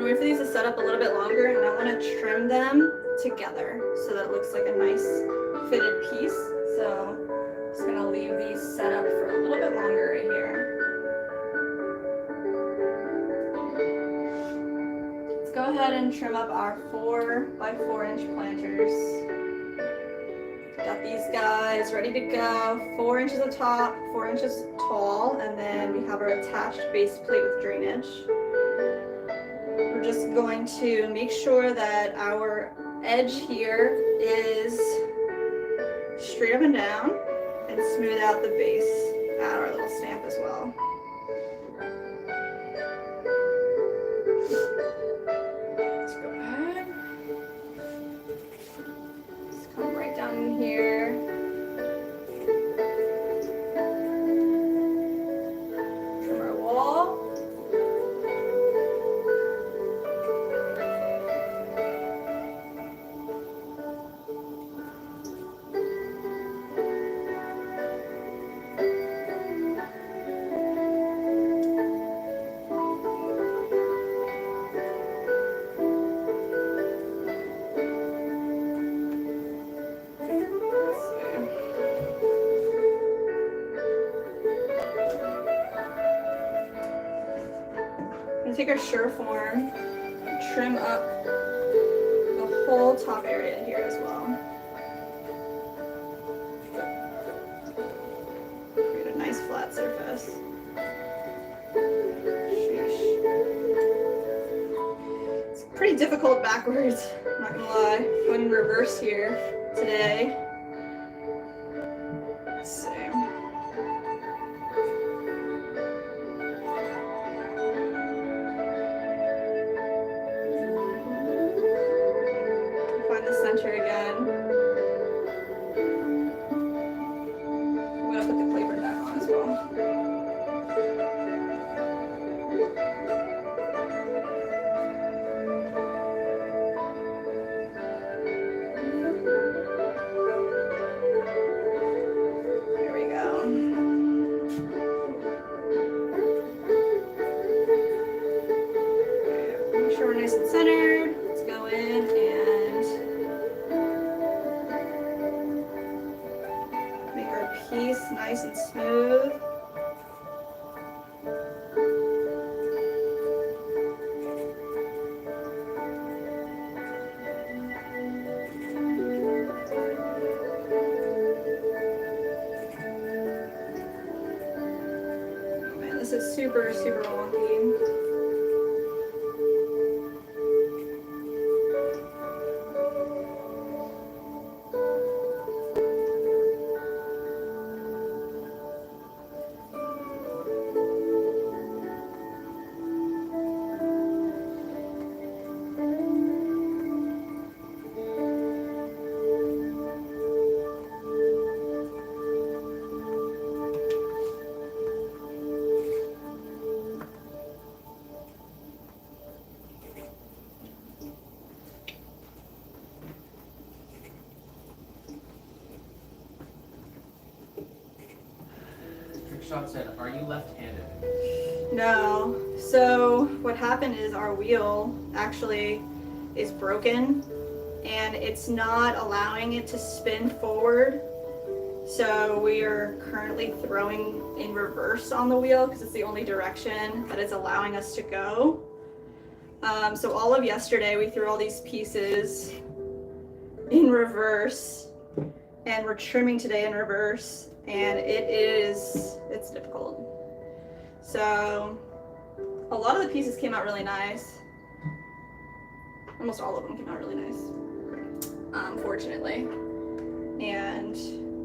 wait for these to set up a little bit longer, and I want to trim them together so that it looks like a nice fitted piece. So I'm just gonna leave these set up for a little bit longer right here. Let's go ahead and trim up our 4x4" planters. Got these guys ready to go. 4 inches at top, 4 inches tall, and then we have our attached base plate with drainage. We're just going to make sure that our edge here is straight up and down and smooth out the base at our little stamp as well. Let's go ahead. Just come right down in here. Trim our wall. Take our Sureform and trim up the whole top area here as well. Create a nice flat surface. Sheesh. It's pretty difficult backwards, I'm not gonna lie. Going in reverse here today. Let's see. Center again. I'm gonna put the clay print back on as well. There we go. Okay, make sure we're nice and centered. Let's go in and piece nice and smooth. Oh man, this is super, super wonky. Shot said, "Are you left-handed?" No. So what happened is our wheel actually is broken and it's not allowing it to spin forward. So we are currently throwing in reverse on the wheel because it's the only direction that it's allowing us to go. So all of yesterday we threw all these pieces in reverse and we're trimming today in reverse. And it's difficult. So a lot of the pieces came out really nice. Almost all of them came out really nice, fortunately. And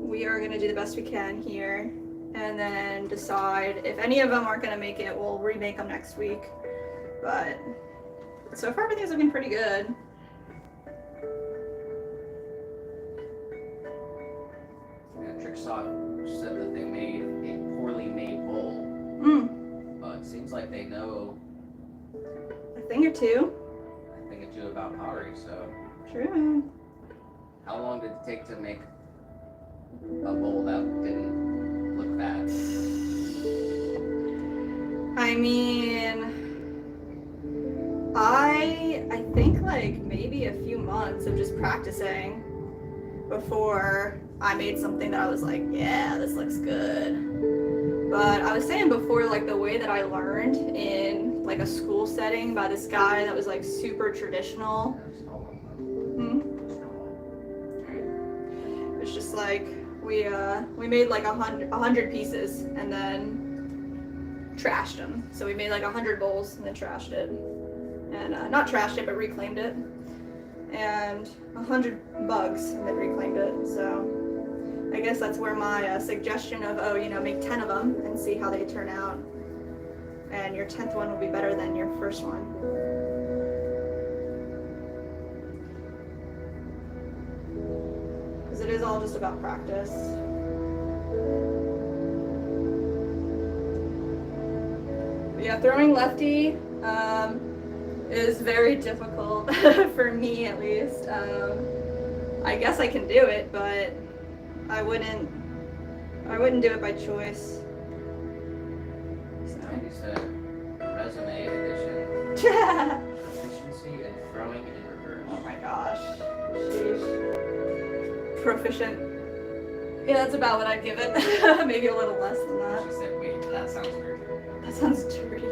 we are gonna do the best we can here and then decide if any of them aren't gonna make it, we'll remake them next week. But so far everything's looking pretty good. Trick Shot said that they made a poorly made bowl. But it seems like they know A thing or two. a thing or two about pottery, so. True. How long did it take to make a bowl that didn't look bad? I mean, I months of just practicing before I made something that I was like, yeah, this looks good. But I was saying before, like the way that I learned in like a school setting by this guy that was like super traditional. It's just like we made like 100 pieces and then trashed them. So we made like 100 bowls and then trashed it, and not trashed it but reclaimed it, and 100 bugs and then reclaimed it. So I guess that's where my suggestion of make 10 of them and see how they turn out, and your 10th one will be better than your first one. Because it is all just about practice. But yeah, throwing lefty is very difficult for me at least. I guess I can do it, but I wouldn't do it by choice. So. You said resume edition, proficiency in throwing in reverse. Oh my gosh. Sheesh. Proficient. Yeah, that's about what I'd give it. Maybe a little less than that. She said, wait, that sounds weird. That sounds dirty.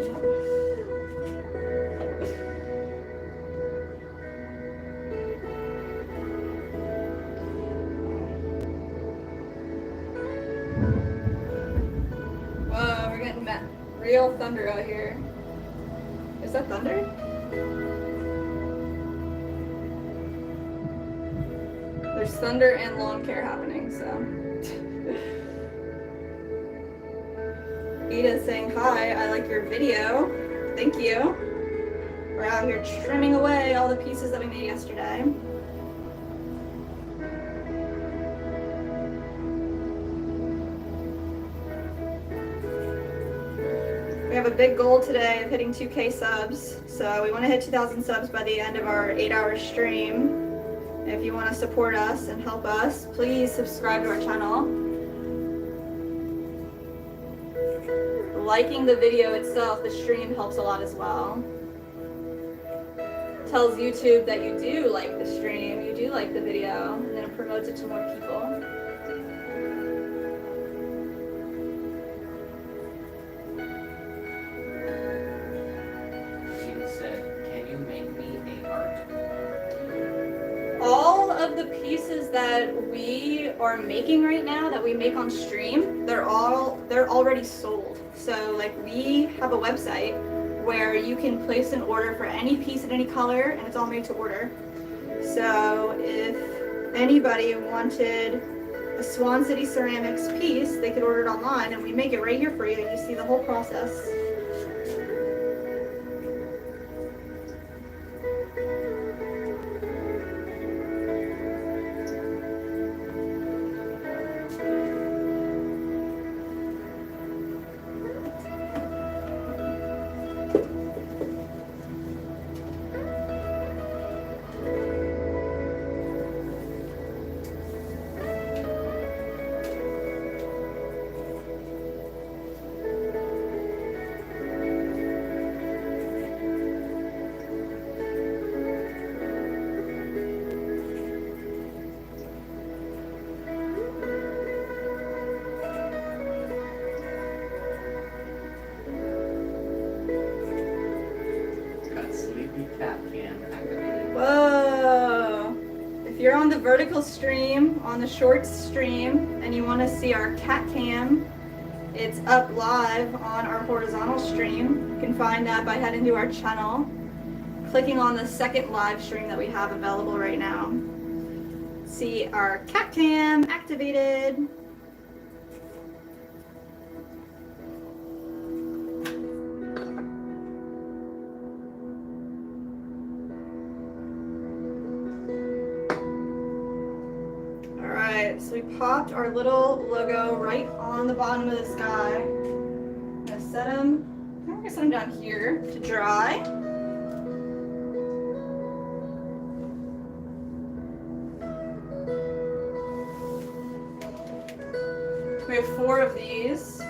Whoa, we're getting real thunder out here. Is that thunder? There's thunder and lawn care happening, so. Edith saying hi, I like your video. Thank you. We're out here trimming away all the pieces that we made yesterday. We have a big goal today of hitting 2K subs. So we want to hit 2,000 subs by the end of our 8-hour stream. If you want to support us and help us, please subscribe to our channel. Liking the video itself, the stream, helps a lot as well. Tells YouTube that you do like the stream, you do like the video, and then it promotes it to more people. She said, can you make me a heart? All of the pieces that we are making right now, that we make on stream, they're already sold. So like we have a website where you can place an order for any piece in any color, and it's all made to order. So if anybody wanted a Swan City Ceramics piece, they could order it online, and we make it right here for you. You see the whole process. Whoa! If you're on the vertical stream, on the shorts stream, and you want to see our cat cam, it's up live on our horizontal stream. You can find that by heading to our channel, clicking on the second live stream that we have available right now. See our cat cam activated. So we popped our little logo right on the bottom of this guy. I'm gonna set him down here to dry. We have 4 of these.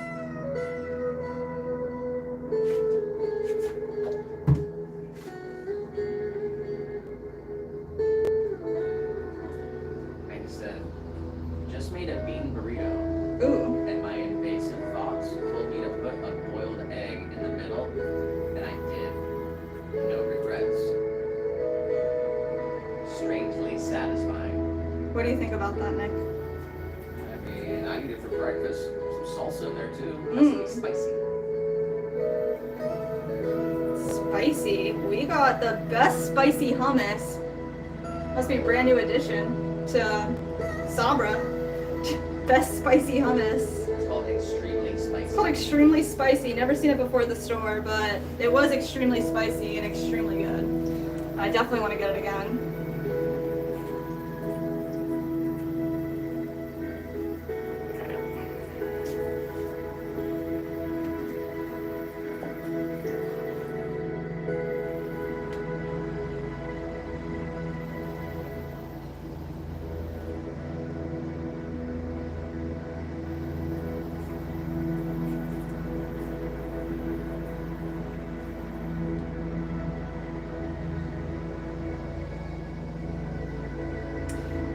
think about that, Nick? I mean, I eat it for breakfast. Some salsa in there too. That's gonna be spicy. Spicy. We got the best spicy hummus. Must be a brand new addition to Sabra. Best spicy hummus. It's called extremely spicy. It's called extremely spicy. Never seen it before at the store, but it was extremely spicy and extremely good. I definitely want to get it again.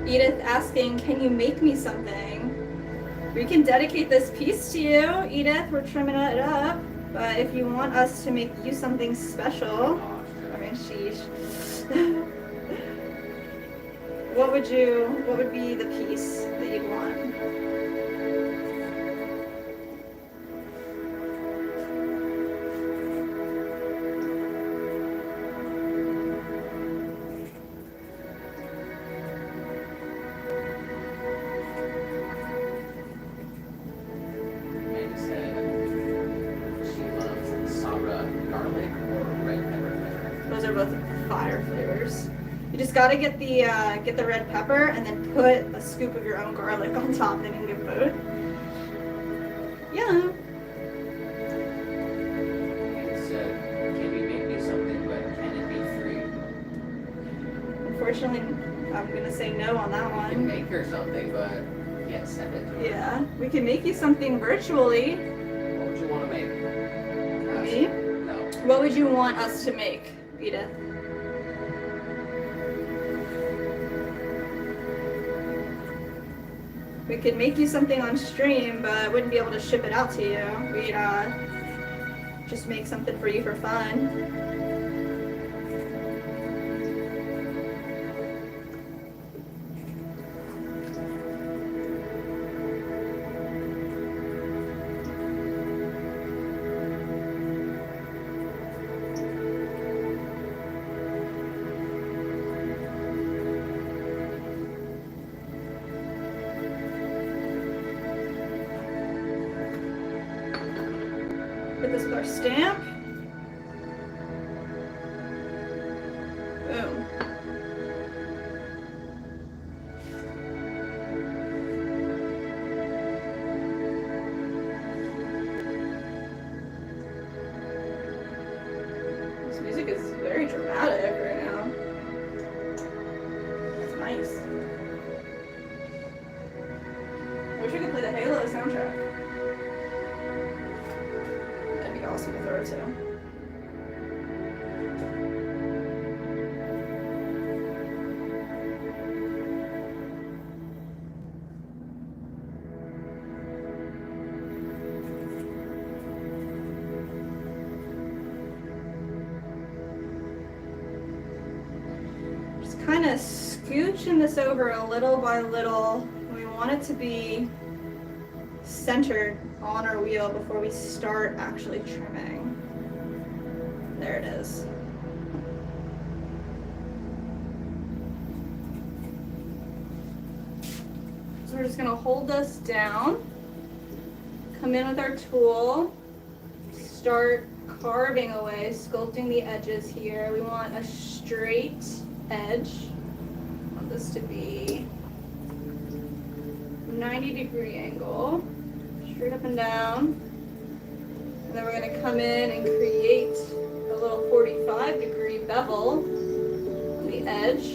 Edith asking, can you make me something? We can dedicate this piece to you, Edith. We're trimming it up. But if you want us to make you something special, I mean, sheesh. What would be the piece that you'd want? Mandy said she loves Sabra garlic or red pepper. Those are both fire flavors. You just gotta get the red pepper and then put a scoop of your own garlic on top, then you can get both. Yeah. Mandy said, can you make me something, but can it be free? Unfortunately, I'm gonna say no on that You can one. make her something, but you can't send it to her. Yeah, we can make you something virtually. What would you want to make? Me? No. What would you want us to make, Edith? We could make you something on stream, but wouldn't be able to ship it out to you. We'd just make something for you for fun. Put this with our stamp. Boom. This music is very dramatic right now. It's nice. Wish we could play the Halo soundtrack. That'd be awesome to throw to. Just kind of scooching this over a little by little. We want it to be centered on our wheel before we start actually trimming. There it is. So we're just gonna hold this down, come in with our tool, start carving away, sculpting the edges here. We want a straight edge. I want this to be 90-degree angle, straight up and down. And then we're gonna come in and create a little 45-degree bevel on the edge.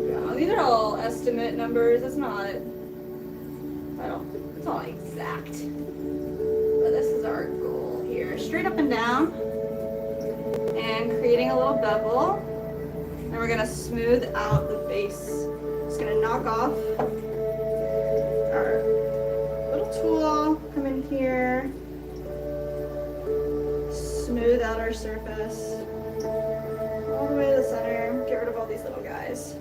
Yeah, these are all estimate numbers. It's not exact. But this is our goal here. Straight up and down. And creating a little bevel. And we're gonna smooth out the base. Just gonna knock off our little tool, come in here, smooth out our surface. these little guys.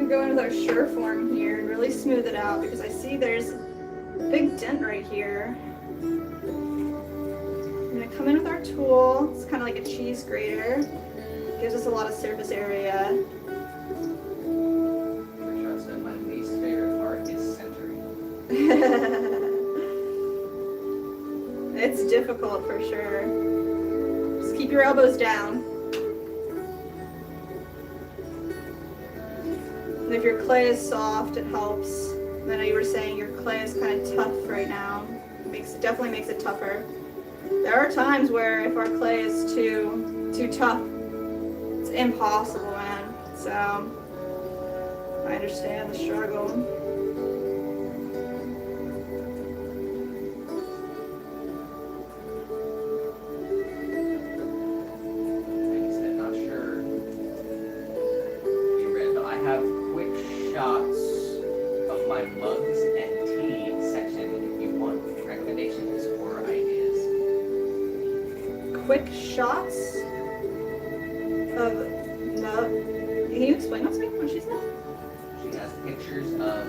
Go in with our Sureform here and really smooth it out because I see there's a big dent right here. I'm gonna come in with our tool. It's kind of like a cheese grater. Gives us a lot of surface area. Trust that my least favorite part is centering. It's difficult for sure. Just keep your elbows down. And if your clay is soft, it helps. I know you were saying your clay is kind of tough right now. Definitely makes it tougher. There are times where if our clay is too tough, it's impossible, man. So I understand the struggle. Like I said, not sure if you read, but I have quick shots of my mugs and tea section if you want recommendations or ideas. Quick shots of mug. Can you explain that to me? What she said? She has pictures of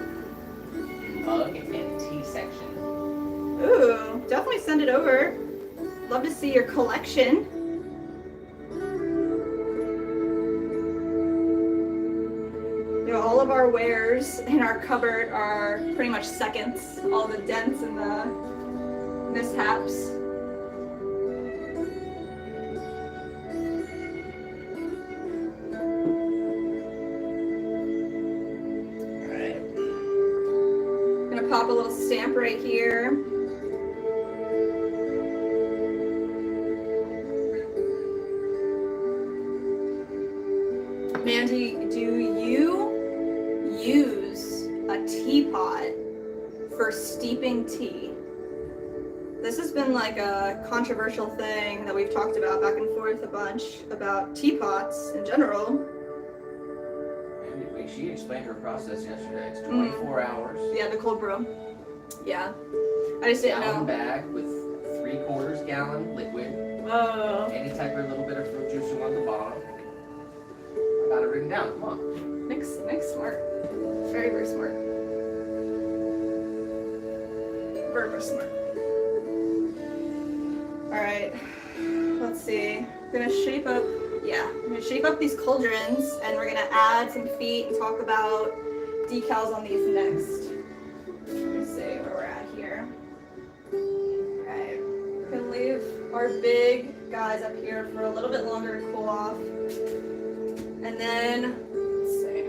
mug and tea section. Ooh, definitely send it over. Love to see your collection. You know, all of our wares in our cupboard are pretty much seconds. All the dents and the mishaps. Alright. Gonna pop a little stamp right here. Mandy, do you use a teapot for steeping tea? This has been like a controversial thing that we've talked about back and forth a bunch about teapots in general. Maybe she explained her process yesterday. It's 24 hours. Yeah, the cold brew. Yeah. I just didn't Gallon know. bag with 3/4 gallon liquid. Oh, Any type of little bit of fruit juice you want at the bottom. I got it written down. Come on. Nick's smart. Very, very smart. Very, very smart. Alright. Let's see. We're gonna shape up these cauldrons and we're gonna add some feet and talk about decals on these next. Let's see where we're at here. Alright. We're gonna leave our big guys up here for a little bit longer to cool off. And then, let's see.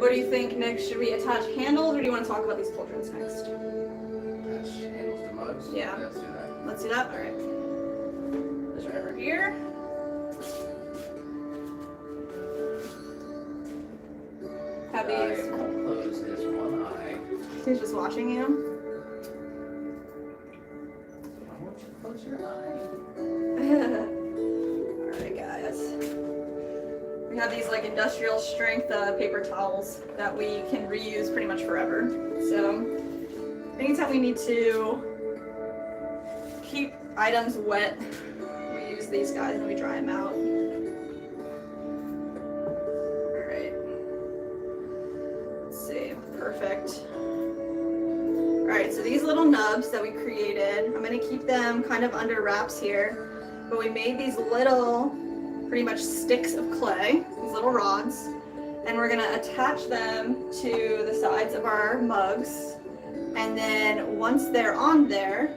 What do you think, Nick? Should we attach handles or do you want to talk about these cauldrons next? Attach handles to mugs. Yeah. Let's do that. Let's do that. All right. This right over here. Have I these. will close this one eye. He's just watching you. I want you to close your eye. Alright, guys. We have these like industrial strength paper towels that we can reuse pretty much forever. So, anytime we need to keep items wet, we use these guys and we dry them out. Alright. Let's see. Perfect. Alright, so these little nubs that we created, I'm going to keep them kind of under wraps here. But we made these little, pretty much sticks of clay, these little rods, and we're gonna attach them to the sides of our mugs. And then once they're on there,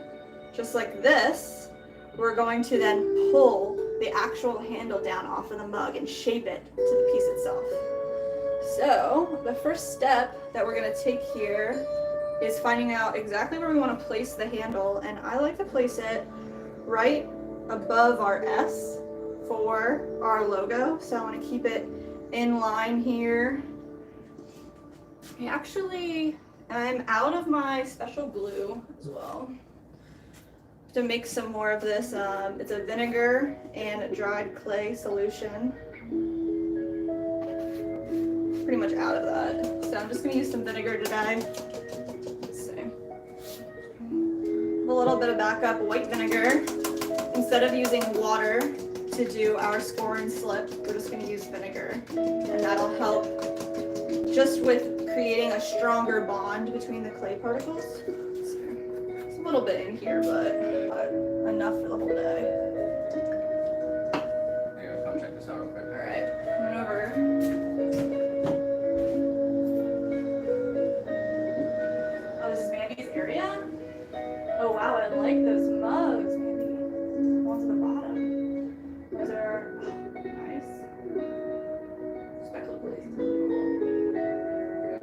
just like this, we're going to then pull the actual handle down off of the mug and shape it to the piece itself. So the first step that we're gonna take here is finding out exactly where we want to place the handle, and I like to place it right above our S for our logo. So I want to keep it in line here. Actually, I'm out of my special glue as well. To make some more of this, it's a vinegar and dried clay solution. Pretty much out of that. So I'm just gonna use some vinegar today. Let's see. A little bit of backup white vinegar. Instead of using water to do our score and slip, we're just gonna use vinegar. And that'll help just with creating a stronger bond between the clay particles. It's a little bit in here, but enough for the whole day. Here, come check this out real quick. Alright, coming over. Oh, this is Mandy's area? Oh wow, I like those mugs, Mandy. The ones at the bottom. Those are nice. Speckled glaze.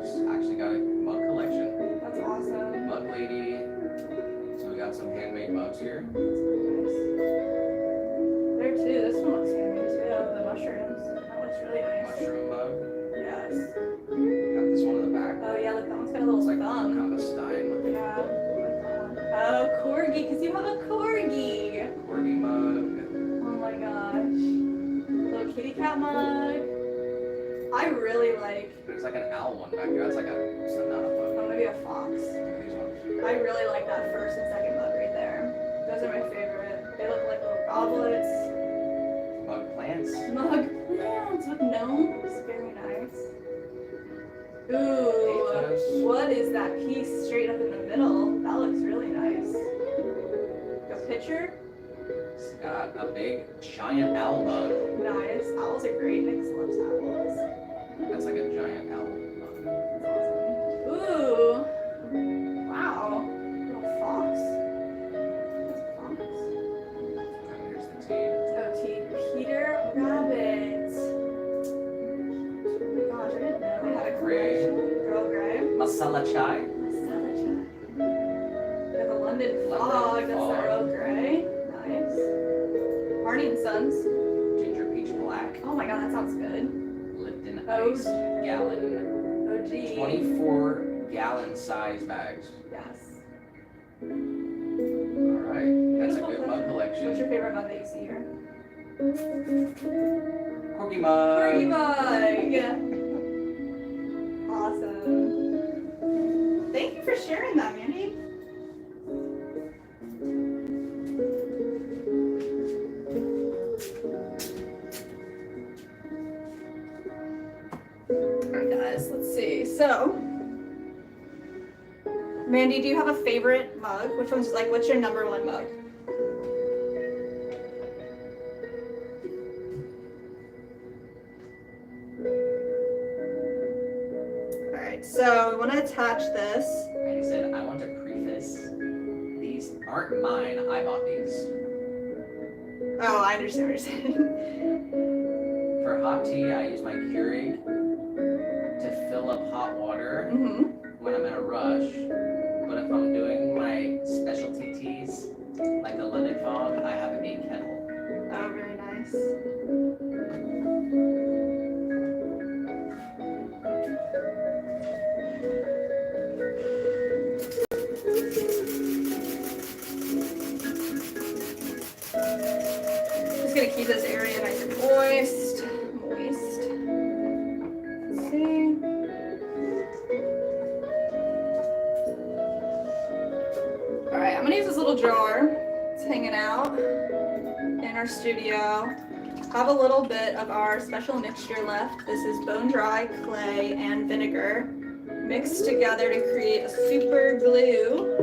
It's actually got a mug collection. That's awesome. Mug lady. So we got some handmade mugs here. That's really nice. There too, this one looks handmade too. The mushrooms. That looks really nice. Mushroom mug. Yes. Got this one in the back. Oh yeah, look, that one's got a little It's like thumb. kind of a Stein looking Yeah. Oh, corgi, because you have a corgi. corgi mug. Oh my gosh. Little kitty cat mug. I really like, There's like an owl one back here. That's like a, it's not a mug. oh, maybe a fox. These ones. I really like that first and second mug right there. Those are my favorite. They look like little goblets. Mug plants. Mug plants with gnomes. Very nice. Ooh, Athos. what is that piece straight up in the middle? That looks really nice. A picture? It's got a big giant owl mug. Nice. Owls are great. Nick loves owls. That's like a giant owl mug. That's awesome. Ooh. Wow. Little fox. That's a fox. And here's the tea. Oh, Peter Rabbit. Oh my gosh, I didn't know they had a Gray. collection. Girl Gray. Masala chai. Masala chai. We have a London Fog. London That's the Fog. Earl Grey. Nice. Barney and Sons. Ginger peach black. Oh my god, that sounds good. Lipton Oh. ice gallon. OG. 24-gallon size bags. Yes. Alright. That's a good mug What's collection. your favorite mug that you see here? Corgi mug. Corgi mug. Awesome. Thank you for sharing that, Mandy. Alright guys, let's see. So, Mandy, do you have a favorite mug? Which one's like, what's your number one mug? Alright, so we want to attach this. And he said, I want to preface, these aren't mine. I bought these. Oh, I understand what you're saying. For hot tea, I use my Keurig to fill up hot water Mm-hmm. when I'm in a rush. But if I'm doing my specialty teas, like the London Fog, I have a kettle. Oh, very nice. Just gonna keep this area nice and moist. Let's see. Alright, I'm gonna use this little jar. It's hanging out in our studio. Have a little bit of our special mixture left. This is bone dry clay and vinegar mixed together to create a super glue.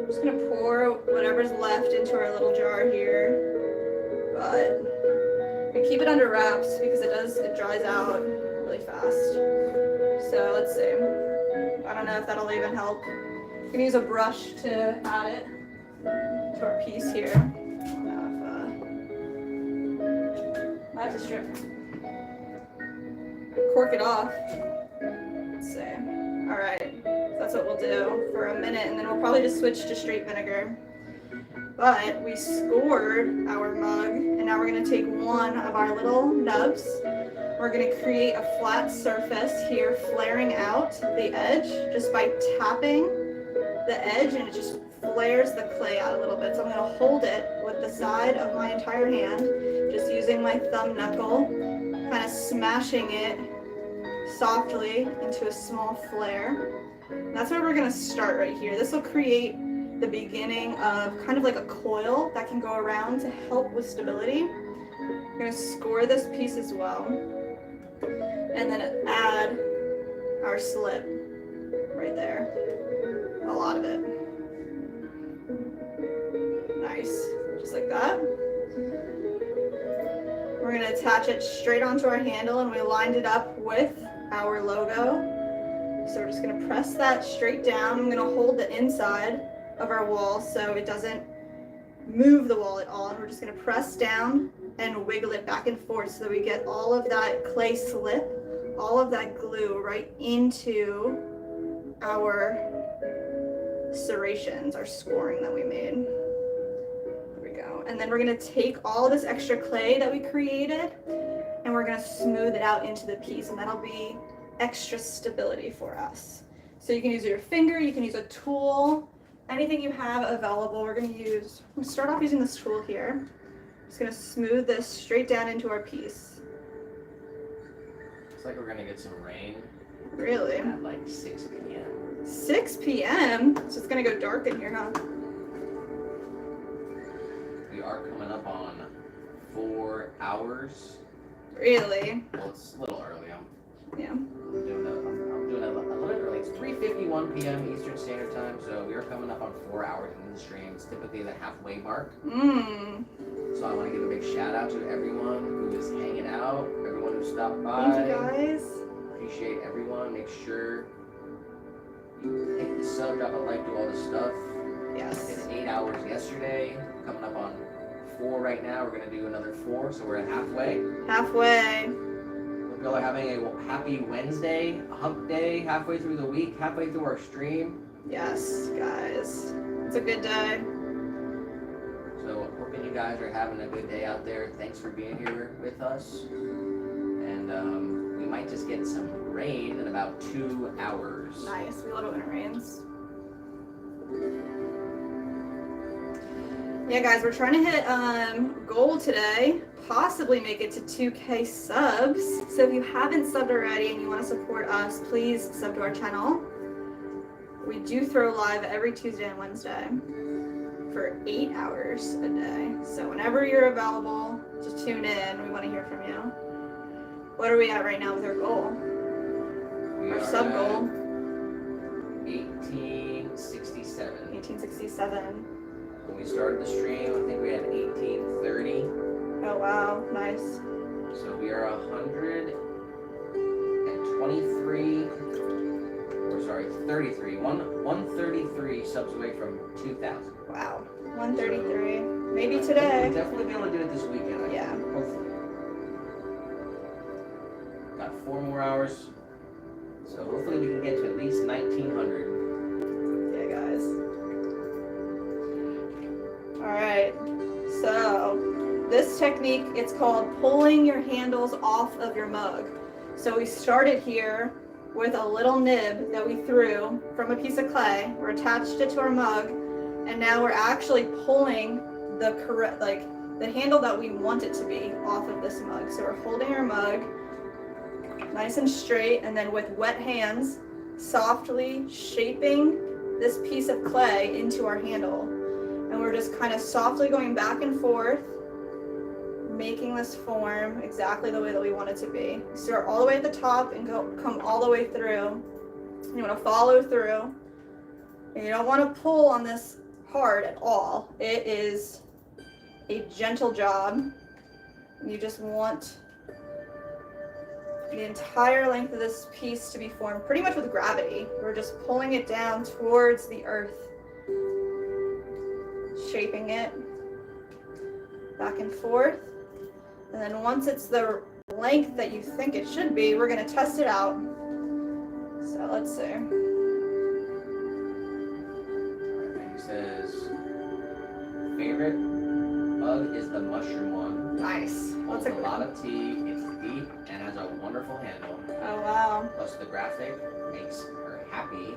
I'm just gonna pour whatever's left into our little jar here. But we keep it under wraps because it dries out really fast. So let's see. I don't know if that'll even help. I'm gonna use a brush to add it to our piece here. I don't know if, I have to strip. Cork it off. Let's see. Alright, so that's what we'll do for a minute, and then we'll probably just switch to straight vinegar. But we scored our mug, and now we're going to take one of our little nubs. We're going to create a flat surface here, flaring out the edge just by tapping the edge, and it just flares the clay out a little bit. So I'm gonna hold it with the side of my entire hand, just using my thumb knuckle, kind of smashing it softly into a small flare. And that's where we're gonna start right here. This will create the beginning of kind of like a coil that can go around to help with stability. We're gonna score this piece as well, and then add our slip right there. A lot of it. Nice, just like that. We're gonna attach it straight onto our handle, and we lined it up with our logo. So we're just gonna press that straight down. I'm gonna hold the inside of our wall so it doesn't move the wall at all. And we're just gonna press down and wiggle it back and forth so that we get all of that clay slip, all of that glue right into our serrations, our scoring that we made. There we go. And then we're gonna take all this extra clay that we created and we're gonna smooth it out into the piece, and that'll be extra stability for us. So you can use your finger, you can use a tool, anything you have available. We're gonna start off using this tool here. Just gonna smooth this straight down into our piece. Looks like we're gonna get some rain Really? at like 6 p.m. 6 p.m. So it's gonna go dark in here, huh? We are coming up on 4 hours. Really? Well, it's a little early. Yeah. I'm doing it a little bit early. It's 3:51 p.m. Eastern Standard Time, so we are coming up on 4 hours into the stream. It's typically the halfway mark. So I want to give a big shout out to everyone who is hanging out, everyone who stopped by. Thank you guys. Appreciate everyone. Make sure you hit the sub, drop a like, do all this stuff. Yes. It's 8 hours yesterday. Coming up on 4 right now. We're gonna do another 4, so we're at halfway. Halfway. Hope y'all are having a happy Wednesday, a hump day, halfway through the week, halfway through our stream. Yes, guys. It's a good day. So hoping you guys are having a good day out there. Thanks for being here with us. And we might just get some rain in about 2 hours. Nice. We love it when it rains. Yeah, guys, we're trying to hit goal today. Possibly make it to 2K subs. So if you haven't subbed already and you want to support us, please sub to our channel. We do throw live every Tuesday and Wednesday for 8 hours a day. So whenever you're available, just tune in. We want to hear from you. What are we at right now with our goal? We Our are sub at goal? 1867. 1867. When we started the stream, I think we had 1830. Oh wow, nice. So we are 33, 133 subs away from 2,000. Wow. 133. Maybe today. We'll definitely be able to do it this weekend. I Yeah. think, hopefully. Got 4 more hours. So hopefully we can get to at least 1,900. Yeah, guys. Alright. So, this technique, it's called pulling your handles off of your mug. So we started here with a little nib that we threw from a piece of clay. We attached it to our mug, and now we're actually pulling the correct, like the handle that we want it to be off of this mug. So we're holding our mug nice and straight, and then with wet hands, softly shaping this piece of clay into our handle. And we're just kind of softly going back and forth, making this form exactly the way that we want it to be. Start all the way at the top and come all the way through. You want to follow through. And you don't want to pull on this hard at all. It is a gentle job. You just want the entire length of this piece to be formed pretty much with gravity. We're just pulling it down towards the earth, shaping it back and forth. And then once it's the length that you think it should be, we're going to test it out. So let's see. He says, favorite mug is the mushroom one. Nice. Holds That's a a good lot one. of tea, it's deep, and has a wonderful handle. Oh wow. Plus the graphic makes her happy.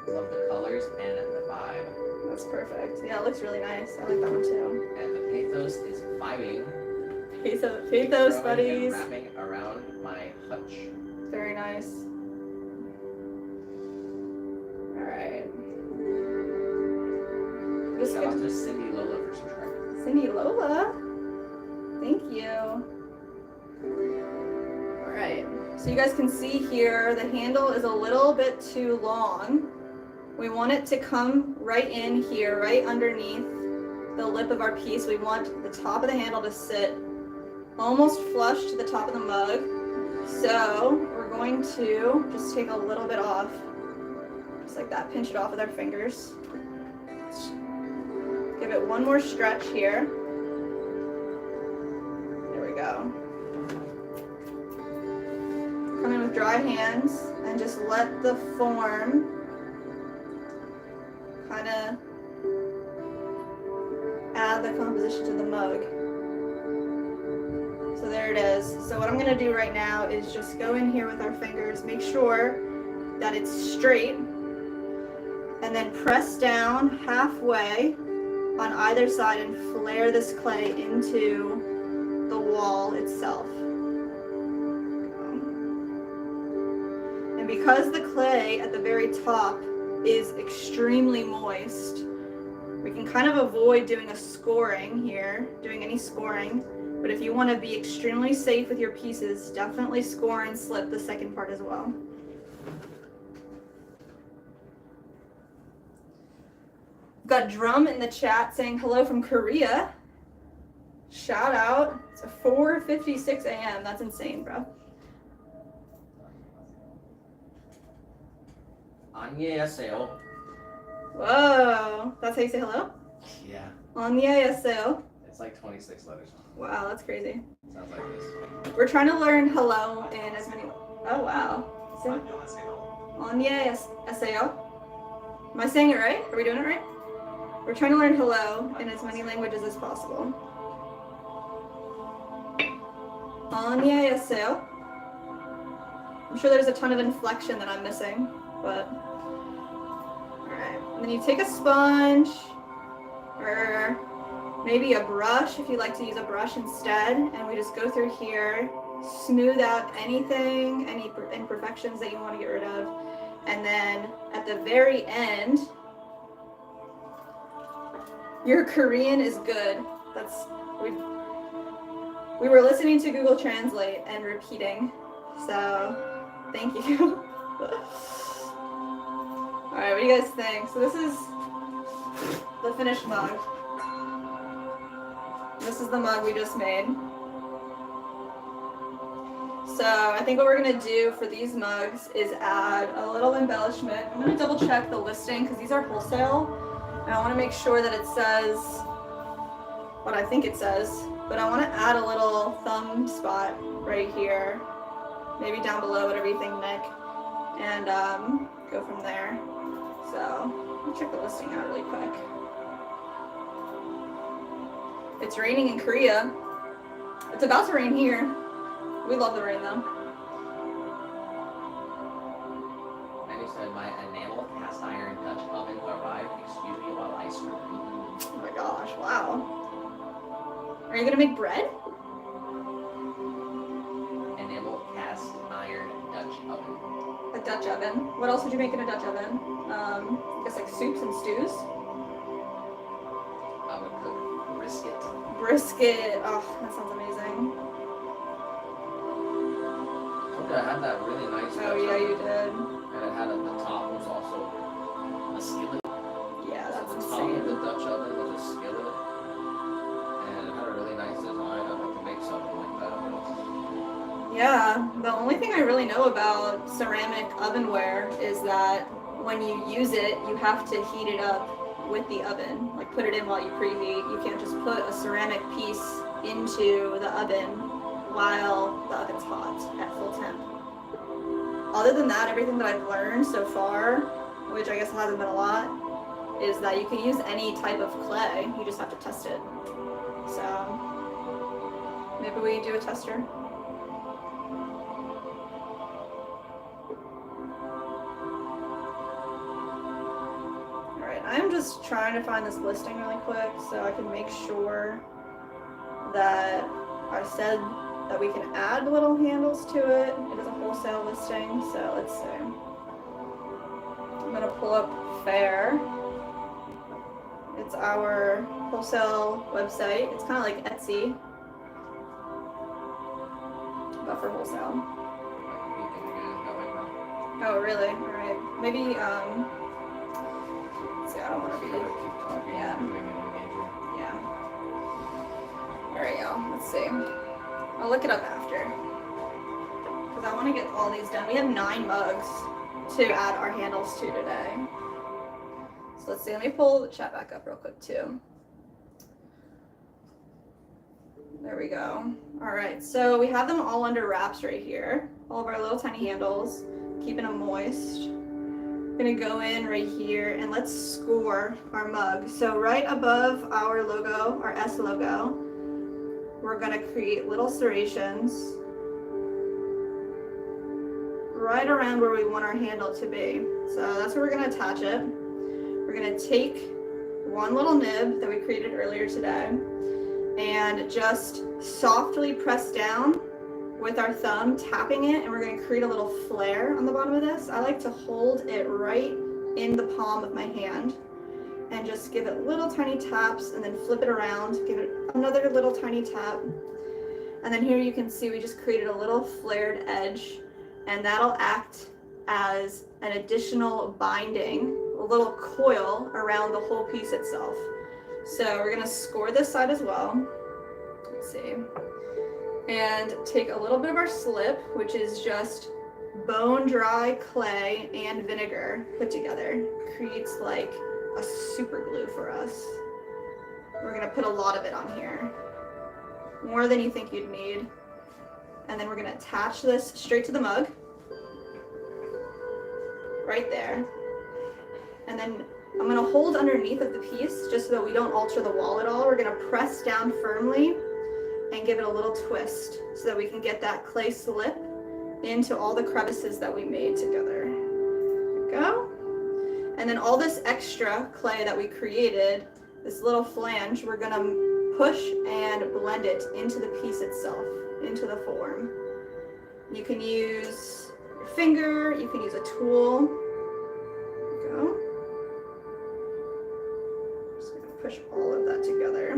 Love the colors and the vibe. That's perfect. Yeah, it looks really nice. I like that one too. And the pathos is vibing. Pathos, growing buddies. And wrapping around my hutch. Very nice. All right. Just Shout out good. to Cindy Lola for subscribing. Cindy Lola. Thank you. All right. So you guys can see here, the handle is a little bit too long. We want it to come right in here, right underneath the lip of our piece. We want the top of the handle to sit almost flush to the top of the mug. So we're going to just take a little bit off, just like that, pinch it off with our fingers. Give it one more stretch here. There we go. Come in with dry hands and just let the form kind of add the composition to the mug. So there it is. So what I'm gonna do right now is just go in here with our fingers, make sure that it's straight, and then press down halfway on either side and flare this clay into the wall itself. And because the clay at the very top is extremely moist, we can kind of avoid doing a scoring here, doing any scoring. But if you want to be extremely safe with your pieces, definitely score and slip the second part as well. We've got Drum in the chat saying hello from Korea. Shout out. It's 4:56 a.m. That's insane, bro. 안녕하세요. Whoa. That's how you say hello? Yeah. 안녕하세요. It's like 26 letters. Wow, that's crazy. Sounds like this. We're trying to learn hello in as many. Oh, wow. 안녕하세요. Am I saying it right? Are we doing it right? We're trying to learn hello in as many languages as possible. 안녕하세요. I'm sure there's a ton of inflection that I'm missing, but alright. And then you take a sponge or maybe a brush if you like to use a brush instead, and we just go through here, smooth out anything, any imperfections that you want to get rid of, and then at the very end, your Korean is good. That's we were listening to Google Translate and repeating, so thank you. All right, what do you guys think? So this is the finished mug. This is the mug we just made. So I think what we're gonna do for these mugs is add a little embellishment. I'm gonna double check the listing because these are wholesale. And I wanna make sure that it says what I think it says, but I wanna add a little thumb spot right here, maybe down below, whatever you think, Nick, and go from there. So let me check the listing out really quick. It's raining in Korea. It's about to rain here. We love the rain though. And he said, my enamel cast iron Dutch oven arrived. Excuse me while I screw. Oh my gosh, wow. Are you gonna make bread? Enamel cast iron Dutch oven. A Dutch oven. What else would you make in a Dutch oven? I guess like soups and stews. I would cook brisket. Brisket. Oh, that sounds amazing. Okay, I had that really nice Oh Dutch yeah, oven. you did. And it had at the top was also a skillet. Yeah, that's So the top of insane. the Dutch oven was a skillet. And it had a really nice design. I'd like to make something like that. Yeah, the only thing I really know about ceramic ovenware is that when you use it, you have to heat it up with the oven. Like put it in while you preheat. You can't just put a ceramic piece into the oven while the oven's hot at full temp. Other than that, everything that I've learned so far, which I guess hasn't been a lot, is that you can use any type of clay. You just have to test it. So maybe we do a tester. I'm just trying to find this listing really quick so I can make sure that I said that we can add little handles to it. It is a wholesale listing, so let's see. I'm gonna pull up Fair. It's our wholesale website. It's kind of like Etsy, but for wholesale. Oh, really? All right. Maybe, let's see, I don't want to be, yeah. Yeah. All right, y'all, let's see. I'll look it up after, because I want to get all these done. We have 9 mugs to add our handles to today. So let's see, let me pull the chat back up real quick too. There we go. All right, so we have them all under wraps right here. All of our little tiny handles, keeping them moist. I'm gonna go in right here and let's score our mug. So right above our logo, our S logo, we're gonna create little serrations right around where we want our handle to be. So that's where we're gonna attach it. We're gonna take one little nib that we created earlier today and just softly press down with our thumb, tapping it, and we're gonna create a little flare on the bottom of this. I like to hold it right in the palm of my hand and just give it little tiny taps and then flip it around, give it another little tiny tap. And then here you can see we just created a little flared edge, and that'll act as an additional binding, a little coil around the whole piece itself. So we're gonna score this side as well. Let's see. And take a little bit of our slip, which is just bone dry clay and vinegar put together. Creates like a super glue for us. We're gonna put a lot of it on here. More than you think you'd need. And then we're gonna attach this straight to the mug. Right there. And then I'm gonna hold underneath of the piece just so that we don't alter the wall at all. We're gonna press down firmly and give it a little twist so that we can get that clay slip into all the crevices that we made together. There we go. And then all this extra clay that we created, this little flange, we're gonna push and blend it into the piece itself, into the form. You can use your finger, you can use a tool. There we go. Just gonna push all of that together.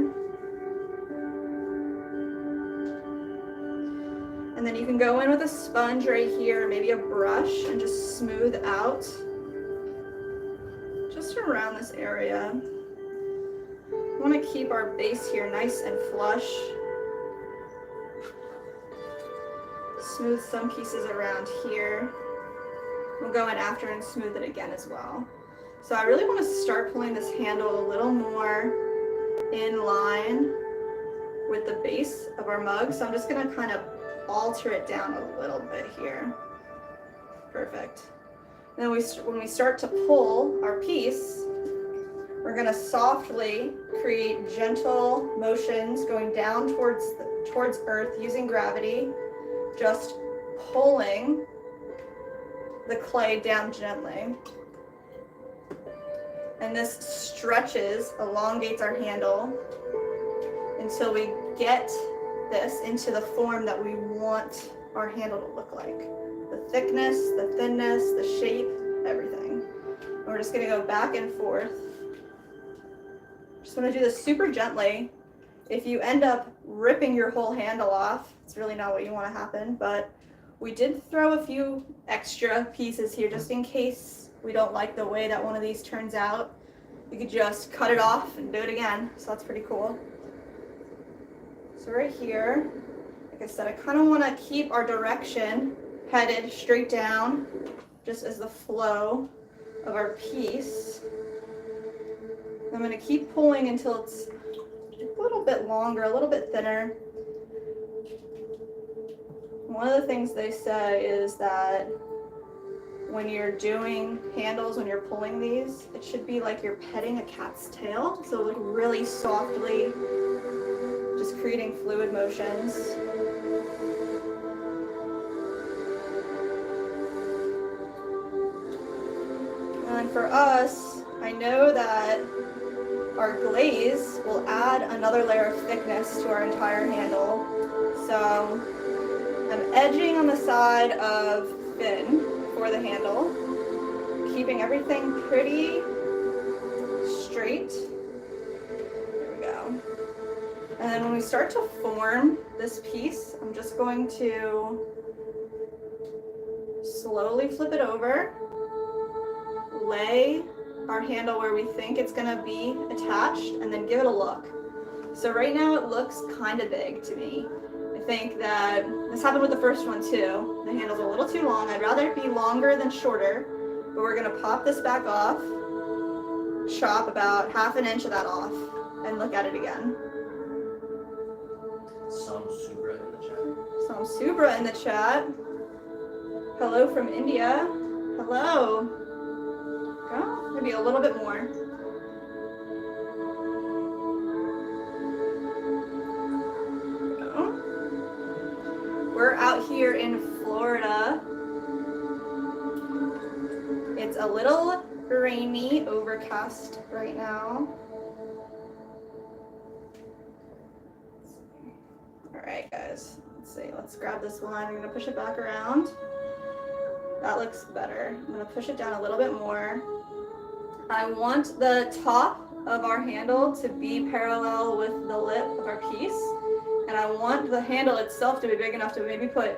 And then you can go in with a sponge right here, maybe a brush, and just smooth out just around this area. We want to keep our base here nice and flush. Smooth some pieces around here. We'll go in after and smooth it again as well. So I really want to start pulling this handle a little more in line with the base of our mug. So I'm just going to kind of alter it down a little bit here. Perfect. Then when we start to pull our piece, we're going to softly create gentle motions going down towards earth using gravity, just pulling the clay down gently. And this stretches, elongates our handle until we get this into the form that we want our handle to look like. The thickness, the thinness, the shape, everything. And we're just gonna go back and forth. Just wanna do this super gently. If you end up ripping your whole handle off, it's really not what you want to happen, but we did throw a few extra pieces here just in case we don't like the way that one of these turns out. You could just cut it off and do it again, so that's pretty cool. So right here, like I said, I kind of want to keep our direction headed straight down, just as the flow of our piece. I'm going to keep pulling until it's a little bit longer, a little bit thinner. One of the things they say is that when you're doing handles, when you're pulling these, it should be like you're petting a cat's tail. So like really softly, just creating fluid motions. And then for us, I know that our glaze will add another layer of thickness to our entire handle. So I'm edging on the side of thin for the handle, keeping everything pretty straight. There we go. And then when we start to form this piece, I'm just going to slowly flip it over, lay our handle where we think it's gonna be attached, and then give it a look. So right now it looks kind of big to me. I think that this happened with the first one too. The handle's a little too long. I'd rather it be longer than shorter, but we're gonna pop this back off, chop about 1/2 inch of that off, and look at it again. Some Subra in the chat. Some Subra in the chat. Hello from India. Hello. Oh, maybe a little bit more. Oh. We're out here in Florida. It's a little rainy, overcast right now. All right, guys. Let's see. Let's grab this one. I'm gonna push it back around. That looks better. I'm gonna push it down a little bit more. I want the top of our handle to be parallel with the lip of our piece. And I want the handle itself to be big enough to maybe put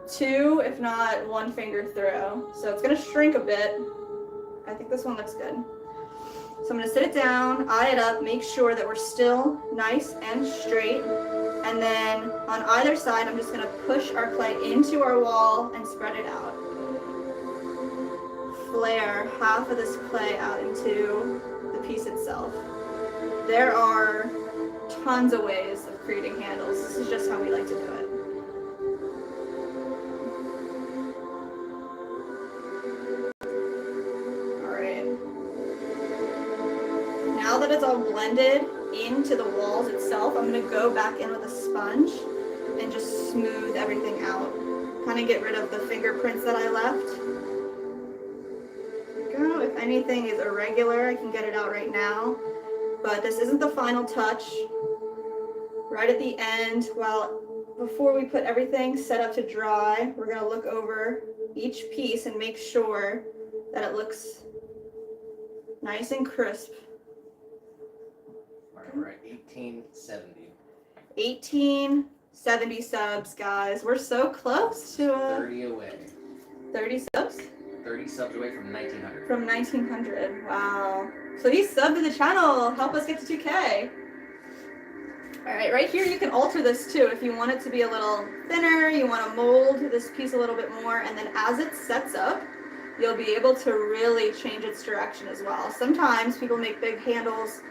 2, if not 1 finger through. So it's gonna shrink a bit. I think this one looks good. So I'm gonna sit it down, eye it up, make sure that we're still nice and straight. And then on either side, I'm just gonna push our clay into our wall and spread it out. Flare half of this clay out into the piece itself. There are tons of ways of creating handles. This is just how we like to do it. All right. Now that it's all blended into the walls itself, I'm gonna go back in with a sponge and just smooth everything out. Kind of get rid of the fingerprints that I left. If anything is irregular, I can get it out right now, but this isn't the final touch. Right at the end, before we put everything set up to dry, we're gonna look over each piece and make sure that it looks nice and crisp. All right, we're at 1870. 1870 subs, guys. We're so close to 30 away. 30 subs? 30 subs away from 1900. From 1900. Wow. Please sub to the channel. Help us get to 2K. All right, right here you can alter this too. If you want it to be a little thinner, you want to mold this piece a little bit more, and then as it sets up, you'll be able to really change its direction as well. Sometimes people make big handles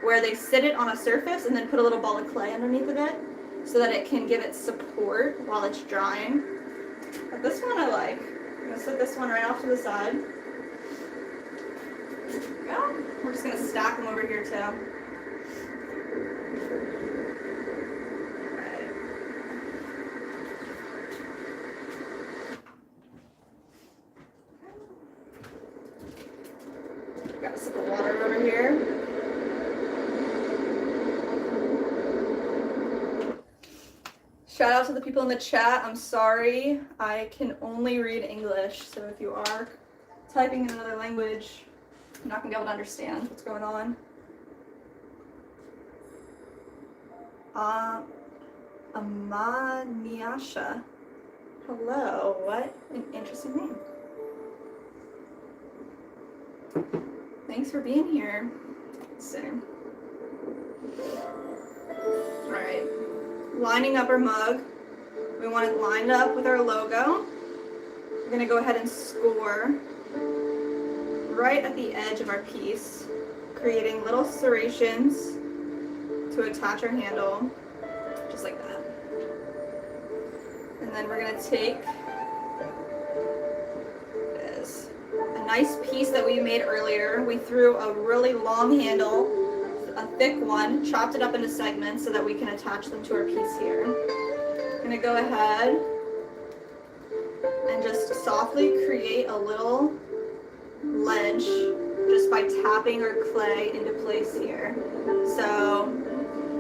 where they sit it on a surface and then put a little ball of clay underneath of it so that it can give it support while it's drying. But this one I like. I'm gonna set this one right off to the side. There we go. We're just gonna stack them over here too. Alright. Got a sip of water over here. Shout out to the people in the chat. I'm sorry, I can only read English, so if you are typing in another language, I'm not gonna be able to understand what's going on. Amaniasha. Hello, what an interesting name. Thanks for being here. Same. All right. Lining up our mug. We want it lined up with our logo. We're gonna go ahead and score right at the edge of our piece, creating little serrations to attach our handle, just like that. And then we're gonna take this, a nice piece that we made earlier. We threw a really long handle, a thick one, chopped it up into segments so that we can attach them to our piece here. I'm gonna go ahead and just softly create a little ledge just just by tapping our clay into place here. So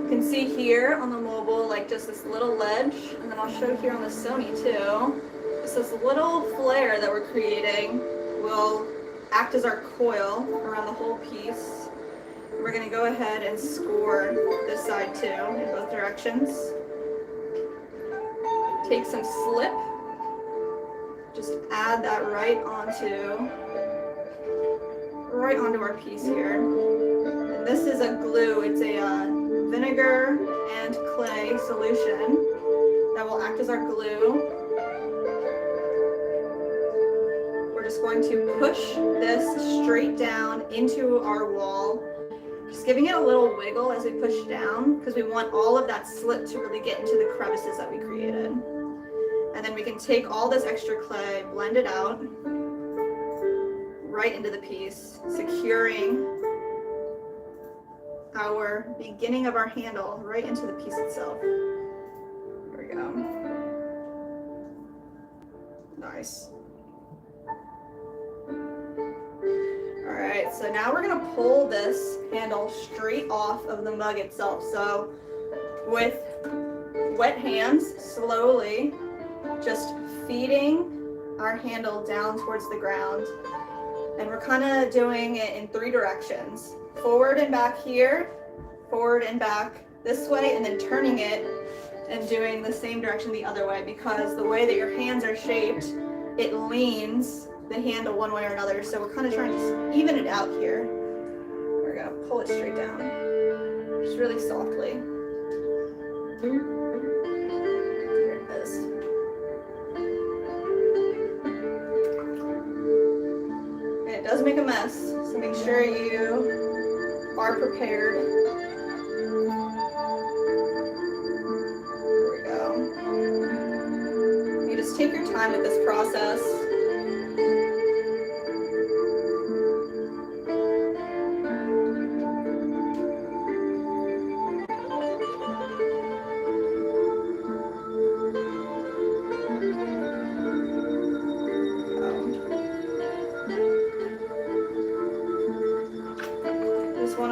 you can see here on the mobile, like just this little ledge, and then I'll show here on the Sony too. Just this little flare that we're creating will act as our coil around the whole piece. We're gonna go ahead and score this side too in both directions. Take some slip, just add that right onto our piece here. And this is a glue, it's a vinegar and clay solution that will act as our glue. We're just going to push this straight down into our wall, just giving it a little wiggle as we push down because we want all of that slip to really get into the crevices that we created. And then we can take all this extra clay, blend it out right into the piece, securing our beginning of our handle right into the piece itself. There we go. Nice. All right, so now we're gonna pull this handle straight off of the mug itself. So with wet hands, slowly, just feeding our handle down towards the ground. And we're kind of doing it in 3 directions. Forward and back here, forward and back this way, and then turning it and doing the same direction the other way, because the way that your hands are shaped, it leans the handle one way or another. So we're kind of trying to even it out here. We're gonna pull it straight down, just really softly. There it is. And it does make a mess, so make sure you are prepared. There we go. You just take your time with this process.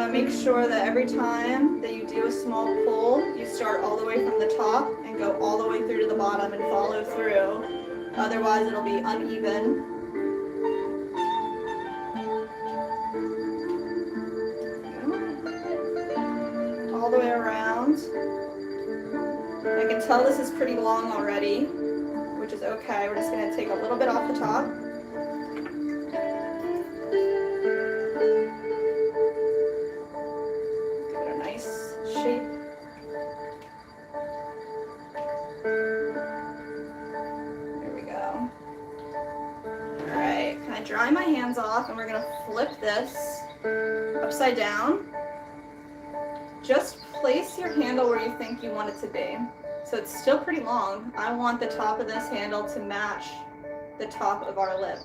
Make sure that every time that you do a small pull, you start all the way from the top and go all the way through to the bottom and follow through. Otherwise, it'll be uneven. All the way around. I can tell this is pretty long already, which is okay. We're just going to take a little bit off the top. Dry my hands off, and we're going to flip this upside down. Just place your handle where you think you want it to be. So it's still pretty long. I want the top of this handle to match the top of our lip.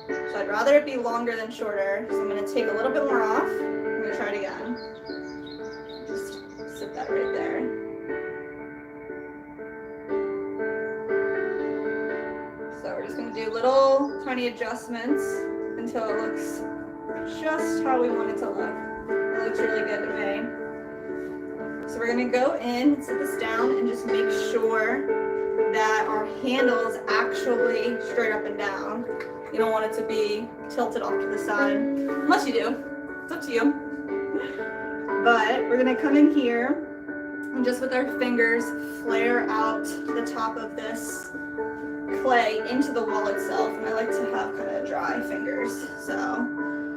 So I'd rather it be longer than shorter. So I'm going to take a little bit more off. I'm going to try it again. Just sit that right there. So we're just going to do little tiny adjustments until it looks just how we want it to look. It looks really good to me. So we're going to go in, sit this down, and just make sure that our handle is actually straight up and down. You don't want it to be tilted off to the side, unless you do. It's up to you. But we're going to come in here and just with our fingers flare out the top of this clay into the wall itself, and I like to have kind of dry fingers. So I'm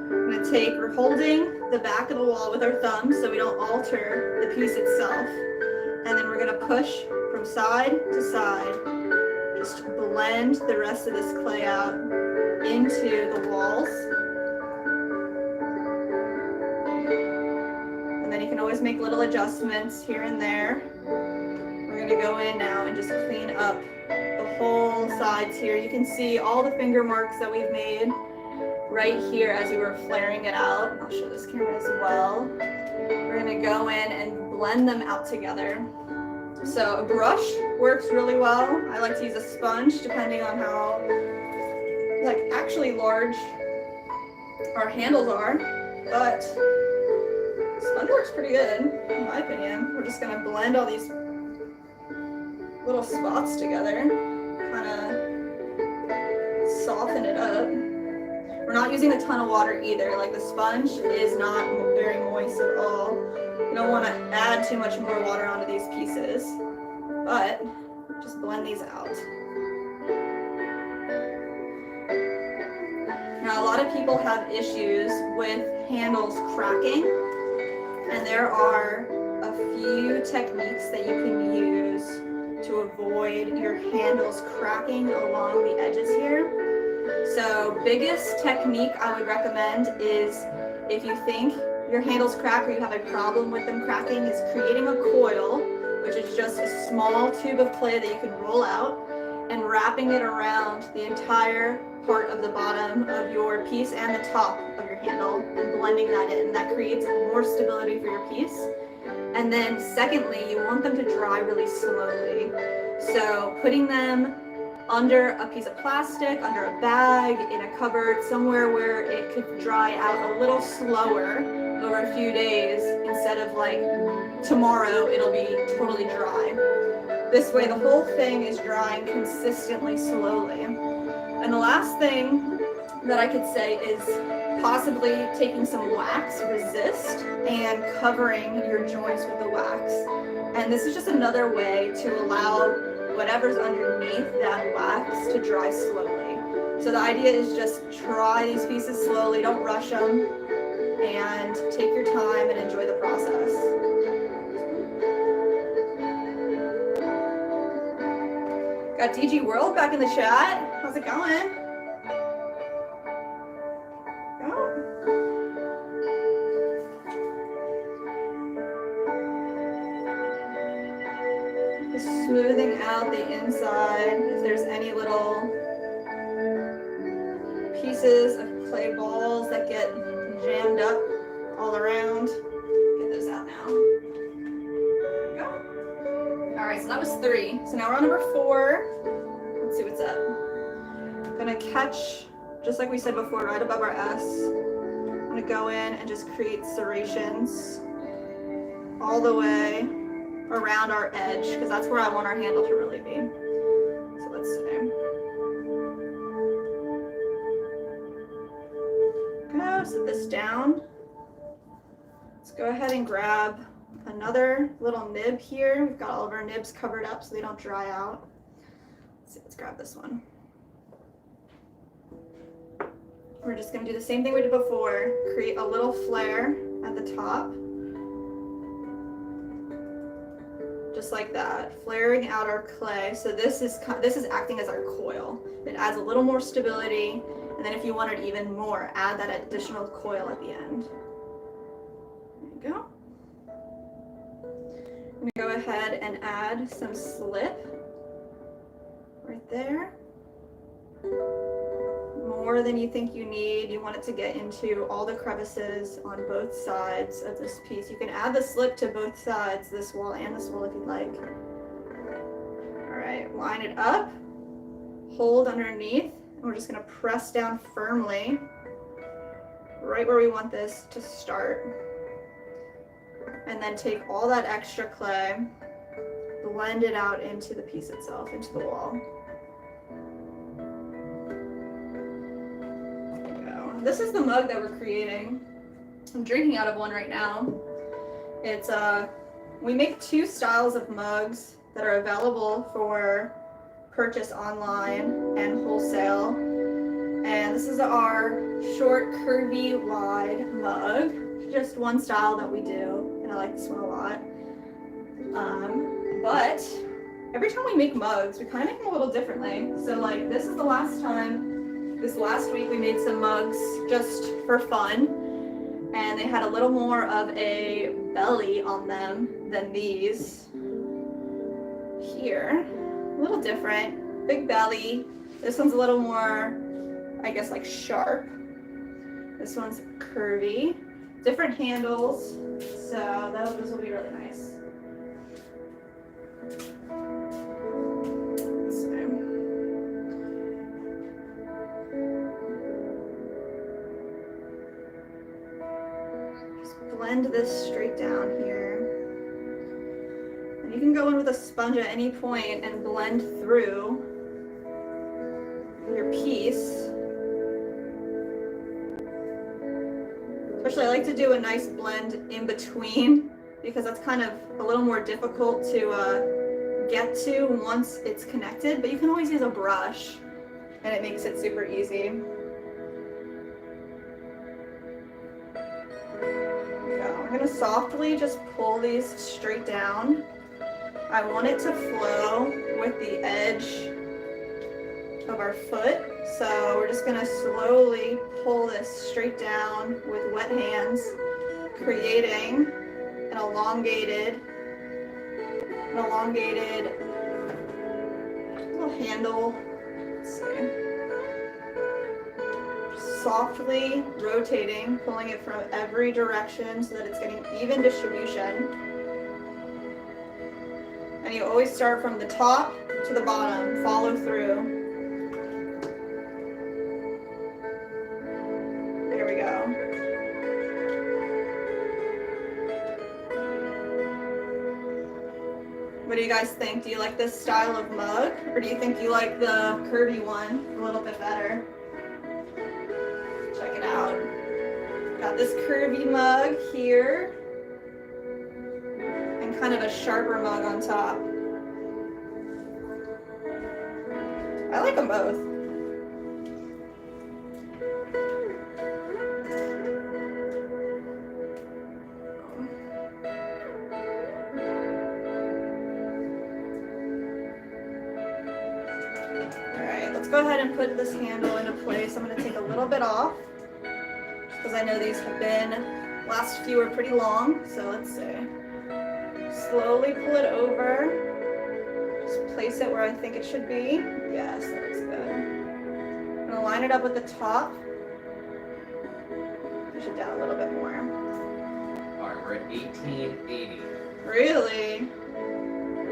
going to we're holding the back of the wall with our thumb so we don't alter the piece itself, and then we're going to push from side to side, just blend the rest of this clay out into the walls. And then you can always make little adjustments here and there. We're going to go in now and just clean up the whole sides here. You can see all the finger marks that we've made right here as we were flaring it out. I'll show this camera as well. We're going to go in and blend them out together. So a brush works really well. I like to use a sponge depending on how actually large our handles are, but sponge works pretty good, in my opinion. We're just gonna blend all these little spots together, kind of soften it up. We're not using a ton of water either. Like the sponge is not very moist at all. You don't want to add too much more water onto these pieces, but just blend these out. Now, a lot of people have issues with handles cracking, and there are a few techniques that you can use to avoid your handles cracking along the edges here. So, biggest technique I would recommend is, if you think your handles crack or you have a problem with them cracking, is creating a coil, which is just a small tube of clay that you can roll out, and wrapping it around the entire part of the bottom of your piece and the top of your handle, and blending that in. That creates more stability for your piece. And then secondly, you want them to dry really slowly. So putting them under a piece of plastic, under a bag, in a cupboard, somewhere where it could dry out a little slower over a few days, instead of like tomorrow it'll be totally dry. This way the whole thing is drying consistently, slowly. And the last thing that I could say is possibly taking some wax resist and covering your joints with the wax. And this is just another way to allow whatever's underneath that wax to dry slowly. So the idea is just try these pieces slowly, don't rush them, and take your time and enjoy the process. Got DG World back in the chat. How's it going? Just smoothing out the inside. If there's any little pieces of clay balls that get jammed up all around, get those out now. There we go. All right, so that was 3. So now we're on number 4. Let's see what's up. I'm gonna catch, just like we said before, right above our S. I'm gonna go in and just create serrations all the way around our edge, because that's where I want our handle to really be. So let's see. Go, set this down. Let's go ahead and grab another little nib here. We've got all of our nibs covered up so they don't dry out. Let's grab this one. We're just going to do the same thing we did before. Create a little flare at the top. Just like that, flaring out our clay. So this is acting as our coil. It adds a little more stability, and then if you want it even more, add that additional coil at the end. There you go. I'm gonna go ahead and add some slip right there. More than you think you need. You want it to get into all the crevices on both sides of this piece. You can add the slip to both sides, this wall and this wall, if you'd like. All right, line it up, hold underneath, and we're just gonna press down firmly right where we want this to start. And then take all that extra clay, blend it out into the piece itself, into the wall. This is the mug that we're creating. I'm drinking out of one right now. It's we make 2 styles of mugs that are available for purchase online and wholesale. And this is our short, curvy, wide mug. Just one style that we do, and I like this one a lot. But every time we make mugs, we kind of make them a little differently. So like this is the last time. This last week we made some mugs just for fun, and they had a little more of a belly on them than these here. A little different, big belly. This one's a little more, I guess, like sharp. This one's curvy. Different handles, so those will be really nice. So. 1, blend this straight down here. And you can go in with a sponge at any point and blend through your piece. Especially I like to do a nice blend in between because that's kind of a little more difficult to get to once it's connected, but you can always use a brush and it makes it super easy. I'm gonna softly just pull these straight down. I want it to flow with the edge of our foot. So we're just gonna slowly pull this straight down with wet hands, creating an elongated little handle. Let's see. Softly rotating, pulling it from every direction so that it's getting even distribution. And you always start from the top to the bottom, follow through. There we go. What do you guys think? Do you like this style of mug? Or do you think you like the curvy one a little bit better? Check it out. Got this curvy mug here. And kind of a sharper mug on top. I like them both. Go ahead and put this handle into place. I'm going to take a little bit off just because I know these have been, last few are pretty long. So let's see. Slowly pull it over. Just place it where I think it should be. Yes, that looks good. I'm going to line it up with the top. Push it down a little bit more. All right, we're at 1880. Really?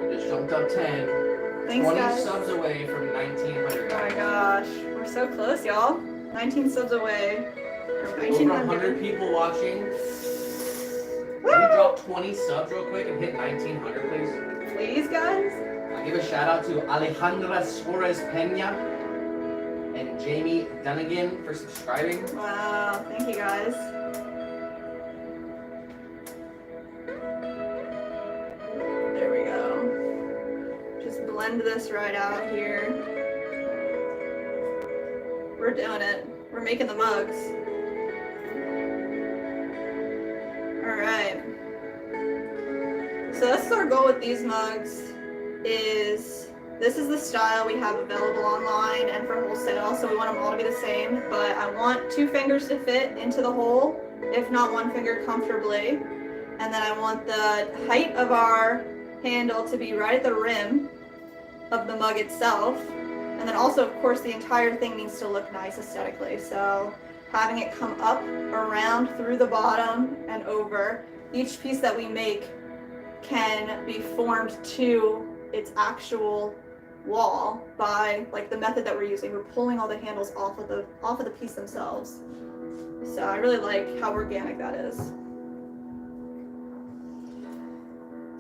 We just jumped up 10. Thanks, 20 guys. subs away from 1900. Oh my gosh, we're so close, y'all. 19 subs away from Over 1900. 100 people watching. Woo! Can you drop 20 subs real quick and hit 1900, please? Please, guys. I'll give a shout out to Alejandra Suarez Pena and Jamie Dunnigan for subscribing. Wow, thank you, guys. There we go. Just blend this right out here. We're doing it. We're making the mugs. All right. So this is our goal with these mugs. This is the style we have available online and for wholesale, so we want them all to be the same, but I want 2 fingers to fit into the hole, if not 1 finger comfortably. And then I want the height of our handle to be right at the rim of the mug itself. And then also, of course, the entire thing needs to look nice aesthetically. So having it come up, around, through the bottom, and over. Each piece that we make can be formed to its actual wall by like the method that we're using. We're pulling all the handles off of the piece themselves. So I really like how organic that is.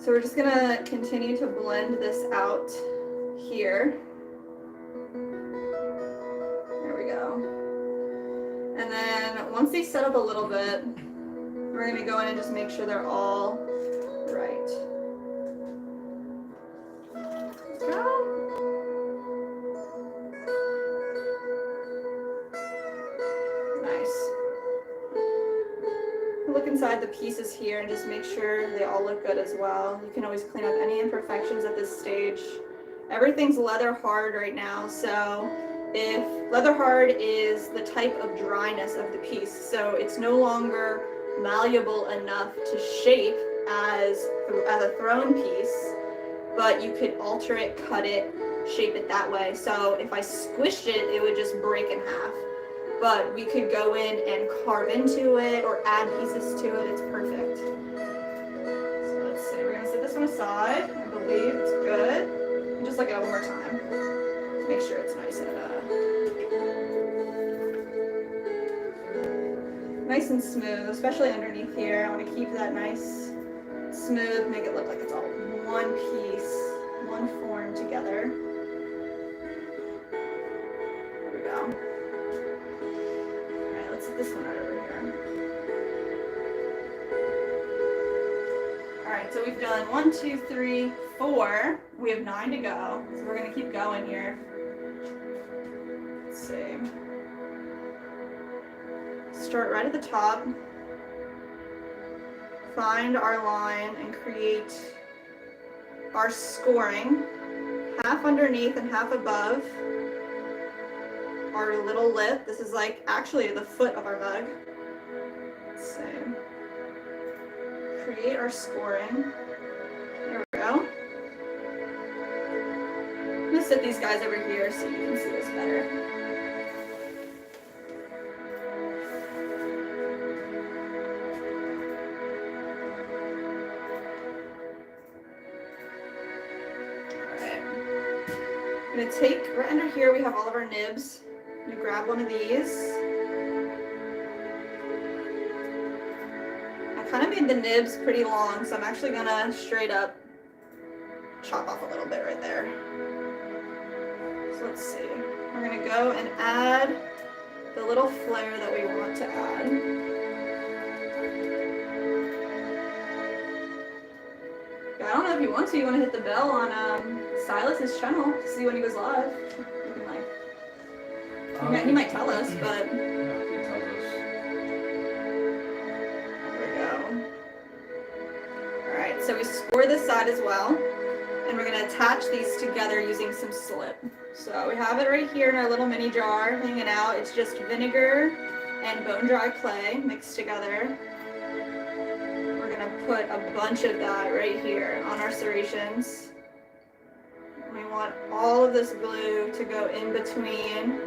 So we're just gonna continue to blend this out here. There we go. And then once these set up a little bit, we're gonna go in and just make sure they're all right. Go. Nice. Look inside the pieces here and just make sure they all look good as well. You can always clean up any imperfections at this stage. Everything's leather hard right now, so if leather hard is the type of dryness of the piece, so it's no longer malleable enough to shape as a thrown piece, but you could alter it, cut it, shape it that way. So if I squished it, it would just break in half. But we could go in and carve into it or add pieces to it. It's perfect. So let's see, we're gonna set this one aside. I believe it's good. And just look at it one more time. Make sure it's nice and nice and smooth, especially underneath here. I want to keep that nice, smooth, make it look like it's all one piece, one form together. There we go. All right, let's set this one right over here. All right, so we've done 1, 2, 3, 4. We have 9 to go, so we're gonna keep going here. Let's see. Start right at the top. Find our line and create our scoring. Half underneath and half above our little lip. This is like actually the foot of our mug. Let's see. Create our scoring. There we go. I'm gonna sit these guys over here so you can see this better. I'm gonna take, right under here we have all of our nibs. I'm gonna grab one of these. I kind of made the nibs pretty long, so I'm actually gonna straight up chop off a little bit right there. So let's see. We're gonna go and add the little flare that we want to add. I don't know if you want to. You want to hit the bell on Silas's channel to see when he goes live. You can, like, he might tell us, but Yeah, he tells us. there we go. All right, so we score this side as well, and we're gonna attach these together using some slip. So we have it right here in our little mini jar hanging out. It's just vinegar and bone dry clay mixed together. Put a bunch of that right here on our serrations. We want all of this glue to go in between.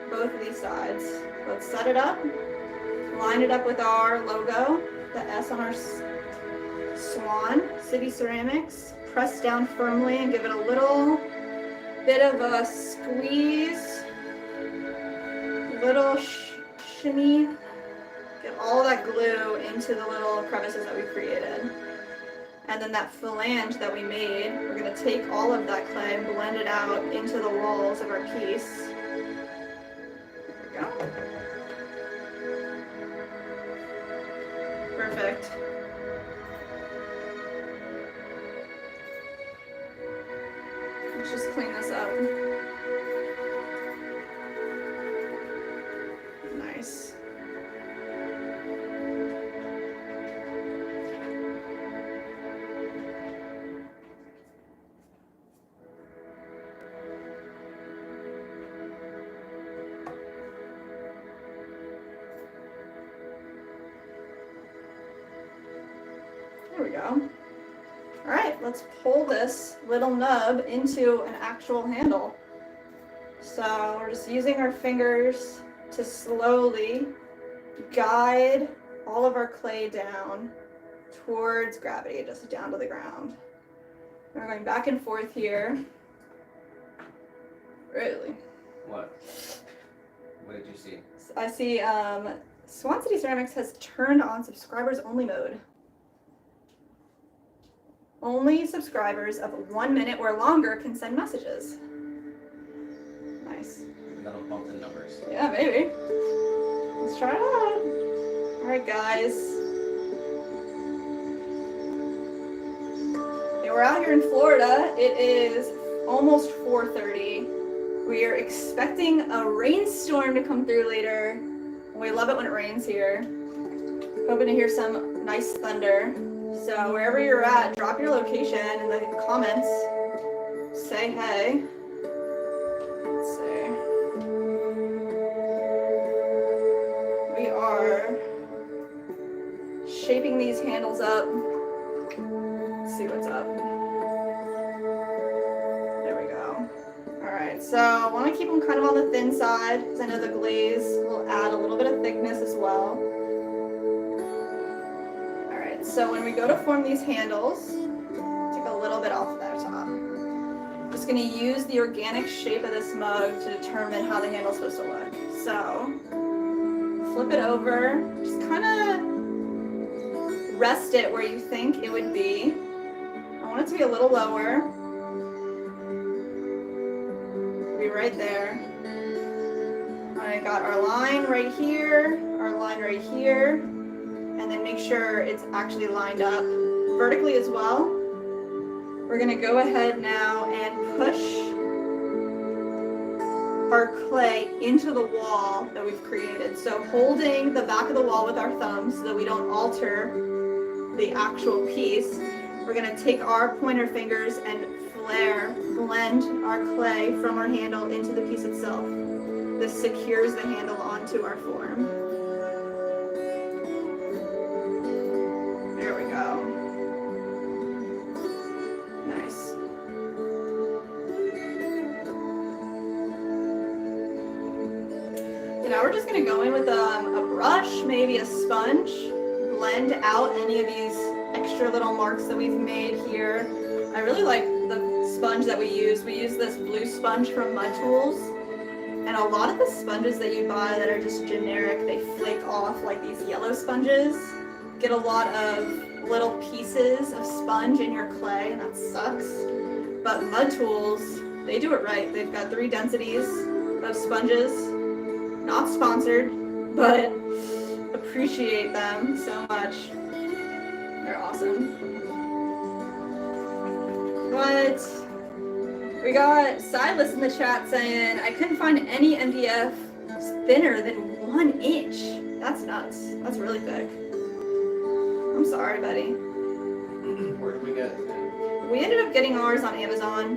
Both of these sides. Let's set it up. Line it up with our logo, the S on our swan, City Ceramics. Press down firmly and give it a little bit of a squeeze. Little shimmy. Get all that glue into the little crevices that we created. And then that phalange that we made, we're gonna take all of that clay and blend it out into the walls of our piece. There we go. Perfect. Let's just clean this up. Nice. There we go. All right, let's pull this little nub into an actual handle. So we're just using our fingers to slowly guide all of our clay down towards gravity, just down to the ground. We're going back and forth here. Really? What? What did you see? I see Swan City Ceramics has turned on subscribers only mode. Only subscribers of 1 minute or longer can send messages. Nice. That'll bump the numbers. Yeah, maybe. Let's try it out. All right, guys. Okay, we're out here in Florida. It is almost 4:30. We are expecting a rainstorm to come through later. We love it when it rains here. Hoping to hear some nice thunder. So wherever you're at, drop your location in the comments. Say hey. Let's see. We are shaping these handles up. Let's see what's up. There we go. All right, so I want to keep them kind of on the thin side because I know the glaze will add a little bit of thickness as well. So when we go to form these handles, take a little bit off that top. Just gonna use the organic shape of this mug to determine how the handle's supposed to look. So flip it over. Just kind of rest it where you think it would be. I want it to be a little lower. Be right there. I got our line right here, our line right here, and then make sure it's actually lined up vertically as well. We're gonna go ahead now and push our clay into the wall that we've created. So holding the back of the wall with our thumbs so that we don't alter the actual piece, we're gonna take our pointer fingers and blend our clay from our handle into the piece itself. This secures the handle onto our form. There we go. Nice. And now we're just gonna go in with a brush, maybe a sponge, blend out any of these extra little marks that we've made here. I really like the sponge that we use. We use this blue sponge from Mud Tools. And a lot of the sponges that you buy that are just generic, they flake off like these yellow sponges. Get a lot of little pieces of sponge in your clay, and that sucks. But Mud Tools, they do it right. They've got 3 densities of sponges. Not sponsored, but appreciate them so much. They're awesome. But we got Silas in the chat saying, I couldn't find any MDF thinner than 1 inch. That's nuts. That's really thick. I'm sorry, buddy. Where did we get? We ended up getting ours on Amazon.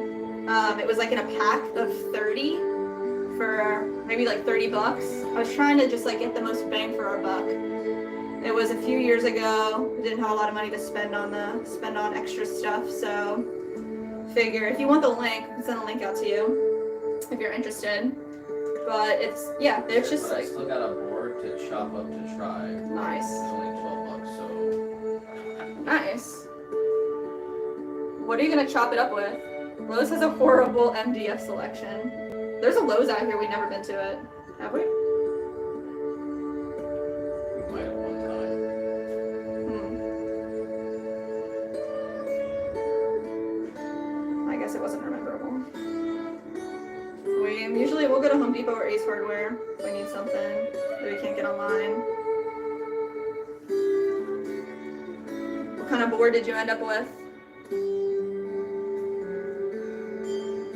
It was like in a pack of 30 for maybe like $30. I was trying to just like get the most bang for our buck. It was a few years ago. We didn't have a lot of money to spend on extra stuff, so figure if you want the link, I'll send a link out to you if you're interested. But it's it's just But like I still got a board to chop up to try. nice. It's only $12, so Nice. What are you gonna chop it up with? Lowe's has a horrible MDF selection. There's a Lowe's out here, we've never been to it. Have we? we might have one time. I guess it wasn't memorable. We'll go to Home Depot or Ace Hardware if we need something that we can't get online. What kind of board did you end up with?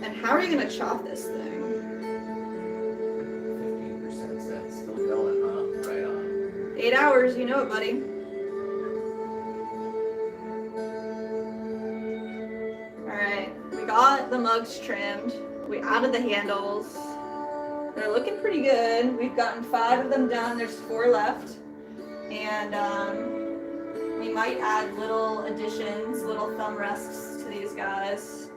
And how are you gonna chop this thing? 15% set, still going, huh? Right on. 8 hours, you know it, buddy. Alright, we got the mugs trimmed. We added the handles. They're looking pretty good. We've gotten 5 of them done. There's 4 left. And we might add little additions, little thumb rests to these guys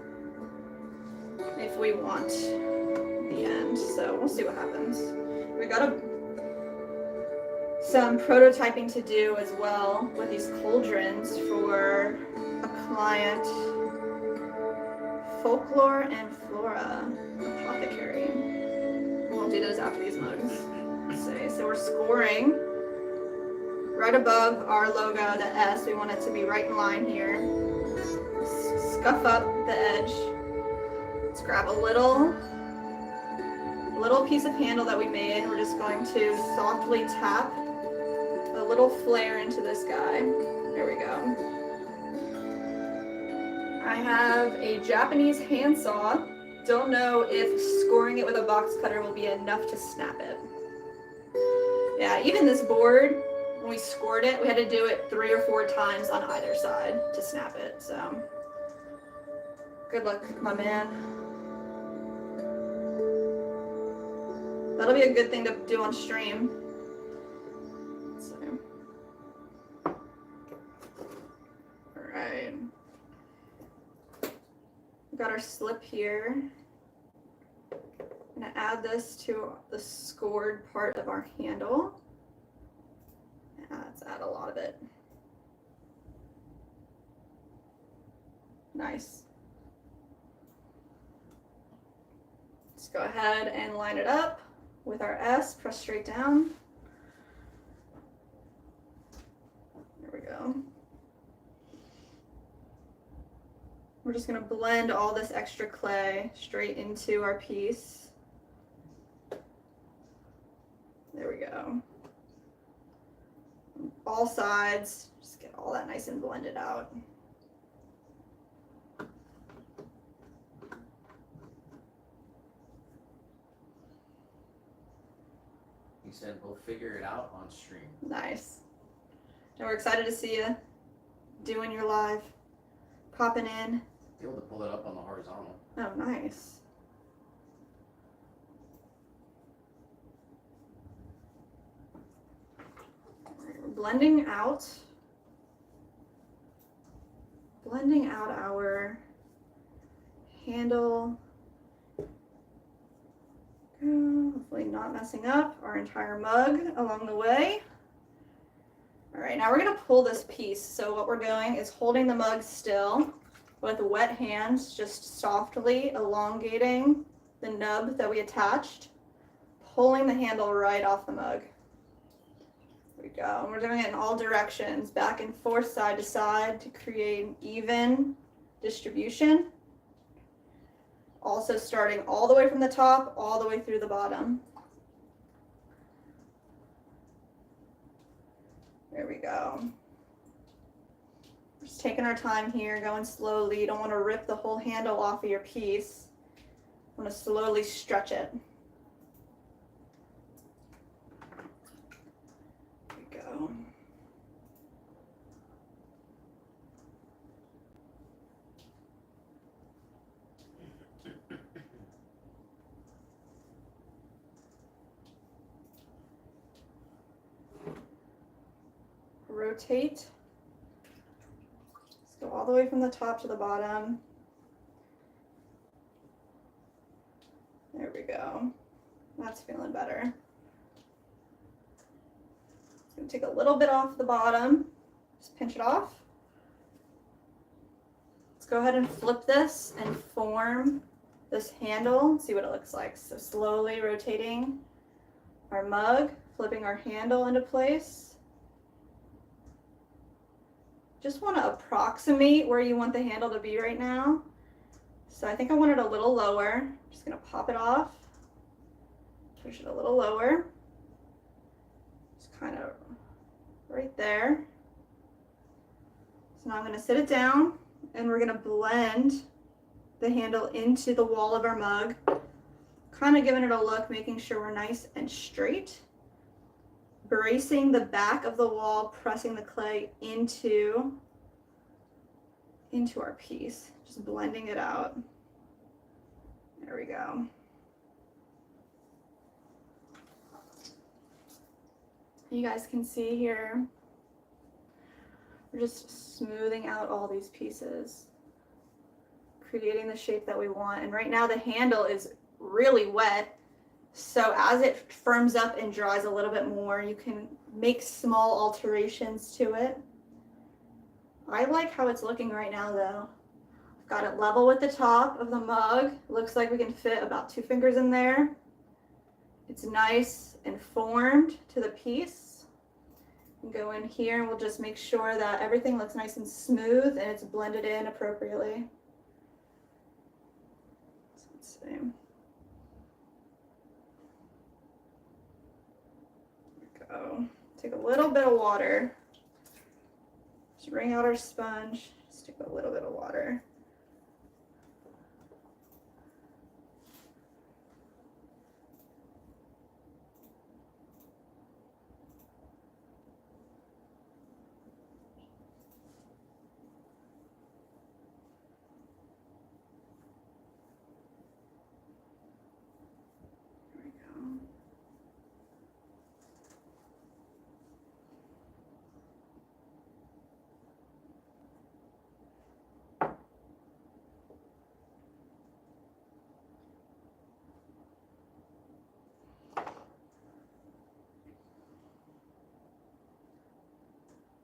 if we want the end. So we'll see what happens. We got some prototyping to do as well with these cauldrons for a client. Folklore and Flora Apothecary. We'll do those after these mugs. Let's see. So we're scoring right above our logo, the S. We want it to be right in line here. Scuff up the edge. Let's grab a little piece of handle that we made. We're just going to softly tap a little flare into this guy. There we go. I have a Japanese handsaw. Don't know if scoring it with a box cutter will be enough to snap it. Yeah, even this board, when we scored it, we had to do it 3 or 4 times on either side to snap it, so. Good luck, my man. That'll be a good thing to do on stream. So. Alright. Got our slip here. I'm gonna add this to the scored part of our handle. Let's add a lot of it. Nice. Let's go ahead and line it up with our S, press straight down. We're just gonna blend all this extra clay straight into our piece. There we go. All sides, just get all that nice and blended out. You said we'll figure it out on stream. Nice. And we're excited to see you doing your live, popping in. Be able to pull it up on the horizontal. Oh, nice. Alright, we're blending out our handle. Hopefully not messing up our entire mug along the way. All right, now we're gonna pull this piece. So what we're doing is holding the mug still with wet hands, just softly elongating the nub that we attached, pulling the handle right off the mug. There we go. And we're doing it in all directions, back and forth, side to side, to create an even distribution. Also starting all the way from the top, all the way through the bottom. There we go. Just taking our time here, going slowly. You don't want to rip the whole handle off of your piece. You want to slowly stretch it. There we go. Rotate. Let's go all the way from the top to the bottom. There we go. That's feeling better. It's going to take a little bit off the bottom. Just pinch it off. Let's go ahead and flip this and form this handle. See what it looks like. So slowly rotating our mug, flipping our handle into place. Just want to approximate where you want the handle to be right now. So I think I want it a little lower. Just going to pop it off. Push it a little lower. Just kind of right there. So now I'm going to sit it down and we're going to blend the handle into the wall of our mug. Kind of giving it a look, making sure we're nice and straight. Bracing the back of the wall, pressing the clay into our piece, just blending it out. There we go. You guys can see here, we're just smoothing out all these pieces, creating the shape that we want. And right now the handle is really wet. So as it firms up and dries a little bit more, you can make small alterations to it. I like how it's looking right now though. I've got it level with the top of the mug. Looks like we can fit about 2 fingers in there. It's nice and formed to the piece. And go in here and we'll just make sure that everything looks nice and smooth and it's blended in appropriately. So let's see. Go. Take a little bit of water. Just wring out our sponge. Stick a little bit of water. There we go.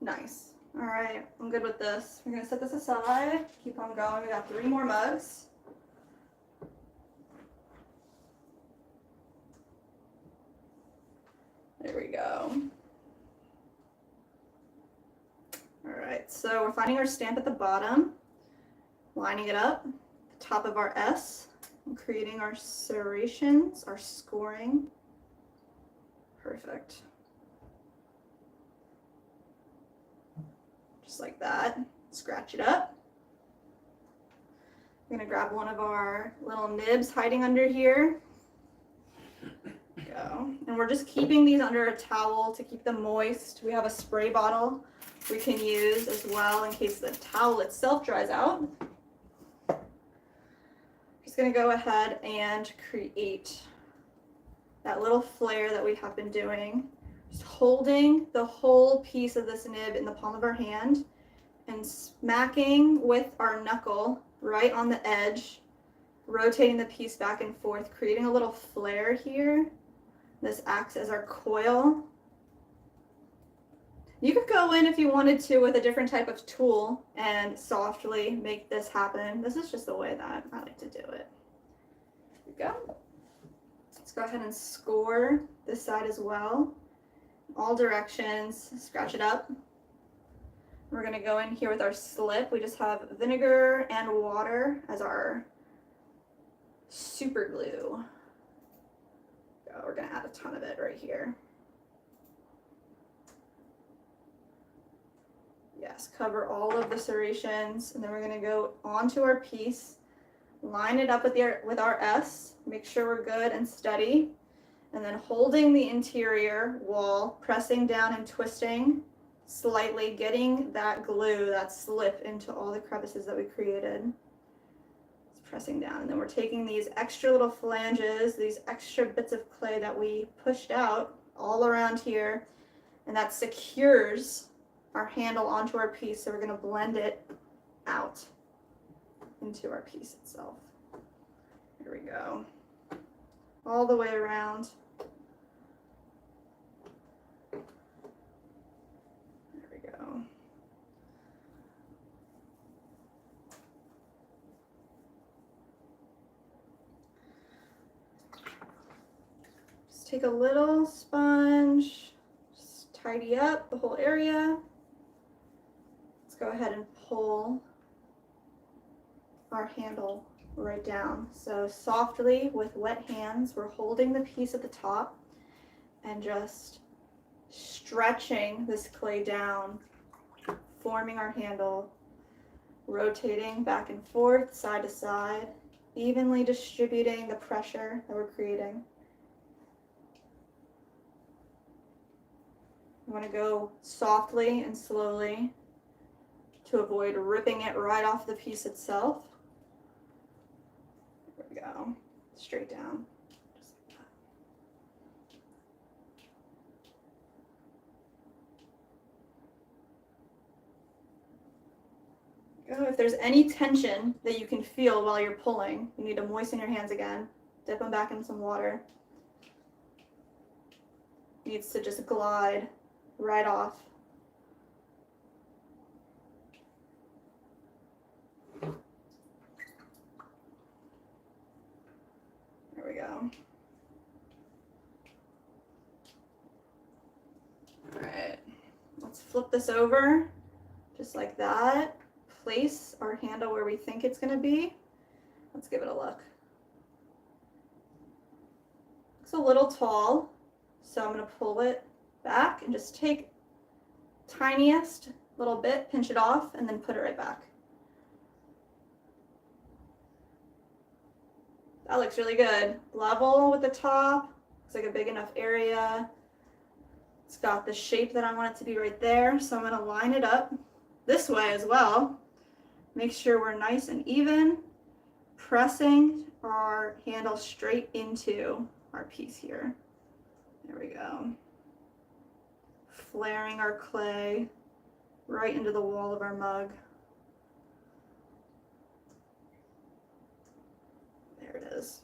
Nice. All right, I'm good with this. We're gonna set this aside. Keep on going. We got 3 more mugs. There we go. All right, so we're finding our stamp at the bottom. lining it up, the top of our S, and creating our serrations, our scoring. Perfect. Just like that. Scratch it up. I'm gonna grab one of our little nibs hiding under here. Go. And we're just keeping these under a towel to keep them moist. We have a spray bottle we can use as well in case the towel itself dries out. Just gonna go ahead and create that little flare that we have been doing. Just holding the whole piece of this nib in the palm of our hand and smacking with our knuckle right on the edge, rotating the piece back and forth, creating a little flare here. This acts as our coil. You could go in if you wanted to with a different type of tool and softly make this happen. This is just the way that I like to do it. Here we go. Let's go ahead and score this side as well. All directions, scratch it up. We're gonna go in here with our slip. We just have vinegar and water as our super glue. We're gonna add a ton of it right here. Yes, cover all of the serrations, and then we're gonna go onto our piece, line it up with our S, make sure we're good and steady, and then holding the interior wall, pressing down and twisting slightly, getting that glue, that slip into all the crevices that we created. It's pressing down, and then we're taking these extra little flanges, these extra bits of clay that we pushed out all around here, and that secures our handle onto our piece, so we're going to blend it out into our piece itself. Here we go. All the way around. There we go. Just take a little sponge, just tidy up the whole area. Go ahead and pull our handle right down. So softly with wet hands, we're holding the piece at the top and just stretching this clay down, forming our handle, rotating back and forth, side to side, evenly distributing the pressure that we're creating. You want to go softly and slowly to avoid ripping it right off the piece itself. There we go. Straight down. Just like that. Go. If there's any tension that you can feel while you're pulling, you need to moisten your hands again. Dip them back in some water. It needs to just glide right off. There we go. All right, let's flip this over just like that. Place our handle where we think it's going to be. Let's give it a look. Looks a little tall, so I'm going to pull it back and just take tiniest little bit, pinch it off, and then put it right back. That looks really good. Level with the top. Looks like a big enough area. It's got the shape that I want it to be right there. So I'm going to line it up this way as well. Make sure we're nice and even. Pressing our handle straight into our piece here. There we go. Flaring our clay right into the wall of our mug. There it is.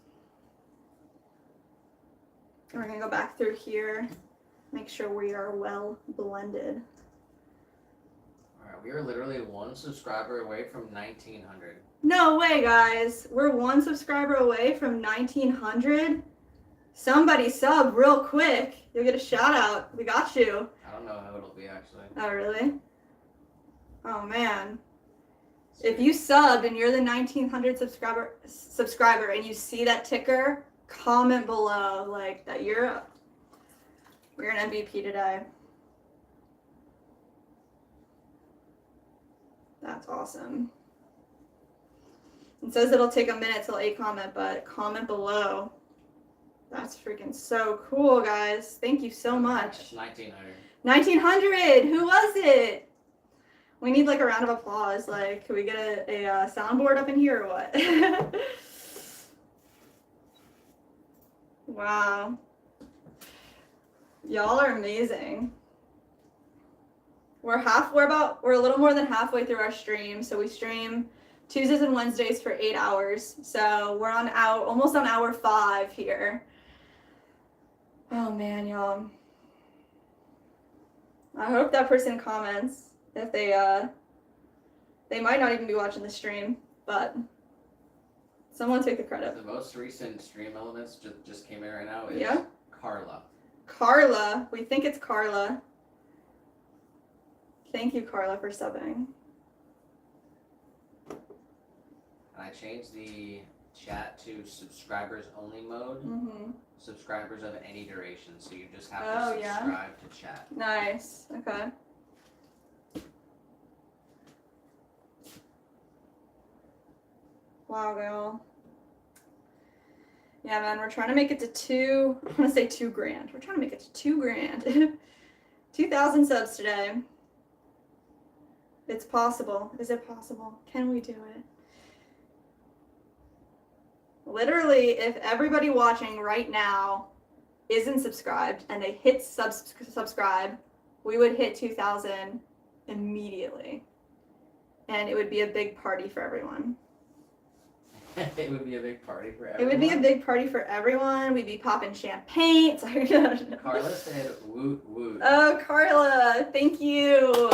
And we're going to go back through here, make sure we are well blended. Alright, we are literally 1 subscriber away from 1900. No way, guys. We're 1 subscriber away from 1900. Somebody sub real quick. You'll get a shout out. We got you. I don't know how it'll be actually. Oh, really? Oh, man. If you subbed and you're the 1900 subscriber and you see that ticker, comment below like that you're an MVP today. That's awesome. It says it'll take a minute till a comment, but comment below. That's freaking so cool, guys. Thank you so much. It's 1900. 1900. Who was it? We need like a round of applause. Like, can we get a soundboard up in here or what? Wow. Y'all are amazing. We're a little more than halfway through our stream. So we stream Tuesdays and Wednesdays for 8 hours. So we're almost on hour 5 here. Oh man, y'all. I hope that person comments. If they might not even be watching the stream, but someone take the credit. The most recent stream elements just came in right now is Yeah? Carla. Carla. We think it's Carla. Thank you, Carla, for subbing. And I changed the chat to subscribers only mode. Mm-hmm. Subscribers of any duration, so you just have Oh, to yeah? subscribe to chat. Nice. Okay. Wow, girl. Yeah, man, we're trying to make it to I want to say 2 grand. We're trying to make it to 2 grand. 2,000 subs today. It's possible. Is it possible? Can we do it? Literally, if everybody watching right now isn't subscribed and they hit subscribe, we would hit 2,000 immediately. And it would be a big party for everyone. It would be a big party for everyone. It would be a big party for everyone. We'd be popping champagne. Carla said woot woot. Oh, Carla, thank you.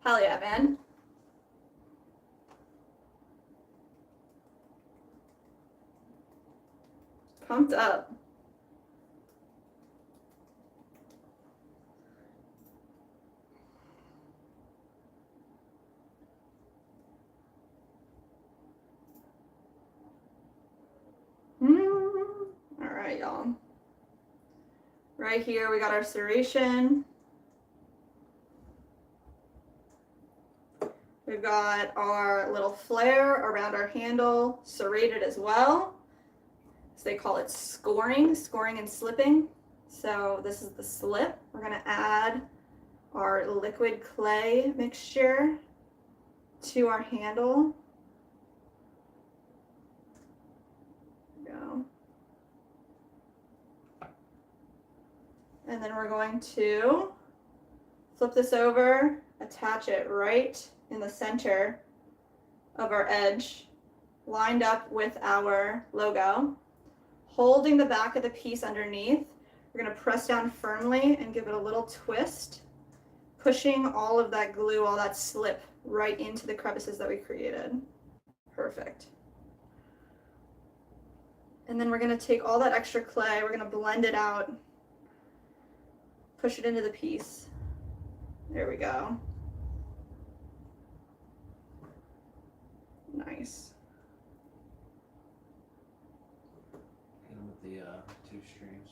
Hell yeah, man. Pumped up. All right, y'all. Right here, we got our serration. We've got our little flare around our handle, serrated as well. So they call it scoring and slipping. So this is the slip. We're gonna add our liquid clay mixture to our handle. There we go. And then we're going to flip this over, attach it right in the center of our edge, lined up with our logo. Holding the back of the piece underneath, we're going to press down firmly and give it a little twist, pushing all of that glue, all that slip right into the crevices that we created. Perfect. And then we're going to take all that extra clay, we're going to blend it out, push it into the piece. There we go. Nice. With the 2 streams.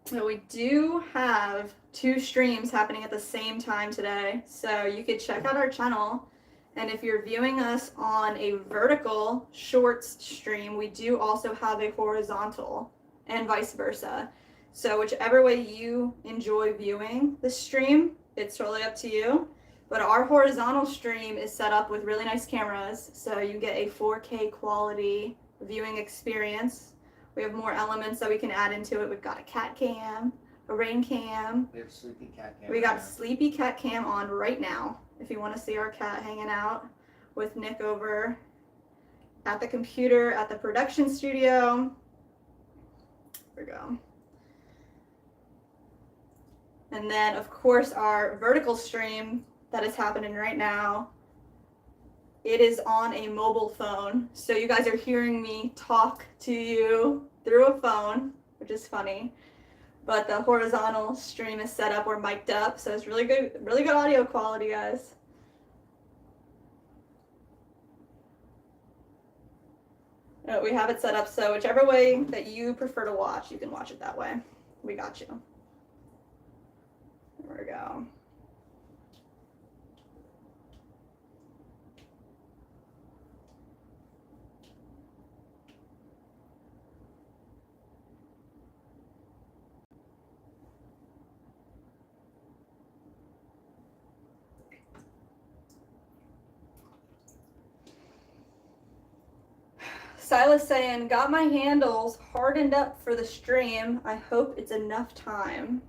So we do have 2 streams happening at the same time today. So you could check out our channel. And if you're viewing us on a vertical shorts stream, we do also have a horizontal and vice versa. So whichever way you enjoy viewing the stream, it's totally up to you. But our horizontal stream is set up with really nice cameras. So you get a 4K quality viewing experience. We have more elements that we can add into it. We've got a cat cam, a rain cam. We have sleepy cat cam. We got sleepy cat cam on right now. If you want to see our cat hanging out with Nick over at the computer at the production studio. There we go. And then of course our vertical stream that is happening right now, it is on a mobile phone. So you guys are hearing me talk to you through a phone, which is funny. But the horizontal stream is set up, we're mic'd up, so it's really good audio quality, guys. We have it set up so whichever way that you prefer to watch, you can watch it that way. We got you. There we go. Silas saying, got my handles hardened up for the stream. I hope it's enough time.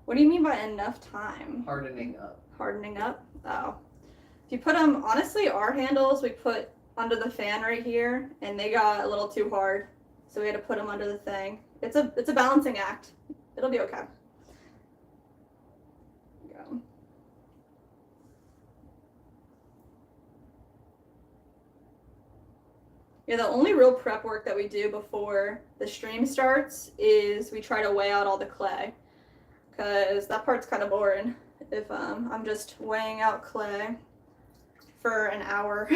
What do you mean by enough time? Hardening up. Hardening up? Oh. If you put them, honestly, our handles we put under the fan right here, and they got a little too hard. So we had to put them under the thing. It's a balancing act. It'll be okay. There we go. Yeah, the only real prep work that we do before the stream starts is we try to weigh out all the clay, because that part's kind of boring if I'm just weighing out clay for an hour.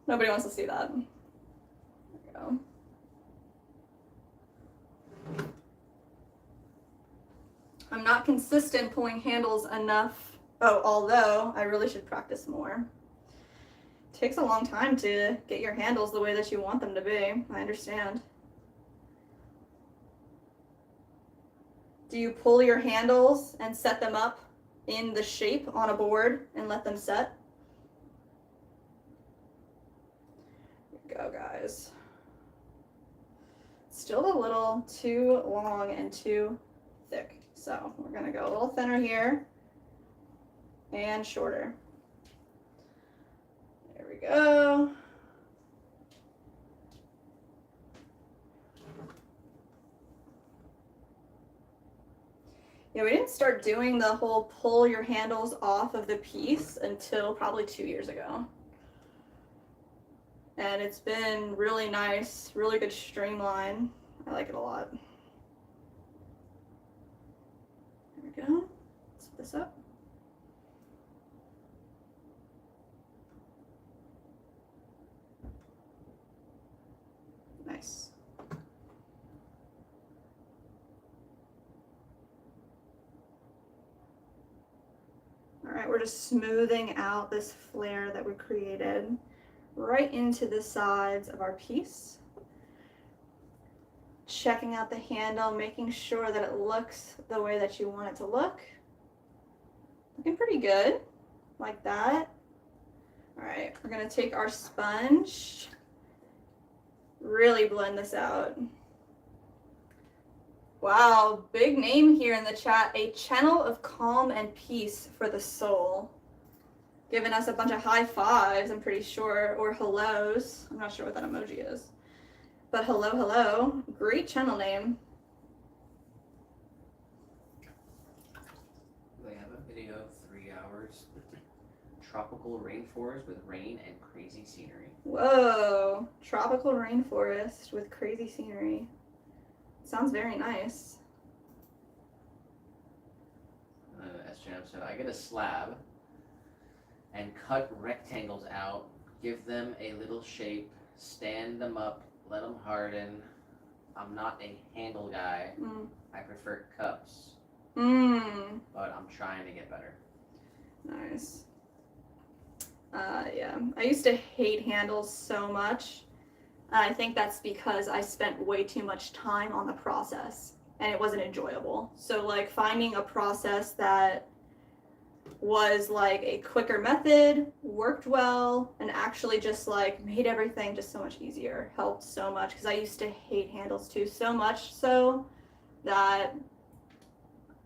Nobody wants to see that. There we go. I'm not consistent pulling handles enough. Oh, although I really should practice more. It takes a long time to get your handles the way that you want them to be. I understand. Do you pull your handles and set them up in the shape on a board and let them set? Here we go, guys. Still a little too long and too thick. So we're gonna go a little thinner here and shorter. There we go. Yeah, we didn't start doing the whole pull your handles off of the piece until probably 2 years ago. And it's been really nice, really good streamline. I like it a lot. There we go. Set this up. Nice. All right, we're just smoothing out this flare that we created right into the sides of our piece. Checking out the handle, making sure that it looks the way that you want it to look. Looking pretty good, like that. All right, we're gonna take our sponge, really blend this out. Wow, big name here in the chat. A channel of calm and peace for the soul. Giving us a bunch of high fives, I'm pretty sure, or hellos. I'm not sure what that emoji is. But hello, hello. Great channel name. They have a video of 3 hours. Tropical rainforest with rain and crazy scenery. Whoa, tropical rainforest with crazy scenery. Sounds very nice. SJM said, I get a slab and cut rectangles out, give them a little shape, stand them up, let them harden. I'm not a handle guy. I prefer cups. But I'm trying to get better. Nice. Yeah, I used to hate handles so much. I think that's because I spent way too much time on the process and it wasn't enjoyable. So like finding a process that was like a quicker method, worked well, and actually just like made everything just so much easier helped so much, because I used to hate handles too, so much so that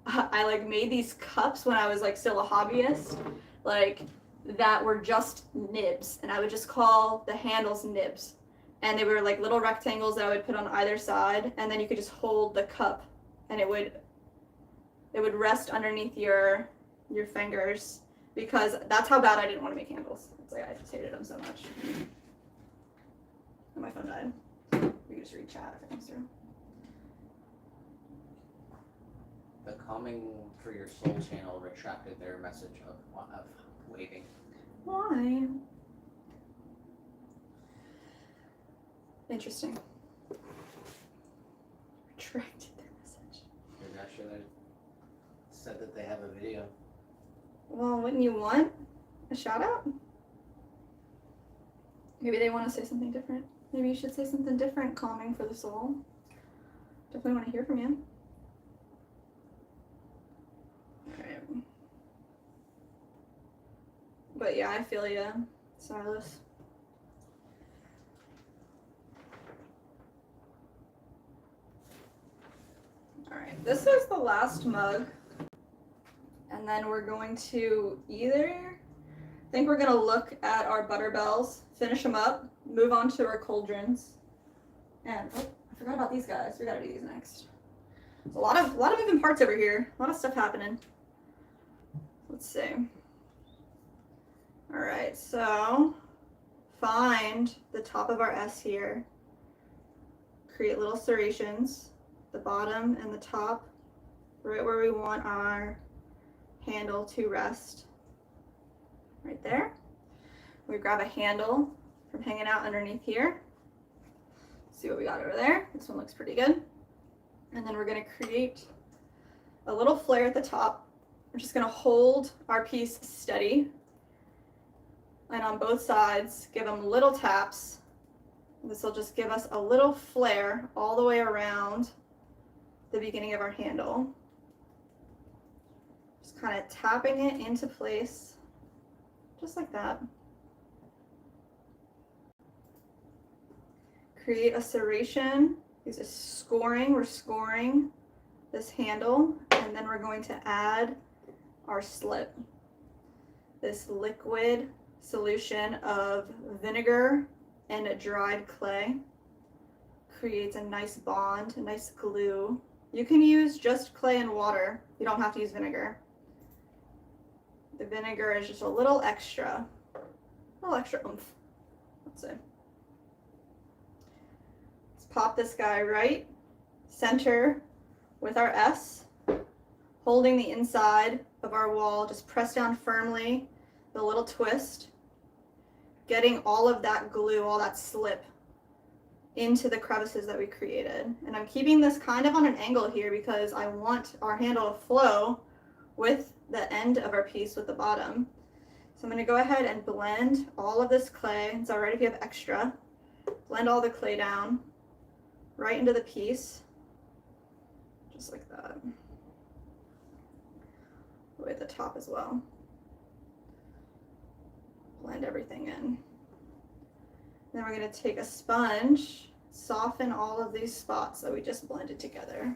I like made these cups when I was like still a hobbyist, like that were just nibs, and I would just call the handles nibs. And they were like little rectangles that I would put on either side, and then you could just hold the cup and it would rest underneath your fingers, because that's how bad I didn't want to make handles. It's like I just hated them so much. And my phone died. We can just read chat if it comes through. The Calming for Your Soul channel retracted their message of waving. Why? Interesting. Retracted their message. Maybe I should have said that they have a video. Well, wouldn't you want a shout out? Maybe they want to say something different. Maybe you should say something different, calming for the soul. Definitely want to hear from you. Alright. But yeah, I feel ya, Silas. Alright, this is the last mug. And then we're going to I think we're gonna look at our Butterbells, finish them up, move on to our cauldrons. And oh, I forgot about these guys. We gotta do these next. There's a lot of moving parts over here. A lot of stuff happening. Let's see. All right, so find the top of our S here. Create little serrations, the bottom and the top, right where we want our handle to rest. Right there. We grab a handle from hanging out underneath here. See what we got over there. This one looks pretty good. And then we're going to create a little flare at the top. We're just going to hold our piece steady. And on both sides, give them little taps. This will just give us a little flare all the way around the beginning of our handle. Just kind of tapping it into place. Just like that. Create a serration. This is scoring. We're scoring this handle, and then we're going to add our slip. This liquid solution of vinegar and a dried clay creates a nice bond, a nice glue. You can use just clay and water. You don't have to use vinegar. The vinegar is just a little extra oomph. Let's see. Let's pop this guy right center with our S, holding the inside of our wall. Just press down firmly, the little twist, getting all of that glue, all that slip into the crevices that we created. And I'm keeping this kind of on an angle here because I want our handle to flow with the end of our piece with the bottom. So I'm going to go ahead and blend all of this clay. It's alright if you have extra. Blend all the clay down right into the piece, just like that. The way at the top as well. Blend everything in. Then we're going to take a sponge, soften all of these spots that we just blended together.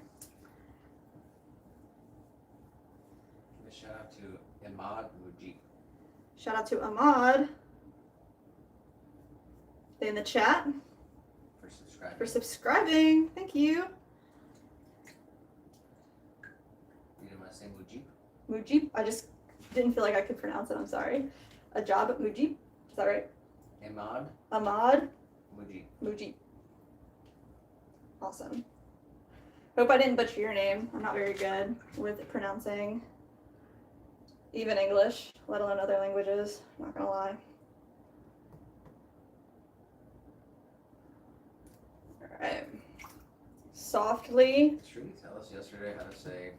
Shout out to Ahmad Mujib. Shout out to Ahmad in the chat For subscribing. for subscribing. Thank you. You didn't want to say Mujib? Mujib. I just didn't feel like I could pronounce it. I'm sorry. Ajab Mujib. Is that right? Ahmad Ahmad Mujib. Mujib. Awesome. Hope I didn't butcher your name. I'm not very good with pronouncing even English, let alone other languages. Not gonna lie. Alright. Softly. Did Shruti tell us yesterday how to say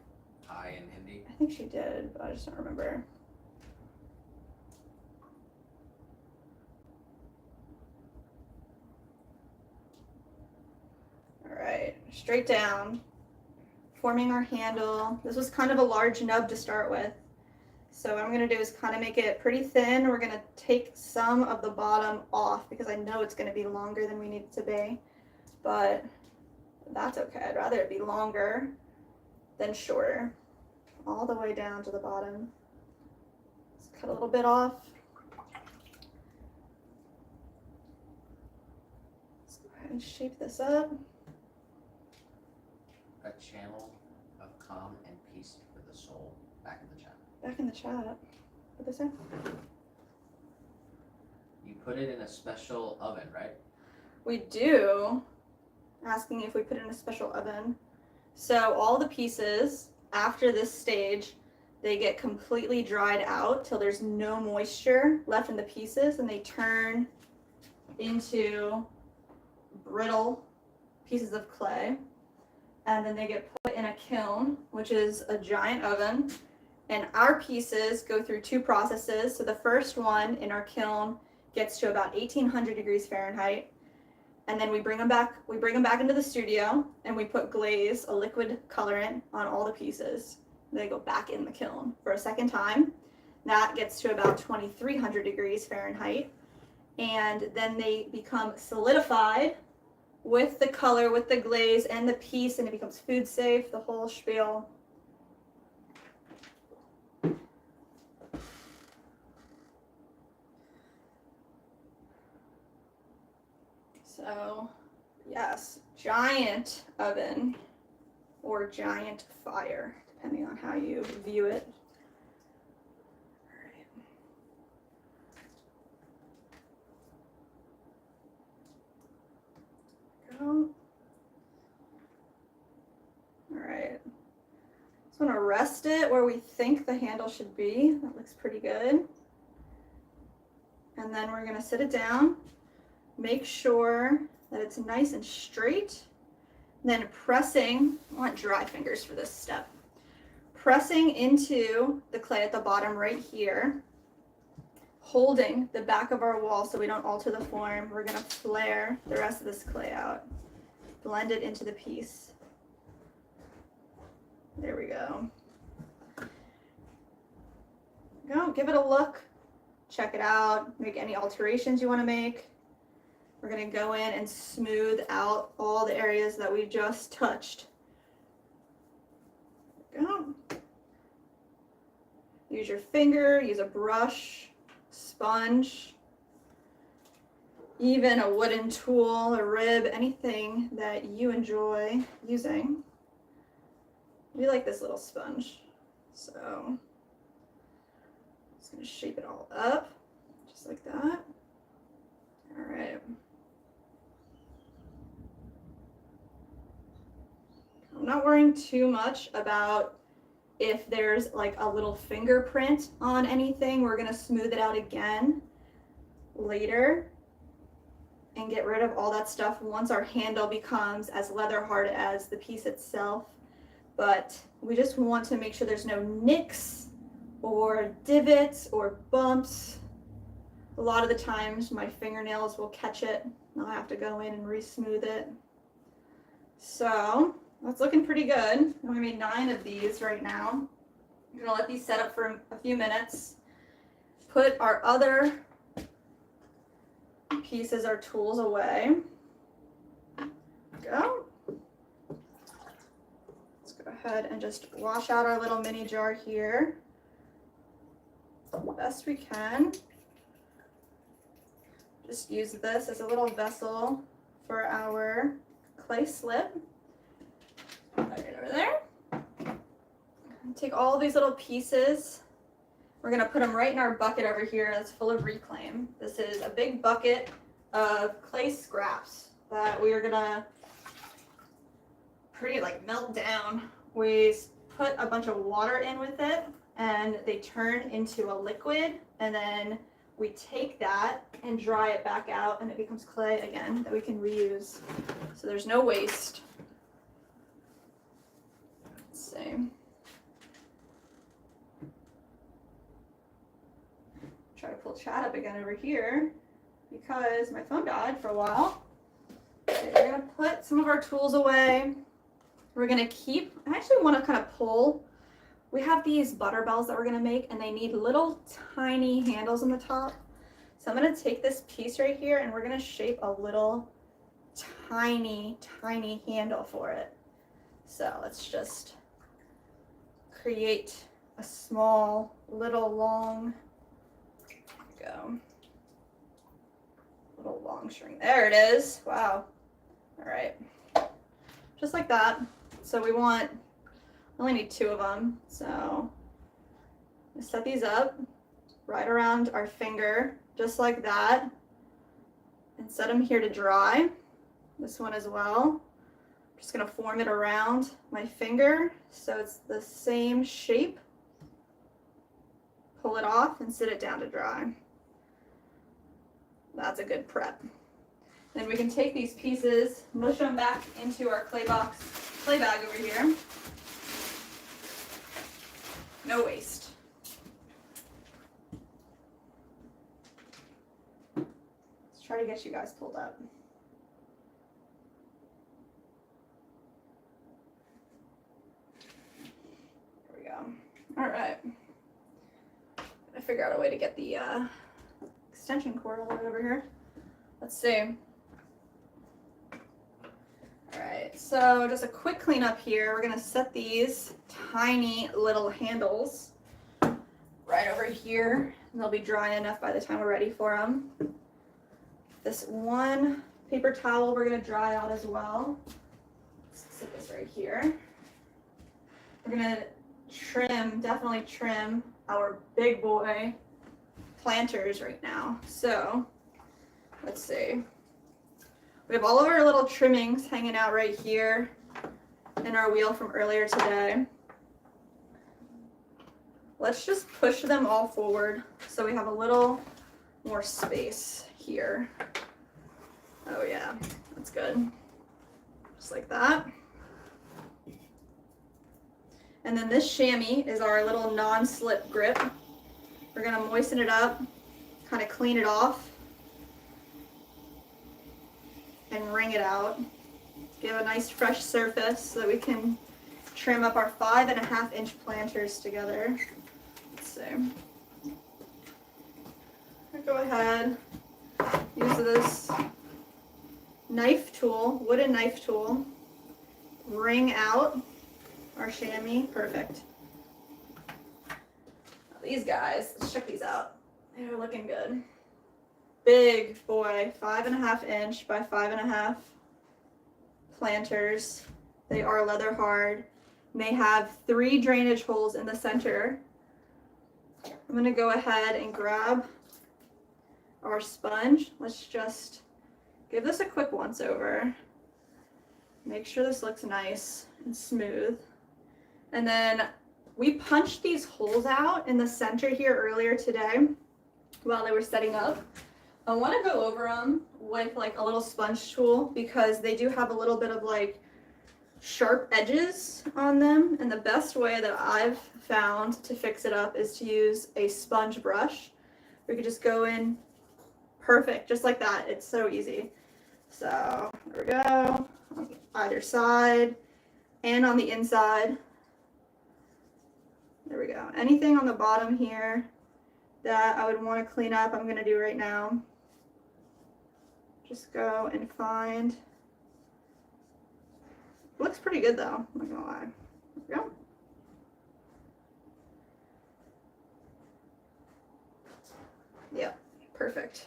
hi in Hindi? I think she did, but I just don't remember. Alright, straight down. Forming our handle. This was kind of a large nub to start with. So what I'm going to do is kind of make it pretty thin. We're going to take some of the bottom off because I know it's going to be longer than we need it to be. But that's okay. I'd rather it be longer than shorter. All the way down to the bottom. Let's cut a little bit off. Let's go ahead and shape this up. A channel of calm and peace for the soul. Back in the chat. Back in the chat. What they say? You put it in a special oven, right? We do. Asking if we put it in a special oven. So all the pieces after this stage, they get completely dried out till there's no moisture left in the pieces, and they turn into brittle pieces of clay, and then they get put in a kiln, which is a giant oven. And our pieces go through two processes. So the first one in our kiln gets to about 1800 degrees Fahrenheit. And then we bring them back into the studio, and we put glaze, a liquid colorant, on all the pieces. They go back in the kiln for a second time. That gets to about 2300 degrees Fahrenheit. And then they become solidified with the color, with the glaze and the piece, and it becomes food safe, the whole spiel. So, yes, giant oven or giant fire, depending on how you view it. All right. Just want to rest it where we think the handle should be. That looks pretty good. And then we're going to sit it down. Make sure that it's nice and straight. And then pressing, I want dry fingers for this step. Pressing into the clay at the bottom right here, holding the back of our wall so we don't alter the form. We're going to flare the rest of this clay out. Blend it into the piece. There we go. Go, give it a look. Check it out. Make any alterations you want to make. We're going to go in and smooth out all the areas that we just touched. Go. Use your finger, use a brush, sponge, even a wooden tool, a rib, anything that you enjoy using. We like this little sponge, so I'm just going to shape it all up, just like that. All right. I'm not worrying too much about if there's like a little fingerprint on anything. We're going to smooth it out again later and get rid of all that stuff once our handle becomes as leather hard as the piece itself. But we just want to make sure there's no nicks or divots or bumps. A lot of the times my fingernails will catch it. I'll have to go in and re-smooth it. So that's looking pretty good. We made 9 of these right now. I'm gonna let these set up for a few minutes. Put our other pieces, our tools away. Go. Let's go ahead and just wash out our little mini jar here best we can. Just use this as a little vessel for our clay slip. Put it over there. Take all these little pieces. We're gonna put them right in our bucket over here that's full of reclaim. This is a big bucket of clay scraps that we are gonna melt down. We put a bunch of water in with it and they turn into a liquid, and then we take that and dry it back out and it becomes clay again that we can reuse. So there's no waste. Let's see. Try to pull chat up again over here because my phone died for a while. Okay, we're gonna put some of our tools away. We're gonna keep, I actually wanna kind of pull. We have these butter bells that we're gonna make and they need little tiny handles on the top. So I'm gonna take this piece right here and we're gonna shape a little tiny handle for it. So let's just create a small, little long, go. Little long string. There it is. Wow. All right. Just like that. So we only need 2 of them. So set these up right around our finger, just like that, and set them here to dry. This one as well. I'm just gonna form it around my finger so it's the same shape. Pull it off and sit it down to dry. That's a good prep. Then we can take these pieces, mush them back into our clay bag over here. No waste. Let's try to get you guys pulled up. There we go. All right. I figure out a way to get the extension cord all the way over here. Let's see. All right, so just a quick cleanup here. We're gonna set these tiny little handles right over here, and they'll be dry enough by the time we're ready for them. This one paper towel we're gonna dry out as well. Let's set this right here. We're gonna definitely trim our big boy planters right now. So let's see. We have all of our little trimmings hanging out right here in our wheel from earlier today. Let's just push them all forward so we have a little more space here. Oh yeah, that's good. Just like that. And then this chamois is our little non-slip grip. We're gonna moisten it up, kind of clean it off, and wring it out. Give a nice fresh surface so that we can trim up our 5.5-inch planters together. Let's see. Go ahead, use this knife tool, wooden knife tool, wring out our chamois. Perfect. These guys, let's check these out. They're looking good. Big boy, 5.5-inch by 5.5 planters. They are leather hard. And they have 3 drainage holes in the center. I'm gonna go ahead and grab our sponge. Let's just give this a quick once over. Make sure this looks nice and smooth. And then we punched these holes out in the center here earlier today while they were setting up. I want to go over them with like a little sponge tool because they do have a little bit of like sharp edges on them, and the best way that I've found to fix it up is to use a sponge brush. We could just go in perfect, just like that. It's so easy. So there we go, on either side and on the inside. There we go. Anything on the bottom here that I would want to clean up, I'm going to do right now. Just go and find. Looks pretty good though, I'm not gonna lie. There we go. Yep, perfect.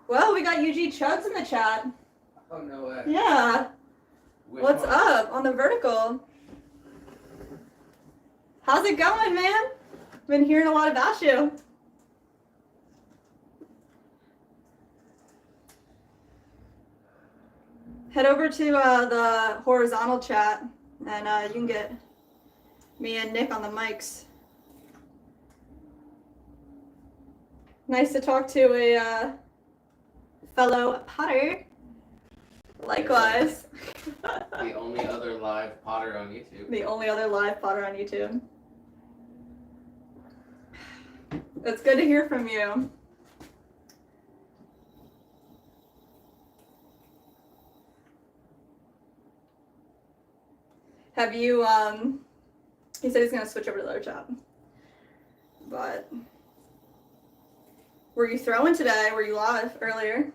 Well, we got UG Chuds in the chat. Oh, no way. Yeah. Which What's one? up on the vertical? How's it going, man? Been hearing a lot about you. Head over to the horizontal chat, and you can get me and Nick on the mics. Nice to talk to a fellow Potter. Likewise. The only other live Potter on YouTube. The only other live Potter on YouTube. It's good to hear from you. Have you, he said he's gonna switch over to the other chat. But, were you throwing today? Were you live earlier?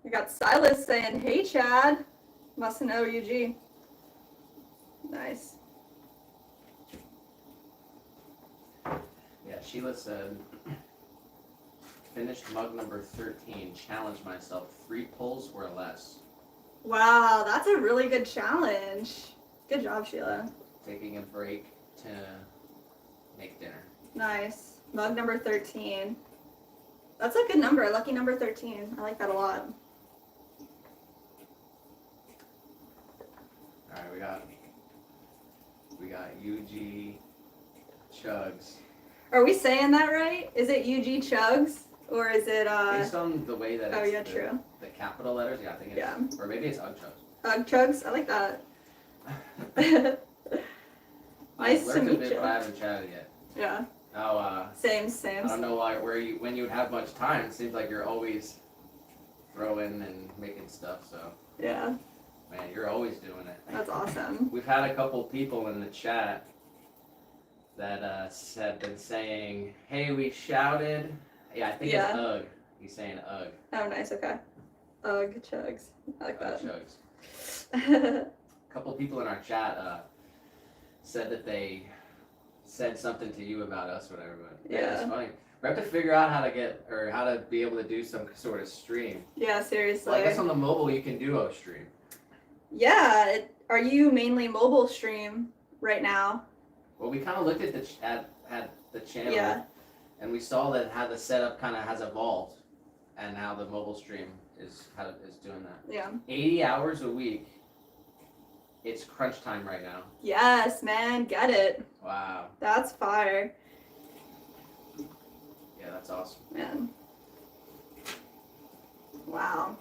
We got Silas saying, hey Chad, must know UG. Nice. Yeah, Sheila said, finished mug number 13, challenge myself, 3 pulls or less. Wow, that's a really good challenge. Good job, Sheila. Taking a break to make dinner. Nice. Mug number 13. That's a good number, lucky number 13. I like that a lot. Alright, we got got UG Chugs. Are we saying that right? Is it UG Chugs or is it Based on the way that oh it's yeah, true. the capital letters, yeah, I think it is. Yeah. Or maybe it's Ug Chugs. Chugs? I like that. I Nice to learned a meet bit, you. but I haven't chatted yet. Yeah. Now, Same. I don't know when you would have much time. It seems like you're always throwing and making stuff. So, Yeah. man, you're always doing it. That's awesome. We've had a couple people in the chat that had been saying, "Hey, we shouted." Yeah, I think Yeah. it's Ugg. He's saying Ugg. Oh, nice. Okay. Ugg Chugs. I like Ugg that. Chugs. A couple people in our chat said that they said something to you about us, or whatever. But man, Yeah. it's funny. We have to figure out how to be able to do some sort of stream. Yeah. Seriously. Well, I guess on the mobile you can do a stream. Yeah. Are you mainly mobile stream right now? Well, we kind of looked at the channel, Yeah. and we saw that how the setup kind of has evolved, and how the mobile stream is doing that. Yeah. 80 hours a week. It's crunch time right now. Yes, man. Get it. Wow. That's fire, Yeah, that's awesome. man. Wow.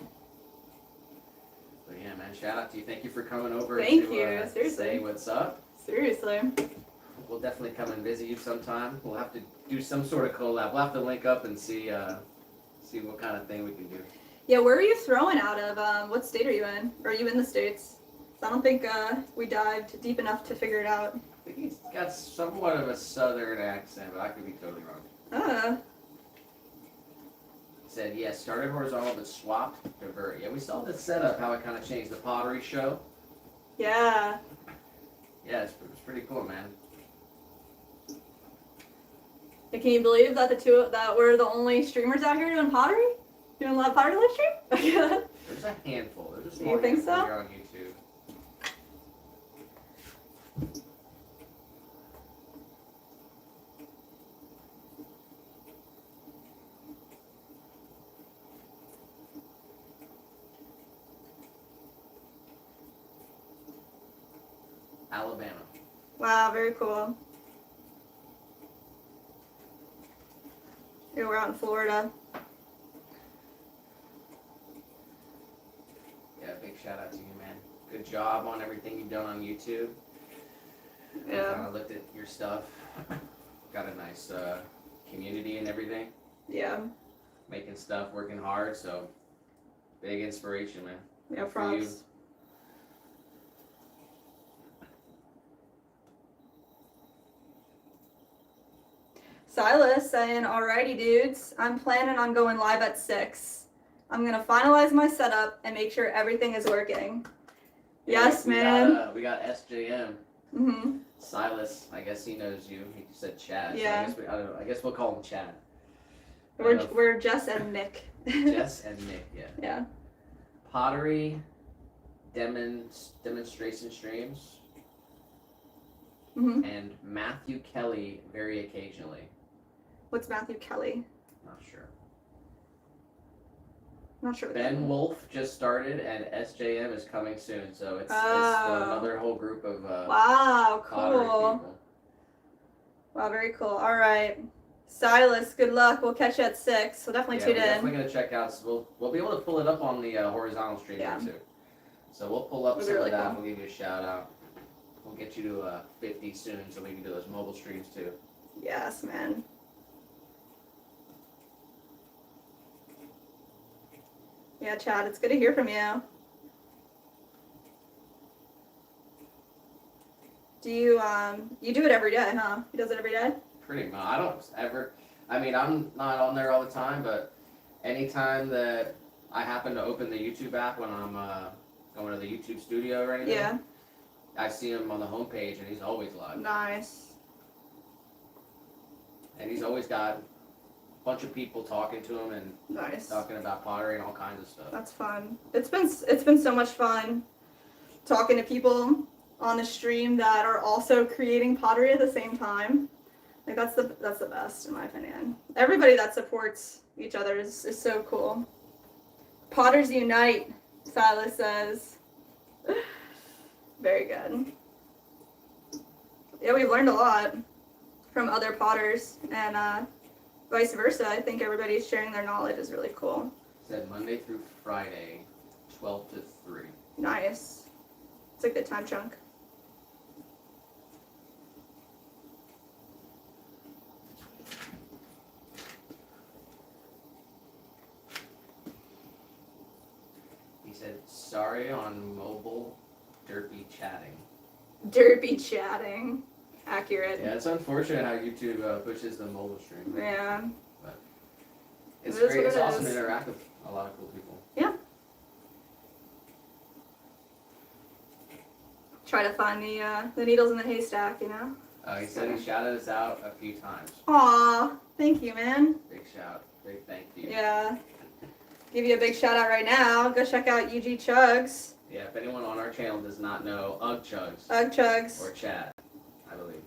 But yeah, man, shout out to you. Thank you for coming over Thank to you, seriously. say what's up. Seriously. We'll definitely come and visit you sometime. We'll have to do some sort of collab. We'll have to link up and see what kind of thing we can do. Yeah. Where are you throwing out of? What state are you in? Are you in the States? I don't think we dived deep enough to figure it out. I think he's got somewhat of a southern accent, but I could be totally wrong. He said, yeah, started horizontal but swapped to vert. Yeah, we saw the setup, how it kind of changed the pottery show. Yeah. Yeah, it's pretty cool, man. And can you believe that that we're the only streamers out here doing pottery? Doing a lot of pottery live stream? There's a handful. There's a You small think handful so? here on YouTube. Alabama. Wow, very cool. Yeah, we're out in Florida. Yeah, big shout out to you, man. Good job on everything you've done on YouTube. Yeah. Kind of looked at your stuff. Got a nice community and everything. Yeah. Making stuff, working hard. So big inspiration, man. Yeah, Good for you. props. Silas saying, alrighty dudes, I'm planning on going live at 6. I'm gonna finalize my setup and make sure everything is working. Yes, man. We got SJM. Mm-hmm. Silas, I guess he knows you. He said Chad. Yeah. So I don't know. I guess we'll call him Chad. We're Jess and Nick. Jess and Nick, yeah. Yeah. Pottery demonstration streams, Mm-hmm. and Matthew Kelly very occasionally. What's Matthew Kelly? Not sure. Not sure what that Ben is. Wolf just started, and SJM is coming soon. So it's Oh. another whole group of Wow, pottery cool. people. Wow, very cool. All right. Silas, good luck. We'll catch you at 6. We'll definitely Yeah, tune we're in. definitely gonna check out. So we'll be able to pull it up on the horizontal stream Yeah. here too. So we'll pull up That'd some be of really that. cool. We'll give you a shout out. We'll get you to 50 soon, so we can do those mobile streams too. Yes, man. Yeah, Chad, it's good to hear from you. Do you do it every day, huh? He does it every day? Pretty much. I don't ever. I mean, I'm not on there all the time, but anytime that I happen to open the YouTube app when I'm going to the YouTube studio or anything, Yeah. I see him on the homepage, and he's always live. Nice. And he's always got a bunch of people talking to him and Nice. talking about pottery and all kinds of stuff. That's fun. It's been so much fun talking to people on the stream that are also creating pottery at the same time. Like that's the best in my opinion. Everybody that supports each other is so cool. Potters unite, Silas says. Very good. Yeah, we've learned a lot from other potters, and vice versa. I think everybody's sharing their knowledge is really cool. Said Monday through Friday, 12 to 3. Nice. It's a good time chunk. He said, sorry on mobile derpy chatting. Derpy chatting. Accurate. Yeah, it's unfortunate how YouTube pushes the mobile stream. Yeah. It's It is great. what It's it awesome is. to interact with a lot of cool people. Try to find the needles in the haystack, you know? He said he shouted us out a few times. Aw, thank you, man. Big shout. Big thank you. Yeah. Give you a big shout out right now. Go check out UG Chugs. Yeah, if anyone on our channel does not know Ugg Chugs Ugg Chugs. or Chad, I believe.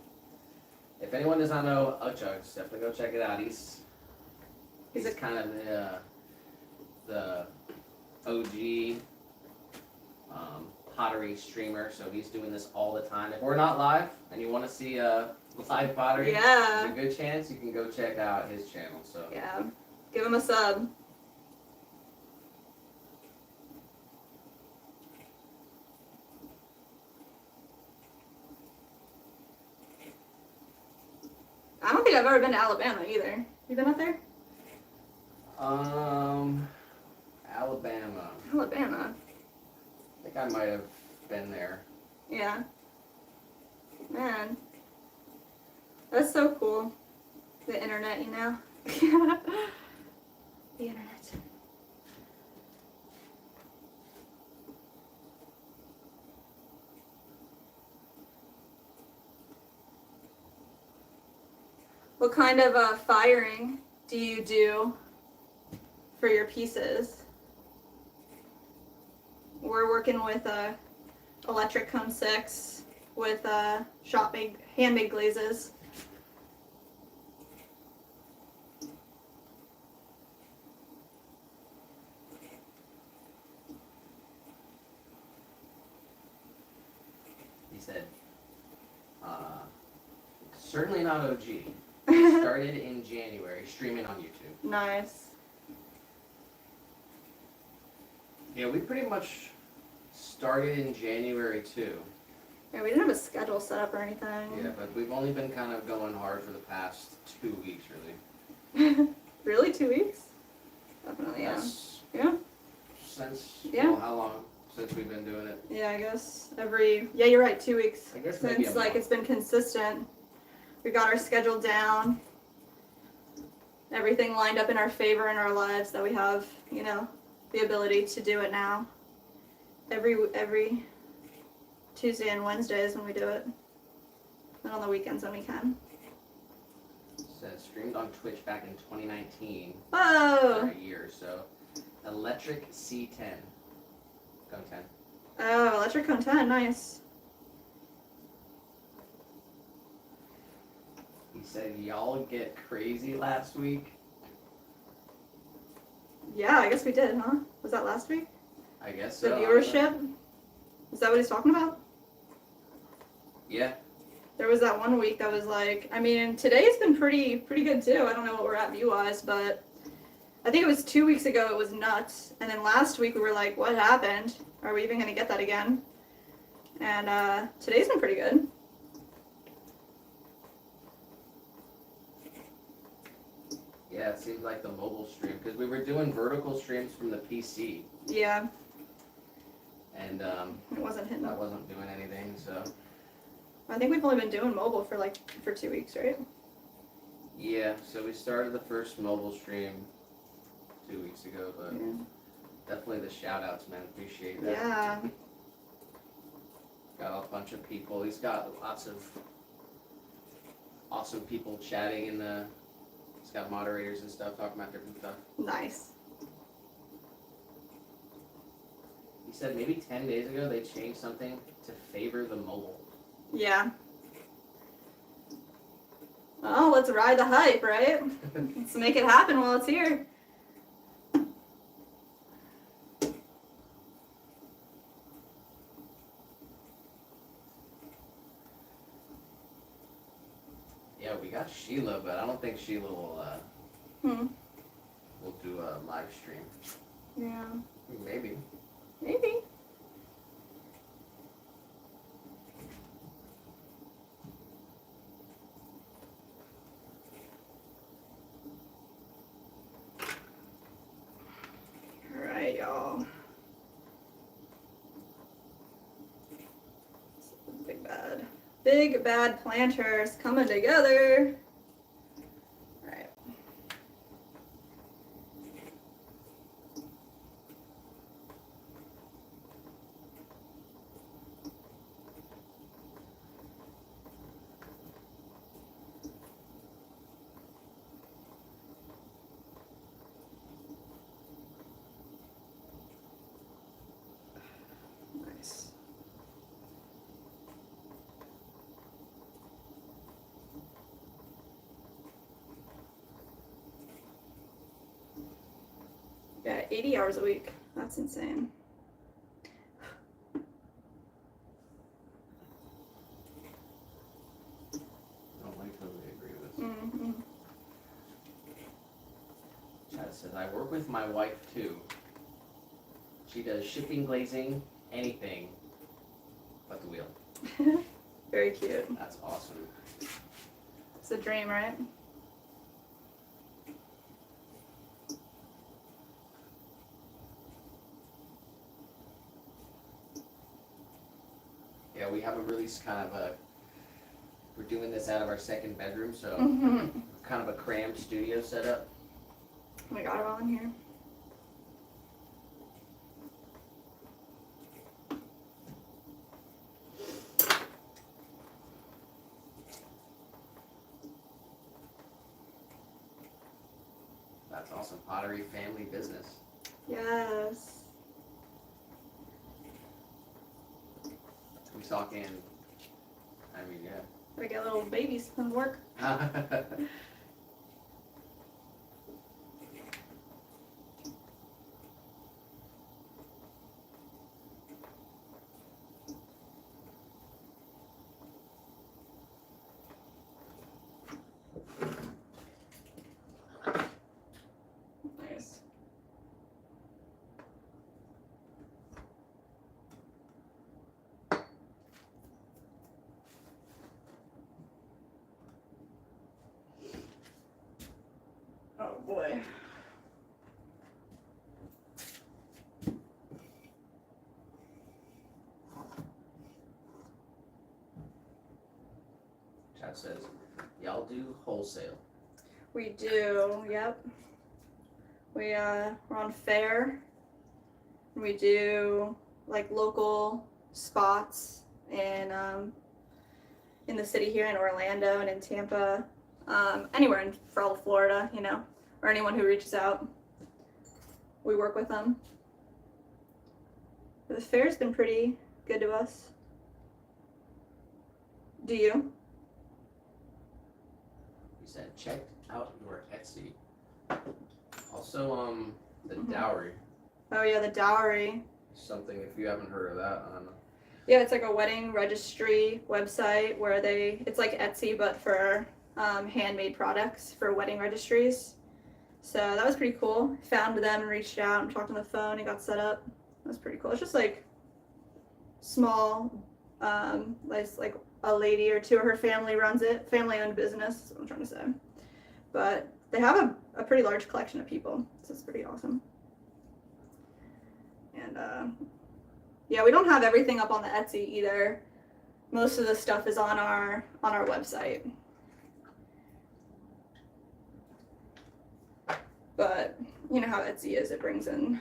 If anyone does not know Ugg Chugs, definitely go check it out. He's He's kind of the OG pottery streamer, so he's doing this all the time. If we're not live and you want to see live pottery, Yeah. there's a good chance you can go check out his channel. So Yeah. Give him a sub. I don't think I've ever been to Alabama either. You been up there? Alabama. Alabama. I think I might have been there. Yeah. Man. That's so cool. The internet, you know? The internet. What kind of firing do you do for your pieces? We're working with electric cone 6 with handmade glazes. He said, certainly not OG. Started in January, streaming on YouTube. Nice. Yeah, we pretty much started in January too. Yeah, we didn't have a schedule set up or anything. Yeah, but we've only been kind of going hard for the past 2 weeks, really. Really? 2 weeks? Definitely, yeah. That's Yeah. since, Yeah. well, how long since we've been doing it? Yeah, I guess yeah, you're right, 2 weeks. I guess maybe Since a like month. it's been consistent. We got our schedule down. Everything lined up in our favor in our lives that we have, you know, the ability to do it now. Every Tuesday and Wednesdays when we do it. And on the weekends when we can. Said streamed on Twitch back in 2019 Whoa! for a year or so. Electric C10. Go 10. Oh, electric cone 10, nice. He said y'all get crazy last week. Yeah, I guess we did, huh? Was that last week? I guess The so. viewership? Is that what he's talking about? Yeah. There was that one week that was like, I mean, today's been pretty good too. I don't know what we're at view-wise, but I think it was 2 weeks ago it was nuts. And then last week we were like, what happened? Are we even going to get that again? And today's been pretty good. Yeah, it seemed like the mobile stream, because we were doing vertical streams from the PC, Yeah, and it wasn't hitting that up. wasn't doing anything, so. I think we've only been doing mobile for 2 weeks, right? Yeah, so we started the first mobile stream 2 weeks ago, but Yeah. definitely the shout outs, man, appreciate that. Yeah. Got a bunch of people, he's got lots of awesome people chatting in the, he's got moderators and stuff, talking about different stuff. Nice. He said maybe 10 days ago they changed something to favor the mobile. Yeah. Oh, let's ride the hype, right? Let's make it happen while it's here. Yeah, we got Sheila, but I don't think Sheila will Hmm. will do a live stream. Yeah. Maybe. Maybe. All right, y'all. Big bad planters coming together. All right. Nice. Yeah, 80 hours a week. That's insane. I totally agree with. Mm-hmm. Chad says I work with my wife too. She does shipping, glazing, anything but the wheel. Very cute. That's awesome. It's a dream, right? Yeah, we have a really kind of a. We're doing this out of our second bedroom, so Mm-hmm. kind of a crammed studio setup. We got it all in here. That's awesome. Pottery family business. Yes. We talking. I mean, We get little babies from work. yeah. Nice. Oh boy. Chad says, y'all do wholesale. We do, yep. We're on Fair. We do like local spots in the city here in Orlando and in Tampa, anywhere in for all of Florida, you know, or anyone who reaches out. We work with them. The fair's been pretty good to us. Do you? He said, check out your Etsy. Also, the Mhm. dowry. Oh yeah, the dowry. Something if you haven't heard of that, I don't know. Yeah, it's like a wedding registry website where it's like Etsy but for handmade products for wedding registries. So that was pretty cool. Found them and reached out and talked on the phone and got set up. That was pretty cool. It's just like small, like a lady or two of her family runs it. Family-owned business is what I'm trying to say. But they have a pretty large collection of people, so it's pretty awesome. And yeah, we don't have everything up on the Etsy either. Most of the stuff is on our website. But you know how Etsy is, it brings in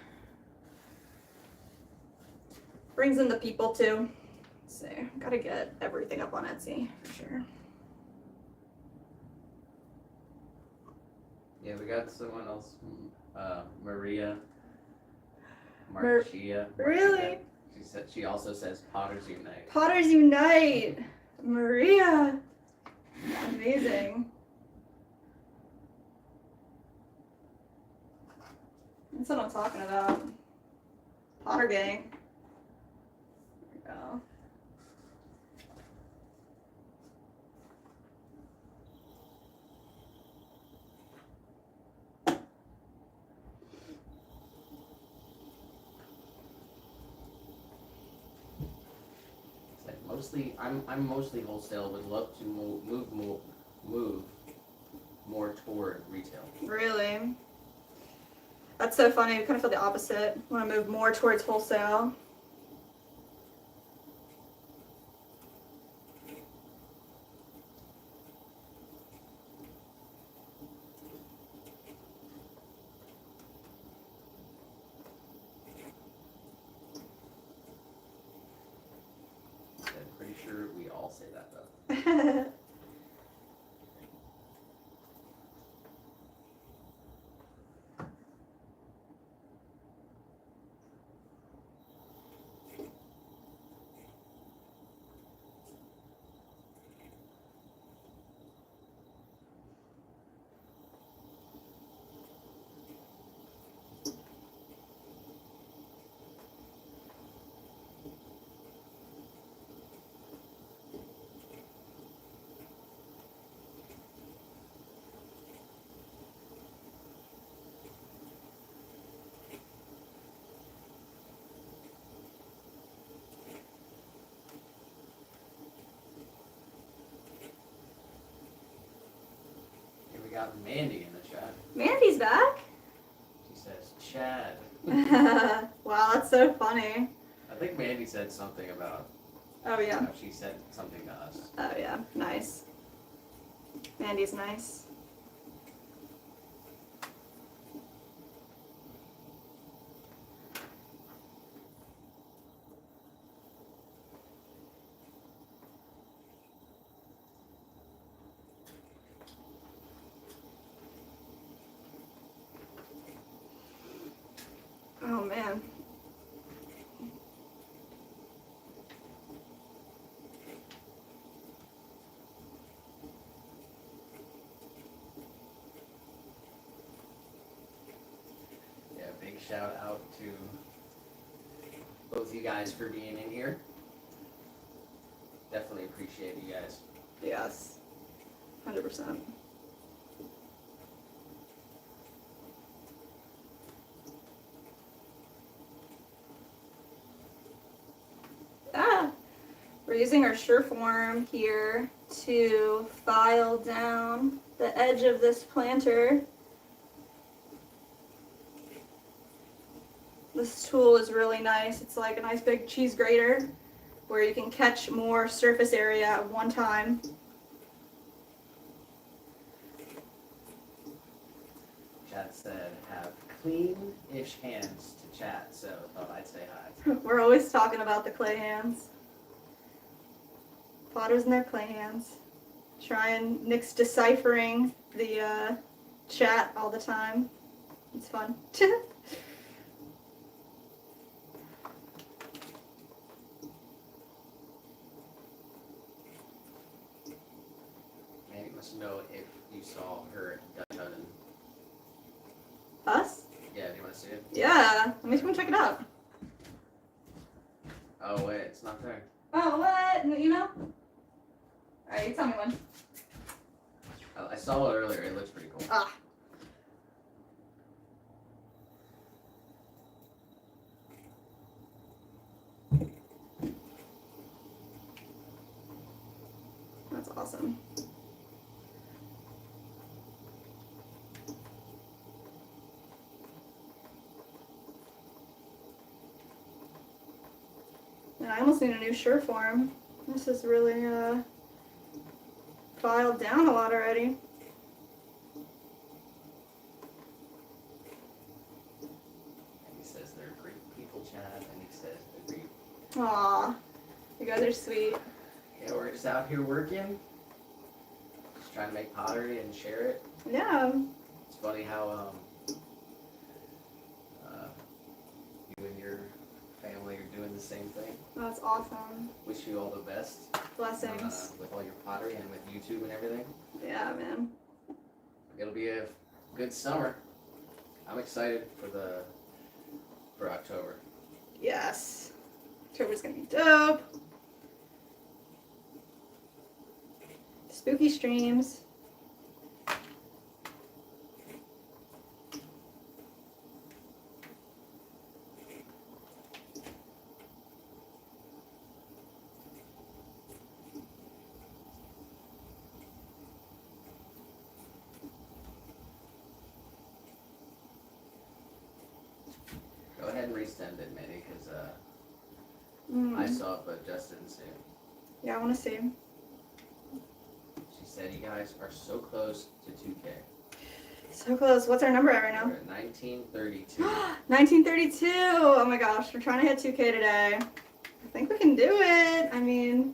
the people too. So gotta get everything up on Etsy for sure. Yeah, we got someone else, Maria. Marcia. Really? She said she also says Potters Unite. Potters Unite! Maria! Amazing. That's what I'm talking about. Potter Gang. There we go. I'm mostly wholesale. Would love to move more toward retail. Really? That's so funny. We kind of feel the opposite. Want to move more towards wholesale. I'm pretty sure we all say that though. Here we got Mandy in the chat. Mandy's back? She says, Chad. Wow, that's so funny. I think Mandy said something about, Oh, yeah. she said something to us. Oh, yeah. Nice. Mandy's nice. Oh, man. Yeah, big shout out to both you guys for being in here. Definitely appreciate you guys. Yes. 100%. Ah! We're using our Sureform here to file down the edge of this planter. This tool is really nice. It's like a nice big cheese grater where you can catch more surface area at one time. Chad said, have clean-ish hands to chat, so thought I'd say hi. We're always talking about the clay hands. Potters and their clay hands. Nick's deciphering the chat all the time. It's fun. Mandy wants to know if you saw her Dutch oven. Us? Yeah, do you want to see it? Yeah. Let me come check it out. Oh wait, it's not there. Oh, what? No email? Alright, you tell me when. I saw it earlier. It looks pretty cool. Ah. That's awesome. And I almost need a new Sureform. This is really filed down a lot already. And he says they're great people, Chad, and he says they're great. Aw, you guys are sweet. Yeah, we're just out here working, just trying to make pottery and share it. Yeah. It's funny how you and your family are doing the same thing. That's awesome. Wish you all the best Blessings. with all your pottery and with YouTube and everything. Yeah, man. It'll be a good summer. I'm excited for October. Yes. October's gonna be dope. Spooky streams. send it, Manny, because Mm. I saw it, but Jess didn't see it. Yeah, I want to see. She said you guys are so close to 2K. So close. What's our number at right now? We're at 1932. 1932. Oh my gosh, we're trying to hit 2K today. I think we can do it. I mean,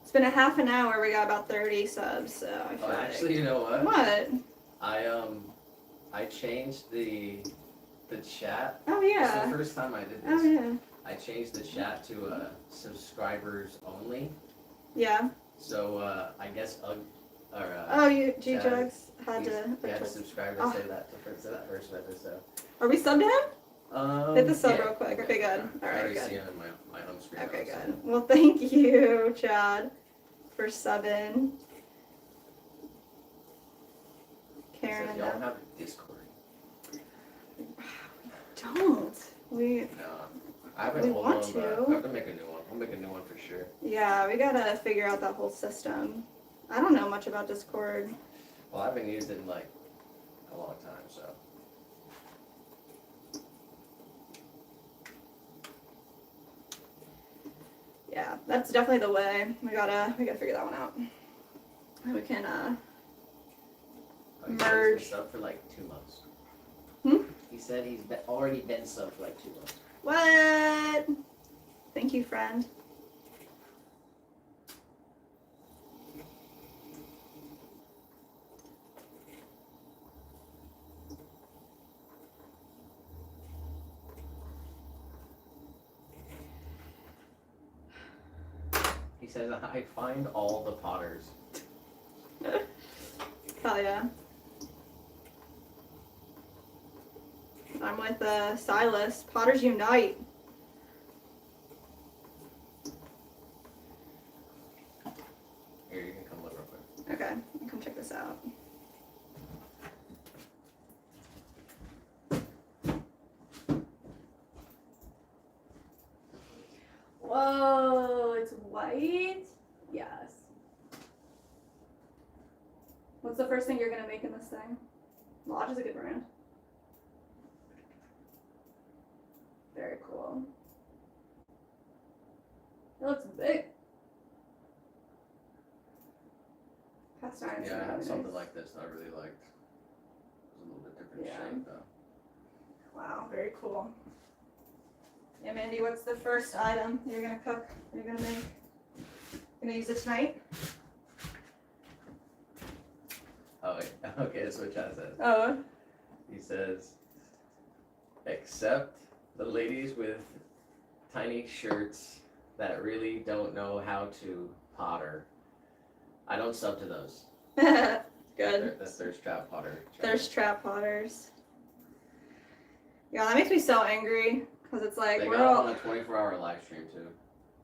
it's been a half an hour. We got about 30 subs, so I feel Oh, like. actually, you know what? What? I changed the chat. Oh This is yeah. the first time I did Oh this. yeah. I changed the chat to subscribers only. Yeah. So I guess Oh, you G Chad, Jugs had you to. had to subscribe to Oh. say that first method. So Are we subbed to him? Hit the sub yeah, real quick. yeah, Okay, good. yeah. All I right, already good. see him in my home screen. Okay, now, so. good. Well, thank you, Chad, for subbing. He Karen says and y'all them. have a Discord. Don't. We. No, I haven't. We hold want on, but to. I have to make a new one. I'll make a new one for sure. Yeah, we gotta figure out that whole system. I don't know much about Discord. Well, I haven't used it in like a long time, so. Yeah, that's definitely the way. We gotta figure that one out. And we can Oh, he said he's merge. been subbed for like 2 months. Hmm? He said he's already been subbed for like 2 months. What? Thank you, friend. He says I find all the Potters. Hell yeah. I'm with Silas. Potters Unite. Here, you can come look real quick. Okay, come check this out. Whoa, it's white? Yes. What's the first thing you're gonna make in this thing? Lodge is a good brand. Very cool. It looks big. Cast iron. Yeah, I had something like this that I really liked. It was a little bit different Yeah. shape though. Wow, very cool. Yeah, Mandy, what's the first item you're gonna cook? You're gonna make? Gonna use it tonight? Oh wait, okay, that's what Chad says. Oh. He says, except the ladies with tiny shirts that really don't know how to potter. I don't sub to those. Good. That's Thirst Trap Potter. Thirst trap potters. Yeah, that makes me so angry because it's like They we're got all. them on a 24-hour live stream too.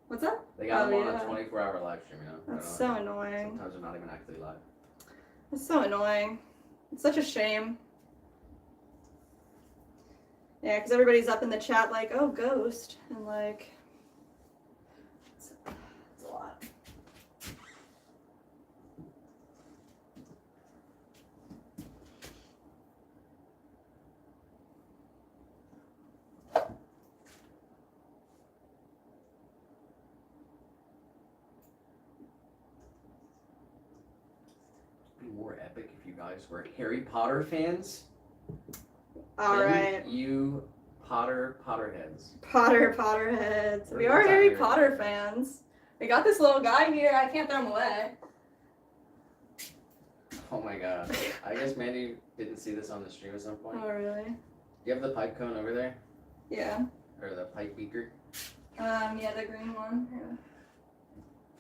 What's that? They got Oh, them on yeah. a 24-hour live stream, you know? That's I so don't know. annoying. Sometimes they're not even actually live. That's so annoying. It's such a shame. Yeah, because everybody's up in the chat like, oh, ghost. And like, it's a lot. It'd be more epic if you guys were Harry Potter fans. All Then right. You Potterheads. Potterheads. We We're are not Harry Harry Potter Potter fans. We got this little guy here. I can't throw him away. Oh my god. I guess Mandy didn't see this on the stream at some point. Oh, really? Do you have the pipe cone over there? Yeah. Or the pipe beaker? Yeah, the green one. Yeah.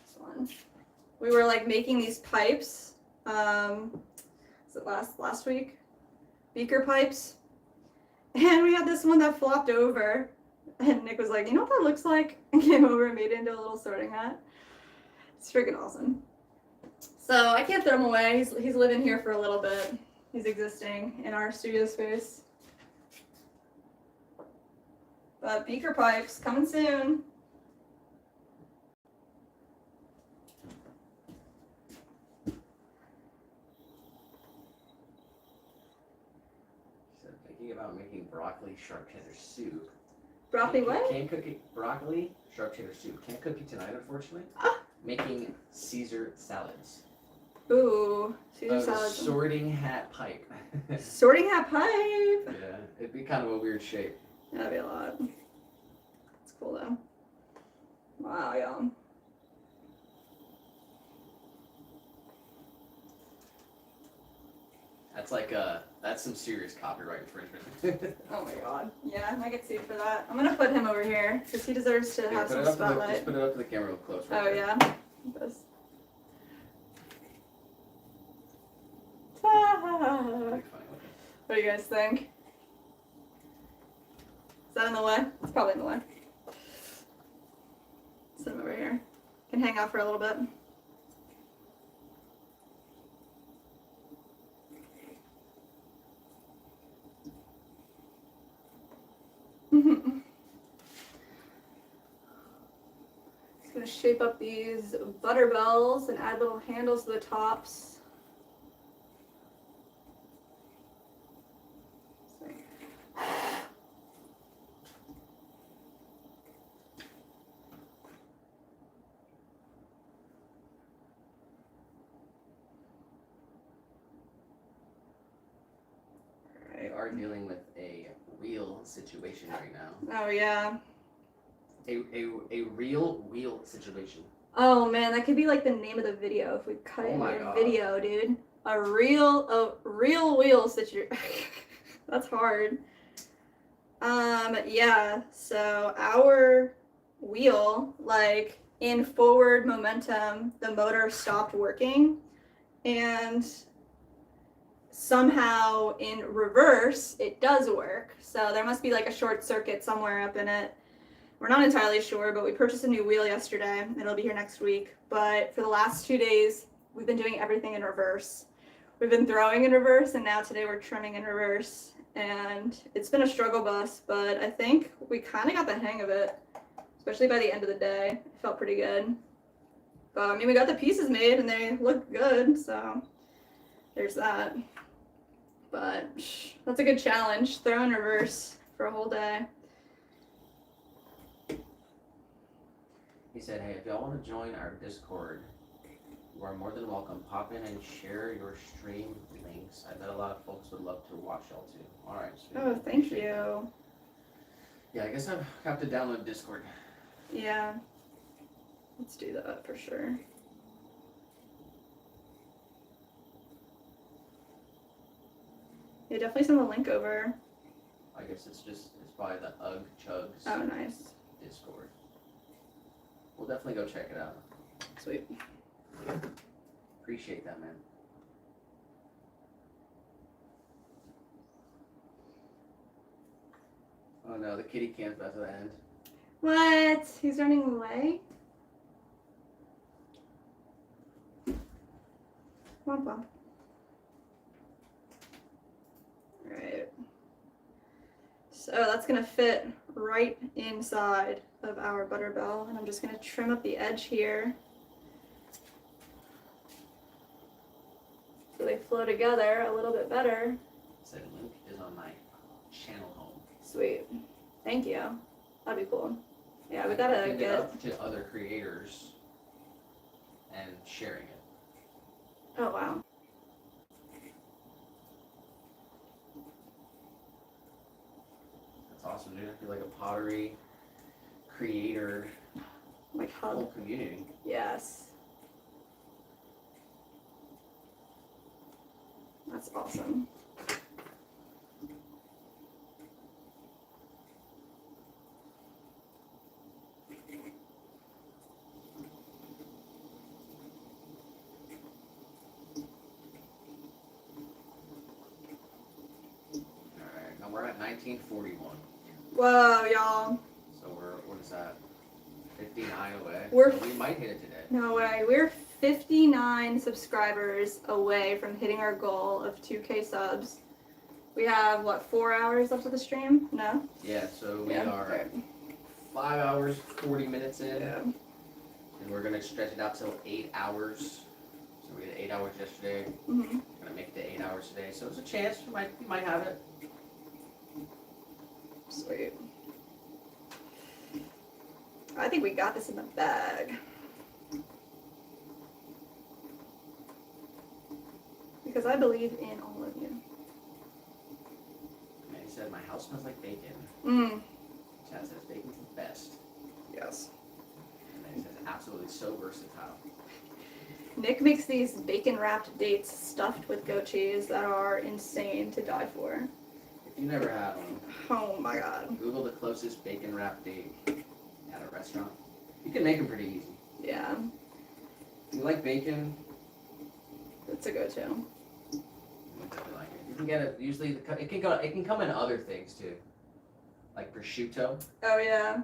This one. We were like making these pipes. Was it last week? Beaker pipes. And we had this one that flopped over. And Nick was like, you know what that looks like? And came over and made it into a little sorting hat. It's freaking awesome. So I can't throw him away. He's living here for a little bit. He's existing in our studio space. But beaker pipes coming soon. She said, thinking about Oh, making broccoli sharp cheddar soup. Broccoli what? Can't cook it. Broccoli sharp cheddar soup. Can't cook it tonight, unfortunately. Ah. Making Caesar salads. Ooh, Caesar Oh, salads. sorting hat pipe. Sorting hat pipe. Yeah, it'd be kind of a weird shape. That'd be a lot. It's cool though. Wow, y'all. That's like that's some serious copyright infringement. Oh my god. Yeah, I get sued for that. I'm gonna put him over here because he deserves to Here, have put some it up to the, spotlight. just put it up to the camera real close. Right Oh there. yeah. This. Ah. Pretty funny looking. What do you guys think? Is that in the way? It's probably in the way. Set him over here. Can hang out for a little bit. Just gonna shape up these butter bells and add little handles to the tops. We are dealing with a real situation right now. Oh yeah. A real wheel situation. Oh man, that could be like the name of the video if we cut it Oh in my a God. video, dude. A real wheel situation. That's hard. Yeah, so our wheel, like in forward momentum, the motor stopped working, and somehow in reverse it does work. So there must be like a short circuit somewhere up in it. We're not entirely sure, but we purchased a new wheel yesterday and it'll be here next week. But for the last 2 days, we've been doing everything in reverse. We've been throwing in reverse, and now today we're trimming in reverse. And it's been a struggle bus, but I think we kind of got the hang of it, especially by the end of the day. It felt pretty good. But I mean, we got the pieces made and they look good, so there's that. But that's a good challenge, throw in reverse for a whole day. He said, hey, if y'all want to join our Discord, you are more than welcome. Pop in and share your stream links. I bet a lot of folks would love to watch y'all too. All right. Sweet. Oh, thank Appreciate that. you. Yeah, I guess I have to download Discord. Yeah, let's do that for sure. Yeah, definitely send the link over. I guess it's by the Ugg Chugs Oh, nice. Discord. We'll definitely go check it out. Sweet. Appreciate that, man. Oh no, the kitty cam's about to end. What? He's running away? Womp womp. Alright. So that's gonna fit right inside of our butter bell, and I'm just gonna trim up the edge here so they flow together a little bit better. Said link is on my channel home. Sweet. Thank you. That'd be cool. Yeah, we I gotta pinned it get. up to other creators and sharing it. Oh wow. That's awesome, dude. I feel like a pottery creator Like whole hub. community. Yes. That's awesome. Alright, now we're at 1941. Whoa, y'all. So what is that? 59 away. We're- We might hit it today. No way. We're 59 subscribers away from hitting our goal of 2K subs. We have, what, 4 hours left of the stream? No? Yeah, so we Yeah. are Alright. 5 hours, 40 minutes in. Yeah. And we're gonna stretch it out till 8 hours. So we had 8 hours yesterday. hmm Gonna make it to 8 hours today. So there's a chance we might have it. Sweet. I think we got this in the bag. Because I believe in all of you. And he said, my house smells like bacon. Mmm. Chad says, bacon's the best. Yes. And then he says, absolutely so versatile. Nick makes these bacon wrapped dates stuffed with goat cheese that are insane to die for. If you never had one, Oh my god. Google the closest bacon wrap date at a restaurant. You can make them pretty easy. Yeah, If you like bacon, it's a go-to. you definitely like it. You can get it. Usually, it can come in other things too, like prosciutto. Oh yeah,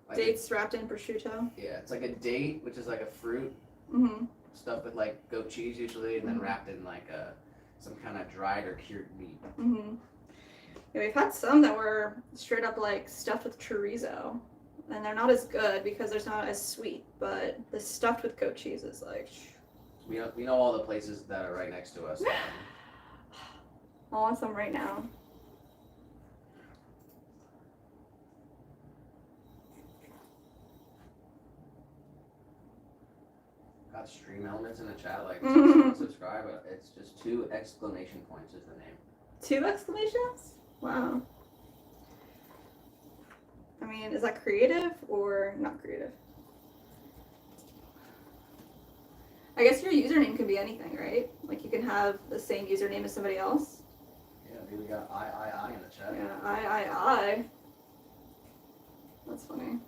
Like dates wrapped in prosciutto. Yeah, it's like a date, which is like a fruit Mm-hmm. stuffed with like goat cheese usually, and then Mhm. wrapped in like some kind of dried or cured meat. Mm-hmm. Yeah, we've had some that were straight up like stuffed with chorizo, and they're not as good because they're not as sweet. But the stuffed with goat cheese is like, We know all the places that are right next to us. I want some right now. Got stream elements in the chat, like Mhm. subscribe. But it's just 2 exclamation points is the name. 2 exclamations? Wow. I mean, is that creative or not creative? I guess your username can be anything, right? Like you can have the same username as somebody else. Yeah, we got I in the chat. Yeah, I. That's funny.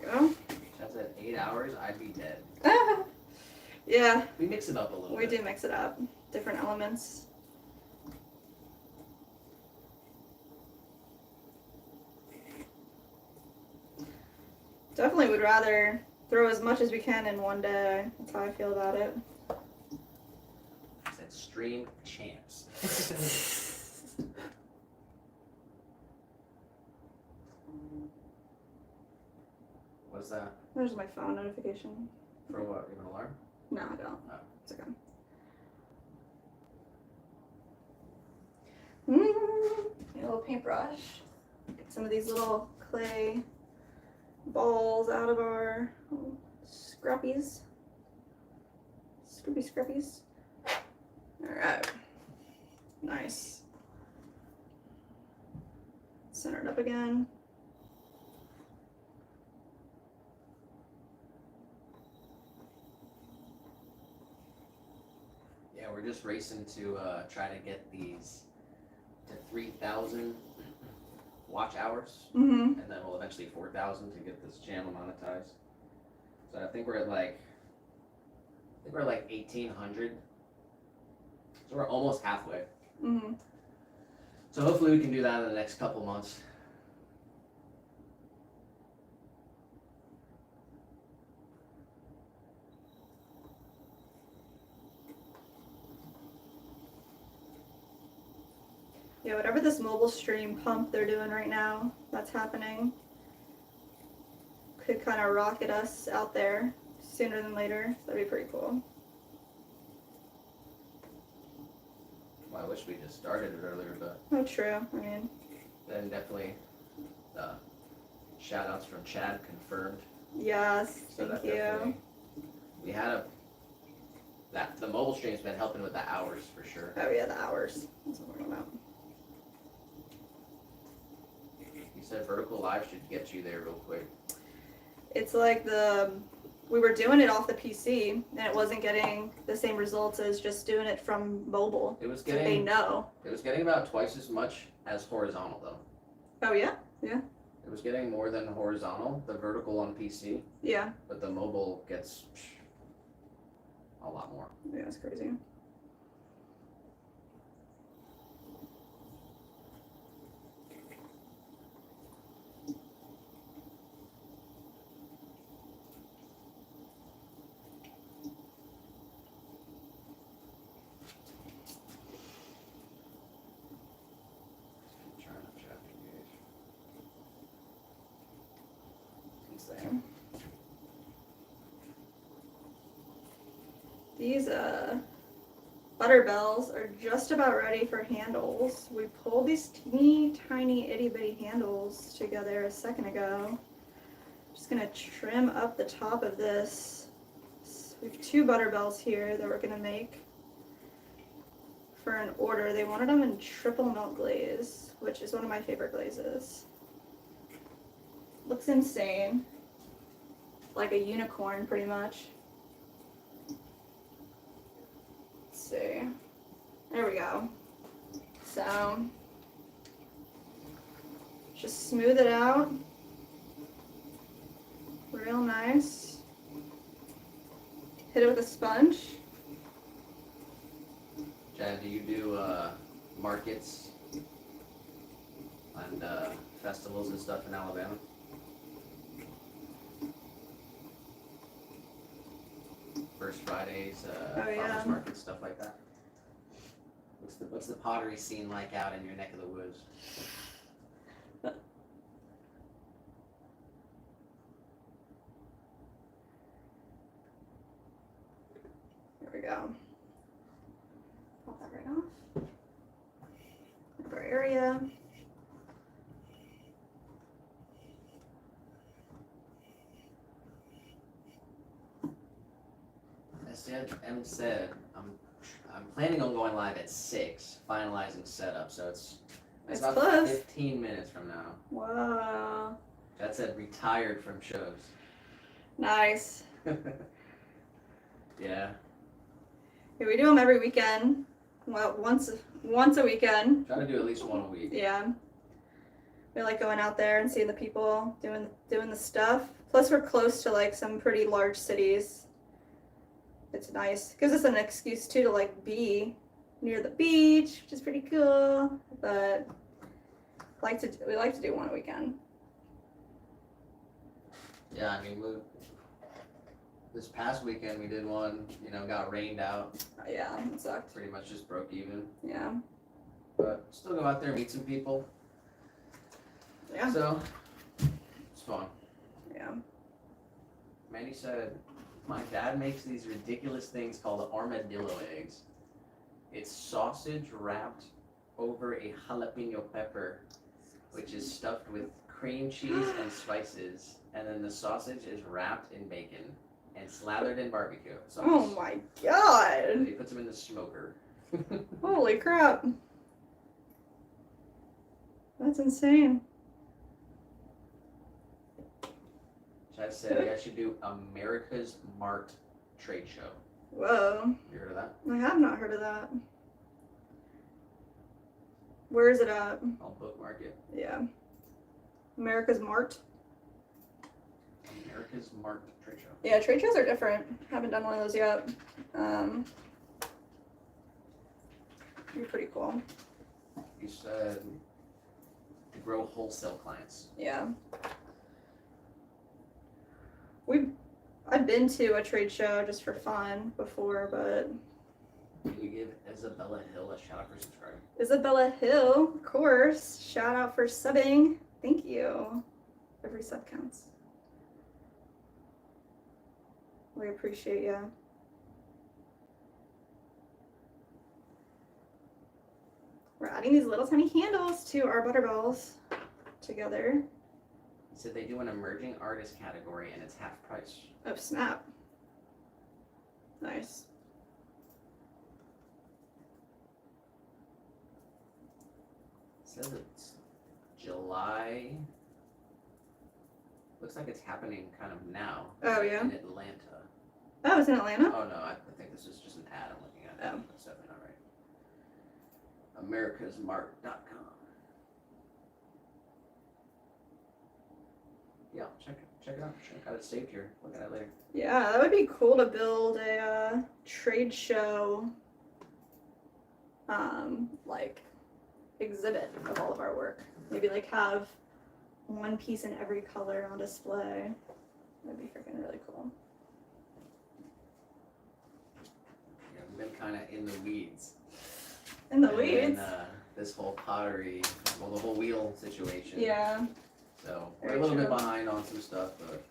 There we Chat said 8 hours, I'd be dead. go. Yeah, We mix it up a little we bit. do mix it up. Different elements. Definitely would rather throw as much as we can in one day. That's how I feel about it. Said stream champs. What's that? There's my phone notification. For what? You have an alarm? No, I don't. Oh. It's okay. A little paintbrush. Get some of these little clay balls out of our scrappies. Scrappies. Alright. Nice. Center it up again. Yeah, we're just racing to try to get these to 3,000 watch hours, Mm-hmm. and then we'll eventually 4,000 to get this channel monetized. So I think we're at like 1,800. So we're almost halfway. Mm-hmm. So hopefully we can do that in the next couple months. Yeah, whatever this mobile stream pump they're doing right now, that's happening, could kind of rocket us out there sooner than later. That'd be pretty cool. Well, I wish we just started it earlier, but Oh, true. I mean, then definitely shout outs from Chad confirmed. yes, So thank that you. definitely, we had the mobile stream's been helping with the hours for sure. Oh yeah, the hours. That's what we're talking about. You said vertical live should get you there real quick. It's like we were doing it off the PC and it wasn't getting the same results as just doing it from mobile. It was So they getting know. about twice as much as horizontal though. Oh yeah? It was getting more than horizontal, the vertical on PC, Yeah. but the mobile gets a lot more. Yeah, it's crazy. Keep trying to chat engage. It's there. These butter bells are just about ready for handles. We pulled these teeny tiny itty bitty handles together a second ago. Just gonna trim up the top of this. We have 2 butter bells here that we're gonna make for an order. They wanted them in triple milk glaze, which is one of my favorite glazes. Looks insane. Like a unicorn, pretty much. Let's see. There we go. So, just smooth it out. Real nice. Hit it with a sponge. Chad, do you do markets and festivals and stuff in Alabama? First Fridays, Oh, yeah. farmers markets, stuff like that. What's the pottery scene like out in your neck of the woods? There we go. Pop that right off. Our area. As Em said, I'm planning on going live at 6, finalizing setup, so it's It's about close. 15 minutes from now. Wow. Chad said retired from shows. Nice. Yeah. Yeah, we do them every weekend. Well, once a weekend. Try to do at least one a week. Yeah. We like going out there and seeing the people doing the stuff. Plus, we're close to like some pretty large cities. It's nice. Gives us an excuse too to like be near the beach, which is pretty cool. But we like to do one a weekend. Yeah, I mean, this past weekend we did one, got rained out, Yeah, it sucked. pretty much just broke even. Yeah. But still go out there, meet some people. Yeah. So, it's fun. Yeah. Mandy said, my dad makes these ridiculous things called armadillo eggs. It's sausage wrapped over a jalapeno pepper, which is stuffed with cream cheese and spices, and then the sausage is wrapped in bacon and slathered in barbecue sauce. Oh my And god. he puts them in the smoker. Holy crap. That's insane. Chad said, you guys should do America's Mart trade show. Whoa. You heard of that? I have not heard of that. Where is it at? I'll bookmark it. Yeah. America's Mart. America's Mart trade show. Yeah, trade shows are different. Haven't done one of those yet. Be pretty cool. He said to grow wholesale clients. Yeah. I've been to a trade show just for fun before, but Can you give Isabella Hill a shout out for subscribing? Isabella Hill, of course. Shout out for subbing. Thank you. Every sub counts. We appreciate you. We're adding these little tiny handles to our butterbells together. He said they do an emerging artist category and it's half price. Oh, snap. Nice. It says it's July. Looks like it's happening kind of now. Oh, yeah? In Atlanta. Oh, it's in Atlanta? Oh no, I think this is just an ad I'm looking at. Oh. That's definitely not right. AmericasMart.com. Yeah, check it out. I got it saved here. Look at it later. Yeah, that would be cool to build a trade show, like, exhibit of all of our work. Maybe like have one piece in every color on display. That'd be freaking really cool. Yeah, we've been kind of in the weeds. In the And weeds. then, this whole pottery, well, the whole wheel situation. Yeah. So we're Very a little bit true. behind on some stuff, but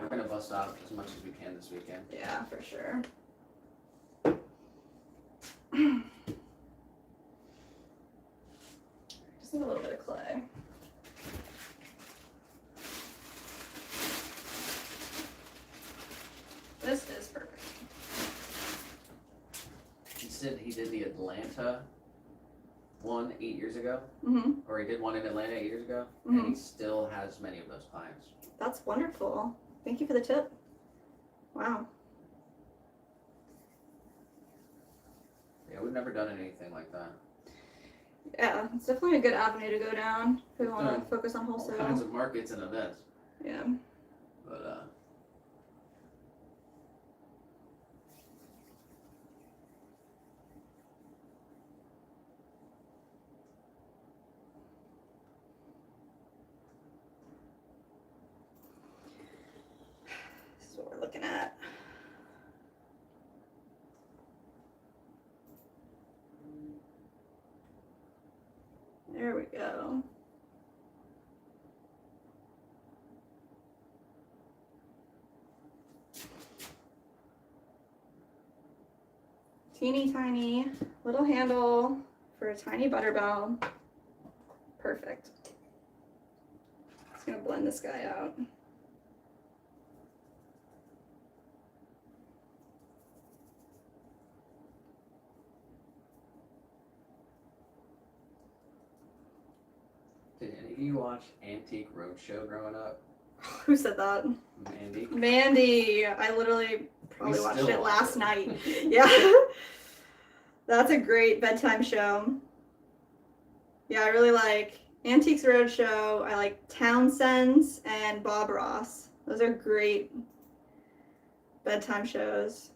we're gonna bust out as much as we can this weekend. Yeah, for sure. Just need a little bit of clay. This is perfect. He said he did the Atlanta one 8 years ago, Mm-hmm. or he did one in Atlanta 8 years ago, Mhm. and he still has many of those clients. That's wonderful. Thank you for the tip. Wow. Yeah, we've never done anything like that. Yeah, it's definitely a good avenue to go down if we We've want done to focus on All wholesale. kinds of markets and events, Yeah. but This is what we're looking at. There we go. Teeny tiny little handle for a tiny butter bell. Perfect. Just gonna blend this guy out. did any of you watch Antique Roadshow growing up? Who said that? Mandy? Mandy. I literally probably We watched still it watch last it. night. Yeah. That's a great bedtime show. Yeah, I really like Antiques Roadshow. I like Townsend's and Bob Ross. Those are great bedtime shows.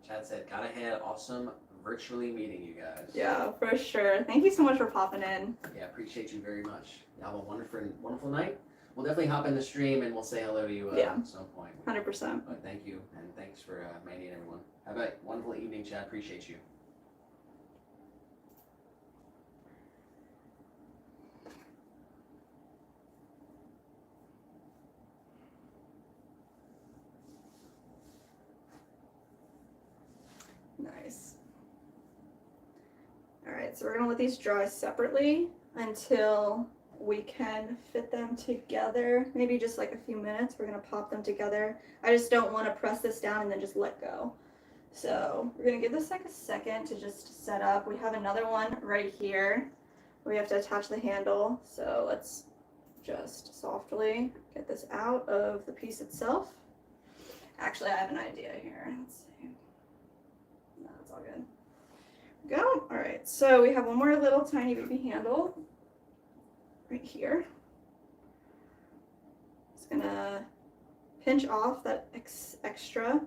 Chad said, got ahead, awesome virtually meeting you guys. Yeah, for sure. Thank you so much for popping in. Yeah, appreciate you very much. Have a wonderful night. We'll definitely hop in the stream and we'll say hello to you Yeah. at some point. 100%. But thank you, and thanks for Mandy and everyone. Have a wonderful evening, Chad. Appreciate you. Nice. All right, so we're gonna let these dry separately until we can fit them together. Maybe just like a few minutes. We're gonna pop them together. I just don't want to press this down and then just let go. So we're gonna give this like a second to just set up. We have another one right here. We have to attach the handle. So let's just softly get this out of the piece itself. Actually, I have an idea here. Let's see. No, it's all good. Go. All right. So we have one more little tiny baby handle right here. Just gonna pinch off that extra.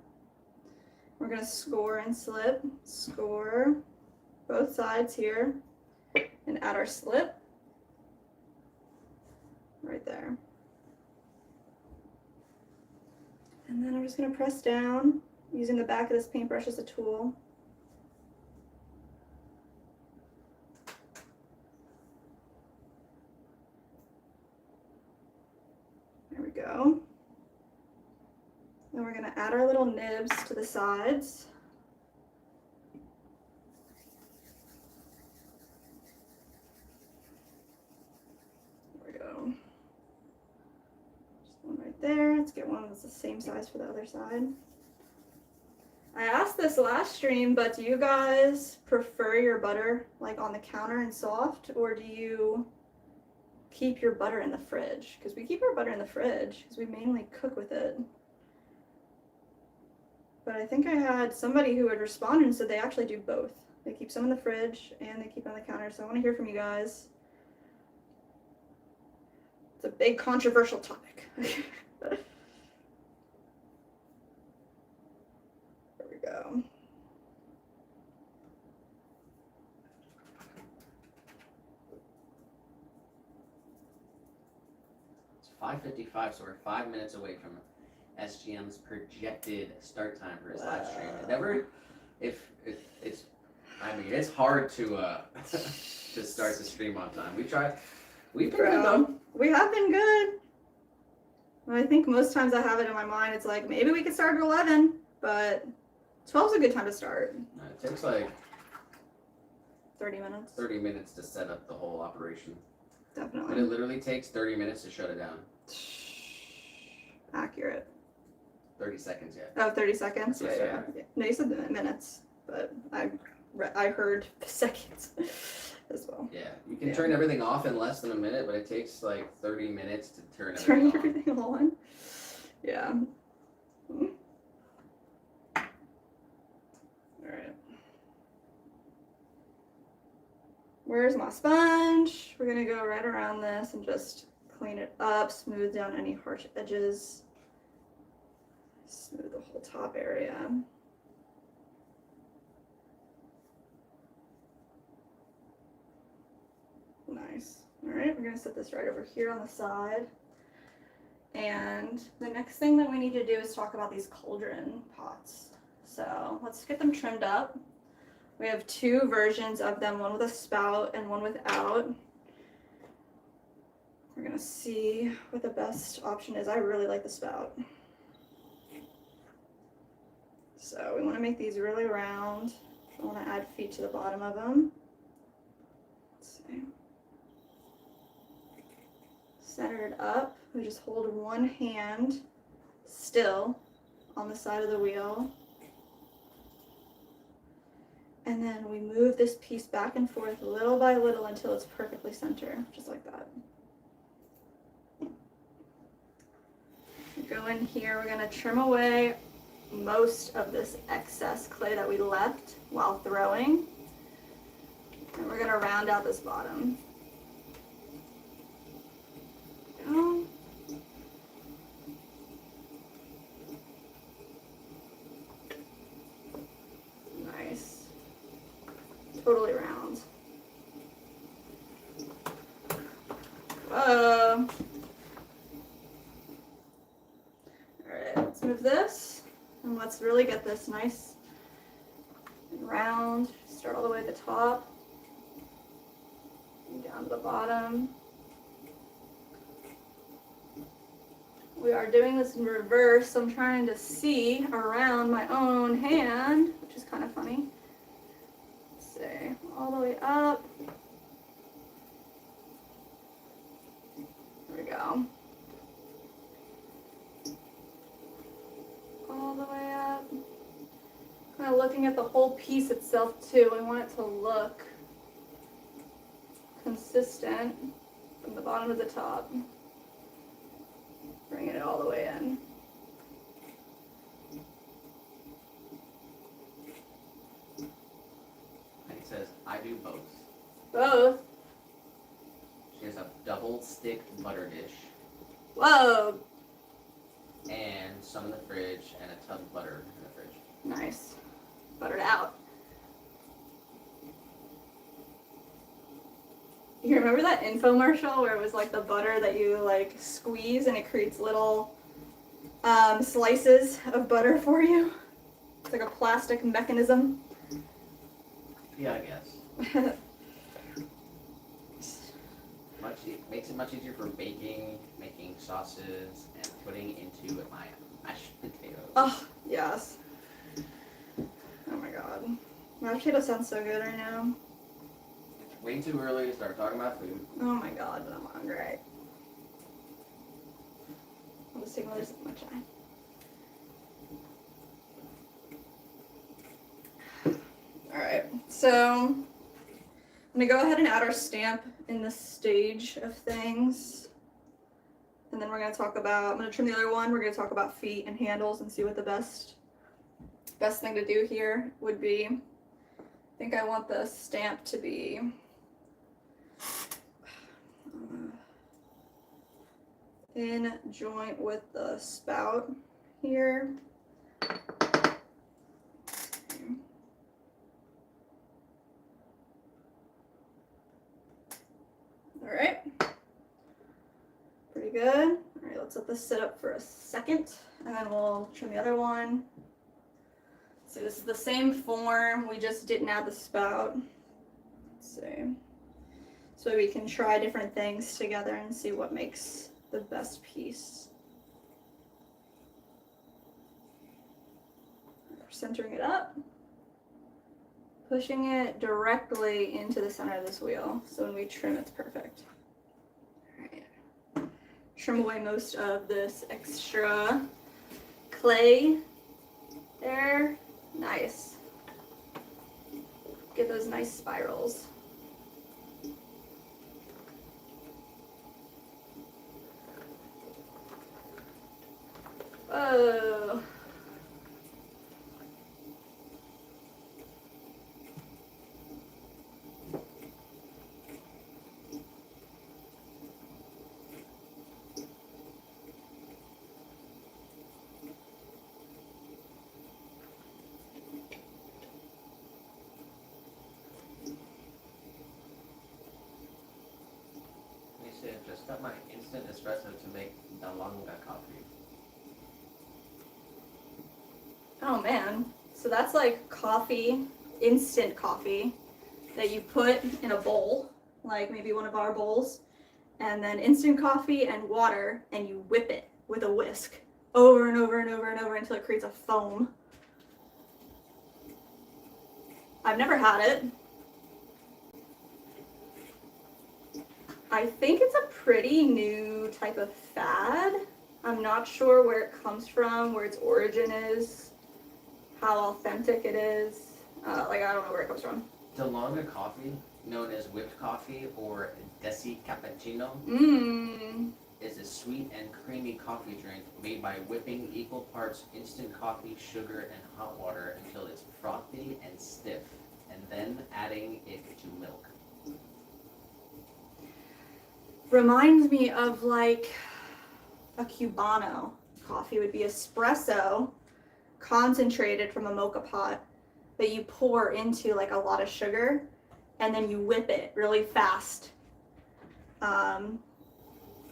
We're gonna score and slip. Score both sides here and add our slip right there. And then I'm just gonna press down using the back of this paintbrush as a tool. There we go. Then we're gonna add our little nibs to the sides. There we go. Just one right there. Let's get one that's the same size for the other side. I asked this last stream, but do you guys prefer your butter like on the counter and soft, or do you keep your butter in the fridge? Because we keep our butter in the fridge because we mainly cook with it. But I think I had somebody who had responded and said they actually do both. They keep some in the fridge and they keep it on the counter. So I want to hear from you guys. It's a big controversial topic. There we go. It's 5:55, so we're 5 minutes away from SGM's projected start time for his live stream. It never, if it's, I mean, it's hard to to start the stream on time. We've been good though. We have been good. I think most times I have it in my mind, it's like, maybe we could start at 11, but 12's a good time to start. It takes like 30 minutes. 30 minutes to set up the whole operation. But it Definitely. literally takes 30 minutes to shut it down. Accurate. 30 seconds, yeah. Oh, 30 seconds? That's Yeah, what I yeah. No, you said the minutes, but I heard the seconds as well. Yeah, you can Yeah. turn everything off in less than a minute, but it takes like 30 minutes to turn Turn everything on. everything on. Yeah. Alright. Where's my sponge? We're gonna go right around this and just clean it up, smooth down any harsh edges, smooth the whole top area. Nice. Alright, we're gonna set this right over here on the side. And the next thing that we need to do is talk about these cauldron pots. So let's get them trimmed up. We have two versions of them, one with a spout and one without. We're gonna see what the best option is. I really like the spout. So we wanna make these really round. I wanna add feet to the bottom of them. Let's see. Center it up. We just hold one hand still on the side of the wheel. And then we move this piece back and forth little by little until it's perfectly center, just like that. Go in here, we're gonna trim away most of this excess clay that we left while throwing. And we're gonna round out this bottom. Go. Nice. Totally round. Whoa. Alright, let's move this. And let's really get this nice and round. Start all the way at the top. And down to the bottom. We are doing this in reverse, so I'm trying to see around my own hand, which is kind of funny. Let's see, all the way up. There we go. All the way up. Kind of looking at the whole piece itself too. I want it to look consistent from the bottom to the top. Bringing it all the way in. And it says, I do both. Both? She has a double stick butter dish Whoa! and some in the fridge and a tub of butter in the fridge. Nice. Buttered out. You remember that infomercial where it was like the butter that you like squeeze and it creates little slices of butter for you? It's like a plastic mechanism. Yeah, I guess. Makes it much easier for baking, making sauces, and putting into my mashed potatoes. Oh, yes. Oh my god. Mashed potato sounds so good right now. Way too early to start talking about food. Oh my god, but I'm hungry. I'll just take another sip of my chai. Alright, so I'm gonna go ahead and add our stamp in this stage of things. And then we're gonna talk about, I'm gonna trim the other one, we're gonna talk about feet and handles and see what the best thing to do here would be. I think I want the stamp to be in joint with the spout here. All right, pretty good. All right, let's let this sit up for a second and then we'll trim the other one. So this is the same form, we just didn't add the spout. Let's see. So we can try different things together and see what makes the best piece. centering it up, pushing it directly into the center of this wheel. So when we trim, it's perfect. All right. Trim away most of this extra clay there. Nice. Get those nice spirals. Oh. Just got my instant espresso to make Dalanga coffee. Oh man. So that's like coffee, instant coffee that you put in a bowl, like maybe one of our bowls, and then instant coffee and water, and you whip it with a whisk over and over and over and over until it creates a foam. I've never had it. I think it's a pretty new type of fad. I'm not sure where it comes from, where its origin is, how authentic it is. I don't know where it comes from. Dalanga coffee, known as whipped coffee or desi cappuccino, is a sweet and creamy coffee drink made by whipping equal parts instant coffee, sugar, and hot water until it's frothy and stiff, and then adding it to milk. Reminds me of like a Cubano. Coffee would be espresso concentrated from a mocha pot that you pour into like a lot of sugar, and then you whip it really fast. And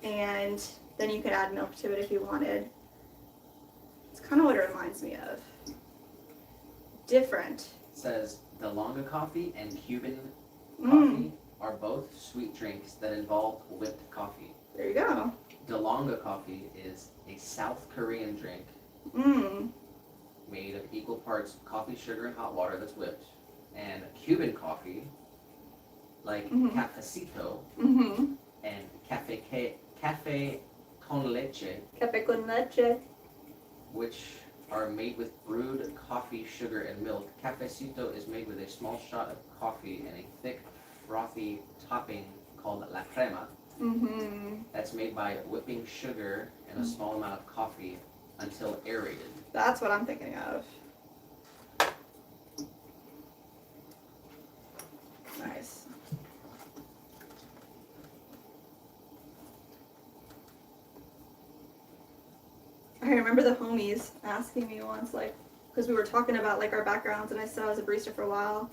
then you could add milk to it if you wanted. It's kind of what it reminds me of. Different. It says Dalanga coffee and Cuban coffee are both sweet drinks that involve whipped coffee. There you go. Dalanga coffee is a South Korean drink made of equal parts coffee, sugar, and hot water that's whipped. And Cuban coffee, like cafecito and cafe con leche, Café con leche. which are made with brewed coffee, sugar, and milk. Cafecito is made with a small shot of coffee and a thick, frothy topping called la crema. That's made by whipping sugar and a small amount of coffee until aerated. That's what I'm thinking of. Nice. I remember the homies asking me once, like, because we were talking about like our backgrounds, and I said I was a barista for a while,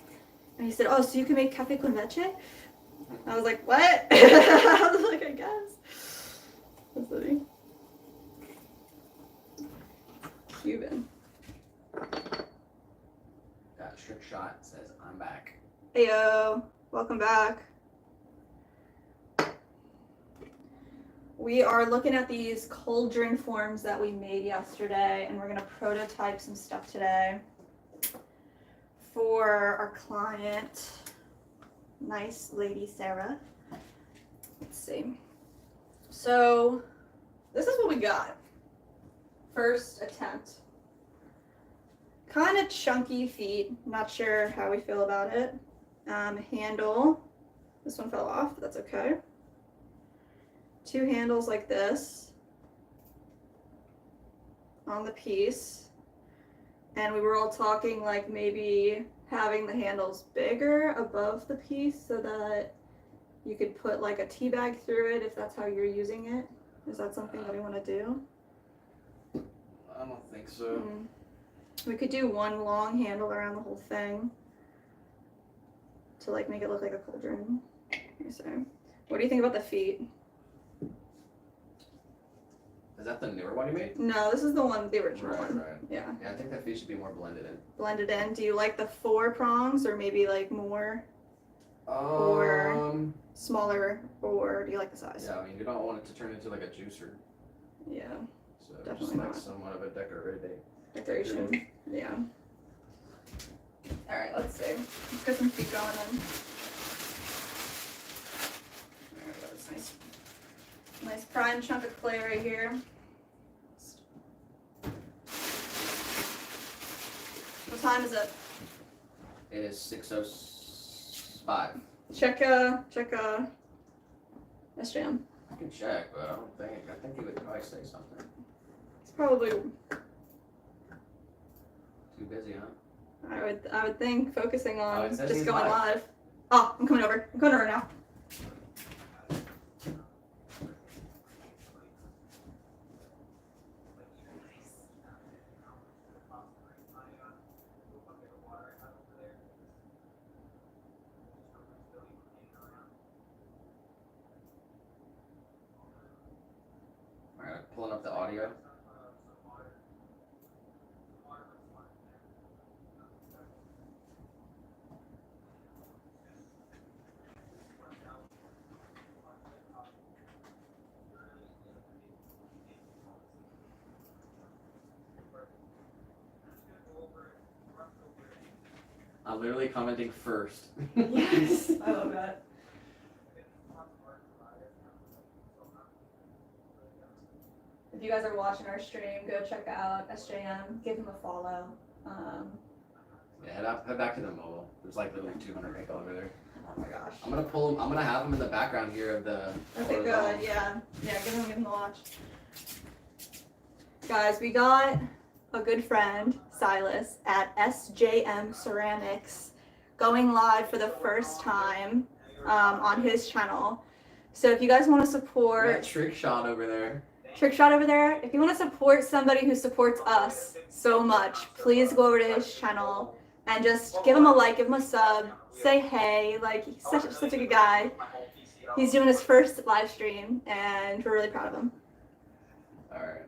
and he said, "Oh, so you can make cafe con leche?" I was like, "What?" I was like, "I guess." That's funny. Cuban. Got a trick shot, says I'm back. Heyo, welcome back. We are looking at these cauldron forms that we made yesterday, and we're gonna prototype some stuff today for our client, nice lady Sarah. Let's see. So this is what we got. First attempt. Kind of chunky feet. Not sure how we feel about it. Handle. This one fell off, but that's okay. 2 handles like this on the piece. And we were all talking like maybe having the handles bigger above the piece so that you could put like a tea bag through it if that's how you're using it. Is that something that we want to do? I don't think so. We could do one long handle around the whole thing to like make it look like a cauldron. So, what do you think about the feet? Is that the newer one you made? No, this is the one, the original one. Right. Yeah. Yeah, I think that feet should be more blended in. Blended in. Do you like the 4 prongs or maybe like more Or- smaller, or do you like the size? Yeah, I mean, you don't want it to turn into like a juicer. Yeah. So Definitely just like not. somewhat of a decorative. Decoration. Yeah. All right, let's see. Let's get some feet going then. There we go. It's nice prime chunk of clay right here. What time is it? It is 6:05. Check SJM. I can check, but I think he would probably say something. It's probably, Too busy, huh? I would think, focusing Oh, on it says just he's going live. live. Oh, I'm coming over. I'm coming over now. Alright, pulling up the audio. I'm literally commenting first. Yes, I love that. If you guys are watching our stream, go check out SJM. Give him a follow. Yeah, head back to the mobile. There's like literally 200 people over there. Oh my gosh. I'm gonna pull him. I'm gonna have him in the background here of the. Okay, horizontal. good. Yeah. Give him a watch. Guys, we got a good friend, Silas, at SJM Ceramics, going live for the first time on his channel. So if you guys want to That support trick shot over there. Trick Shot over there, if you want to support somebody who supports us so much, please go over to his channel and just give him a like, give him a sub, say hey. Like, he's such a good guy. He's doing his first live stream, and we're really proud of him. All right.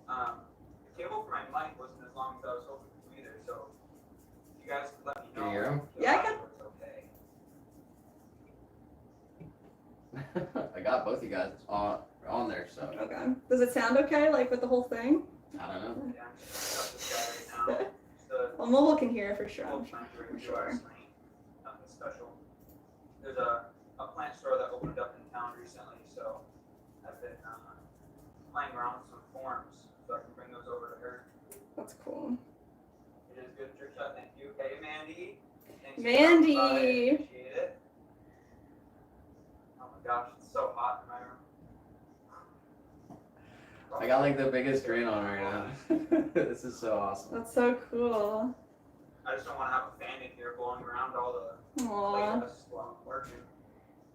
The cable for my mic wasn't as long as I was hoping to either, so if you guys could let me know. Can you hear him? Yeah, I can. It's okay. I got both you guys on there, so Okay. Does it sound okay, like with the whole thing? I don't know. Yeah, I'm just got this guy right now. Just a Well, mobile can hear for sure. little I'm plant for review sure. last night. Nothing special. There's a plant store that opened up in town recently, so I've been playing around with some forms so I can bring those over to her. That's cool. It is good trick shot, thank you. Hey, Mandy. Thanks for Mandy. stopping by. Appreciate it. Oh my gosh, it's so hot in my room. I got like the biggest grin on right now. This is so awesome. That's so cool. I just don't want to have a fan in here blowing around all the Aww. playlist while I'm working.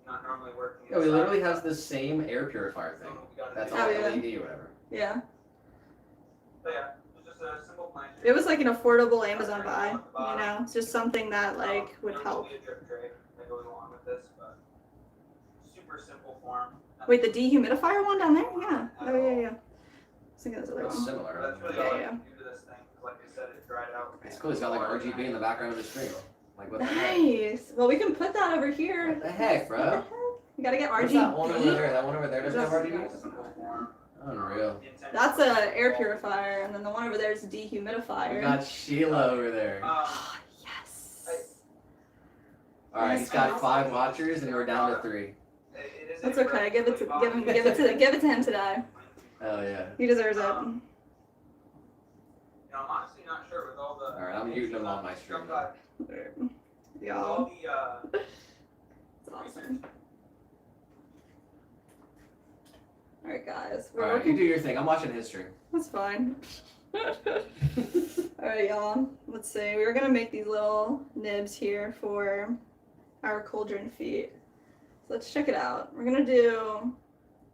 Not normally working. Yeah, we inside. literally have the same air purifier So thing. we gotta That's do all Oh, yeah. LED or whatever. Yeah. But yeah, it's just a simple plant. It was like an affordable Amazon buy, you know? It's just something that like would There's help. gonna be a drip tray that goes along with this, but super simple form. Wait, the dehumidifier one down there? Yeah. Oh yeah. I was thinking that's the other It's one. similar. That's really Yeah, all I yeah. can do to this thing. 'Cause like I said, it dried out. It's cool. It's got like RGB in the background of the screen. Like what the heck? Nice. Well, we can put that over here. What the heck, What the bro? heck? You gotta get What's that one over RGB. there? That one over there doesn't have RGB? That's a simple form. Unreal. The intention That's was a air simple. purifier, and then the one over there is a We dehumidifier. got Sheila over there. Oh, yes. Alright, he's got 5 watchers and we're down to 3. It is That's a okay. Give it to perfectly give it to him today. Hell yeah. He deserves it. You know, I'm honestly not sure with all the. Alright, I'm muting him on my stream now. With Y'all, all the it's awesome. All right, guys, we're Alright, you working. do your thing. I'm watching history. That's fine. All right, y'all. Let's see. We're gonna make these little nibs here for our cauldron feet. So let's check it out. We're gonna do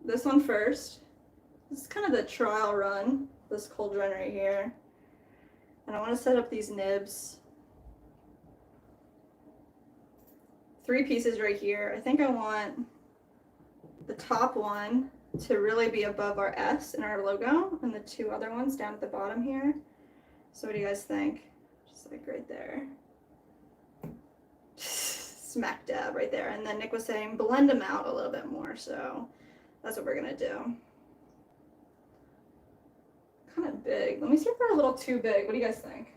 this one first. This is kind of the trial run. This cauldron right here, and I want to set up these nibs. 3 pieces right here. I think I want the top one to really be above our S in our logo, and the 2 other ones down at the bottom here. So what do you guys think? Just like right there. Smack dab right there. And then Nick was saying blend them out a little bit more, so that's what we're gonna do. Kind of big. Let me see if they're a little too big. What do you guys think?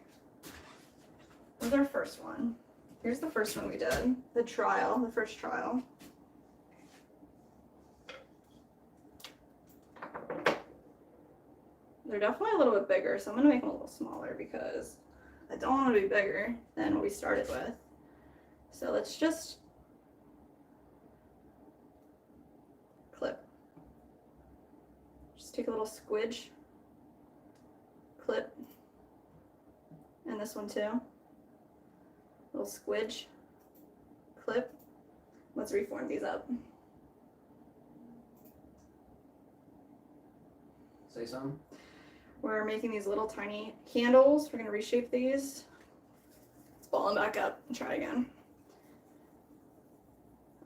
was our first one. Here's the first one we did. The first trial. They're definitely a little bit bigger, so I'm gonna make them a little smaller because I don't want to be bigger than what we started with. So let's just clip. Just take a little squidge, clip, and this one too. Little squidge, clip. Let's reform these up. Say something. We're making these little tiny candles. We're gonna reshape these. Let's ball them back up and try again.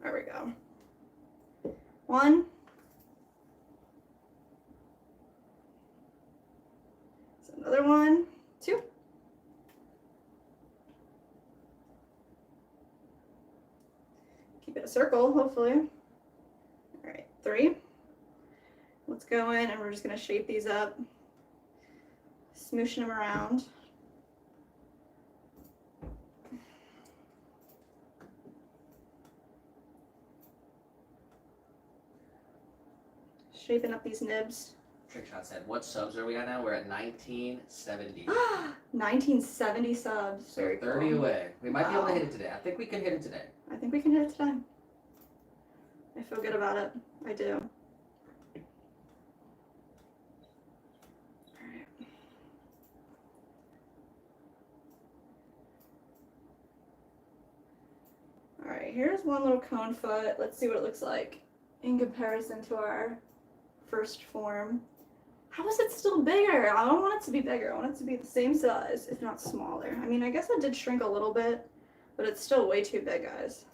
There we go. One. So another one, two. Keep it a circle, hopefully. All right, three. Let's go in and we're just gonna shape these up. Smooshing them around. Shaping up these nibs. Trickshot said, what subs are we at now? We're at 1970. 1970 subs. So Very 30 cool. away. We might be able to Wow. hit it today. I think we can hit it today. I think we can hit it today. I feel good about it. I do. Alright. Alright, here's one little cone foot. Let's see what it looks like in comparison to our first form. How is it still bigger? I don't want it to be bigger. I want it to be the same size, if not smaller. I mean, I guess it did shrink a little bit, but it's still way too big, guys.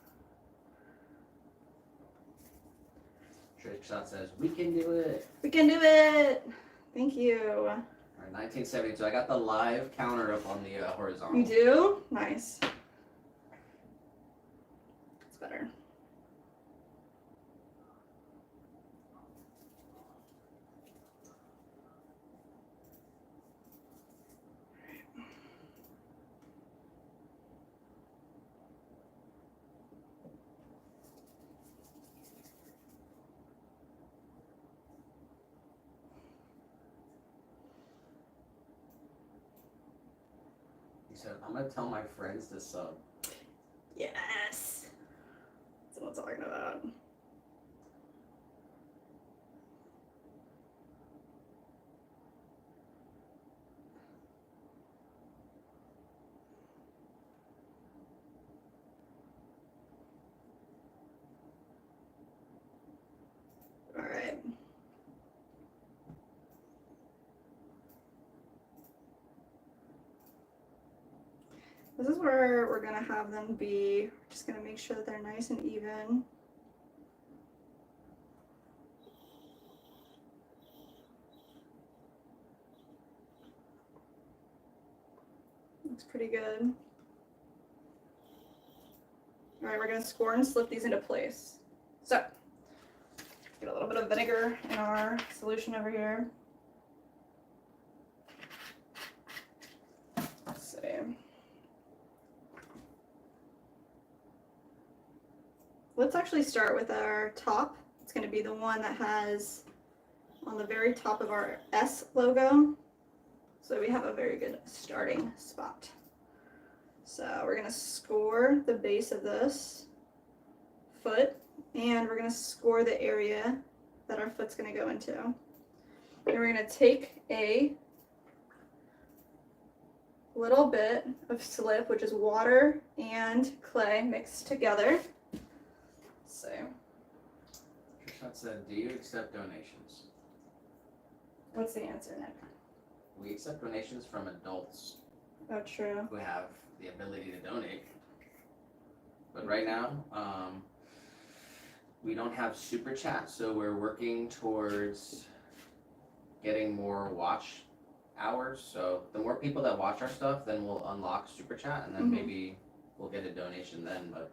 Trickshot says, we can do it. We can do it! Thank you. All right, 1972. I got the live counter up on the horizontal. You do? Nice. It's better. He said, I'm going to tell my friends to sub. Yes. That's what I'm talking about. All right. This is where we're gonna have them be. Just gonna make sure that they're nice and even. Looks pretty good. All right, we're gonna score and slip these into place. So, get a little bit of vinegar in our solution over here. Let's see. Let's actually start with our top. It's going to be the one that has on the very top of our S logo. So we have a very good starting spot. So we're going to score the base of this foot, and we're going to score the area that our foot's going to go into. And we're going to take a little bit of slip, which is water and clay mixed together. So, Trickshot said, do you accept donations? what's the answer, Nick? We accept donations from adults Oh, true. who have the ability to donate. But right now, we don't have super chat, so we're working towards getting more watch hours. So the more people that watch our stuff, then we'll unlock super chat, and then Mhm. maybe we'll get a donation then. But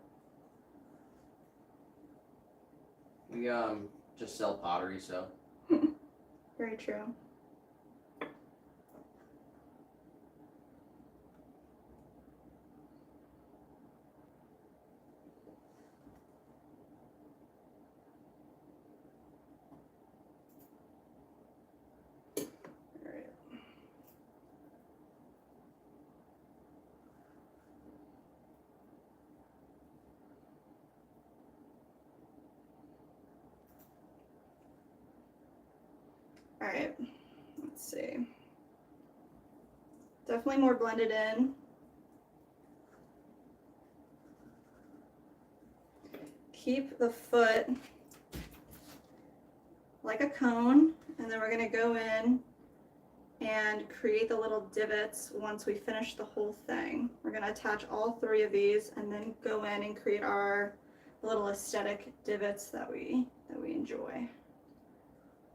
we just sell pottery, so Very true. All right, let's see. Definitely more blended in. Keep the foot like a cone, and then we're gonna go in and create the little divots once we finish the whole thing. We're gonna attach all 3 of these and then go in and create our little aesthetic divots that we enjoy.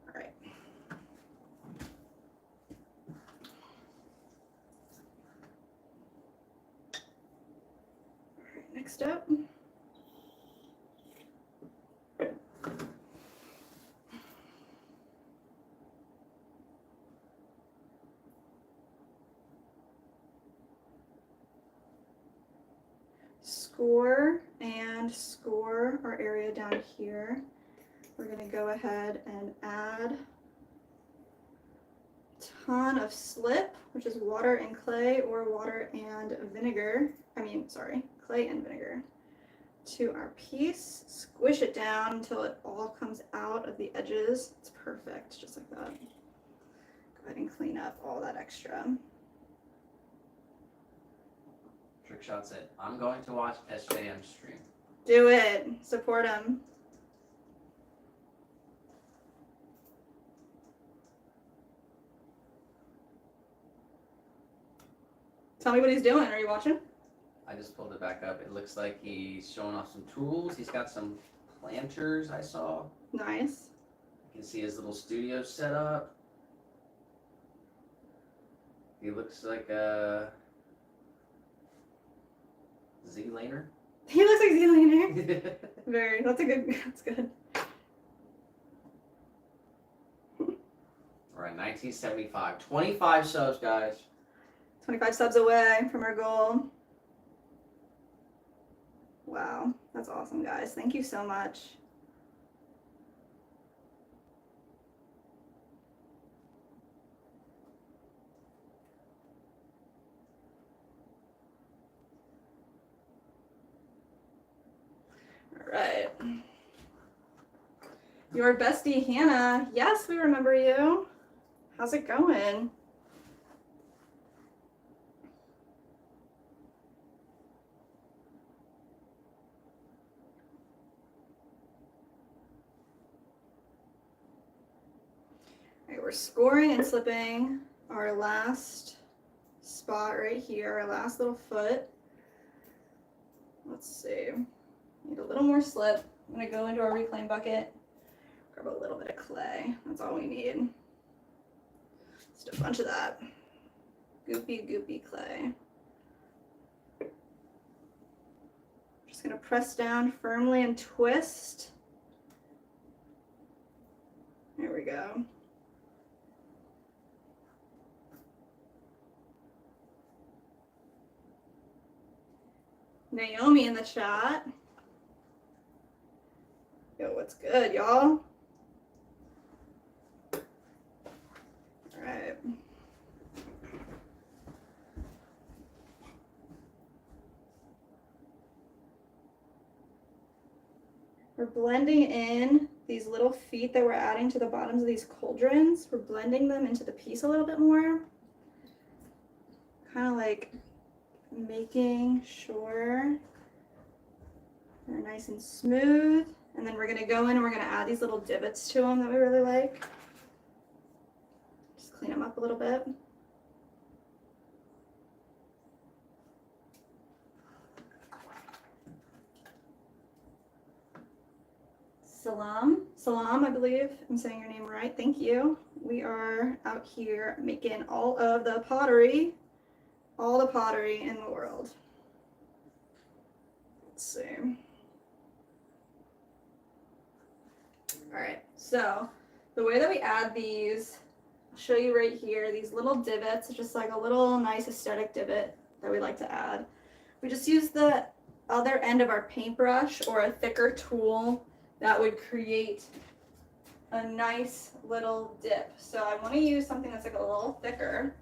All right. All right, next up. Score our area down here. We're going to go ahead and add a ton of slip, which is water and clay, or water and vinegar. Clay and vinegar to our piece. Squish it down until it all comes out of the edges. It's perfect, just like that. Go ahead and clean up all that extra. Trickshot said, I'm going to watch SJM stream. Do it. Support him. Tell me what he's doing. Are you watching? I just pulled it back up. It looks like he's showing off some tools. He's got some planters I saw. Nice. You can see his little studio set up. He looks like a Z-laner. He looks like Z-Laner. That's good. Alright, 1975. 25 subs, guys. 25 subs away from our goal. Wow, that's awesome, guys. Thank you so much. All right. Your bestie, Hannah. Yes, we remember you. How's it going? We're scoring and slipping our last spot right here, our last little foot. Let's see. Need a little more slip. I'm gonna go into our reclaim bucket, grab a little bit of clay. That's all we need. Just a bunch of that goopy clay. Just gonna press down firmly and twist. There we go. Naomi in the chat. Yo, what's good, y'all? All right. We're blending in these little feet that we're adding to the bottoms of these cauldrons. We're blending them into the piece a little bit more. Kind of like making sure they're nice and smooth. And then we're gonna go in and we're gonna add these little divots to them that we really like. Just clean them up a little bit. Salam, I believe I'm saying your name right. Thank you. We are out here making all of the pottery in the world. Let's see. All right, so the way that we add these, I'll show you right here, these little divots, just like a little nice aesthetic divot that we like to add. We just use the other end of our paintbrush or a thicker tool that would create a nice little dip. So I want to use something that's like a little thicker.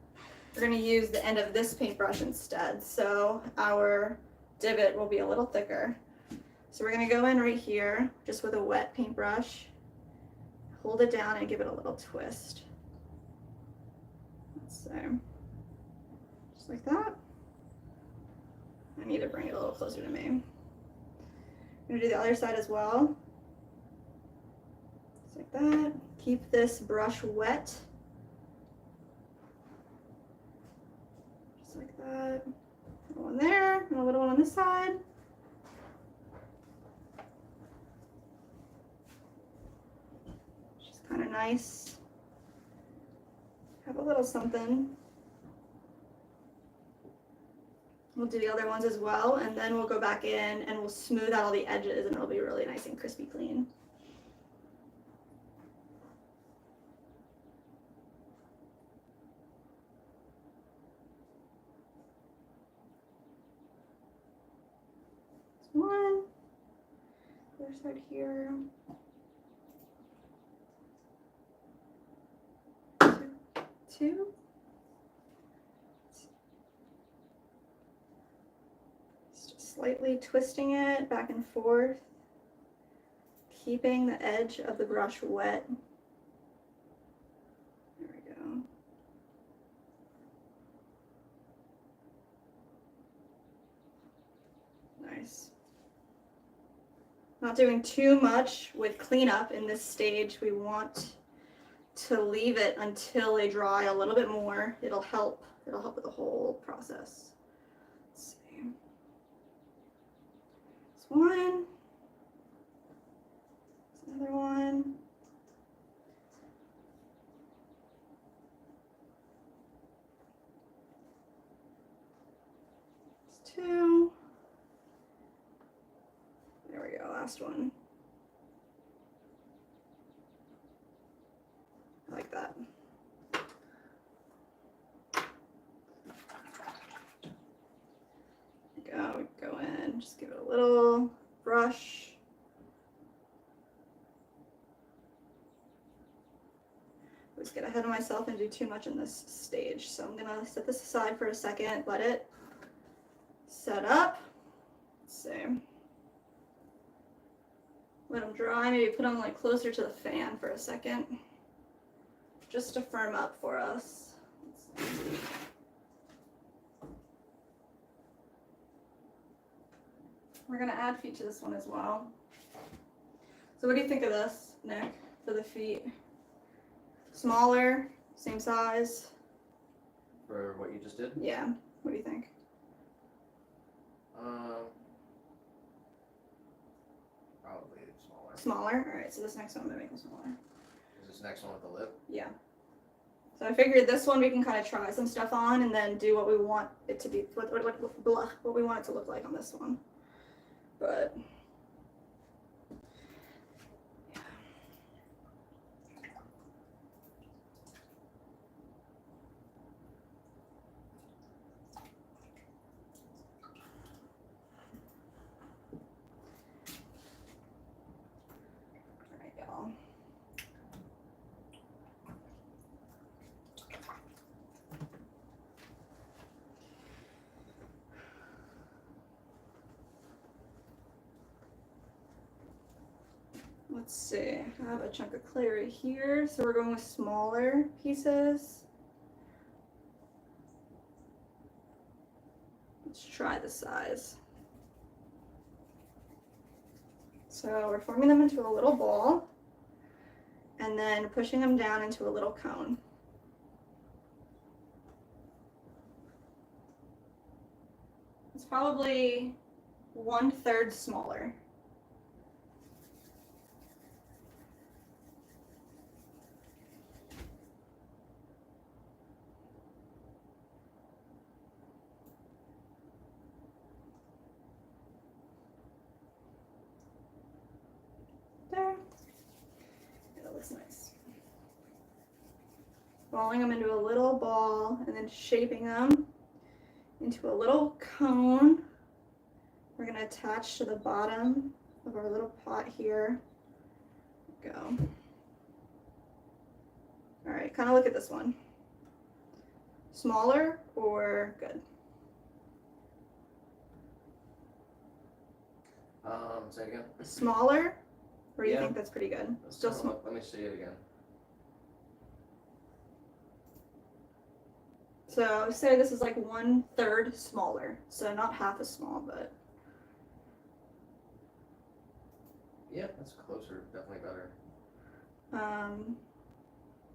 We're going to use the end of this paintbrush instead. So our divot will be a little thicker. So we're going to go in right here just with a wet paintbrush, hold it down and give it a little twist. So, just like that. I need to bring it a little closer to me. I'm gonna do the other side as well. Just like that. Keep this brush wet. Just like that. A little one there, and a little one on this side. Just kind of nice. Have a little something. We'll do the other ones as well, and then we'll go back in and we'll smooth out all the edges, and it'll be really nice and crispy clean. That's one. Other side here. Two. Just slightly twisting it back and forth, keeping the edge of the brush wet. There we go. Nice. Not doing too much with cleanup in this stage. We want to leave it until they dry a little bit more. It'll help with the whole process. Let's see. This one. This another one. This two. There we go, last one. I like that. Go in, just give it a little brush. I always get ahead of myself and do too much in this stage. So I'm gonna set this aside for a second, let it set up. Let's see. Let them dry, maybe put them like closer to the fan for a second, just to firm up for us. We're gonna add feet to this one as well. So what do you think of this, Nick, for the feet? Smaller, same size? For what you just did? Yeah, what do you think? Probably smaller. Smaller? Alright, so this next one I'm gonna make them smaller. Is this next one with the lip? Yeah. So I figured this one we can kind of try some stuff on and then do what we want it to be, what we want it to look like on this one. But yeah. All right, y'all. Let's see, I have a chunk of clay right here, so we're going with smaller pieces. Let's try the size. So we're forming them into a little ball and then pushing them down into a little cone. It's probably 1/3 smaller. There. Yeah, that looks nice. Rolling them into a little ball and then shaping them into a little cone. We're going to attach to the bottom of our little pot here. Go. All right, kind of look at this one. Smaller or good? Say it again. Smaller, or you Yeah. think that's pretty good? Still small. Let me see it again. So say this is like 1/3 smaller. So not half as small, but Yeah, that's closer. Definitely better.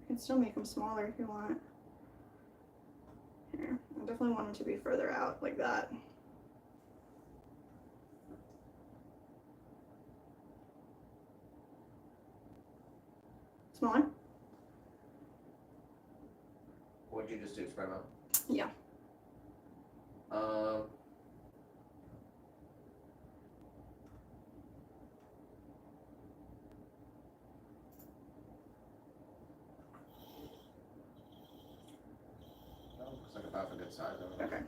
you can still make them smaller if you want. Here, I definitely want them to be further out like that. Smaller? What'd you just do? Spread them out? Yeah. Um. That looks like about a good size. I mean. Okay.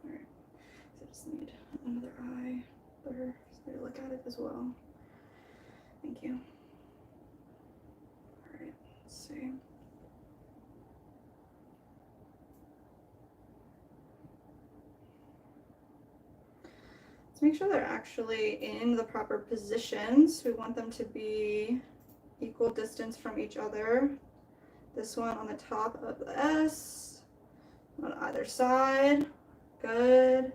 Alright. So I just need another eye for somebody to look at it as well. Thank you. Alright, let's see. Let's make sure they're actually in the proper positions. We want them to be equal distance from each other. This one on the top of the S, on either side. Good,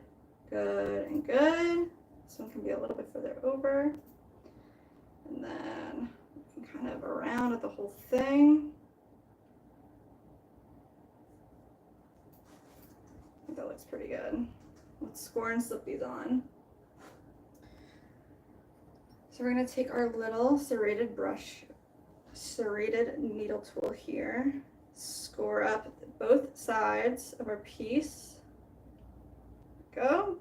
good, and good. This one can be a little bit further over. And then we can kind of around at the whole thing. I think that looks pretty good. Let's score and slip these on. So we're gonna take our little serrated needle tool here, score up both sides of our piece. Go.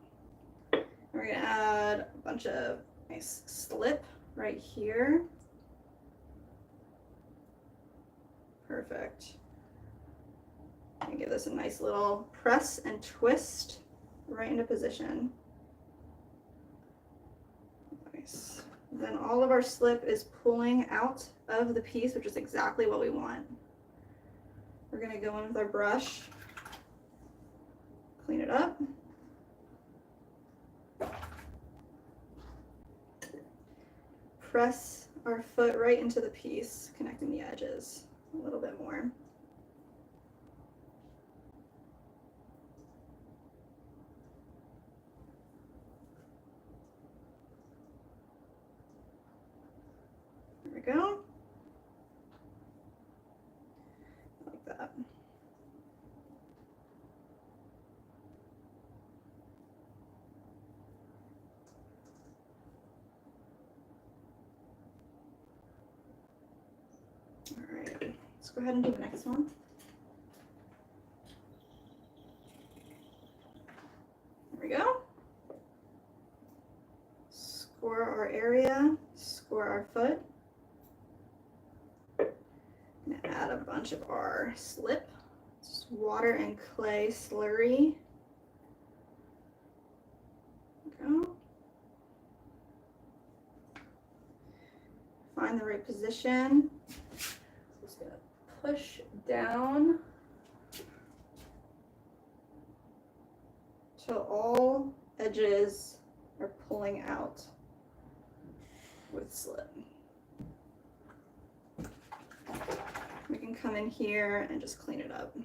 And we're gonna add a bunch of nice slip right here. Perfect. And give this a nice little press and twist right into position. Nice. Then all of our slip is pulling out of the piece, which is exactly what we want. We're gonna go in with our brush, clean it up. Press our foot right into the piece, connecting the edges a little bit more. There we go. Like that. All right, let's go ahead and do the next one. There we go. Score our area, score our foot. And add a bunch of our slip. Just water and clay slurry. There we go. Find the right position. Just gonna push down till all edges are pulling out with slip. We can come in here and just clean it up.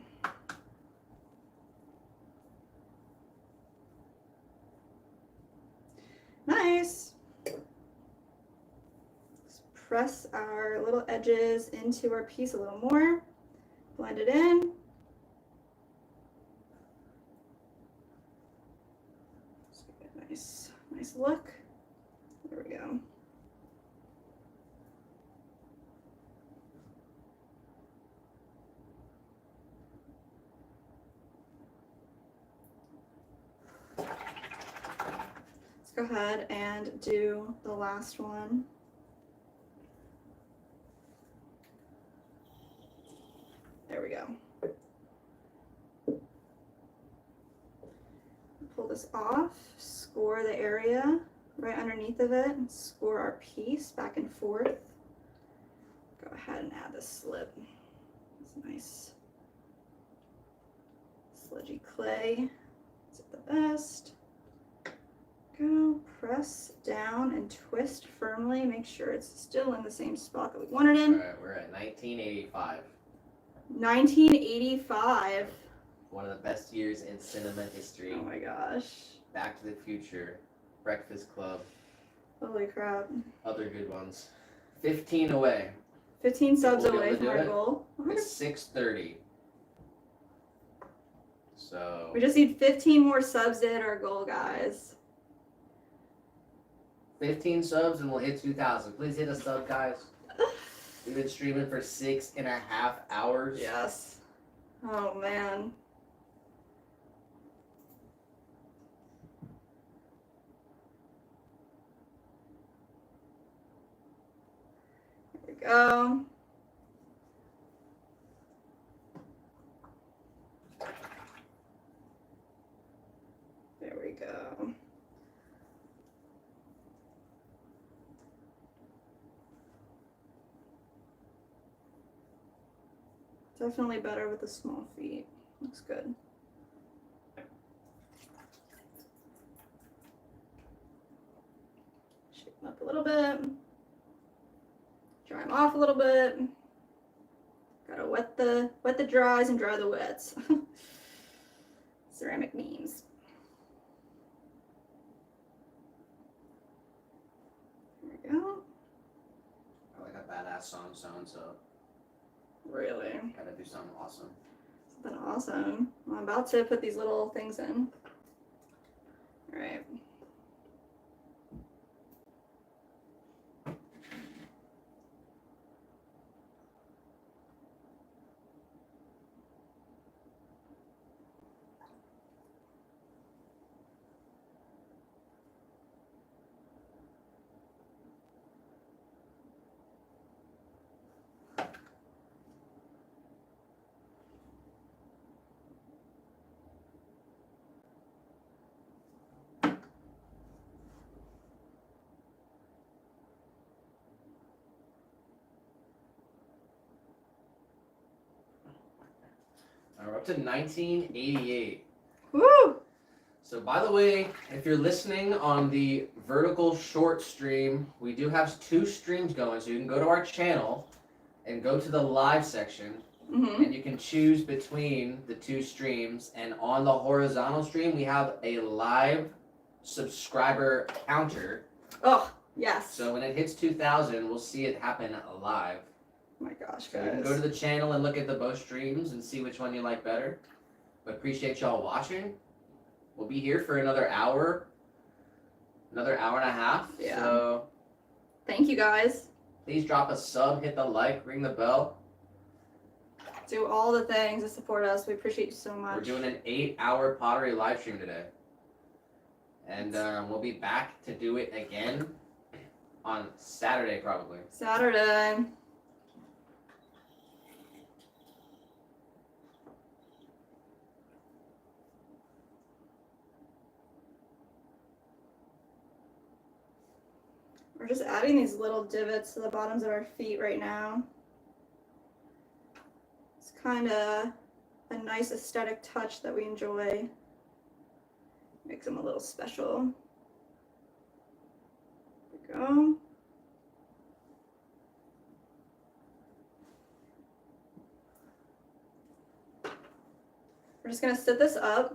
Nice. Let's press our little edges into our piece a little more. Blend it in. Just give it a nice look. There we go. Go ahead and do the last one. There we go. Pull this off, score the area right underneath of it, and score our piece back and forth. Go ahead and add the slip. It's nice sludgy clay. It's at the best. Go, press down and twist firmly. Make sure it's still in the same spot that we want it in. Alright, we're at 1985. 1985. One of the best years in cinema history. Oh my gosh. Back to the Future, Breakfast Club, Holy crap. other good ones. 15 away. 15 subs We'll be away able to from do our it. goal. It's 6:30. So We just need 15 more subs to hit our goal, guys. 15 subs and we'll hit 2,000. Please hit a sub, guys. We've been streaming for 6.5 hours. Yes. Oh man. There we go. There we go. Definitely better with the small feet. Looks good. Shake them up a little bit. Dry them off a little bit. Gotta wet the dries and dry the wets. Ceramic memes. There we go. I like a badass song, so Really? gotta do something awesome. Something awesome. I'm about to put these little things in. All right. We're up to 1988. Woo! So by the way, if you're listening on the vertical short stream, we do have 2 streams going, so you can go to our channel and go to the live section, Mm-hmm. and you can choose between the 2 streams. And on the horizontal stream, we have a live subscriber counter. Oh, yes. So when it hits 2,000, we'll see it happen live. Oh my gosh, So you can guys. go to the channel and look at the both streams and see which one you like better. But appreciate y'all watching. We'll be here for another hour and a half. Yeah. So Thank you, guys. please drop a sub, hit the like, ring the bell. Do all the things to support us. We appreciate you so much. We're doing an 8-hour pottery live stream today. And we'll be back to do it again on Saturday, probably. Saturday. We're just adding these little divots to the bottoms of our feet right now. It's kind of a nice aesthetic touch that we enjoy. Makes them a little special. There we go. We're just gonna sit this up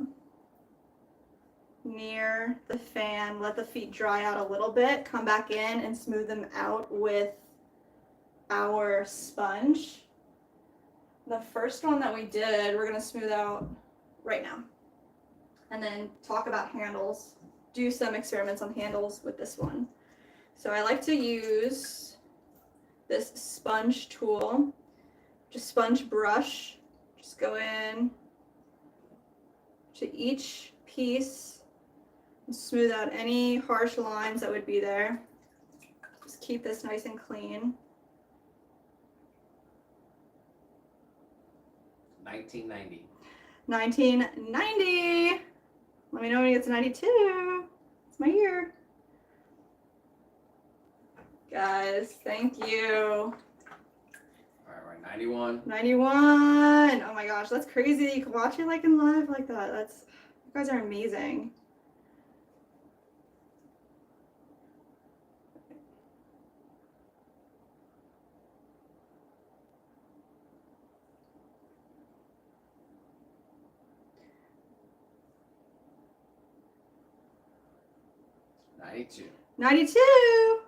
near the fan, let the feet dry out a little bit, come back in and smooth them out with our sponge. The first one that we did, we're gonna smooth out right now. And then talk about handles, do some experiments on handles with this one. So I like to use this sponge tool, just sponge brush, just go in to each piece and smooth out any harsh lines that would be there. Just keep this nice and clean. 1990. 1990. Let me know when it gets 92. It's my year. Guys, thank you. Alright, 91. 91. Oh my gosh, that's crazy. You can watch it like in live like that. You guys are amazing. 92. 92.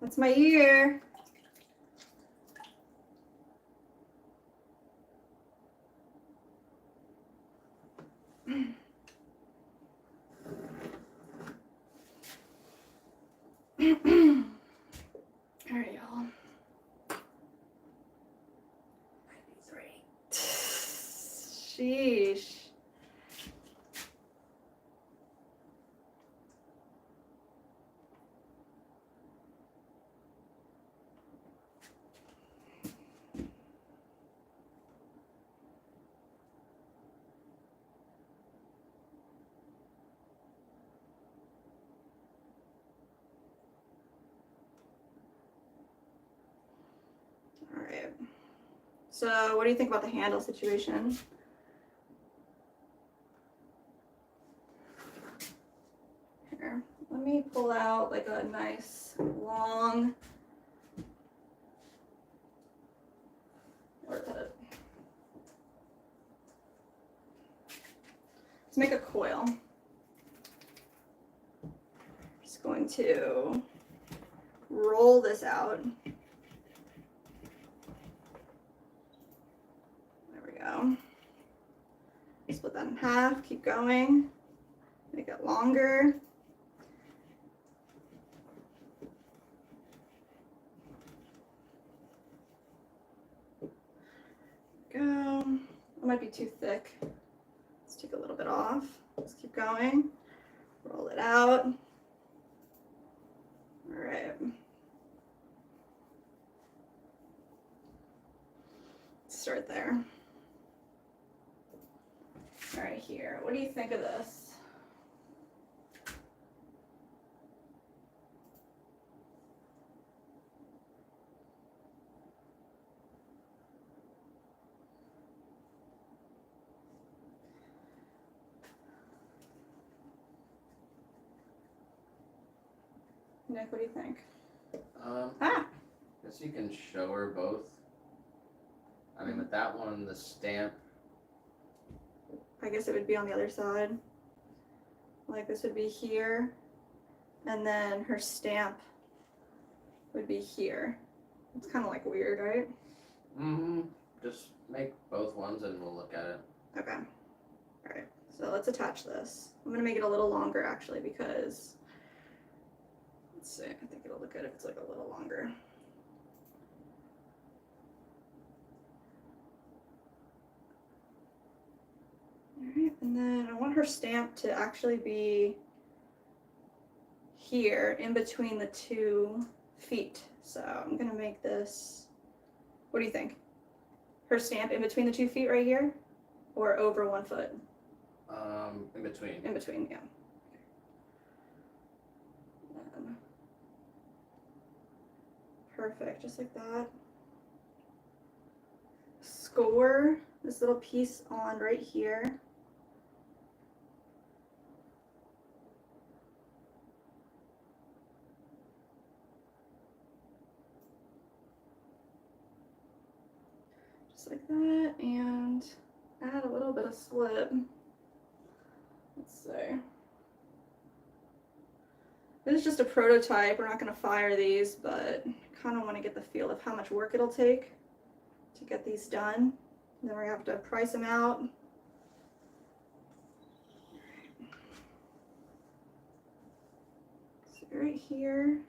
That's my year. All right, y'all. 93. Sheesh. All right. So, what do you think about the handle situation? Here, let me pull out like a nice long. Where put it? Let's make a coil. Just going to roll this out. There we go. Split that in half, keep going. Make it longer. Go. It might be too thick. Let's take a little bit off. Let's keep going. Roll it out. All right. Start there. All right, here. What do you think of this? Nick, what do you think? Guess you can show her both. I mean, with that one, the stamp. I guess it would be on the other side. Like this would be here, and then her stamp would be here. It's kind of like weird, right? Mm-hmm. Just make both ones and we'll look at it. Okay. All right. So let's attach this. I'm gonna make it a little longer actually because let's see. I think it'll look good if it's like a little longer. Alright, and then I want her stamp to actually be here in between the 2 feet. So I'm gonna make this, what do you think? Her stamp in between the 2 feet right here or over 1 foot? In between. In between, yeah. Perfect, just like that. Score this little piece on right here. Just like that, and add a little bit of slip. Let's see. This is just a prototype. We're not going to fire these, but kind of want to get the feel of how much work it'll take to get these done. And then we have to price them out. So right here.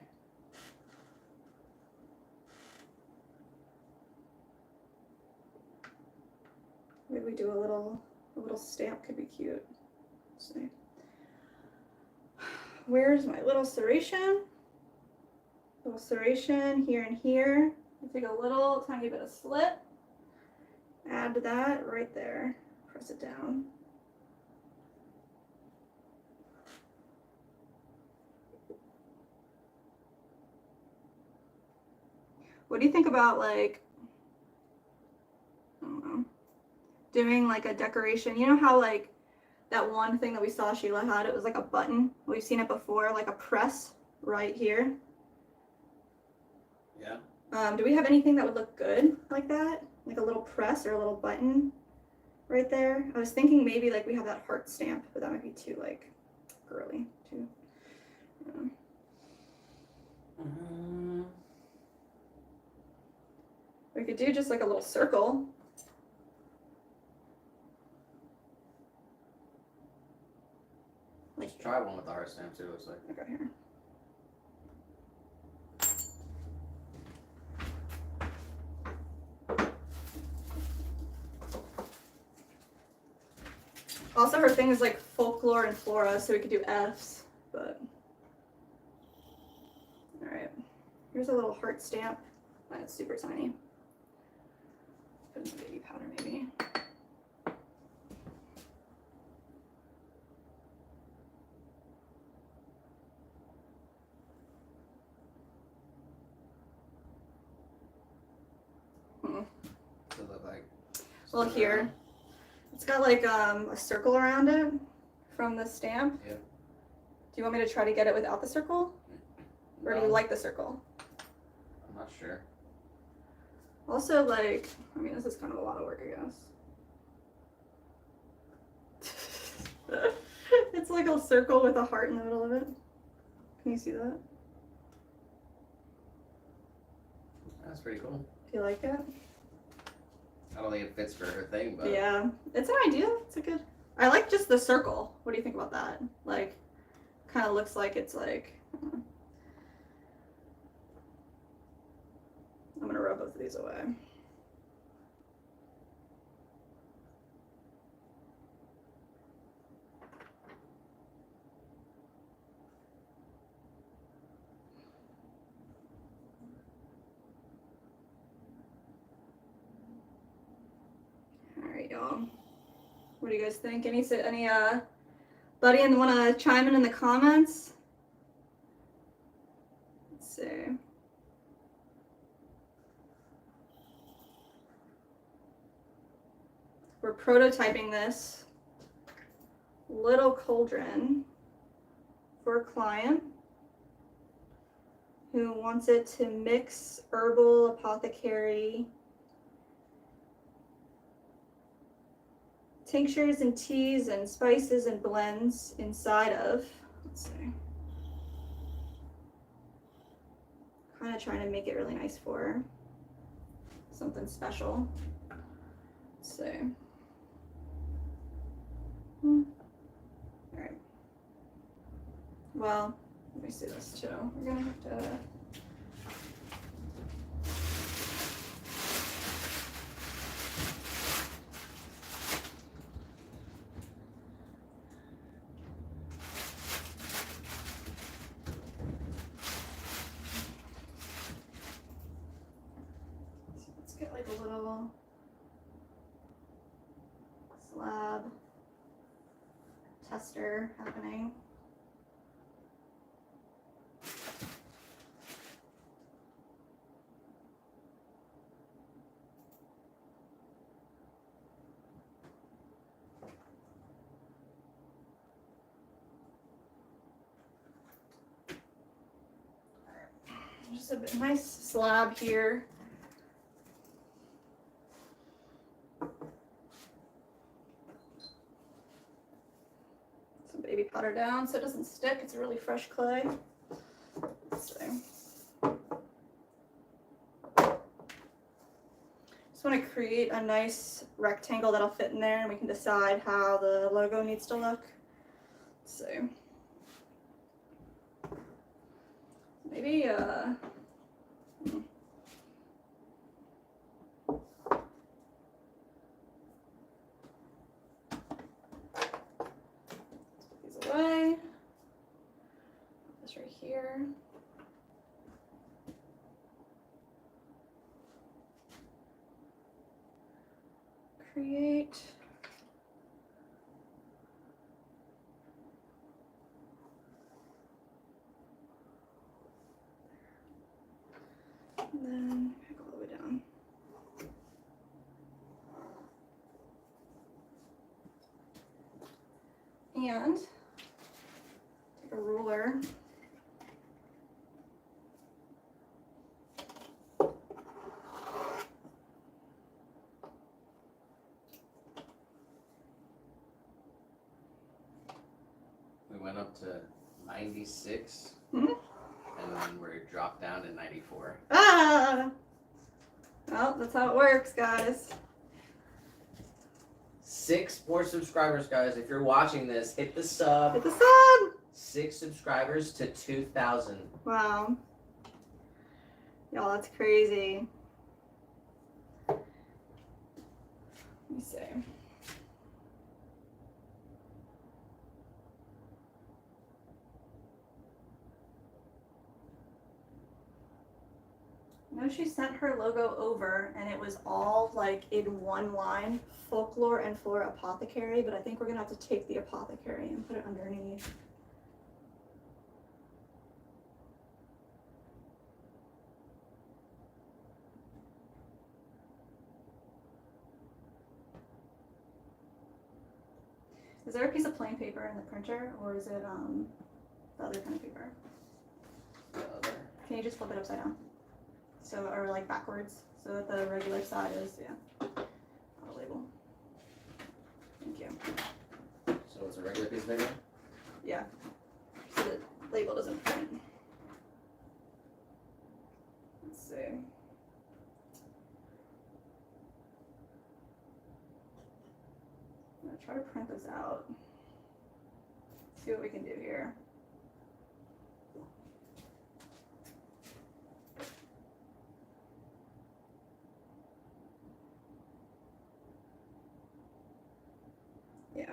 Maybe we do a little stamp could be cute. Let's see. Where's my little serration? Little serration here and here. I'll take a little tiny bit of slip. Add that right there. Press it down. What do you think about like, I don't know, doing like a decoration? You know how like that one thing that we saw Sheila had, it was like a button. We've seen it before, like a press right here. Yeah. Do we have anything that would look good like that? Like a little press or a little button right there? I was thinking maybe like we have that heart stamp, but that might be too like girly too. We could do just like a little circle. Let's try one with the heart stamp too, it looks like. Okay, here. Also, her thing is like folklore and flora, so we could do F's, but. Alright. Here's a little heart stamp. And it's super tiny. Put in some baby powder, maybe. Does it look like? Well, here. It's got like a circle around it from the stamp. Yeah. Do you want me to try to get it without the circle? Or do you No, like the circle? I'm not sure. Also, like, I mean, this is kind of a lot of work, I guess. It's like a circle with a heart in the middle of it. Can you see that? That's pretty cool. Do you like it? I don't think it fits for her thing, but Yeah, it's an idea. It's a good. I like just the circle. What do you think about that? Like, kind of looks like it's like. I'm gonna rub both of these away. All right, y'all. What do you guys think? Any buddy and want to chime in the comments? Let's see. We're prototyping this little cauldron for a client who wants it to mix herbal apothecary tinctures and teas and spices and blends inside of. Let's see. Kind of trying to make it really nice for her. Something special. Let's see. Alright. Well, let me see this too. We're gonna have to. Let's get like a little slab tester happening. Just a nice slab here. Some baby powder down so it doesn't stick. It's really fresh clay. Let's see. Just want to create a nice rectangle that'll fit in there, and we can decide how the logo needs to look. Let's see. Maybe put these away. Put this right here. Create. And then go all the way down. And take a ruler. we went up to 96. Mhm. And then we're dropped down to 94. Ah! Well, that's how it works, guys. 6 more subscribers, guys. If you're watching this, hit the sub. Hit the sub! 6 subscribers to 2,000. Wow. Y'all, that's crazy. Let me see. I know she sent her logo over and it was all like in one line, folklore and flora apothecary, but I think we're gonna have to take the apothecary and put it underneath. Is there a piece of plain paper in the printer or is it the other kind of paper? Can you just flip it upside down? So, or like backwards, so that the regular side is, yeah, not a label. Thank you. So it's a regular piece of paper? Yeah. So the label doesn't print. Let's see. I'm gonna try to print this out. See what we can do here. Yeah.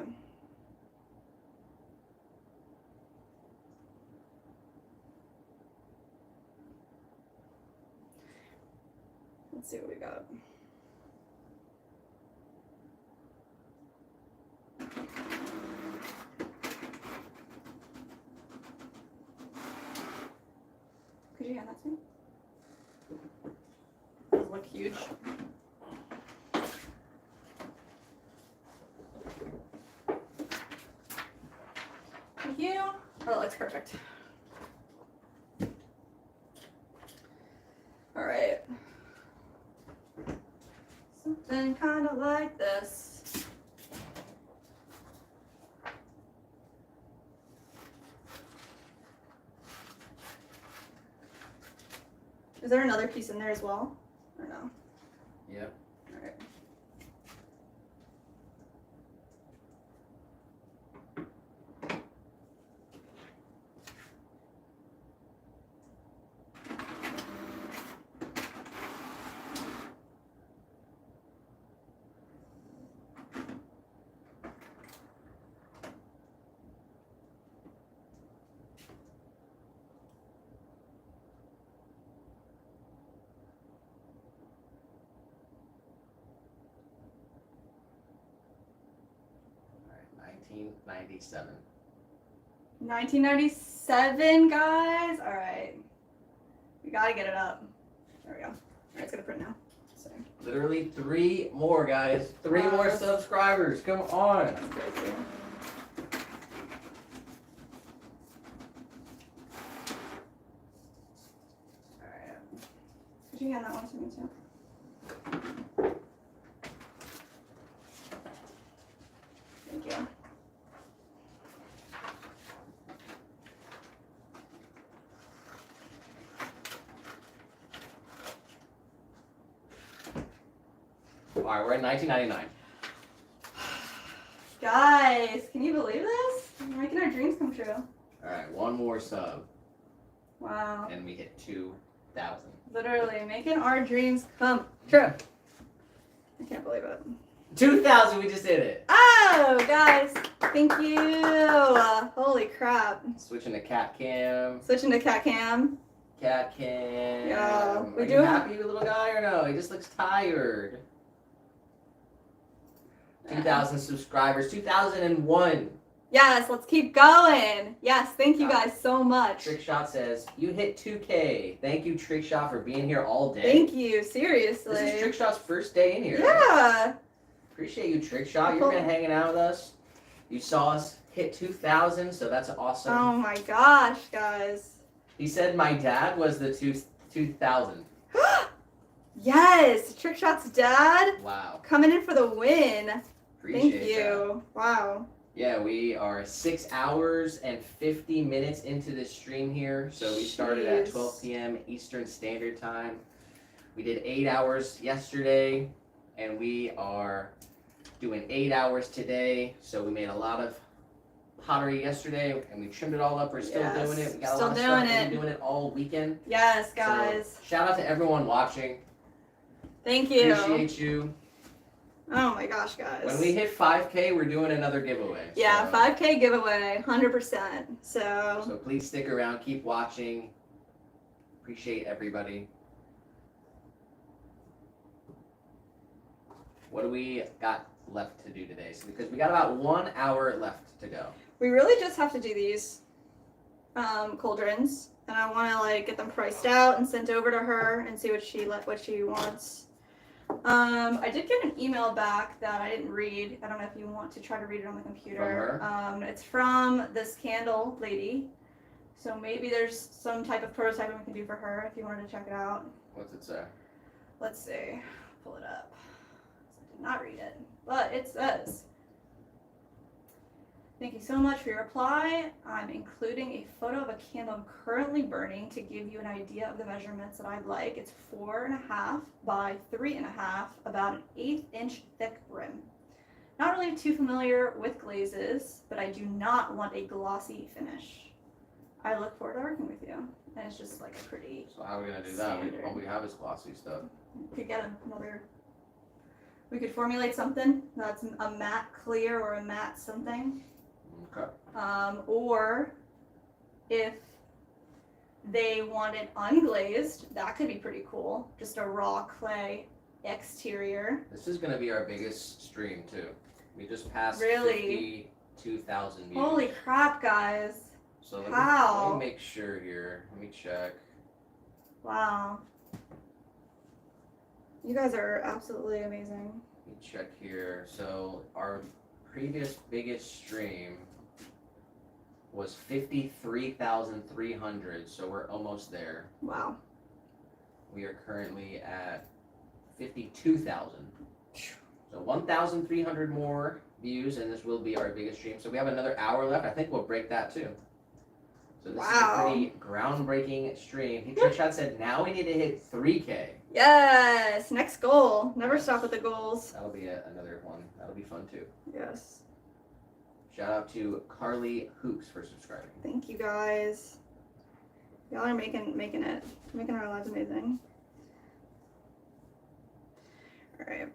Let's see what we got. Could you hand that to me? Those look huge. Thank you. Oh, that looks perfect. All right. Something kind of like this. Is there another piece in there as well? Or no? Yep. All right. Alright, 1997. 1997, guys. All right. We gotta get it up. There we go. All right, it's gonna print now. So, Literally 3 more, guys. 3 Wow, more that's- subscribers. Come on. that's crazy. All right. Could you hand that one to me too? Thank you. Alright, we're in 1999. Guys, can you believe this? We're making our dreams come true. Alright, 1 more sub. Wow. And we hit 2,000. Literally making our dreams come true. I can't believe it. 2,000, we just did it. Oh, guys, thank you. Holy crap. Switching to cat cam. Switching to cat cam. Cat cam. Yeah, we Are do you have- happy, little guy, or no? He just looks tired. 2,000 subscribers. 2001. Yes, let's keep going. Yes, thank you Yeah. guys so much. Trickshot says, you hit 2K. Thank you, Trickshot, for being here all day. Thank you, seriously. This is Trickshot's first day in here. Yeah. Appreciate you, Trickshot. You've Cool. been hanging out with us. You saw us hit 2,000, so that's awesome. Oh my gosh, guys. He said my dad was the 2,000. Yes, Trickshot's dad Wow. coming in for the win. Appreciate Thank you. Wow. Yeah, we are 6 hours and 50 minutes into this stream here. So we started at Jeez. 12 p.m. Eastern Standard Time. We did 8 hours yesterday, and we are doing 8 hours today. So we made a lot of pottery yesterday, and we trimmed it all up. We're still Yes, doing it. We got a still lot of doing stuff. We've it. been doing it all weekend. Yes, So, guys. shout out to everyone watching. Thank you. Appreciate you. Oh my gosh, guys. When we hit 5K, we're doing another giveaway. Yeah, so, 5K giveaway, 100%. So, So please stick around, keep watching. Appreciate everybody. What do we got left to do today? So, because we got about 1 hour left to go. we really just have to do these cauldrons, and I want to like get them priced out and sent over to her and see what she wants. I did get an email back that I didn't read. I don't know if you want to try to read it on the computer. From It's from this candle lady. So maybe there's some type of prototyping we can do for her if you wanted to check it out. What's it say? Let's see. Pull it up. I did not read it, but it says, "Thank you so much for your reply. I'm including a photo of a candle I'm currently burning to give you an idea of the measurements that I'd like. It's 4.5 by 3.5, about an 1/8-inch thick rim. Not really too familiar with glazes, but I do not want a glossy finish. I look forward to working with you." And it's just like a pretty, So how are we gonna do that? Standard. All we have is glossy stuff. we could get another, we could formulate something that's a matte clear or a matte something. Okay. Or if they want it unglazed, that could be pretty cool. Just a raw clay exterior. This is gonna be our biggest stream too. We just passed Really? 52,000 views. Holy crap, guys. So let How? me make sure here. Let me check. Wow. You guys are absolutely amazing. Let me check here. So our previous biggest stream was 53,300. So we're almost there. Wow. We are currently at 52,000. So 1,300 more views, and this will be our biggest stream. So we have another hour left. I think we'll break that too. So this is Wow. a pretty groundbreaking stream. Chad said, now we need to hit 3K. Yes. Next goal. Never stop with the goals. That'll be another one. That'll be fun too. Yes. Shout out to Carly Hoops for subscribing. Thank you guys. Y'all are making it, making our lives amazing. All right.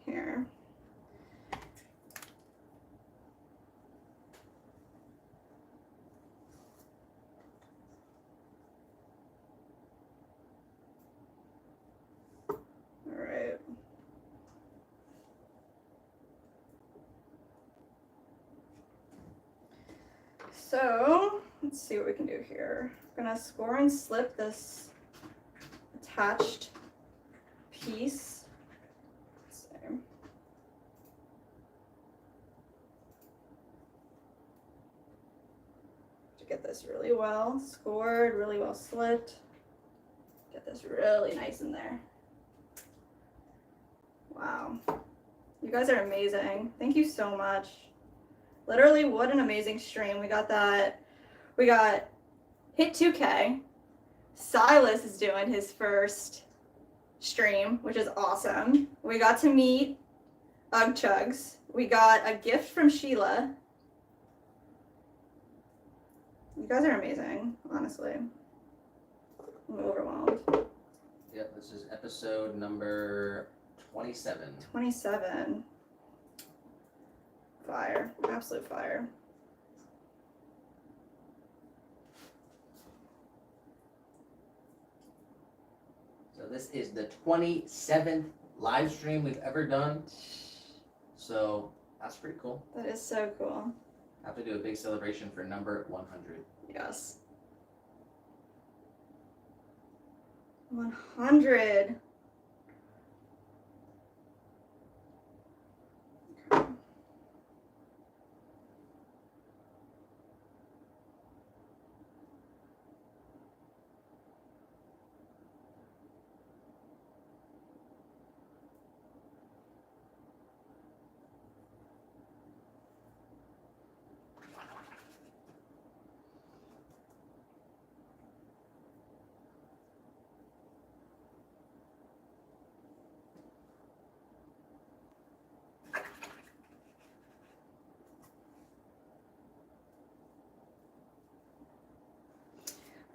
Here. All right. So let's see what we can do here. I'm gonna score and slip this attached piece. Let's see. To get this really well scored, really well slipped. Get this really nice in there. Wow. You guys are amazing. Thank you so much. Literally, what an amazing stream. We got hit 2K. Silas is doing his first stream, which is awesome. We got to meet Ugg Chugs. We got a gift from Sheila. You guys are amazing, honestly. I'm overwhelmed. Yep, this is episode number 27. 27. Fire. Absolute fire. So this is the 27th live stream we've ever done. So that's pretty cool. That is so cool. Have to do a big celebration for number 100. Yes. 100. Okay.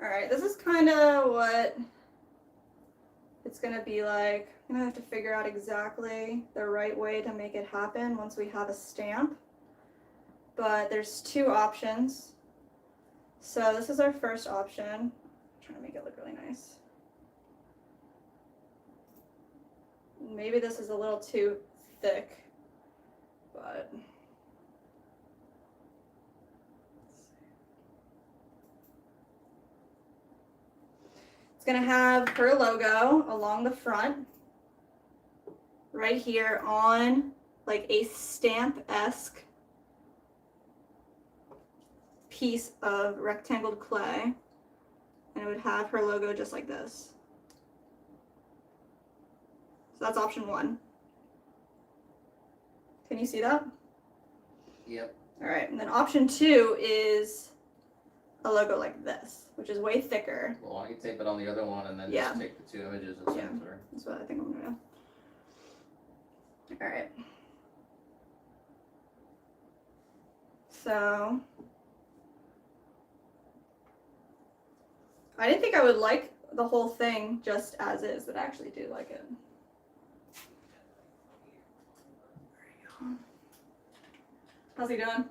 Alright, this is kind of what it's going to be like. I'm going to have to figure out exactly the right way to make it happen once we have a stamp. But there's two options. So this is our first option. I'm trying to make it look really nice. Maybe this is a little too thick, but it's gonna have her logo along the front, right here on like a stamp-esque piece of rectangled clay, and it would have her logo just like this. So that's option one. Can you see that? Yep. All right, and then option two is a logo like this, which is way thicker. Well, why don't you tape it on the other one and then Yeah. just take the two images and Yeah. send it to her? That's what I think I'm gonna do. All right. So I didn't think I would like the whole thing just as is, but I actually do like it. How's he doing?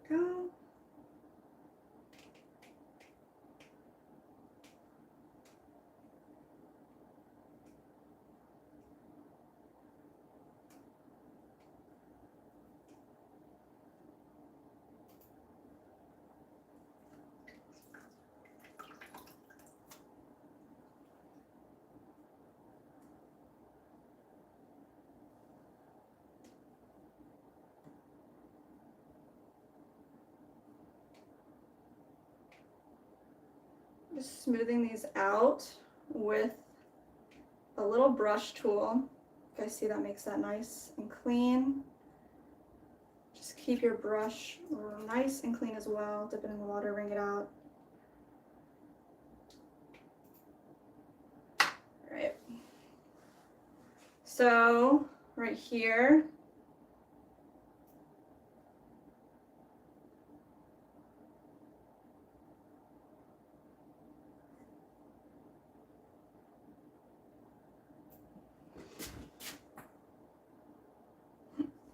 Go. Just smoothing these out with a little brush tool. You guys see that makes that nice and clean. Just keep your brush nice and clean as well. Dip it in the water, wring it out. All right. So right here,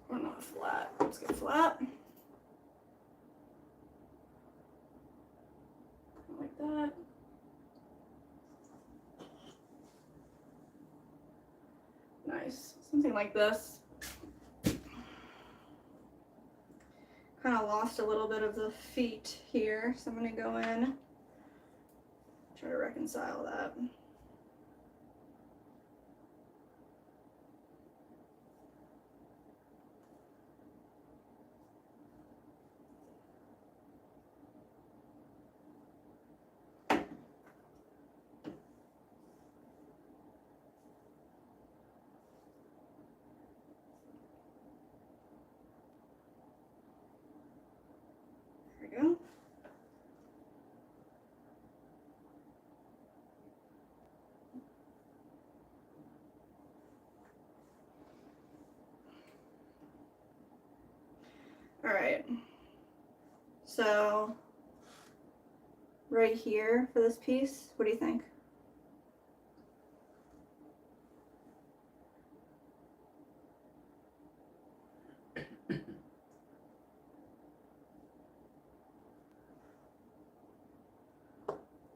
we're not flat. Let's get flat. Like that. Nice. Something like this. Kind of lost a little bit of the feet here, so I'm going to go in, try to reconcile that. There we go. All right. So right here for this piece, what do you think?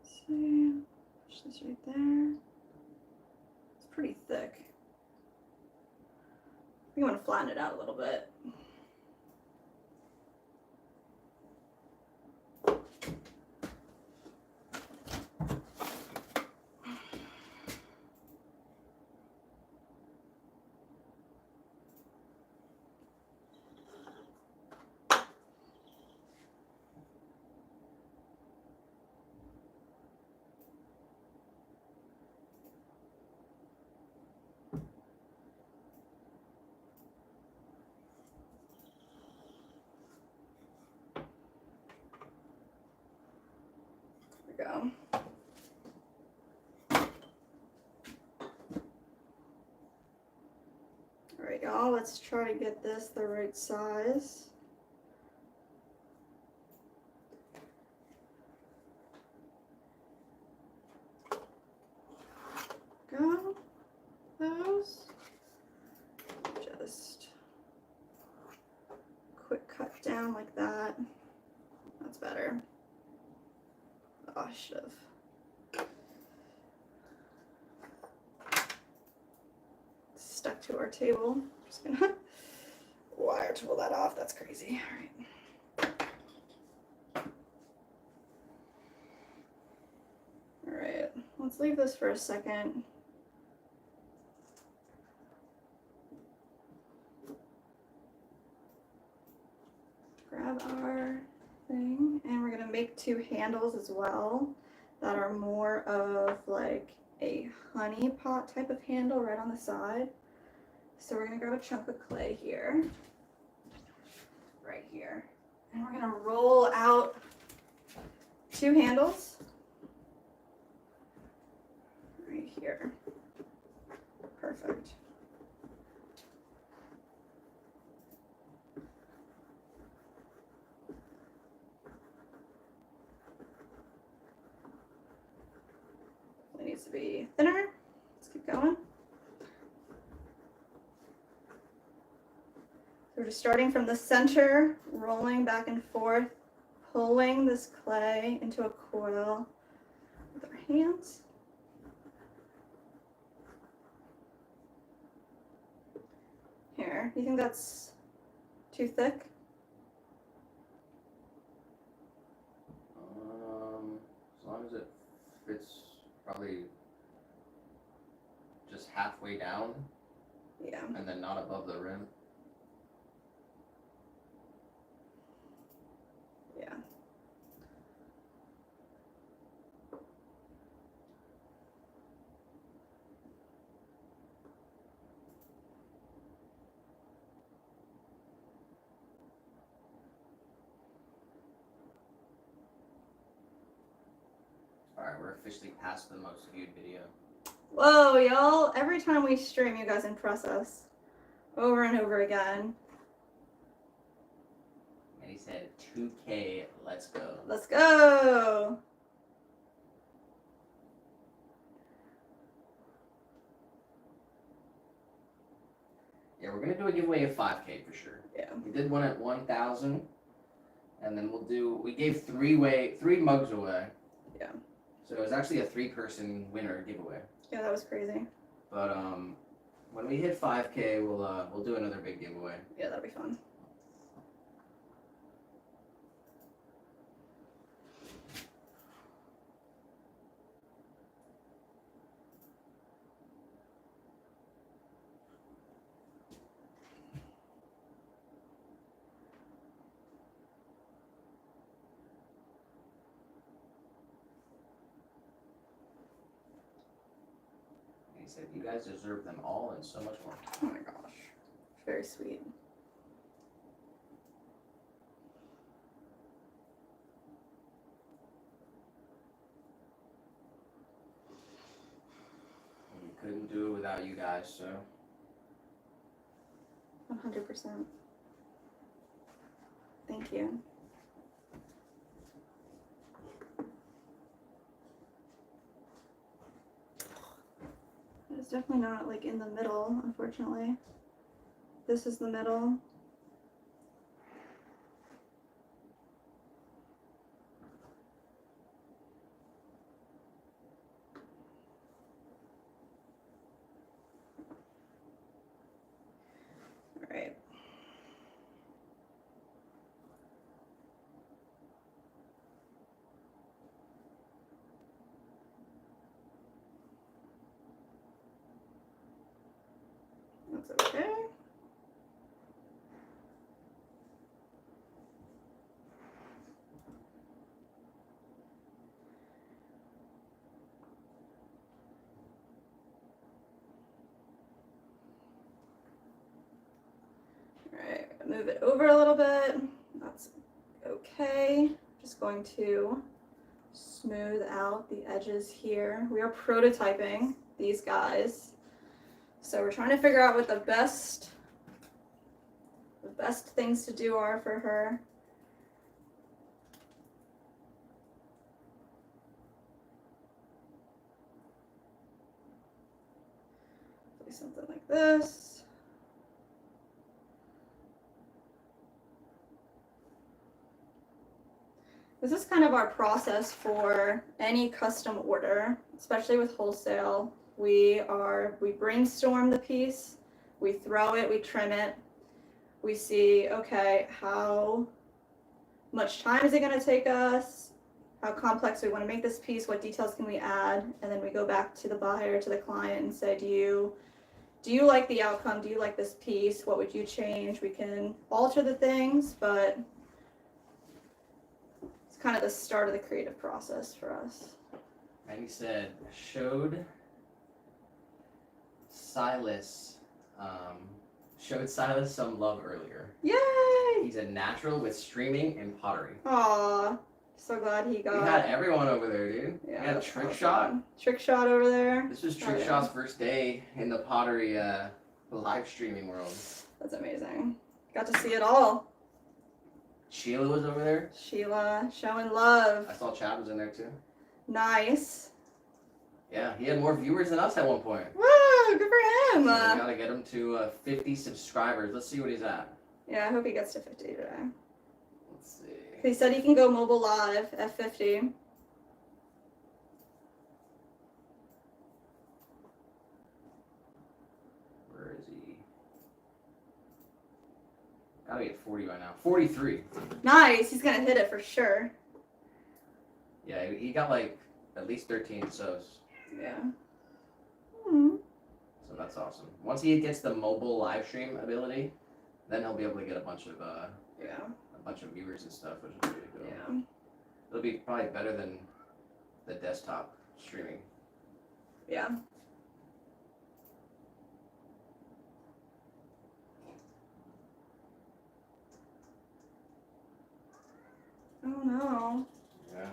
See, push this right there. It's pretty thick. I think I'm gonna flatten it out a little bit. y'all. Let's try to get this the right size. Go. Those. Just quick cut down like that. That's better. Oh, I should have stuck to our table. I'm just gonna wire tool that off. That's crazy. All right. All right. Let's leave this for a second. Grab our thing, and we're gonna make 2 handles as well that are more of like a honey pot type of handle right on the side. So we're gonna grab a chunk of clay here, right here, and we're gonna roll out 2 handles right here. Perfect. It needs to be thinner. Let's keep going. So we're just starting from the center, rolling back and forth, pulling this clay into a coil with our hands. Here, do you think that's too thick? As long as it fits probably just halfway down Yeah. and then not above the rim. Yeah. Alright, we're officially past the most viewed video. Whoa, y'all. Every time we stream, you guys impress us over and over again. And he said 2K, let's go. Let's go. Yeah, we're gonna do a giveaway of 5K for sure. Yeah. We did one at 1,000, and then we gave 3 mugs away. Yeah. So it was actually a 3-person winner giveaway. Yeah, that was crazy. But when we hit 5K, we'll do another big giveaway. Yeah, that'd be fun. And he said, you guys deserve them all and so much more. Oh my gosh. Very sweet. We couldn't do it without you guys, so 100%. Thank you. It's definitely not like in the middle, unfortunately. This is the middle. All right. That's okay. Alright, move it over a little bit. That's okay. Just going to smooth out the edges here. We are prototyping these guys. So we're trying to figure out what the best the best things to do are for her. Do something like this. This is kind of our process for any custom order, especially with wholesale. We brainstorm the piece, we throw it, we trim it, we see, okay, how much time is it going to take us, how complex we want to make this piece, what details can we add, and then we go back to the buyer, to the client, and say, do you like the outcome? Do you like this piece? What would you change? We can alter the things, but it's kind of the start of the creative process for us. And he said, showed Silas some love earlier. Yay! He's a natural with streaming and pottery. Aw, so glad he We got. had everyone over there, dude. Yeah, We had that's Trick awesome. Shot. Trick Shot over there. This was Oh, Trick yeah. Shot's first day in the pottery live streaming world. That's amazing. Got to see it all. Sheila was over there. Sheila showing love. I saw Chad was in there too. Nice. Yeah, he had more viewers than us at one point. Woo! Good for him. So we gotta get him to 50 subscribers. Let's see what he's at. Yeah, I hope he gets to 50 today. Let's see. He said he can go mobile live at 50. Where is he? Gotta be at 40 by now. 43. Nice. He's gonna hit it for sure. Yeah, he got like at least 13 subs. Yeah. Hmm. So that's awesome. Once he gets the mobile live stream ability, then he'll be able to get a bunch of viewers and stuff, which is really cool. Yeah. It'll be probably better than the desktop streaming. Yeah. Oh no. Yeah.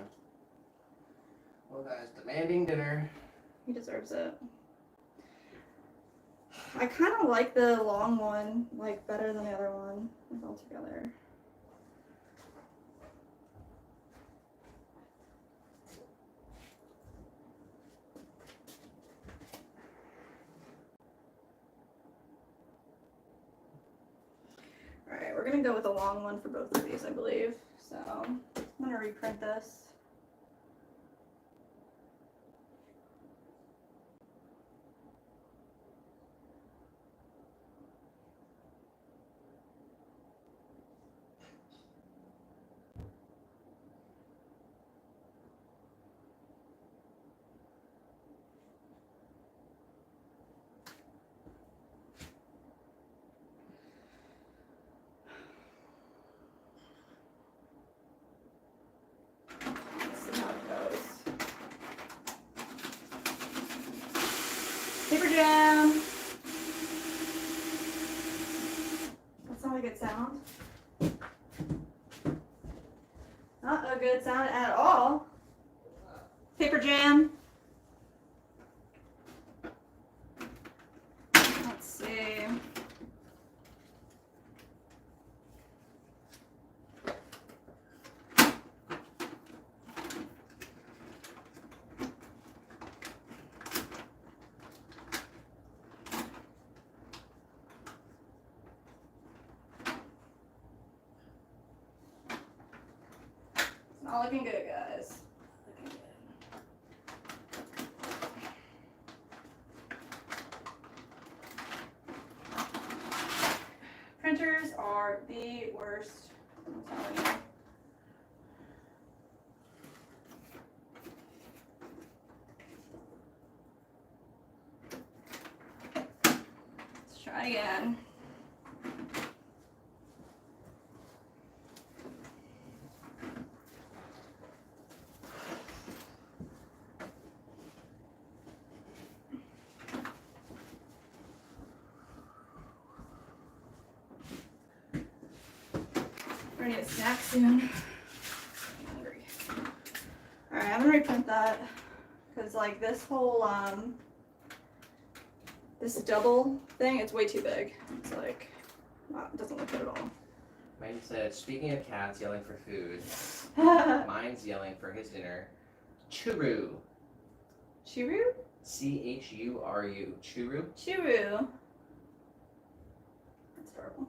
Well, guys, demanding dinner. He deserves it. I kind of like the long one, like, better than the other one, like, altogether. Alright, we're gonna go with a long one for both of these, I believe. So, I'm gonna reprint this. Let's see how it goes. Paper jam. That's not a good sound. Not a good sound at all. Paper jam. Let's see. Not looking good, guys. Looking good. Printers are the worst. I'm telling you. Let's try again. We're gonna need a snack soon. I'm hungry. Alright, I'm gonna reprint that. Cause like this whole this double thing, it's way too big. It's like Wow, it doesn't look good at all. Mine said, speaking of cats yelling for food, mine's yelling for his dinner. Churu. Chiru? Churu. Churu. Chiru. That's terrible.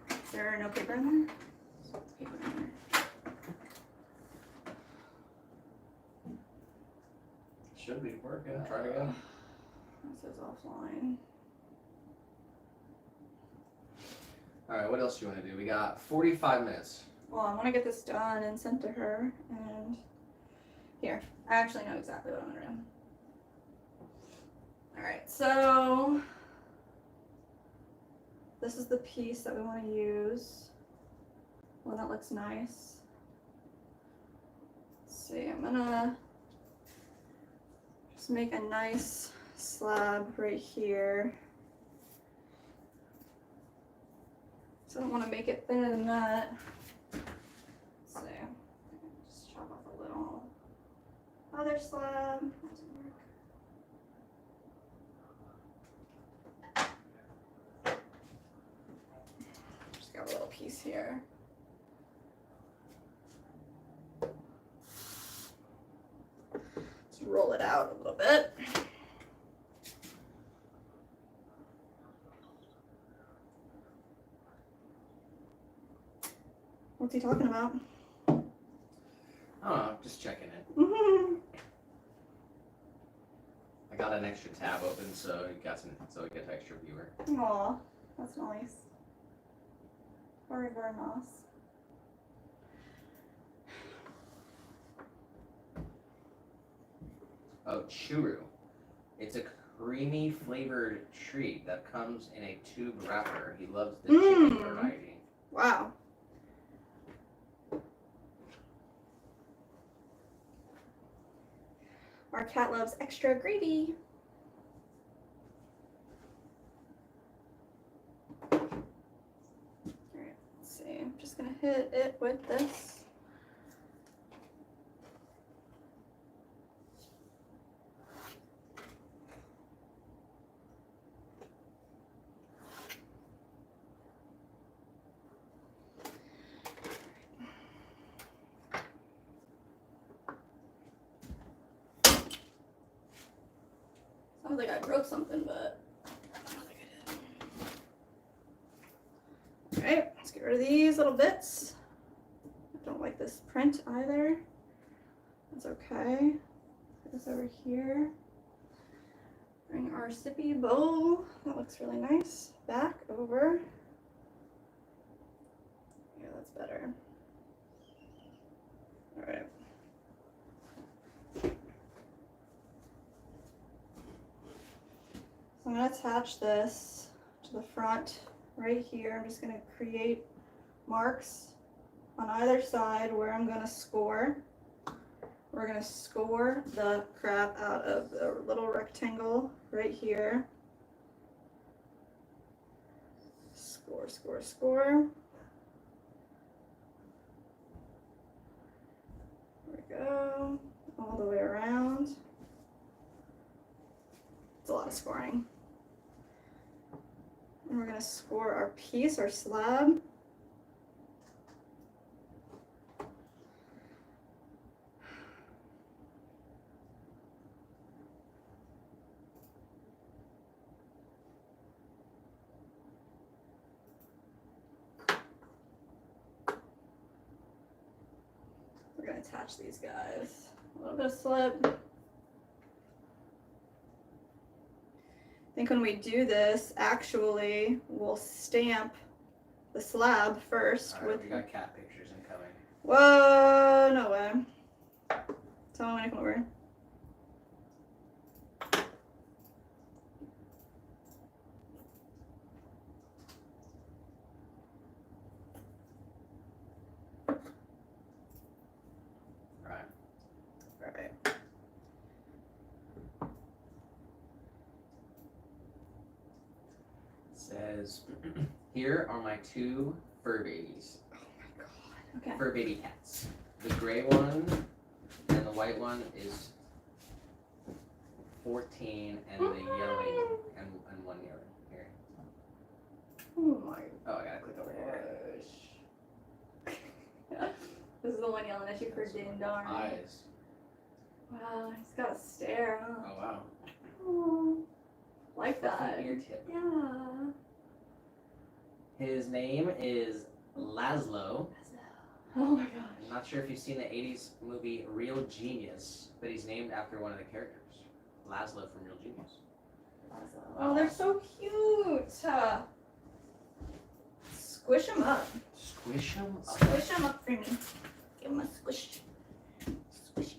Is there no paper in there? There's paper in there. Should be working. Try it again. It says offline. Alright, what else do you want to do? We got 45 minutes. Well, I want to get this done and sent to her. And here, I actually know exactly what I'm gonna do. All right, so this is the piece that we want to use. Well, that looks nice. Let's see, I'm gonna just make a nice slab right here. So I don't want to make it thinner than that. So just chop off a little other slab. That doesn't work. Just got a little piece here. Let's roll it out a little bit. What's he talking about? Oh, just checking it. I got an extra tab open so we get an extra viewer. Aw, that's nice. Very, very nice. Oh, churu. It's a creamy flavored treat that comes in a tube wrapper. He loves the chicken variety. Wow. Our cat loves extra gravy. Alright, let's see. I'm just gonna hit it with this. Sounds like I broke something, but I don't think I did. Alright, let's get rid of these little bits. I don't like this print either. That's okay. Put this over here. Bring our sippy bowl. That looks really nice. Back over. Yeah, that's better. Alright. So I'm going to attach this to the front right here. I'm just going to create marks on either side where I'm going to score. We're going to score the crap out of the little rectangle right here. Score, score, score. There we go. All the way around. It's a lot of scoring. And we're going to score our piece, our slab. We're going to attach these guys. A little bit of slip. I think when we do this, actually, we'll stamp the slab first. Alright, With we got cat pictures incoming. Whoa, no way. Tell me when to come over. Alright. Alright. Says, here are my two fur babies. Oh my god. Okay. Fur baby cats. The gray one and the the white one is 14, and the yellow and one yellow. Here. Oh my Oh, I gotta click over here. gosh. This is the one yelling at you for Ding Darn. Eyes. Wow, he's got a stare, huh? Oh wow. Oh, like that. Fluffy ear tip. Yeah. His name is Laszlo. Oh my I'm gosh. not sure if you've seen the 80s movie Real Genius, but he's named after one of the characters, Laszlo from Real Genius. Oh, they're so cute. Squish them up. Squish him up. Squish them up for me. Give them a squish. Squishy.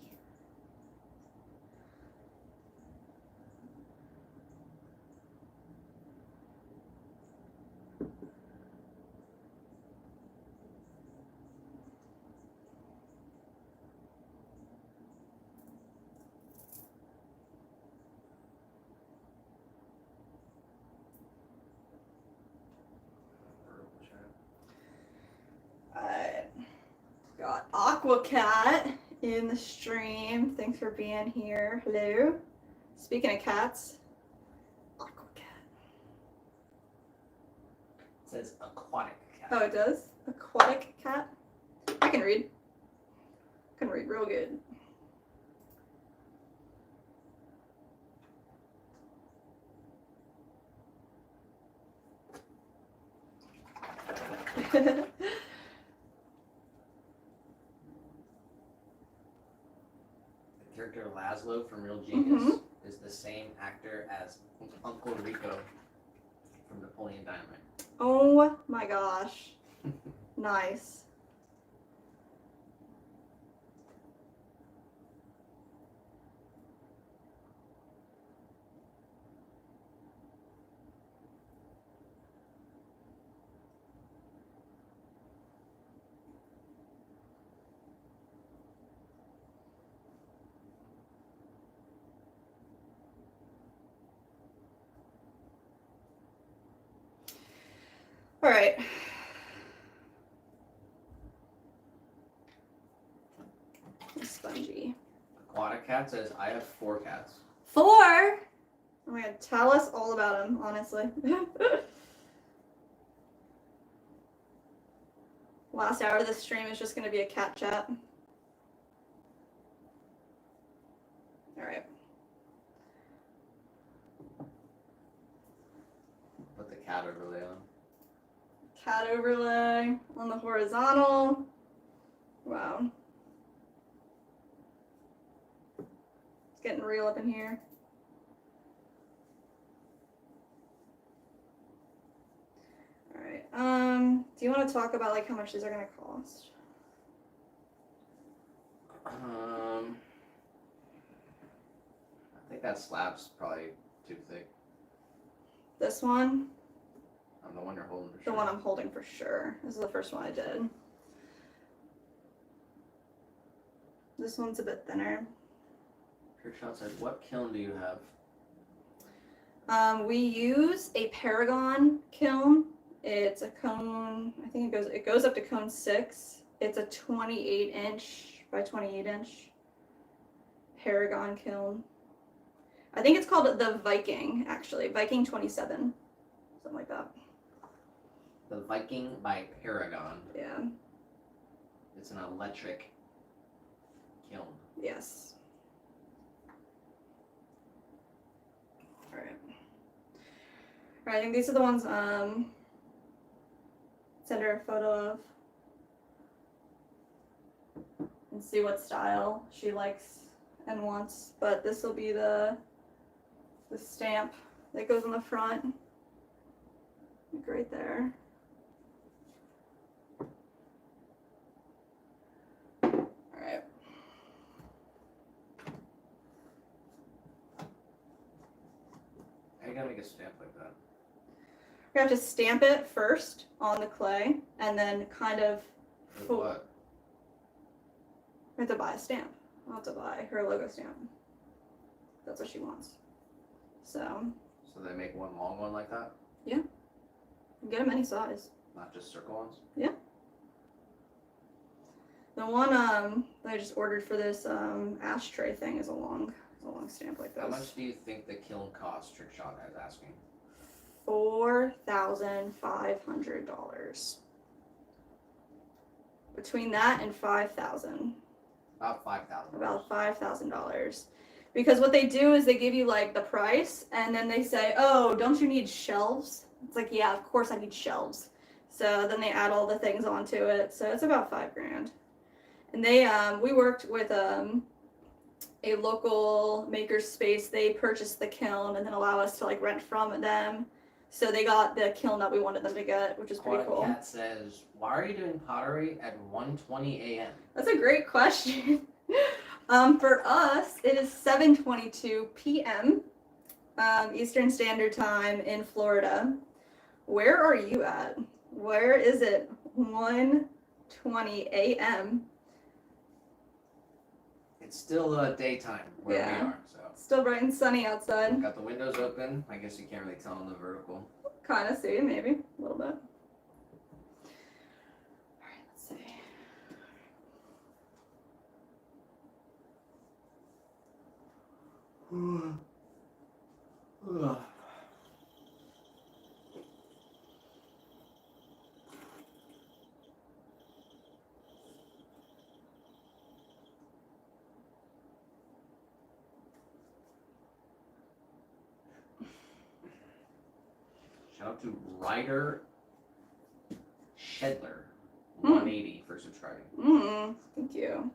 Alright. Got Aqua Cat in the stream. Thanks for being here. Hello. Speaking of cats, Aqua Cat. It says aquatic cat. Oh, it does? Aquatic cat? I can read. I can read real good. The character Laszlo from Real Genius is the same actor as Uncle Rico from Napoleon Dynamite. Oh my gosh. Nice. All right. Spongy. Aquatic cat says, I have 4 cats. 4. Oh my god, tell us all about him, honestly. Last hour of the stream is just going to be a cat chat. All right. Put the cat overlay on. Cat overlay on the horizontal. Wow. It's getting real up in here. All right. Do you want to talk about like how much these are going to cost? I think that slab's probably too thick. This one, I'm the one you're holding for the sure. one I'm holding for sure. This is the first one I did. This one's a bit thinner. Trickshot said, what kiln do you have? We use a Paragon kiln. It's a cone. I think it goes up to cone 6. It's a 28 inch by 28 inch Paragon kiln. I think it's called the Viking, actually. Viking 27. Something like that. The Viking by Paragon. Yeah. It's an electric kiln. Yes. Alright. Alright, I think these are the ones send her a photo of. And see what style she likes and wants. But this will be the stamp that goes on the front. Like right there. Alright. How you gonna make a stamp like that? We have to stamp it first on the clay and then kind of With fo- what? We have to buy a stamp. I'll have to buy her logo stamp. That's what she wants. So, So they make one long one like that? get them any size. Not just circle ones? The The one that I just ordered for this ashtray thing is a long stamp like this. How much do you think the kiln costs? Trick Shot is asking. $4,500. Between that and $5,000. About $5,000. About $5,000. Because what they do is they give you like the price and then they say, oh, don't you need shelves? It's like, yeah, of course I need shelves. So then they add all the things onto it. So it's about $5,000. And they we worked with a local maker's space. They purchased the kiln and then allow us to like rent from them. So they got the kiln that we wanted them to get, which is pretty Aquatic cool. Cat says, why are you doing pottery at 1:20 a.m.? That's a great question. For us, it is 7:22 p.m. Eastern Standard Time in Florida. Where are you at? Where is it? 1:20 a.m. It's still daytime where Yeah. we are, so. Still bright and sunny outside. Got the windows open. I guess you can't really tell on the vertical. Kind of see, maybe a little bit. All right, let's see. Shout out to Ryder Shedler, 180 for subscribing. Thank you.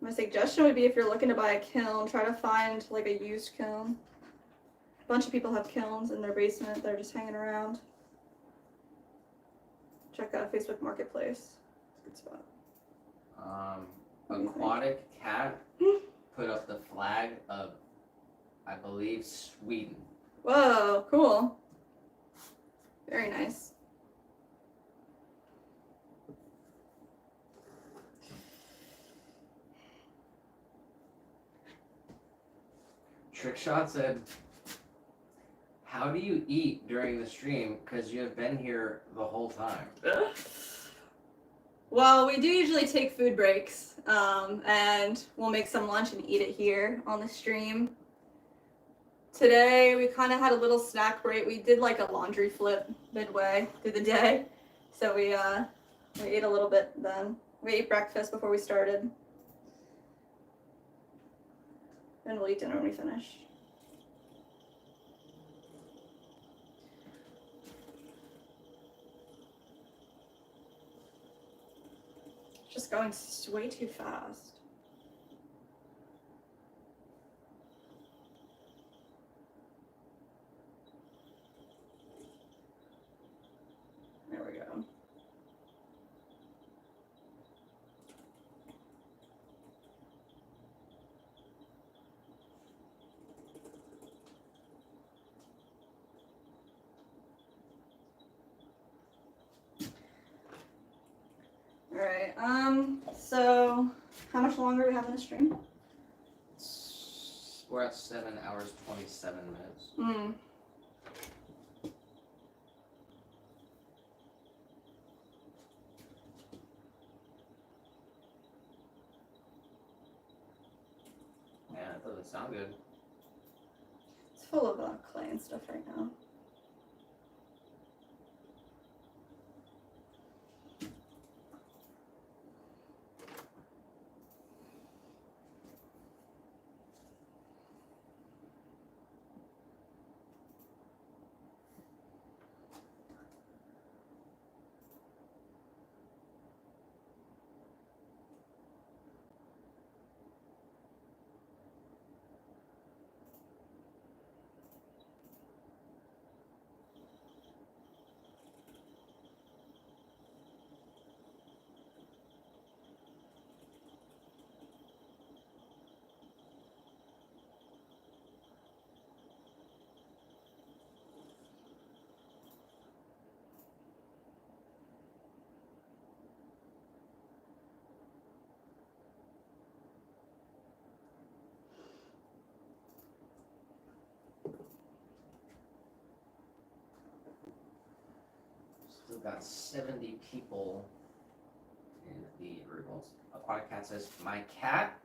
My suggestion would be if you're looking to buy a kiln, try to find like a used kiln. A bunch of people have kilns in their basement. They're just hanging around. Check out Facebook Marketplace. It's a good spot. What do you think? Aquatic Cat put up the flag of, I believe, Sweden. Whoa, cool. Very nice. Trickshot said, how do you eat during the stream? Because you have been here the whole time. Well, we do usually take food breaks, and we'll make some lunch and eat it here on the stream. Today, we kind of had a little snack break. We did like a laundry flip midway through the day. So we ate a little bit then. We ate breakfast before we started. And we'll eat dinner when we finish. It's just going way too fast. There we go. Alright, so how much longer do we have in the stream? We're at 7 hours 27 minutes. Yeah, that doesn't sound good. It's full of clay and stuff right now. we've got 70 people in the room. Aquatic Cat says, my cat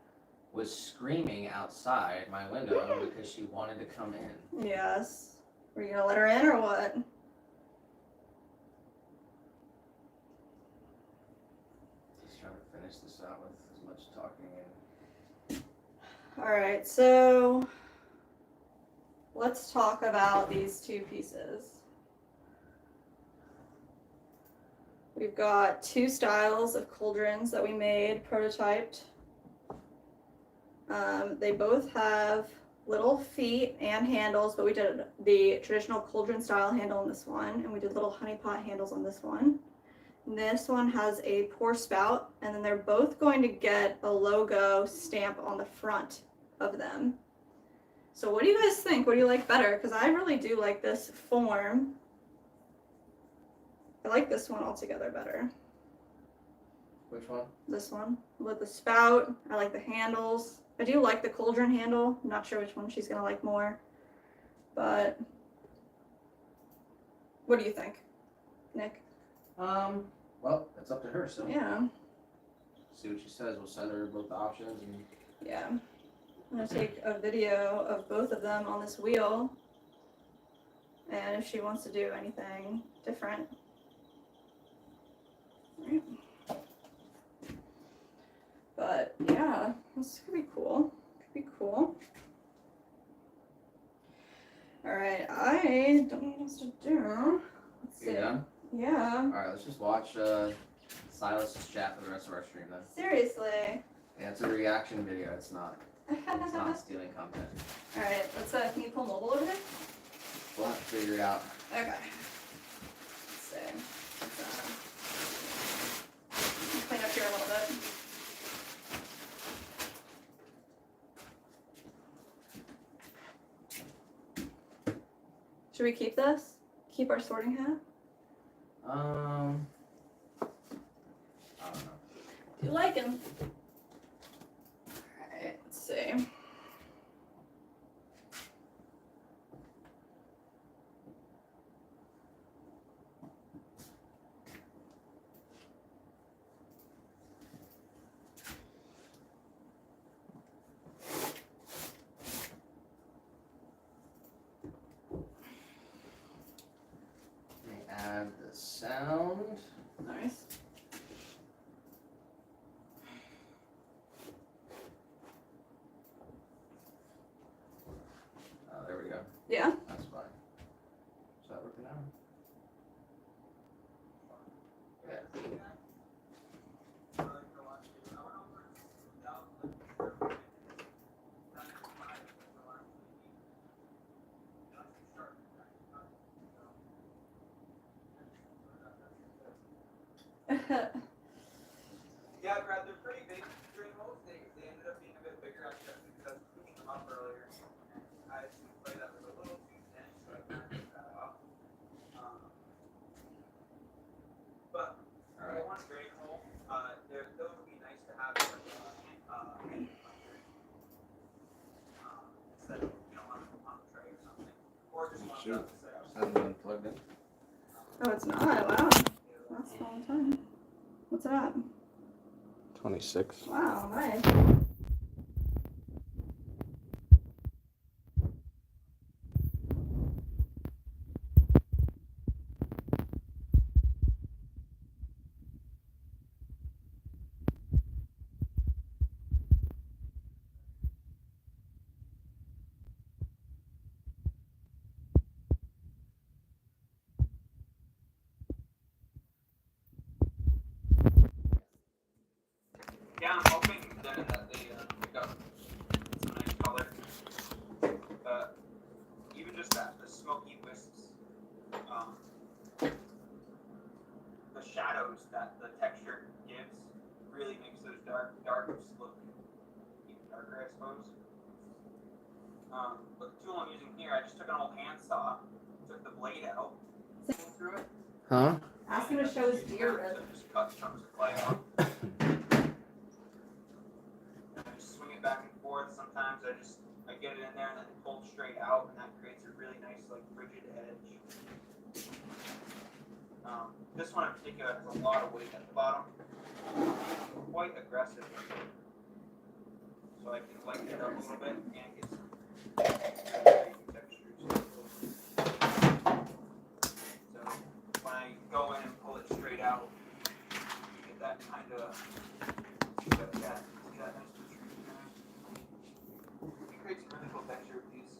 was screaming outside my window because she wanted to come in. Yes. Were you gonna let her in or what? Just trying to finish this out with as much talking and Alright, so let's talk about these two pieces. We've got two styles of cauldrons that we made, prototyped. They both have little feet and handles, but we did the traditional cauldron style handle on this one, and we did little honey pot handles on this one. And this one has a pour spout, and then they're both going to get a logo stamp on the front of them. So what do you guys think? What do you like better? Because I really do like this form. I like this one altogether better. which one? This one with the spout. I like the handles. I do like the cauldron handle. I'm not sure which one she's gonna like more. But what do you think, Nick? Well, it's up to her, so Yeah. see what she says. We'll send her both the options and Yeah. I'm gonna take a video of both of them on this wheel. And if she wants to do anything different. Right. But yeah, this could be cool. Could be cool. Alright, I don't know what else to do. Let's see. you done? Yeah. Alright, let's just watch Silas's chat for the rest of our stream then. Seriously. Yeah, it's a reaction video, it's not stealing content. Alright, let's can you pull mobile over there? We'll have to figure it out. Okay. Let's see. Let's, clean up here a little bit. Should we keep this? Keep our sorting hat? I don't know. Do you like him? Alright, let's see. Let me add the sound. Nice. Oh, there we go. Yeah? That's fine. Is that working out? Yeah. Yeah, Brad, they're pretty big during most days. They ended up being a bit bigger actually because I was picking them up earlier. And I had some clay that was a little too thin, so I kind of took that off. But the Alright. one's very cool. Those would be nice to have for hand planters. Instead of, on a tray or something. Or just one Shoot. up the side. Hasn't been plugged in. Oh, it's not? Wow. That's a long time. What's that? 26. Wow, nice. Yeah, I'm hoping then that they pick up some nice color. Even just that, the smoky wisps, the shadows that the texture gives really makes those darks look even darker, I suppose. But the tool I'm using here, I just took an old hand saw, took the blade out, pulled through it. Huh? Ask him to show his deer rib. So just cut chunks of clay off. And I just swing it back and forth. Sometimes I get it in there and then pull it straight out, and that creates a really nice, like, rigid edge. This one in particular has a lot of weight at the bottom. Quite aggressive. So I can lighten it up a little bit and get some textures. So when I go in and pull it straight out, you get that kind of, see that nice protrusion there? It creates some really cool texture with these.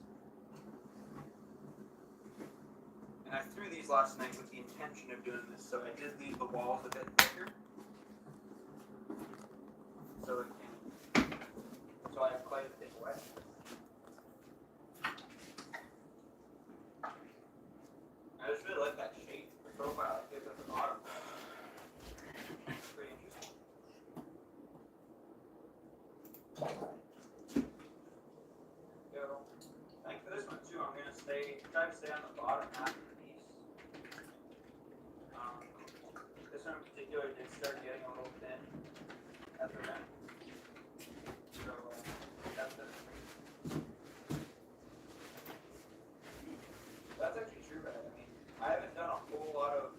And I threw these last night with the intention of doing this, so I did leave the walls a bit thicker. So I have quite a thick wedge. I just really like that shape, the profile it gives at the bottom. It's pretty interesting. Go. I think for this one too, I'm gonna try to stay on the bottom half of the piece. This one in particular did start getting a little thin at the rim. So that's it. That's actually true, but I mean, I haven't done a whole lot of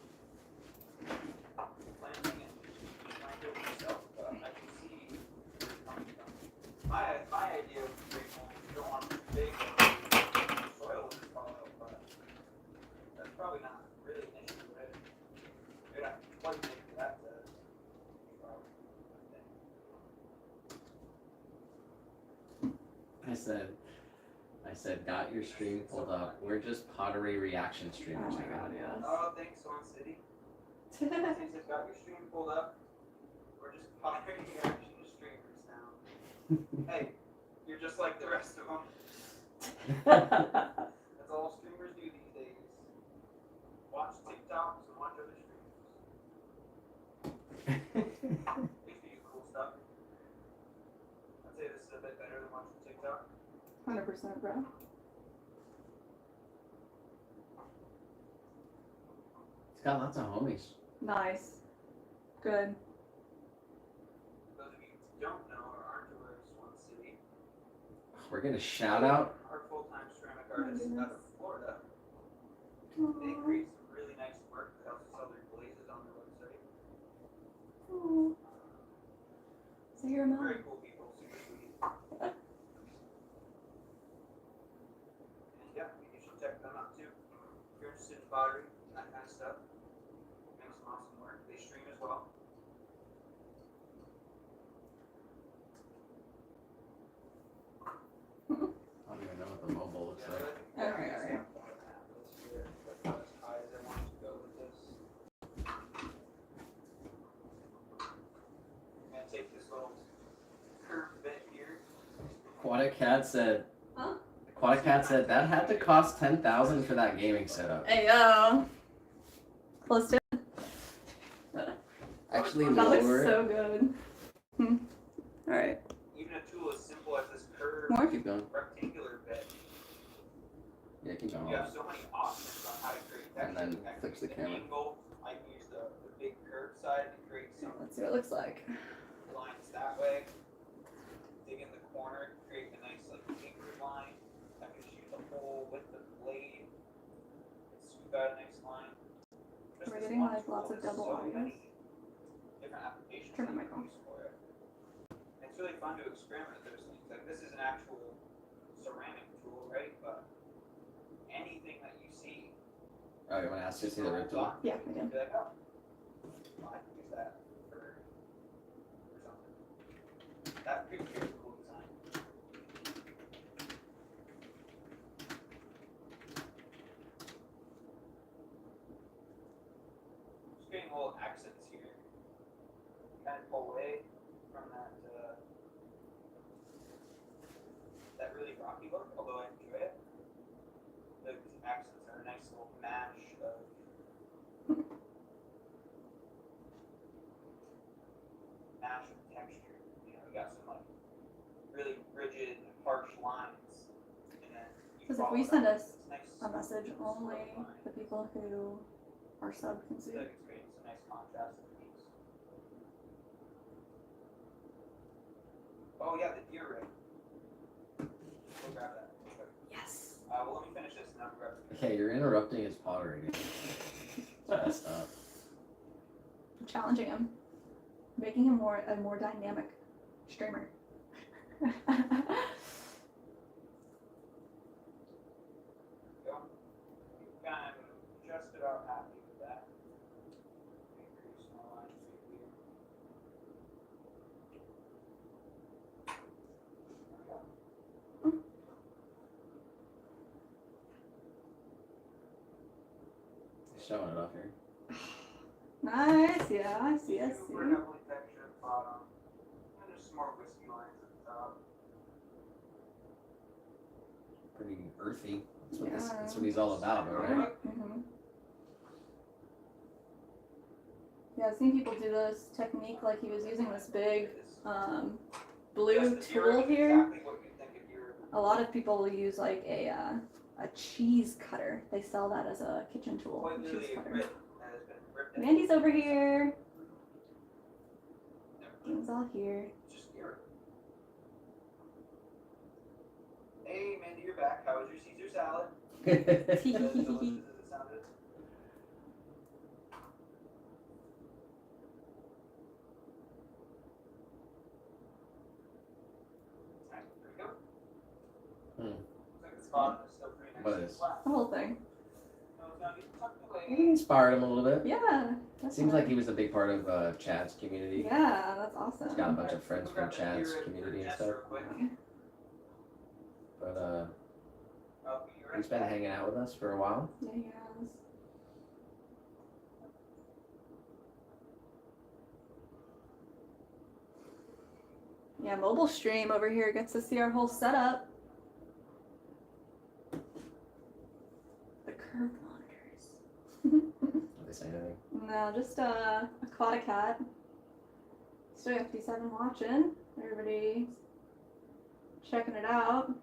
planting and trying to do it myself, but I can see where it's coming from. My idea of great home is you don't want too big soil will just fall out, but that's probably not really an issue, right? You're not quite big for that to be a problem, I think. I said, got your stream pulled up. We're just pottery reaction streamers. Oh my god, yes. Oh, thanks, Swan City. Since it's got your stream pulled up, we're just pottery reaction streamers now. Hey, you're just like the rest of them. That's all streamers do these days. Watch TikToks and watch other streamers. They do cool stuff. I'd say this is a bit better than watching TikTok. 100%, bro. It's got lots of homies. Nice. Good. Those of you who don't know or aren't aware of Swan City, We're gonna shout out. our full-time ceramic artists goodness. out of Florida. They create some really nice work that helps sell their glazes on their website. Oh, so you're a mom. Very cool people, super sweet. And yeah, you should check them out too. If you're interested in pottery and that kind of stuff, make some awesome work. They stream as well. I don't even know what the mobile looks like. Alright. As high as I want to go with this. I'm gonna take this little curved bit here. Aquatic Cat said. Huh? Aquatic Cat said that had to cost 10,000 for that gaming setup. Hey yo. Close to it. Actually, That looks lower. so good. Alright. Even a tool as simple as this curved More? Keep going. rectangular bit. Yeah, keep going. You have so many options on how to create texture. And then I can fix use the camera. Angle. I can use the big curved side to create some Let's see what it looks like. lines that way. Dig in the corner, create a nice like tapered line. I can shoot the whole width of the blade. Scoop out a nice line. Just We're this getting, one like, lots tool of has double so audios. many different applications Turn that the you mic can on. use for it. And it's really fun to experiment with those things. Like this is an actual ceramic tool, right? But anything that you see. Oh, you want to ask to see the rip tool? Yeah, I can. Be like, oh, well, I can use that for something. That's pretty cool design. Just getting little accents here. Kind of pull away from that that really rocky look, although I enjoy it. The accents are a nice little mash of texture. You know, you got some like really rigid, harsh lines, and then you Because if follow we that send with us this nice a message, smooth only line. the people who are sub can I see. feel like it's creating some nice contrast in the piece. Oh yeah, the deer rig. We'll grab that. Yes. Well, let me finish this and I'll grab it. Okay, you're interrupting his pottery. It's messed up. challenging him, making him a more dynamic streamer. Yeah. I'm just about happy with that. Increase my line speed here. There we go. He's showing it off here. Nice, yeah, I see, I see. Super heavily textured at the bottom. And there's some more whiskey lines at the top. Pretty earthy. That's what, Yeah. that's what he's all about, all right? Mm-hmm. Yeah, I've seen people do this technique like he was using this big blue Yes, tool you're here. Exactly what you think if you're. A lot of people will use like a cheese cutter. They sell that as a kitchen tool. Quite A literally cheese cutter. written and has been ripped out. Mandy's over here. Never. Dean's all here. Just hear it. Hey, Mandy, you're back. How was your Caesar salad? As delicious as it sounded. Alright, there we go. Hmm. Looks like the spot is still pretty nice But and it's- flat. The whole thing. No, it's not getting tucked away. He inspired him a little bit. Yeah. Seems like he was a big part of Chad's community. Yeah, that's awesome. He's got a bunch of friends We'll from grab the Chad's beer community and Nest stuff. real quick. But I'll be right he's been back. hanging out with us for a while. Yeah, he has. Yeah, mobile stream over here gets to see our whole setup. The curved monitors. Did they say anything? No, just Aquatic Cat. Still 57 watching. Everybody checking it out.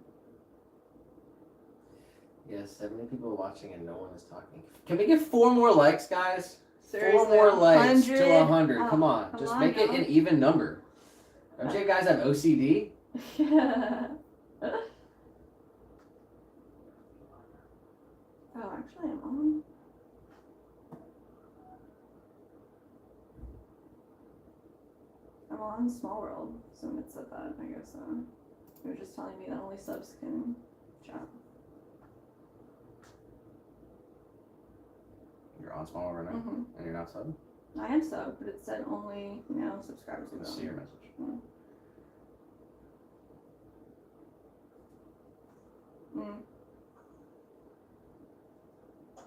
Yes, 70 people watching and no one is talking. Can we get 4 more likes, guys? Seriously, 4 more likes 100. to 100. Oh, Come on, come just on make it now. an even number. Don't you guys have OCD? Yeah. Oh, actually, I'm on. I'm on Small World, so it said that, I guess. It was just telling me that only subs can chat. You're on small right now, Mm-hmm. and you're not sub. I am sub, but it said only, subscribers Let's can see your message. Mm. All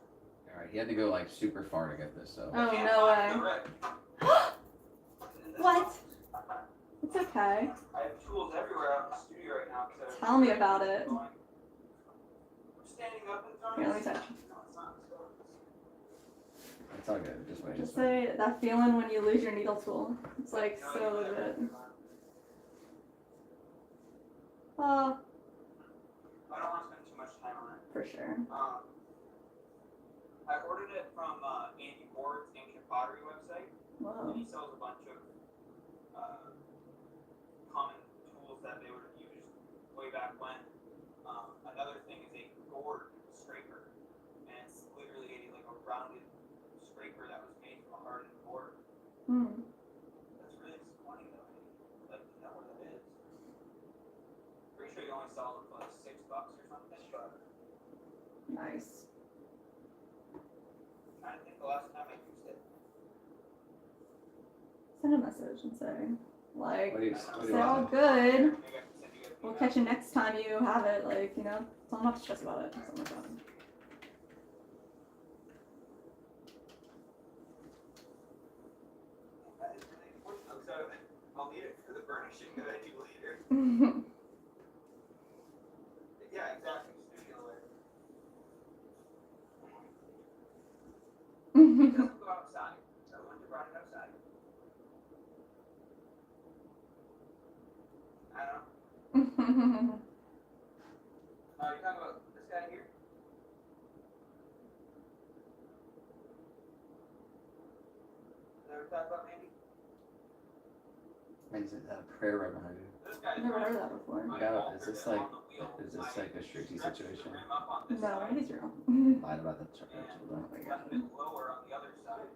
right, he had to go like super far to get this, so. Oh, Can't no find way. the rec. What? It's okay. I have tools everywhere out in the studio right now. 'Cause Tell me about it. I'm standing up in front Here, of let me touch. No, it's not. It's all good. Just wait. Just Just wait. say that feeling when you lose your needle tool. It's like No, so you legit. never- Oh, I don't want to spend too much time on it. for sure. I ordered it from Andy Ward's Ancient Pottery website, and Whoa. he sells a bunch of common tools that they would have used way back when. Another thing is a gourd scraper, and it's literally a rounded scraper that was made from a hardened gourd. Hmm. That's really disappointing though. I'd like to know what it is. Pretty sure you only sell them for like $6 or something, but Nice. I'm trying to think the last time I used it. Send a message and say, like, What do you say all want? good. Maybe I can send you guys We'll email. catch you next time you have it. Like, don't have to stress about it. Something like that. That is really unfortunate. So I'll need it for the burnishing that I do later. Yeah, exactly. Studio layer. It doesn't go outside. So I want to run it outside. I don't know. You're talking about this guy here? Is that what we're talking about, Andy? Man, is that a prayer right behind you? This guy is Never heard running of that before. my Yeah, altar is this that like- on the wheel, is this like a Shruti stretches the situation? rim up on this No, side, he's real. Lied about the Oh my and god. left it lower on the other side.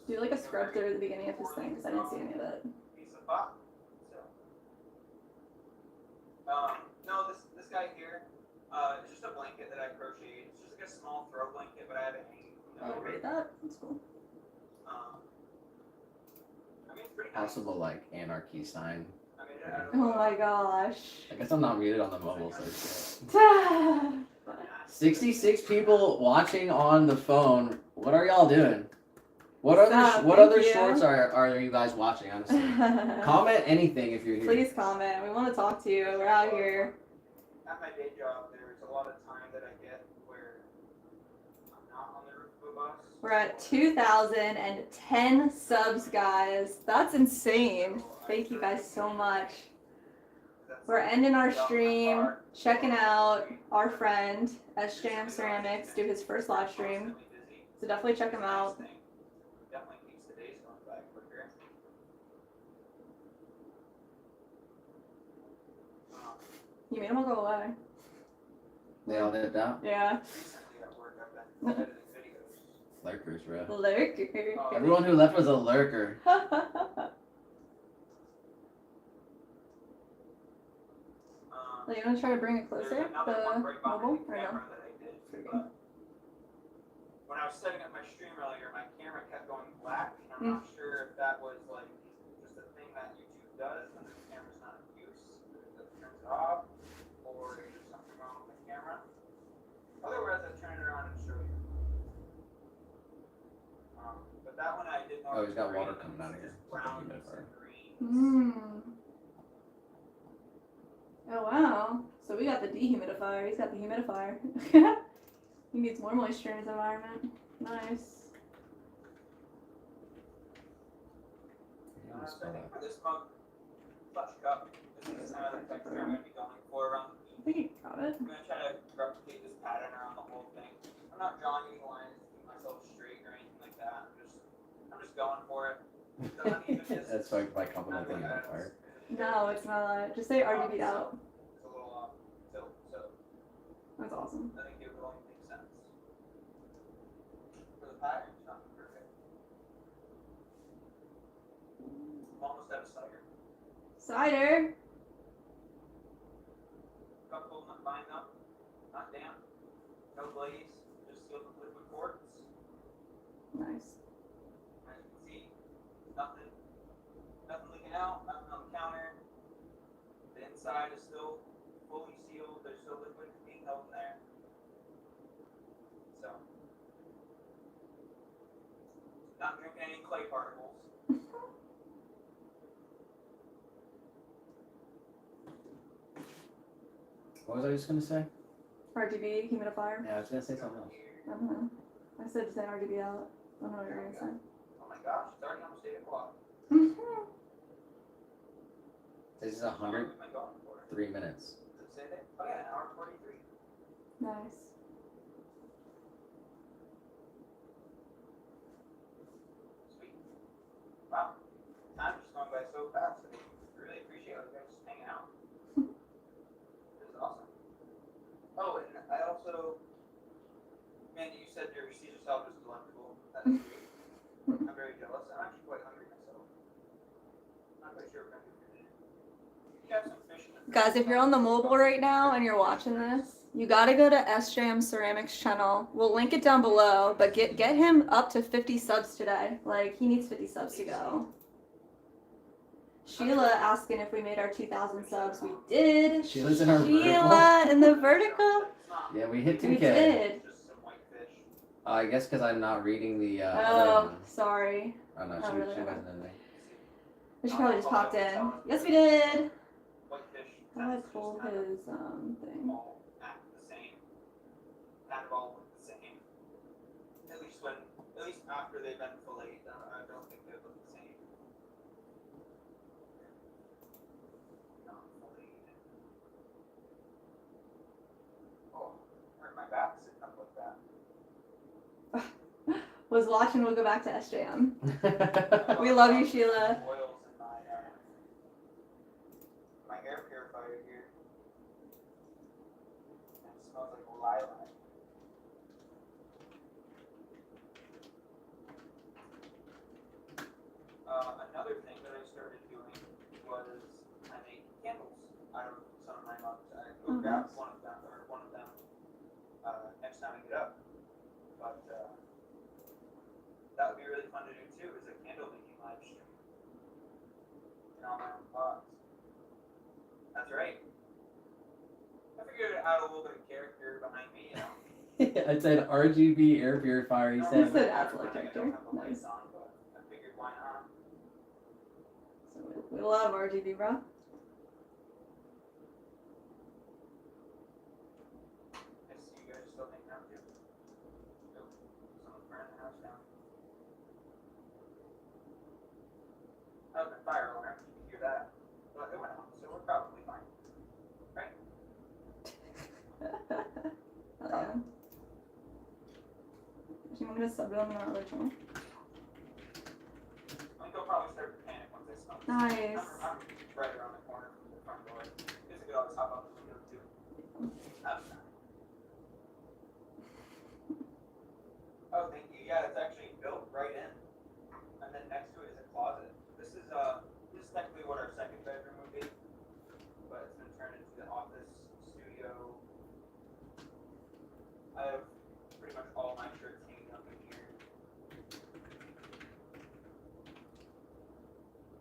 Do like a scrub through the beginning of his thing because I didn't see any of it. Piece of pot. So, no, this guy here, it's just a blanket that I crocheted. It's just like a small throw blanket, but I have it hanging from the Oh, door. read that. That's cool. I mean, it's pretty nice. Possible like anarchy sign. I mean, I don't Oh know. my gosh. I guess I'm not muted on the mobile, so shit. 66 people watching on the phone. What are y'all doing? What other Stop, what thank other you. shorts are you guys watching? Honestly, comment anything if you're here. Please comment. We want to talk to you. We're out here. At my day job, there's a lot of time that I get where I'm not on the roof of a bus. We're at 2,010 subs, guys. That's insane. Thank you guys so much. We're ending our stream, checking out our friend SJM Ceramics do his first live stream. So definitely check him out. Definitely keeps the days going by quicker. You made him all go away. They all dipped out. Yeah. Recently at work, I've been editing videos. Lurkers, bro. Lurker. Everyone who left was a lurker. You want to try to bring it There's closer, another the one right behind mobile, the or no? camera that I did, but when I was setting up my stream earlier, my camera kept going black, and I'm not sure if that was like just a thing that YouTube does when the camera's not in use, if it turns it off, or if there's something wrong with the camera. Otherwise, I turn it around and show you. But that one I did know. Oh, he's got green, water coming out of it's here. just browns Humidifier. and greens. Oh wow. So we got the dehumidifier. He's got the humidifier. He needs more moisture in his environment. Nice. So I think for this mug, flush cup, this is kind of the texture I'm going to be going for around the I think he got it. I'm going to try to replicate this pattern around the whole thing. I'm not drawing any lines to keep myself straight or anything like that. I'm just going for it. That's like by complimenting the art. No, it's not. Just say RGB out. It's a little off tilt, so That's awesome. I think it will only make sense. For the pattern, it's not perfect. I'm almost out of cider. Cider. Cup holding up fine though. Not damp. No glaze. Just sealed with liquid quartz. Nice. As you can see, nothing leaking out, nothing on the counter. The inside is still fully sealed. There's still liquid being held in there. So, not drinking any clay particles. What was I just gonna say? RGB humidifier. Yeah, I was gonna say something else. I don't know. I said say RGB out. I don't know what you're gonna say. Oh my gosh, it's already almost 8 o'clock. This is How long have we been going for? 3 minutes. Does it say that? Oh yeah, an hour 43. Nice. Sweet. Wow. Time's just going by so fast. I really appreciate you guys just hanging out. This is awesome. Oh, and I also, Mandy, you said your Caesar salad was delectable. That is great. I'm very jealous. I'm actually quite hungry myself. Not quite sure what I'm going to do for dinner. You have some fish in the Guys, if you're on the mobile right now and you're watching this, you gotta go to SJM Ceramics channel. We'll link it down below, but get him up to 50 subs today. Like, he needs 50 subs to go. Sheila asking if we made our 2,000 subs. We did. Sheila's in our vertical. Sheila in the vertical. Yeah, we hit We 2K. did. Just some white fish. I guess because I'm not reading the. Oh, sorry. Oh no, Oh, she really? wasn't in there. We should probably just popped in. Yes, we did. White fish. How do I tends to pull just kind of his thing? all act the same. Kind of all look the same. At least after they've been filleted, I don't think they look the same. Not filleted. Oh, hurt my back sitting up like that. Was watching. We'll go back to SJM. We love you, Sheila. Oils in my air purifier here. And it smells like lilac. Another thing that I started doing was I make candles out of some of my mugs. I Oh, will grab nice. one of them next time I get up. But that would be really fun to do too, is a candle making live stream in all my own pots. That's right. I figured to add a little bit of character behind me, you know. I said RGB air purifier. He Normally You said said I add don't a little have character. the lights Nice. on, but I figured why not. So we love RGB, bro. I see you guys are still hanging out too. Oh, someone's burning the house down. That was a fire alarm. You can hear that. But it went off, so we're probably fine. Right? Oh, yeah. Do you want me to sub it on our other channel? I think they'll probably start to panic once they smell this. Nice. I'm right around the corner from the front door. Guess I could always hop out the window too. That's fine. Oh, thank you. Yeah, it's actually built right in. And then next to it is a closet. This is technically what our second bedroom would be. But it's been turned into the office studio. I have pretty much all my shirts hanging up in here.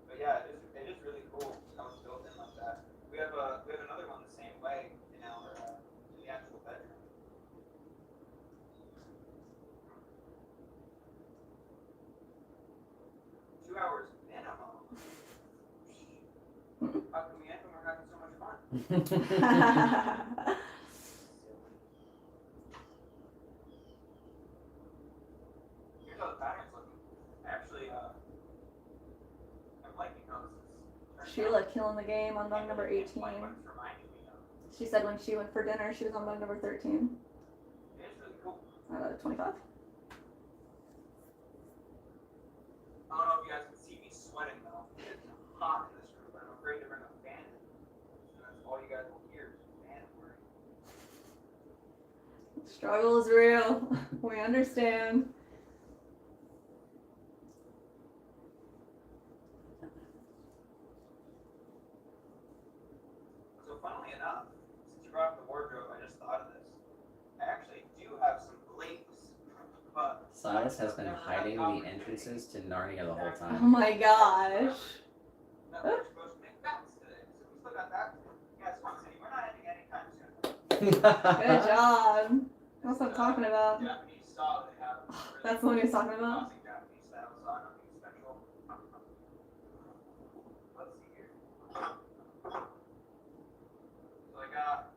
But yeah, it is really cool how it's built in like that. We have another one the same way in our in the actual bedroom. Two hours minimum. How come we end when we're having so much fun? Here's how the pattern's looking. Actually, I'm liking how this is. turned Sheila out. killing the game on mug number 18. Like what it's reminding me of. She said when she went for dinner, she was on mug number 13. It is really cool. 25. I don't know if you guys can see me sweating though. It's hot in this room, but I'm afraid to bring a fan in. So that's all you guys will hear is fan whirring. Struggle is real. We understand. So funnily enough, since you brought up the wardrobe, I just thought of this. I actually do have some glaze, but Silas has been I've never had hiding the opportunity. entrances to Narnia the whole Oh time. my gosh. That we're supposed to make bets today, so we still got that. Guys, one city, we're not ending anytime soon. Good job. That's what I'm talking about. Japanese style they have. That's the one he was talking about? Classic Japanese style, so I don't think special. Let's see here. So I got,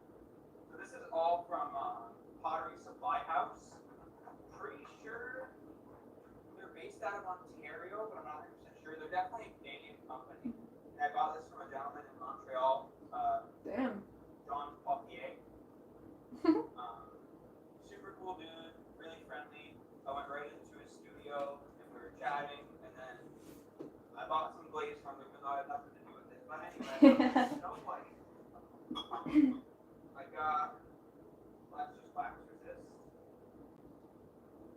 so this is all from Pottery Supply House. Pretty sure they're based out of Ontario, but I'm not 100% sure. They're definitely a Canadian company. And I bought this from a gentleman in Montreal, Damn. John Paupier. Super cool dude, really friendly. I went right into his studio and we were chatting, and then I bought some glaze from him, even though I had nothing to do with it. But anyway, no light. I got, that's just wax resist.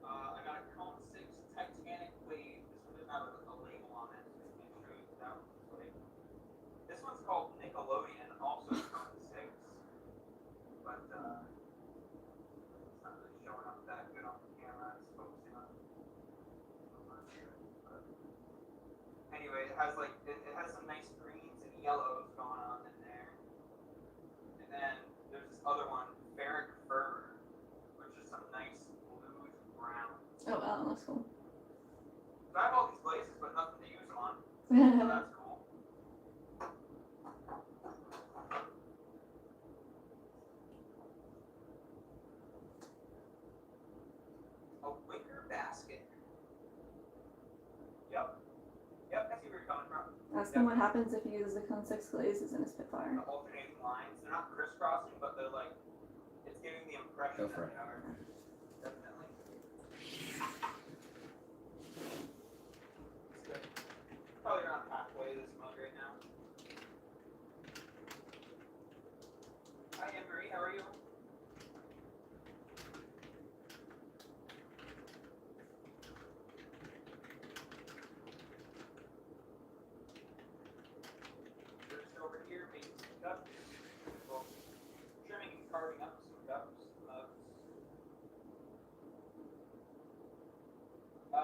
I got a Cone 6 Titanic glaze. This one doesn't have a label on it, so I can't show you that one's like. This one's called Nickelodeon, also Cone 6. But it's not really showing up that good on the camera. It's focusing on here. But anyway, it has like it has some nice greens and yellows going on in there. And then there's this other one, Ferric Fur, which is some nice blues and browns. Oh wow, that's cool. So I have all these glazes, but nothing to use them on. So that's cool. A wicker basket. Yep. Yep, I see where you're coming from. Ask him what happens if he uses the Cone 6 glazes in a Spitfire. The alternating lines, they're not crisscrossing, but they're like, it's giving the impression Go for that they are. Definitely. It's good. Probably around halfway this mug right now. Hi, Anne-Marie, how are you?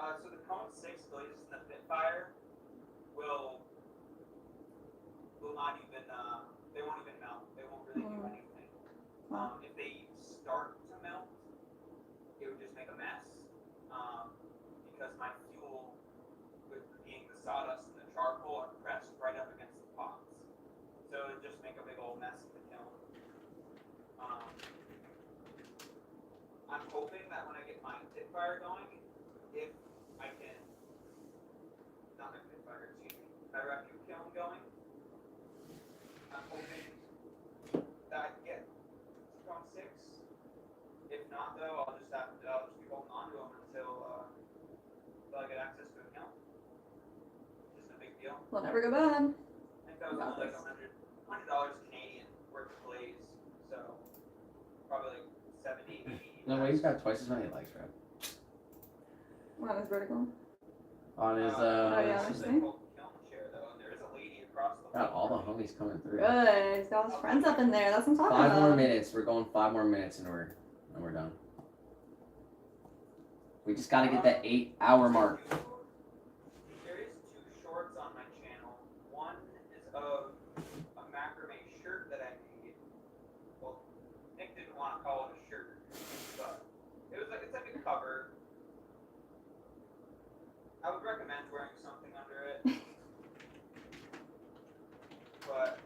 So the Cone 6 glazes in the Spitfire will not even they won't even melt. They won't really do anything. If they start to melt, it would just make a mess. Because my fuel, with being the sawdust and the charcoal, are pressed right up against the pots. So it would just make a big old mess in the kiln. I'm hoping that when I get my Spitfire going, if I can, not my Spitfire, excuse me, my refuse kiln going, I'm hoping that I can get Cone 6. If not, though, I'll just be holding on to them until I get access to a kiln. Just a big deal. We'll never go bad. I think that was only like $100 Canadian worth of glaze, so probably like 70, 80. No way, he's got twice as many legs, bro. One is vertical. On his yeah, There's understand. a kiln chair though, and there is a lady across the got all the hall. homies coming through. Good. He's got his friends up in there. That's what I'm talking 5 about. more minutes. We're going 5 more minutes and we're done. We just gotta get that 8-hour mark. There is 2 shorts on my channel. One is of a macrame shirt that I made. Well, Nick didn't want to call it a shirt, but it's like a cover. I would recommend wearing something under it. But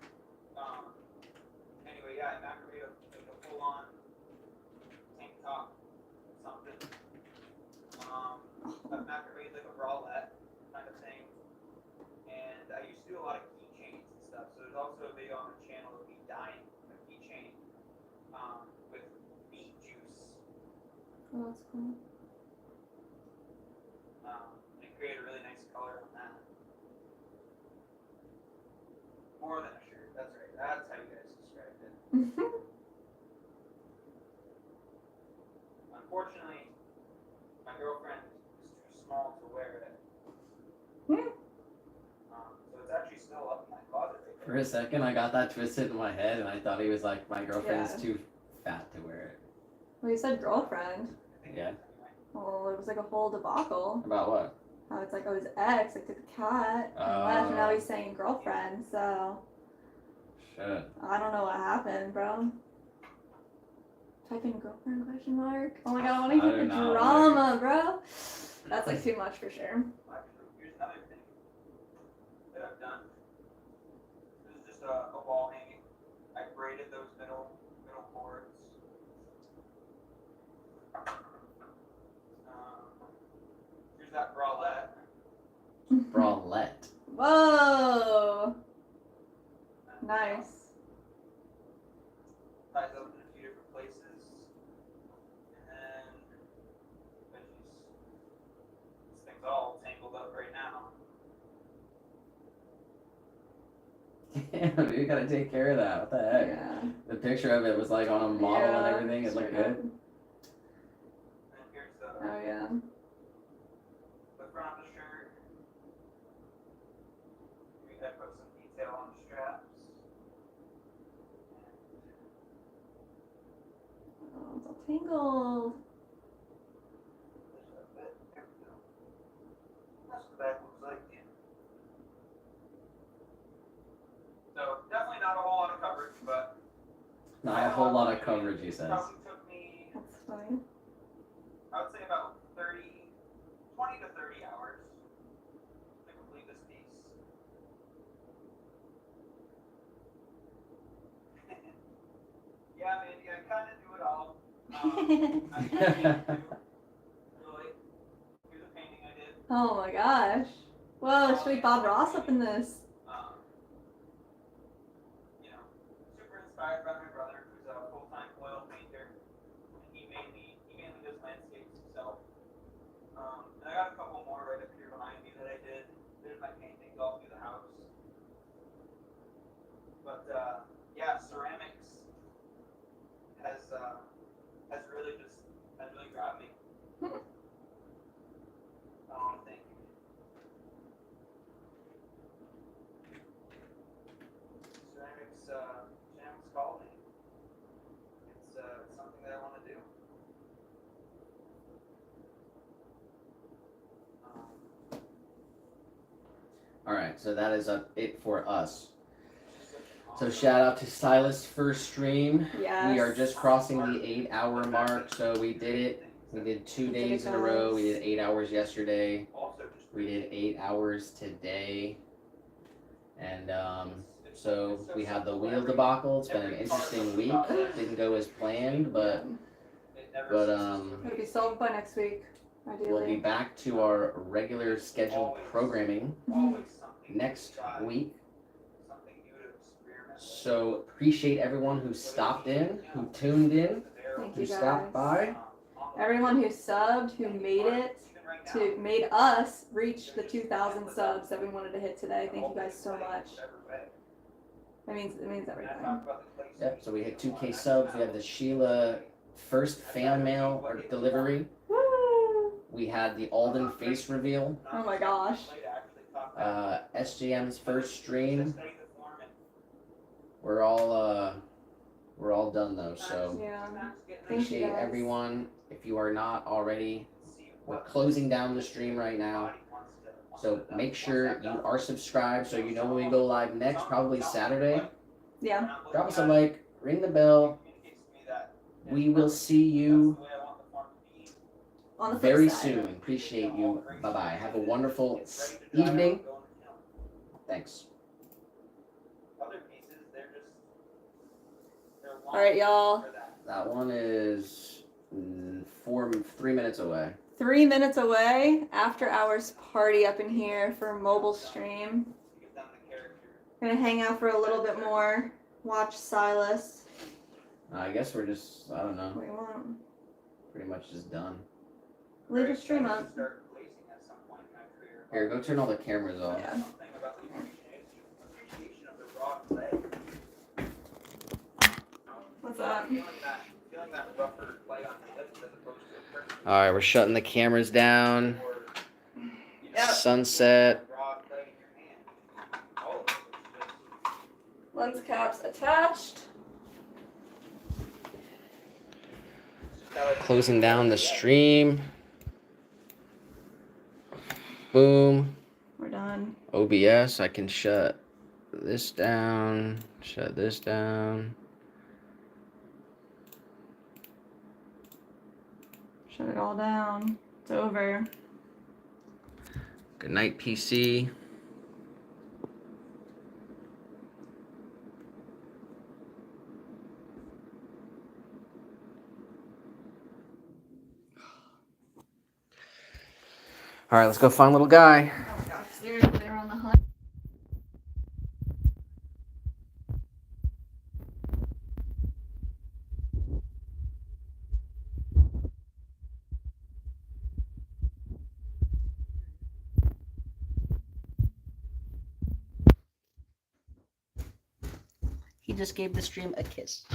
anyway, yeah, I macrame like a full-on tank top, something. I've macrame like a bralette kind of thing, and I used to do a lot of keychains and stuff. So there's also a video on the channel of me dyeing a keychain with beet juice. Oh, that's cool. And create a really nice color on that. More than a shirt. That's right. That's how you guys described it. Unfortunately, my girlfriend is too small to wear it. So it's actually still up in my closet right For there. a second, I got that twisted in my head, and I thought he was like, my girlfriend's Yeah. too fat to wear it. Well, you said girlfriend. I think Yeah. it is anyway. Well, it was like a whole debacle. About what? How it's like, oh, his ex like took the cat and left, and now he's saying girlfriend. So Shit. I don't know what happened, bro. Type in girlfriend question mark. Oh my god, I want to I hear the do not, drama, bro. That's like too much for sure. Actually, here's another thing that I've done. This is just a wall hanging. I braided those middle boards. Here's that bralette. Bralette. Whoa, nice. Ties up in a few different places. And this thing's all tangled up right now. Damn, dude, you gotta take care of that. What the heck? Yeah. The picture of it was like on a model and Yeah, everything. It looked straight up. good. And here's the Oh yeah. front of the shirt. We had put some detail on the straps. Oh, it's all tangled. There's a bit. There we go. That's what the back looks like. So definitely not a whole lot of coverage, but Not a whole lot of coverage, he says. probably took me, That's funny. I would say about 20 to 30 hours to complete this piece. Yeah, Mandy, I kind of do it all. I did a painting too. Really. Here's a painting I did. Oh my gosh. Whoa, should we Bob Ross up in this? You know, super inspired by my brother, who's a full-time oil painter, and he mainly does landscapes himself. And I got a couple more right up here behind me that I did. There's my paintings all through the house. But yeah, ceramics has really grabbed me. I don't think. Ceramics called me. It's something that I want to do. right, so that is it for us. So shout out to Silas' first stream. Yes. We are just crossing the 8-hour mark, so we did it. We did 2 We did it, days in a row. We guys. did 8 hours yesterday. We did 8 hours today. And so we had the wheel debacle. It's been an interesting week. Didn't go as planned, but It'll be solved by next week, we'll be ideally. back to our regular scheduled programming next week. So appreciate everyone who stopped in, who tuned in, Thank who you, guys. stopped by. Everyone who subbed, who made us reach the 2,000 subs that we wanted to hit today. Thank you guys so much. It means everything. Yep, so we hit 2K subs. We have the Sheila first fan mail or delivery. Woo! We had the Alden face reveal. Oh my gosh. SJM's first stream. We're all done though, so Yeah. Thank you, appreciate guys. everyone. If you are not already, we're closing down the stream right now. So make sure you are subscribed so you know when we go live next, probably Saturday. Yeah. Drop us a like, ring the bell. We will see you On the flip very side. soon. Appreciate you. Bye-bye. Have a wonderful evening. Thanks. All right, y'all. That one is 3 minutes away. 3 minutes away. After hours party up in here for a mobile stream. Gonna hang out for a little bit more. Watch Silas. I guess we're just, I don't know, What do you want? pretty much just done. Leave your stream up. Here, go turn all the cameras off. Yeah. What's up? All right, we're shutting the cameras down. Yep. Sunset. Lens caps attached. Closing down the stream. Boom. We're done. OBS, I can shut this down, shut this down. Shut it all down. It's over. Good night, PC. All right, let's go find little guy. Oh gosh, they're on the hunt. He just gave the stream a kiss.